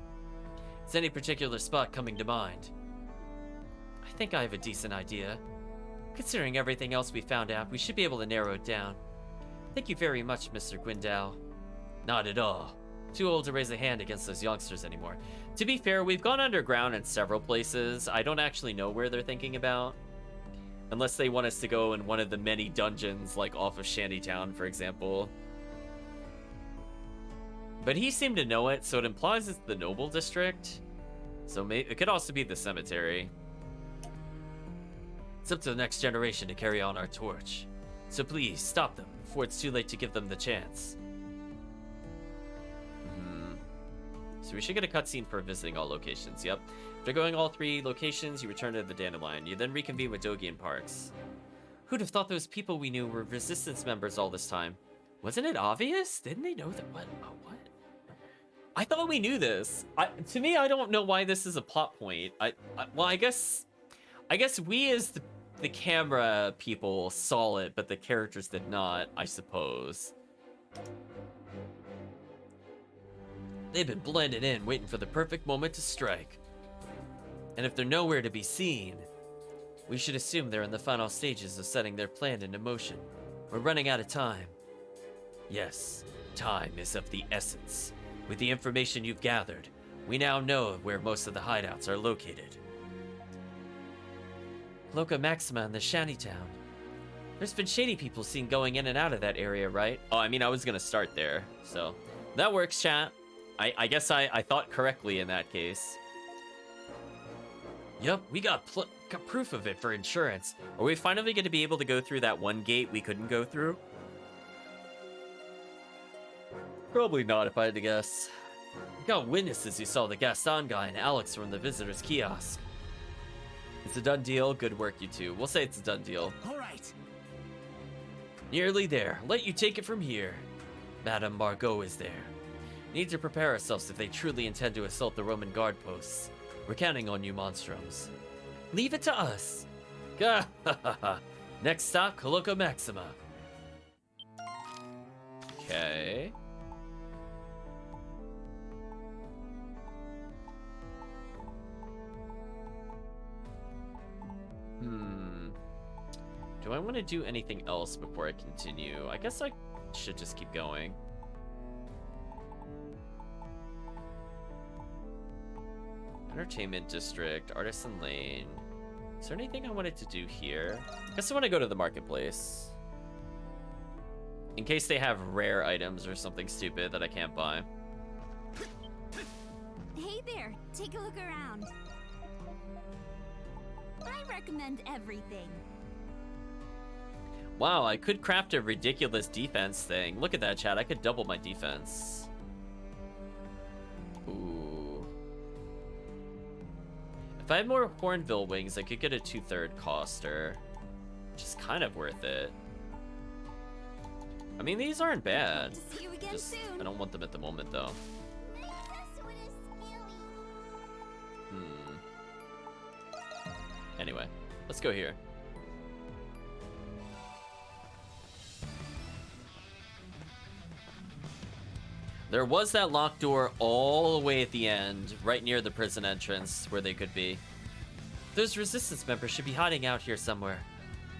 Speaker 1: Is any particular spot coming to mind? I think I have a decent idea. Considering everything else we found out, we should be able to narrow it down. Thank you very much, Mr. Gwyndow. Not at all. Too old to raise a hand against those youngsters anymore. To be fair, we've gone underground in several places. I don't actually know where they're thinking about. Unless they want us to go in one of the many dungeons, like off of Shantytown, for example. But he seemed to know it, so it implies it's the Noble District. So it could also be the cemetery. It's up to the next generation to carry on our torch. So please, stop them before it's too late to give them the chance. So we should get a cutscene for visiting all locations, yep. After going all 3 locations, you return to the Dandelion. You then reconvene with Dogi and Parks. Who'd have thought those people we knew were Resistance members all this time? Wasn't it obvious? Didn't they know that? What? Oh, what? I thought we knew this. To me, I don't know why this is a plot point. Well, I guess we as the camera people saw it, but the characters did not, I suppose. They've been blended in, waiting for the perfect moment to strike. And if they're nowhere to be seen, we should assume they're in the final stages of setting their plan into motion. We're running out of time. Yes, time is of the essence. With the information you've gathered, we now know where most of the hideouts are located. Loca Maxima in the Shantytown. There's been shady people seen going in and out of that area, right? Oh, I mean, I was gonna start there, so that works, chat. I guess I thought correctly in that case. Yep, we got proof of it for insurance. Are we finally going to be able to go through that one gate we couldn't go through? Probably not, if I had to guess. We got witnesses who saw the Gaston guy and Alex from the visitor's kiosk. It's a done deal. Good work, you two. We'll say it's a done deal.
Speaker 3: All right.
Speaker 1: Nearly there. Let you take it from here. Madame Margot is there. Need to prepare ourselves if they truly intend to assault the Roman guard posts. We're counting on you, Monstroms. Leave it to us. Next stop, Coloco Maxima. Okay. Do I want to do anything else before I continue? I guess I should just keep going. Entertainment District, Artisan Lane. Is there anything I wanted to do here? I guess I want to go to the marketplace. In case they have rare items or something stupid that I can't buy.
Speaker 2: Hey there, take a look around. I recommend everything.
Speaker 1: Wow, I could craft a ridiculous defense thing. Look at that, chat. I could double my defense. Ooh. If I had more Hornbill wings, I could get a 2/3 coster, which is kind of worth it. I mean, these aren't bad.
Speaker 2: See you again
Speaker 1: Just,
Speaker 2: soon.
Speaker 1: I don't want them at the moment, though. Anyway, let's go here. There was that locked door all the way at the end, right near the prison entrance, where they could be. Those resistance members should be hiding out here somewhere.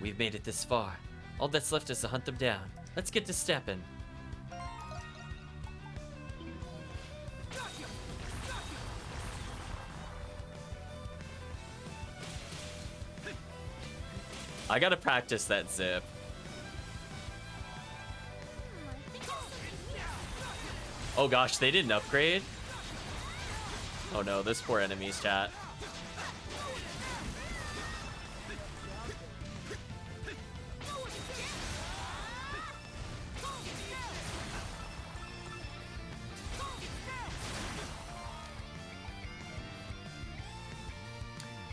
Speaker 1: We've made it this far. All that's left is to hunt them down. Let's get to stepping. I gotta practice that zip. Oh gosh, they didn't upgrade? Oh no, this poor enemies, chat.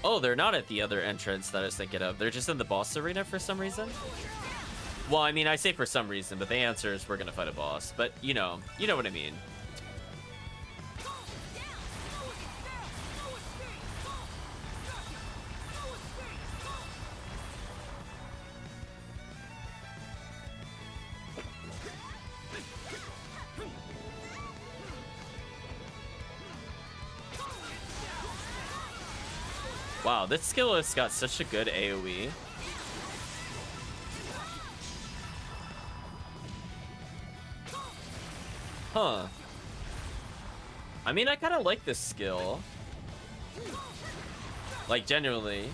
Speaker 1: Oh, they're not at the other entrance that I was thinking of. They're just in the boss arena for some reason. Well, I mean, I say for some reason, but the answer is we're gonna fight a boss. But you know what I mean. Wow, this skill has got such a good AoE. Huh. I mean, I kind of like this skill. Like, genuinely.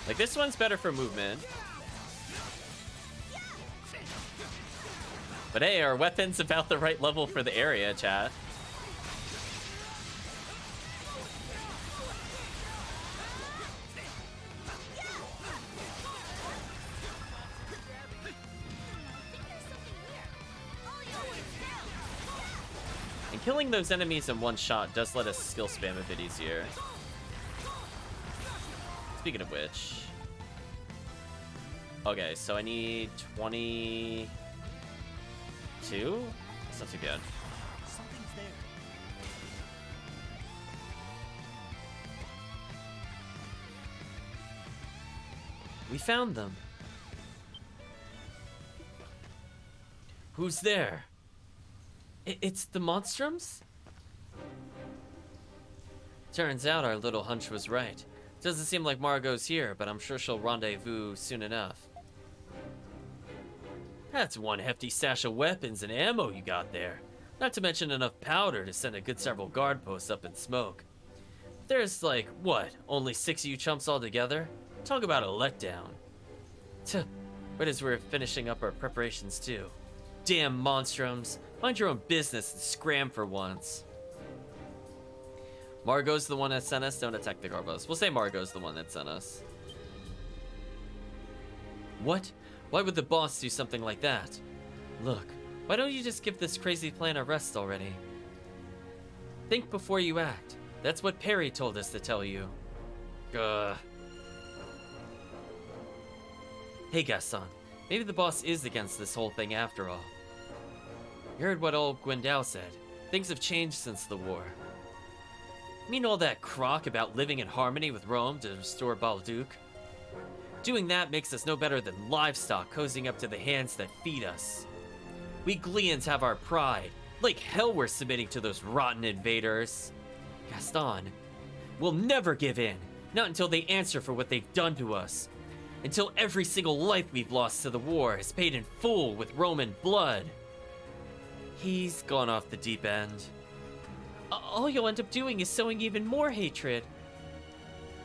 Speaker 1: Like, this one's better for movement. But hey, our weapon's about the right level for the area, chat. Killing those enemies in one shot does let us skill spam a bit easier. Speaking of which... Okay, so I need 22? That's not too bad.
Speaker 3: Something's there.
Speaker 1: We found them. Who's there? It's the Monstrums? Turns out our little hunch was right. Doesn't seem like Margot's here, but I'm sure she'll rendezvous soon enough. That's one hefty stash of weapons and ammo you got there. Not to mention enough powder to send a good several guard posts up in smoke. There's like, what, only 6 of you chumps all together? Talk about a letdown. Tuh, right as we're finishing up our preparations too. Damn Monstrums, mind your own business and scram for once. Margot's the one that sent us. Don't attack the Garbos. We'll say Margot's the one that sent us. What? Why would the boss do something like that? Look, why don't you just give this crazy plan a rest already? Think before you act. That's what Perry told us to tell you. Ugh. Hey Gaston, maybe the boss is against this whole thing after all. You heard what old Gwendal said. Things have changed since the war. Mean all that crock about living in harmony with Rome to restore Balduc? Doing that makes us no better than livestock cozying up to the hands that feed us. We Gleans have our pride. Like hell we're submitting to those rotten invaders. Gaston, we'll never give in. Not until they answer for what they've done to us. Until every single life we've lost to the war is paid in full with Roman blood. He's gone off the deep end. All you'll end up doing is sowing even more hatred.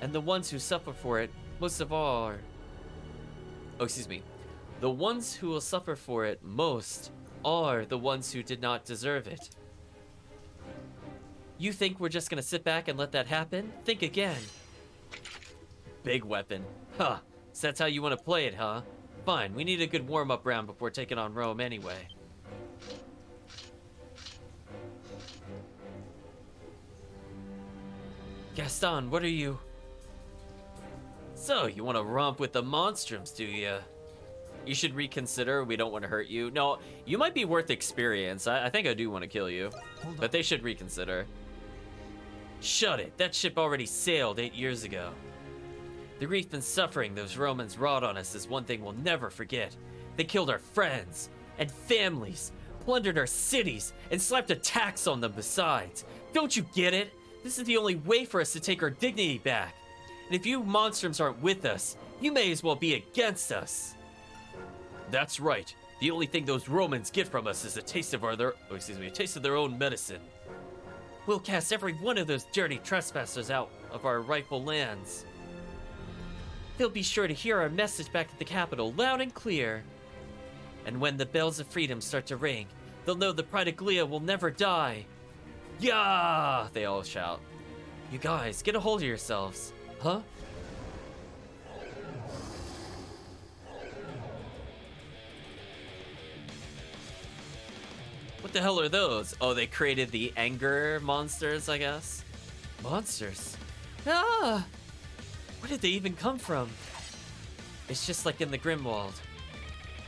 Speaker 1: And the ones who suffer for it, most of all are... Oh, excuse me. The ones who will suffer for it most are the ones who did not deserve it. You think we're just gonna sit back and let that happen? Think again. Big weapon. Huh. So that's how you want to play it, huh? Fine, we need a good warm-up round before taking on Rome anyway. Gaston, what are you... So, you want to romp with the Monstrums, do you? You should reconsider. We don't want to hurt you. No, you might be worth experience. I think I do want to kill you. But they should reconsider. Shut it. That ship already sailed 8 years ago. The grief and suffering those Romans wrought on us is one thing we'll never forget. They killed our friends and families, plundered our cities, and slapped a tax on them besides. Don't you get it? This is the only way for us to take our dignity back. And if you Monstrums aren't with us, you may as well be against us. That's right. The only thing those Romans get from us is a taste of a taste of their own medicine. We'll cast every one of those dirty trespassers out of our rightful lands. They'll be sure to hear our message back at the capital loud and clear. And when the bells of freedom start to ring, they'll know the pride of Glia will never die. Yeah! They all shout. You guys, get a hold of yourselves. Huh? What the hell are those? Oh, they created the anger monsters, I guess. Monsters? Ah! Where did they even come from? It's just like in the Grimwald.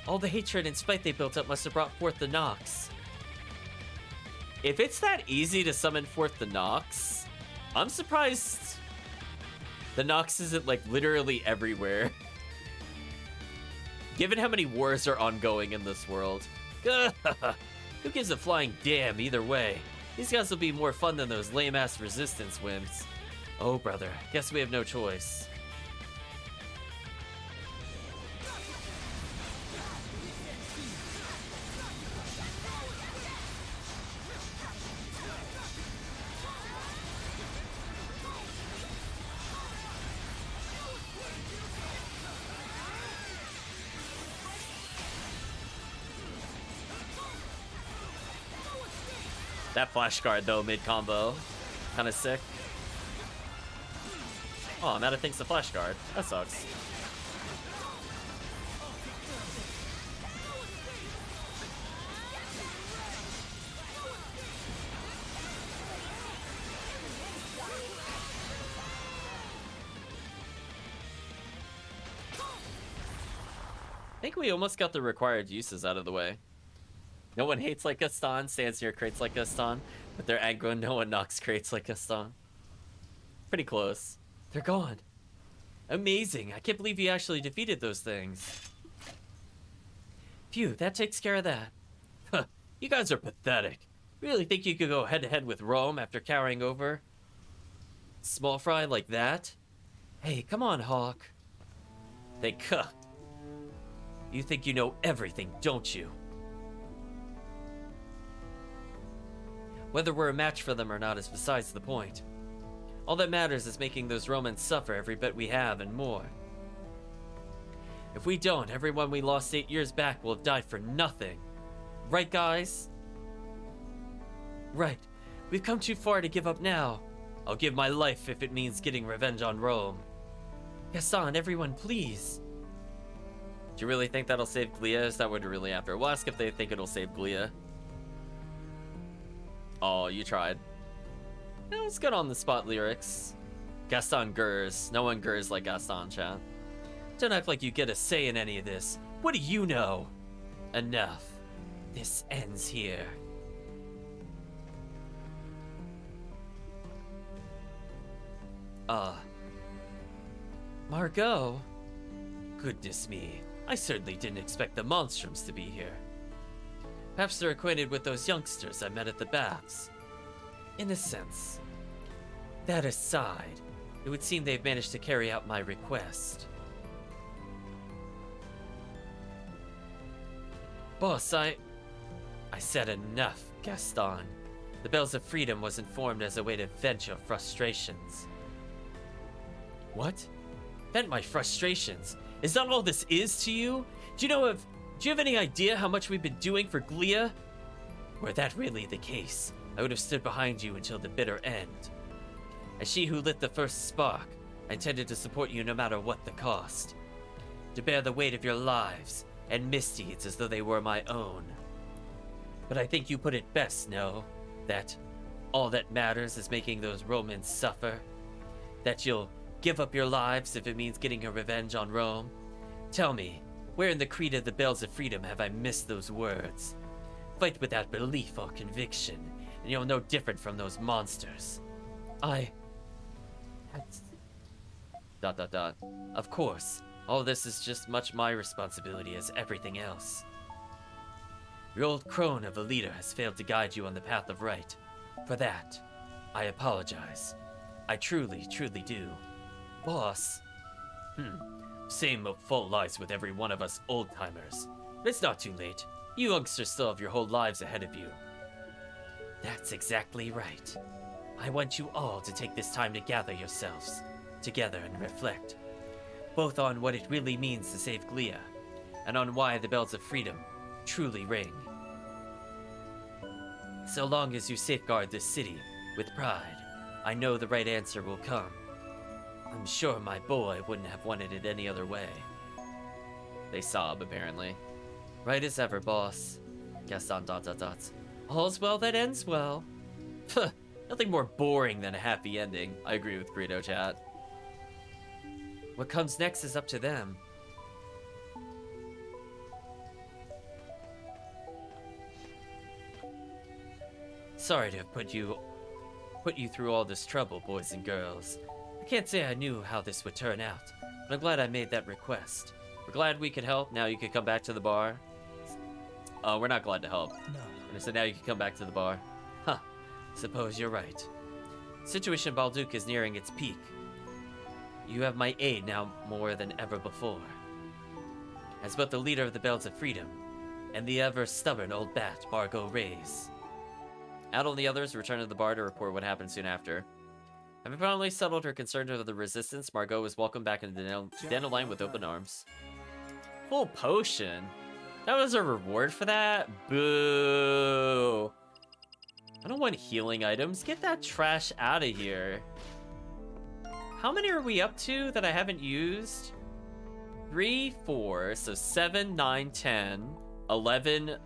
Speaker 1: All the hatred and spite they built up must have brought forth the Nox. If it's that easy to summon forth the Nox, I'm surprised the Nox isn't like literally everywhere. Given how many wars are ongoing in this world. Who gives a flying damn either way? These guys will be more fun than those lame-ass resistance wimps. Oh, brother, guess we have no choice. That flash guard though, mid-combo. Kinda sick. Oh, I'm out of things to flash guard. That sucks. I think we almost got the required uses out of the way. No one hates like Gaston, stands near crates like Gaston, but they're aggro, no one knocks crates like Gaston. Pretty close. They're gone. Amazing, I can't believe you actually defeated those things. Phew, that takes care of that. Huh, you guys are pathetic. Really think you could go head-to-head with Rome after carrying over small fry like that? Hey, come on, Hawk. You think you know everything, don't you? Whether we're a match for them or not is besides the point. All that matters is making those Romans suffer every bit we have and more. If we don't, everyone we lost 8 years back will have died for nothing. Right, guys? Right. We've come too far to give up now. I'll give my life if it means getting revenge on Rome. Gaston, everyone, please. Do you really think that'll save Glia? Is that what you're really after? We'll ask if they think it'll save Glia. Oh, you tried. Yeah, it's good on the spot lyrics. Gaston gurs. No one gurs like Gaston, chat. Don't act like you get a say in any of this. What do you know? Enough. This ends here. Margot? Goodness me. I certainly didn't expect the Monstroms to be here. Perhaps they're acquainted with those youngsters I met at the baths. In a sense. That aside, it would seem they've managed to carry out my request. Boss, I said enough, Gaston. The Bells of Freedom was informed as a way to vent your frustrations. What? Vent my frustrations? Is that all this is to you? Do you have any idea how much we've been doing for Glia? Were that really the case, I would have stood behind you until the bitter end. As she who lit the first spark, I intended to support you no matter what the cost. To bear the weight of your lives and misdeeds as though they were my own. But I think you put it best, no? That all that matters is making those Romans suffer? That you'll give up your lives if it means getting a revenge on Rome? Tell me, where in the Creed of the Bells of Freedom have I missed those words? Fight without belief or conviction, and you're no different from those monsters. Of course, all this is just much my responsibility as everything else. Your old crone of a leader has failed to guide you on the path of right. For that, I apologize. I truly, truly do. Boss? Same fault lies with every one of us old-timers. But it's not too late. You youngsters still have your whole lives ahead of you. That's exactly right. I want you all to take this time to gather yourselves together and reflect, both on what it really means to save Glia, and on why the Bells of Freedom truly ring. So long as you safeguard this city with pride, I know the right answer will come. I'm sure my boy wouldn't have wanted it any other way. They sob, apparently. Right as ever, boss. Gaston ... All's well that ends well. Nothing more boring than a happy ending. I agree with Greedo, chat. What comes next is up to them. Sorry to have put you through all this trouble, boys and girls. I can't say I knew how this would turn out, but I'm glad I made that request. We're glad we could help. Now you can come back to the bar. We're not glad to help. No. So now you can come back to the bar. Huh. Suppose you're right. Situation Balduke is nearing its peak. You have my aid now more than ever before. As both the leader of the Bells of Freedom and the ever-stubborn old bat, Margot Reyes. Adol and the others return to the bar to report what happened soon after. Having finally settled her concern over the resistance, Margot was welcomed back into the Dandelion with open arms. Full potion? That was a reward for that? Boo! I don't want healing items. Get that trash out of here. How many are we up to that I haven't used? 3, 4, so 7, 9, 10, 11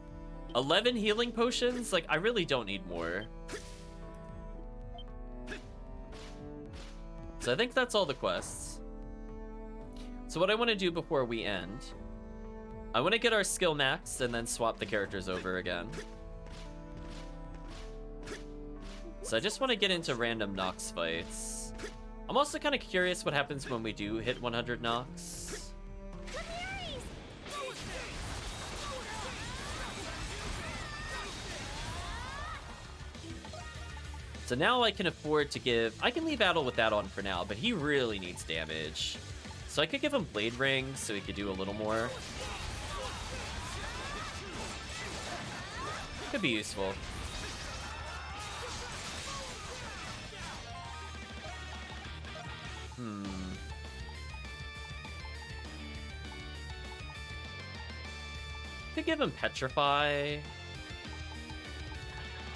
Speaker 1: healing potions? Like, I really don't need more. So I think that's all the quests. So what I want to do before we end, I want to get our skill maxed and then swap the characters over again. So I just want to get into random Nox fights. I'm also kind of curious what happens when we do hit 100 Nox. So now I can afford to give... I can leave Adol with that on for now, but he really needs damage. So I could give him Blade Ring so he could do a little more. Could be useful. Could give him Petrify.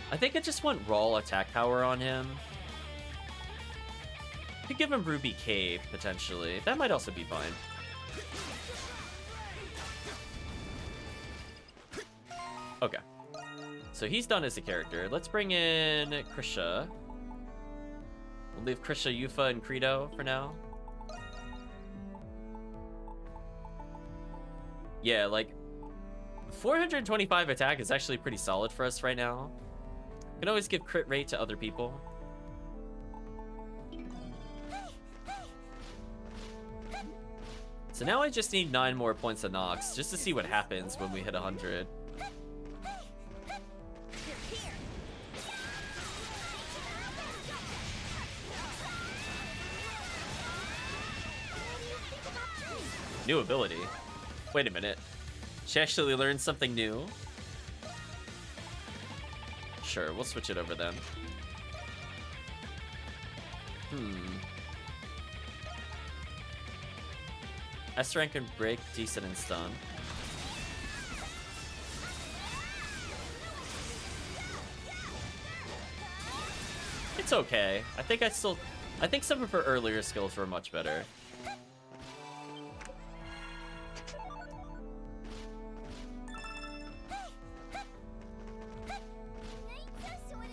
Speaker 1: I think I just want raw attack power on him. Could give him Ruby Cave, potentially. That might also be fine. Okay. So he's done as a character. Let's bring in Krisha. We'll leave Krisha, Yufa, and Credo for now. Yeah, like... 425 attack is actually pretty solid for us right now. Can always give crit rate to other people. So now I just need 9 more points of Nox just to see what happens when we hit 100. New ability? Wait a minute. She actually learned something new? Sure, we'll switch it over then. S-rank and break, decent and stun. It's okay. I think some of her earlier skills were much better.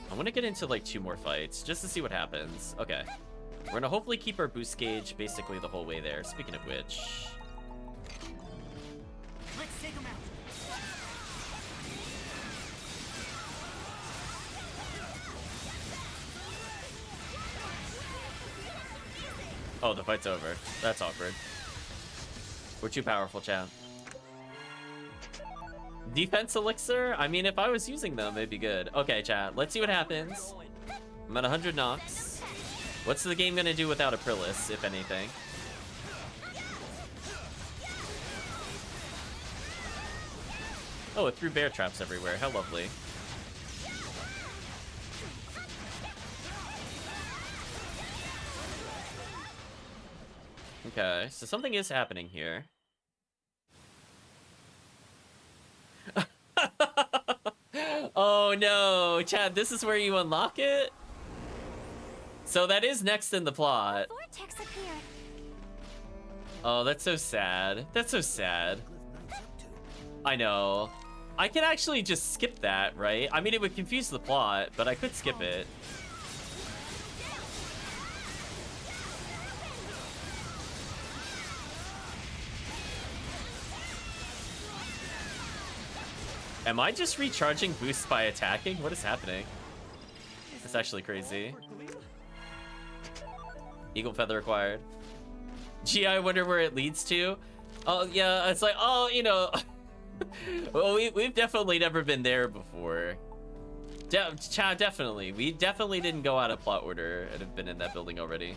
Speaker 1: I want to get into like 2 more fights just to see what happens. Okay. We're going to hopefully keep our boost gauge basically the whole way there. Speaking of which...
Speaker 3: Let's take him out.
Speaker 1: Oh, the fight's over. That's awkward. We're too powerful, chat. Defense elixir? I mean, if I was using them, it'd be good. Okay, chat. Let's see what happens. I'm at 100 Nox. What's the game gonna do without Aprilis, if anything? Oh, it threw bear traps everywhere. How lovely. Okay, so something is happening here. Oh no, Chad, this is where you unlock it? So that is next in the plot.
Speaker 2: Vortex appeared.
Speaker 1: Oh, that's so sad. That's so sad. I know. I can actually just skip that, right? I mean, it would confuse the plot, but I could skip it. Am I just recharging boosts by attacking? What is happening? That's actually crazy. Eagle feather acquired. Gee, I wonder where it leads to. Oh, yeah, it's like, oh, you know. Well, we've definitely never been there before. Definitely. We definitely didn't go out of plot order and have been in that building already.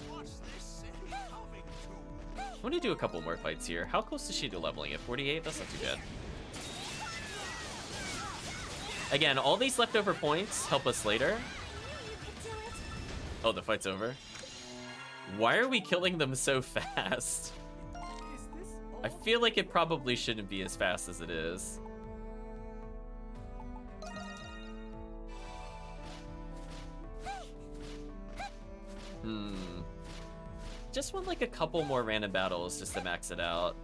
Speaker 1: I want to do a couple more fights here. How close is she to leveling at 48? That's not too bad. Again, all these leftover points help us later. Oh, the fight's over. Why are we killing them so fast? I feel like it probably shouldn't be as fast as it is. Just want like a couple more random battles just to max it out.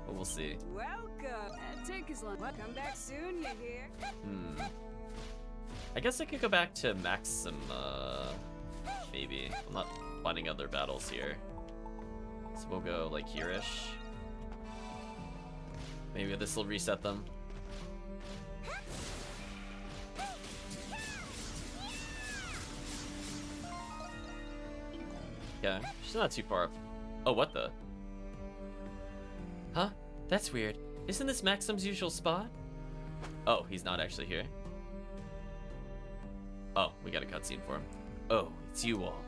Speaker 1: But we'll see.
Speaker 3: Welcome. Take as long. Come back soon, you hear?
Speaker 1: I guess I could go back to Maxima. Maybe. I'm not finding other battles here. So we'll go like here-ish. Maybe this will reset them. Yeah, she's not too far up. Oh, what the? Huh? That's weird. Isn't this Maxim's usual spot? Oh, he's not actually here. Oh, we got a cutscene for him. Oh, it's you all.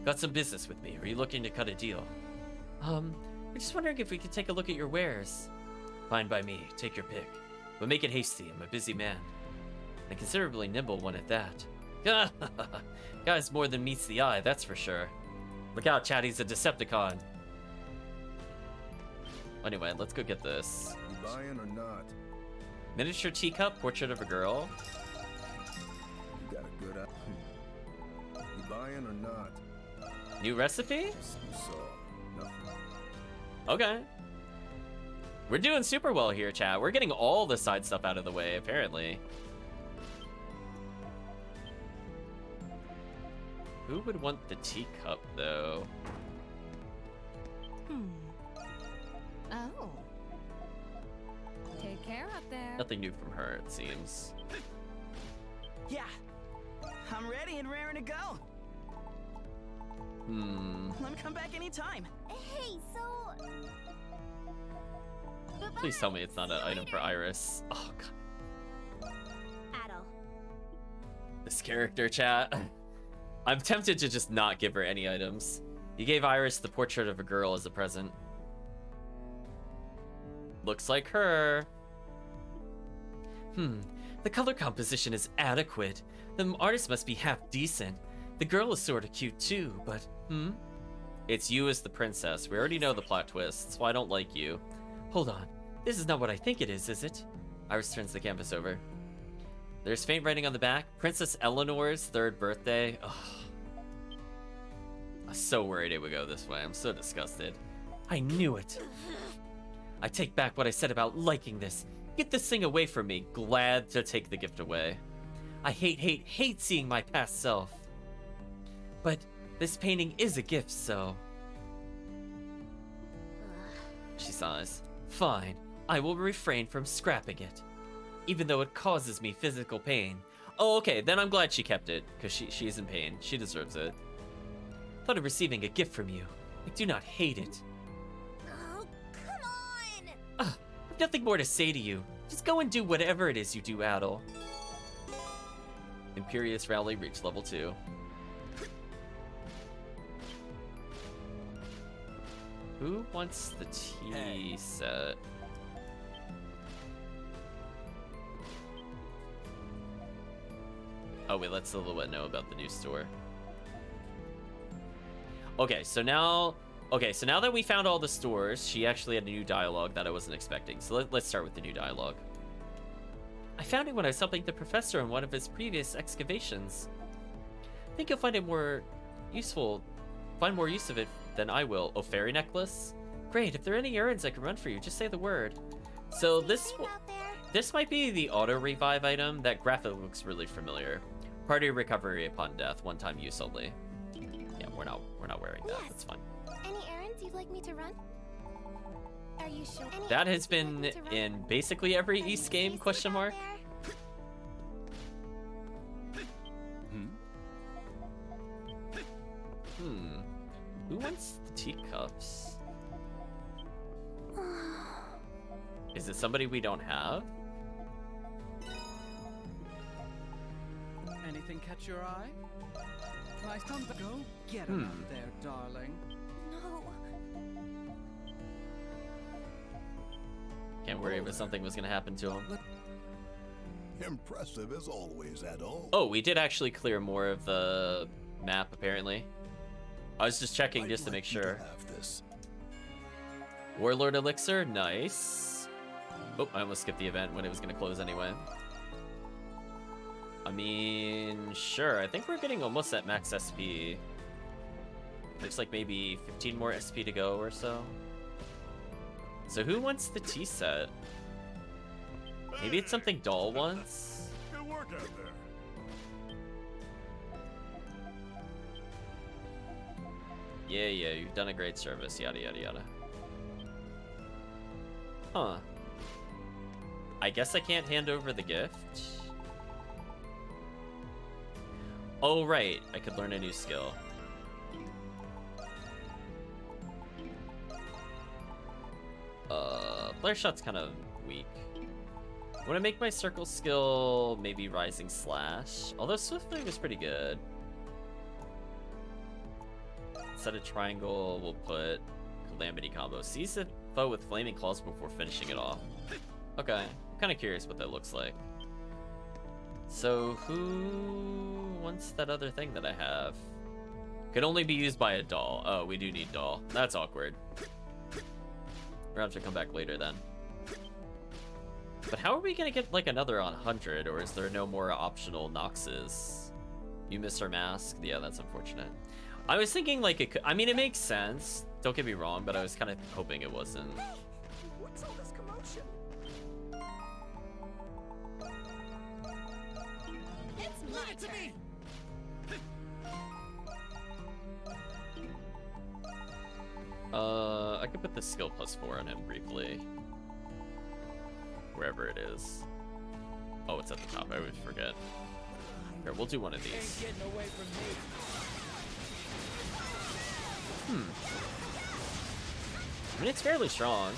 Speaker 1: Got some business with me. Are you looking to cut a deal? We're just wondering if we could take a look at your wares. Fine by me. Take your pick. But make it hasty. I'm a busy man. And a considerably nimble one at that. Guy's more than meets the eye, that's for sure. Look out, Chatty's a Decepticon. Anyway, let's go get this.
Speaker 7: You buying or not?
Speaker 1: Miniature teacup, portrait of a girl.
Speaker 7: You got a good eye. You buying or not?
Speaker 1: New recipe?
Speaker 7: You saw nothing.
Speaker 1: Okay. We're doing super well here, chat. We're getting all the side stuff out of the way, apparently. Who would want the teacup, though?
Speaker 5: Oh. Take care up there.
Speaker 1: Nothing new from her, it seems.
Speaker 3: Yeah. I'm ready and raring to go. Let me come back anytime.
Speaker 2: Hey, so...
Speaker 1: Please tell me it's not an item for Iris. Oh, God.
Speaker 2: Adol.
Speaker 1: This character, chat. I'm tempted to just not give her any items. You gave Iris the portrait of a girl as a present. Looks like her. The color composition is adequate. The artist must be half decent. The girl is sort of cute too, but It's you as the princess. We already know the plot twist, so I don't like you. Hold on. This is not what I think it is it? Iris turns the canvas over. There's faint writing on the back. Princess Eleanor's 3rd birthday. Ugh. I was so worried it would go this way. I'm so disgusted. I knew it. I take back what I said about liking this. Get this thing away from me. Glad to take the gift away. I hate seeing my past self. But this painting is a gift, so... She sighs. Fine. I will refrain from scrapping it. Even though it causes me physical pain. Oh, okay, then I'm glad she kept it, because she's in pain. She deserves it. Thought of receiving a gift from you. I do not hate it.
Speaker 2: Oh, come on!
Speaker 1: I've nothing more to say to you. Just go and do whatever it is you do, Adol. Imperious Rally reached level 2. Who wants the tea set? Oh wait, let Silhouette know about the new store. Okay, so now that we found all the stores, she actually had a new dialogue that I wasn't expecting. So let's start with the new dialogue. I found it when I was helping the professor in one of his previous excavations. I think you'll find it more useful, find more use of it than I will. Oh, fairy necklace? Great, if there are any errands I can run for you, just say the word. So this might be the auto revive item. That graphic looks really familiar. Party recovery upon death, one-time use only. Yeah, we're not wearing that.
Speaker 2: Yes.
Speaker 1: That's fine.
Speaker 2: Any errands you'd like me to run? Are you sure?
Speaker 1: That has been in basically every East game, question mark. Who wants the teacups? Is it somebody we don't have?
Speaker 11: Anything catch your eye? Nice come back. Go get him out there, darling.
Speaker 2: No.
Speaker 1: Can't worry if something was gonna happen to him.
Speaker 7: Impressive as always, Adol.
Speaker 1: Oh, we did actually clear more of the map, apparently. I was just checking just to make sure. Warlord Elixir, nice. Oh, I almost skipped the event when it was gonna close anyway. I mean, sure, I think we're getting almost at max SP. Looks like maybe 15 more SP to go or so. So who wants the tea set? Maybe it's something Doll wants?
Speaker 12: Good work out there.
Speaker 1: Yeah, you've done a great service, yada yada yada. Huh. I guess I can't hand over the gift. Oh, right. I could learn a new skill. Flare Shot's kind of weak. I want to make my circle skill maybe Rising Slash. Although Swiftly was pretty good. Set a triangle. We'll put Calamity combo. Seize the foe with flaming claws before finishing it off. Okay, I'm kind of curious what that looks like. So who wants that other thing that I have? Can only be used by a doll. Oh, we do need doll. That's awkward. We're gonna have to come back later then. But how are we gonna get like another 100, or is there no more optional Noxes? You missed our mask? Yeah, that's unfortunate. I was thinking like it could, I mean, it makes sense. Don't get me wrong, but I was kind of hoping it wasn't.
Speaker 3: What's all this commotion?
Speaker 2: It's my turn.
Speaker 1: I could put the skill +4 on him briefly. Wherever it is. Oh, it's at the top. I always forget. Here, we'll do one of these.
Speaker 3: Getting away from me.
Speaker 1: I mean, it's fairly strong.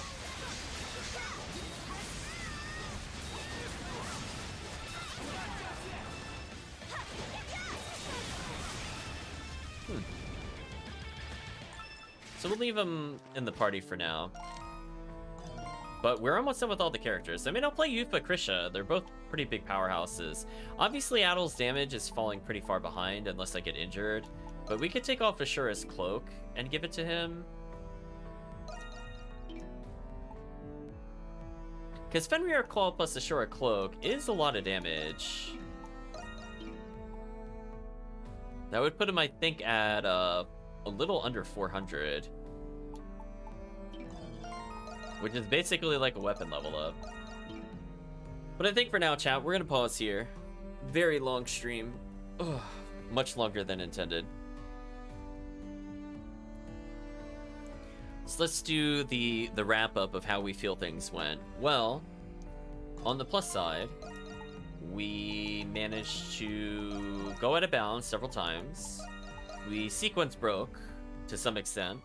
Speaker 1: So we'll leave him in the party for now. But we're almost done with all the characters. I mean, I'll play Yufa, Krisha. They're both pretty big powerhouses. Obviously, Adols' damage is falling pretty far behind unless I get injured. But we could take off Ashura's cloak and give it to him. Because Fenrir Claw plus Ashura Cloak is a lot of damage. That would put him, I think, at a little under 400. Which is basically like a weapon level up. But I think for now, chat, we're going to pause here. Very long stream. Ugh, much longer than intended. So let's do the wrap-up of how we feel things went. Well, on the plus side, we managed to go out of bounds several times. We sequence broke to some extent.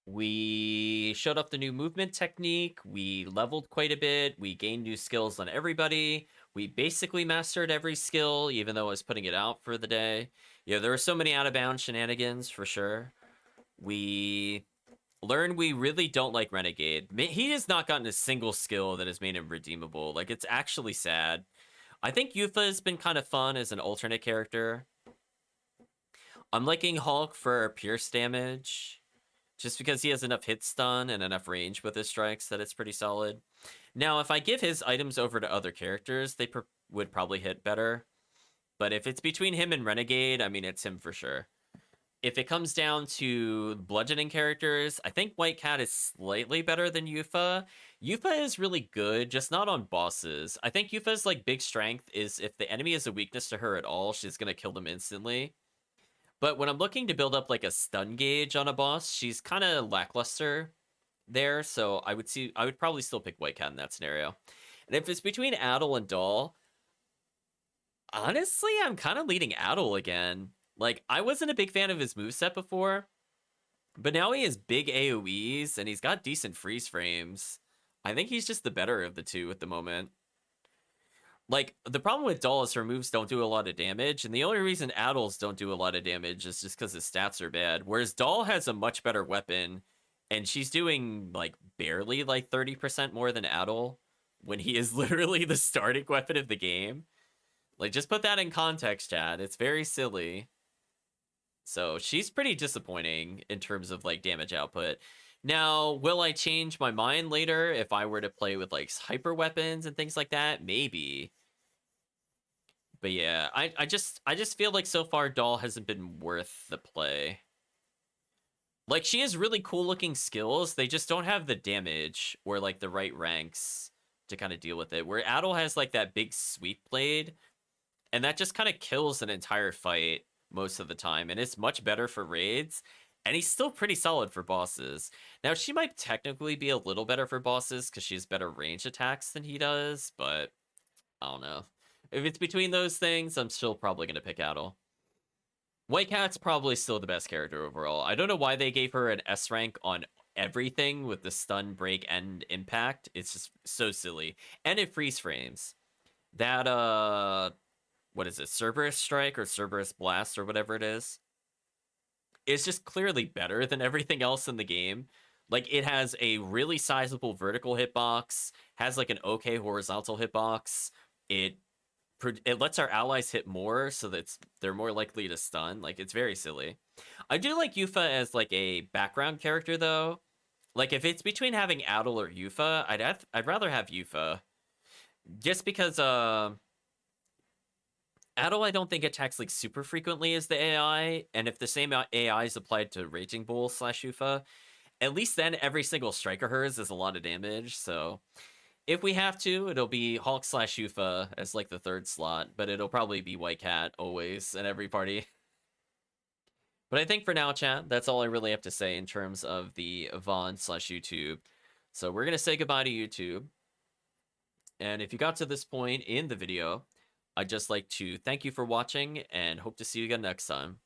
Speaker 1: We showed off the new movement technique. We leveled quite a bit. We gained new skills on everybody. We basically mastered every skill, even though I was putting it out for the day. Yeah, there were so many out-of-bounds shenanigans, for sure. We learned we really don't like Renegade. He has not gotten a single skill that has made him redeemable. Like, it's actually sad. I think Yufa has been kind of fun as an alternate character. I'm liking Hulk for pierce damage. Just because he has enough hit stun and enough range with his strikes that it's pretty solid. Now, if I give his items over to other characters, they would probably hit better. But if it's between him and Renegade, I mean, it's him for sure. If it comes down to bludgeoning characters, I think White Cat is slightly better than Yufa. Yufa is really good, just not on bosses. I think Yufa's like big strength is if the enemy has a weakness to her at all, she's going to kill them instantly. But when I'm looking to build up like a stun gauge on a boss, she's kind of lackluster there. So I would probably still pick White Cat in that scenario. And if it's between Adol and Doll, honestly, I'm kind of leading Adol again. Like, I wasn't a big fan of his moveset before, but now he has big AoEs and he's got decent freeze frames. I think he's just the better of the two at the moment. Like, the problem with Doll is her moves don't do a lot of damage, and the only reason Adols don't do a lot of damage is just because his stats are bad. Whereas Doll has a much better weapon, and she's doing, like, barely, like, 30% more than Adol, when he is literally the starting weapon of the game. Like, just put that in context, chat. It's very silly. So, she's pretty disappointing in terms of, like, damage output. Now, will I change my mind later if I were to play with, like, hyper weapons and things like that? Maybe. But yeah, I just feel like so far Doll hasn't been worth the play. Like, she has really cool looking skills. They just don't have the damage or like the right ranks to kind of deal with it. Where Adol has like that big sweep blade, and that just kind of kills an entire fight most of the time. And it's much better for raids. And he's still pretty solid for bosses. Now, she might technically be a little better for bosses because she has better range attacks than he does, but I don't know. If it's between those things, I'm still probably going to pick Adol. White Cat's probably still the best character overall. I don't know why they gave her an S rank on everything with the stun, break, and impact. It's just so silly. And it freeze frames. That what is it, Cerberus Strike or Cerberus Blast or whatever it is. It's just clearly better than everything else in the game. Like, it has a really sizable vertical hitbox, has like an okay horizontal hitbox. It lets our allies hit more, so that they're more likely to stun. Like, it's very silly. I do like Yuffie as like a background character though. Like, if it's between having Adol or Yuffie, I'd rather have Yuffie. Just because Adol I don't think attacks like super frequently as the AI, and if the same AI is applied to Raging Bull / Yuffie, at least then every single strike of hers is a lot of damage. So if we have to, it'll be Hulk / Yuffie as like the third slot, but it'll probably be White Cat always in every party. But I think for now, chat, that's all I really have to say in terms of the Vaughn / YouTube. So we're going to say goodbye to YouTube. And if you got to this point in the video, I'd just like to thank you for watching and hope to see you again next time.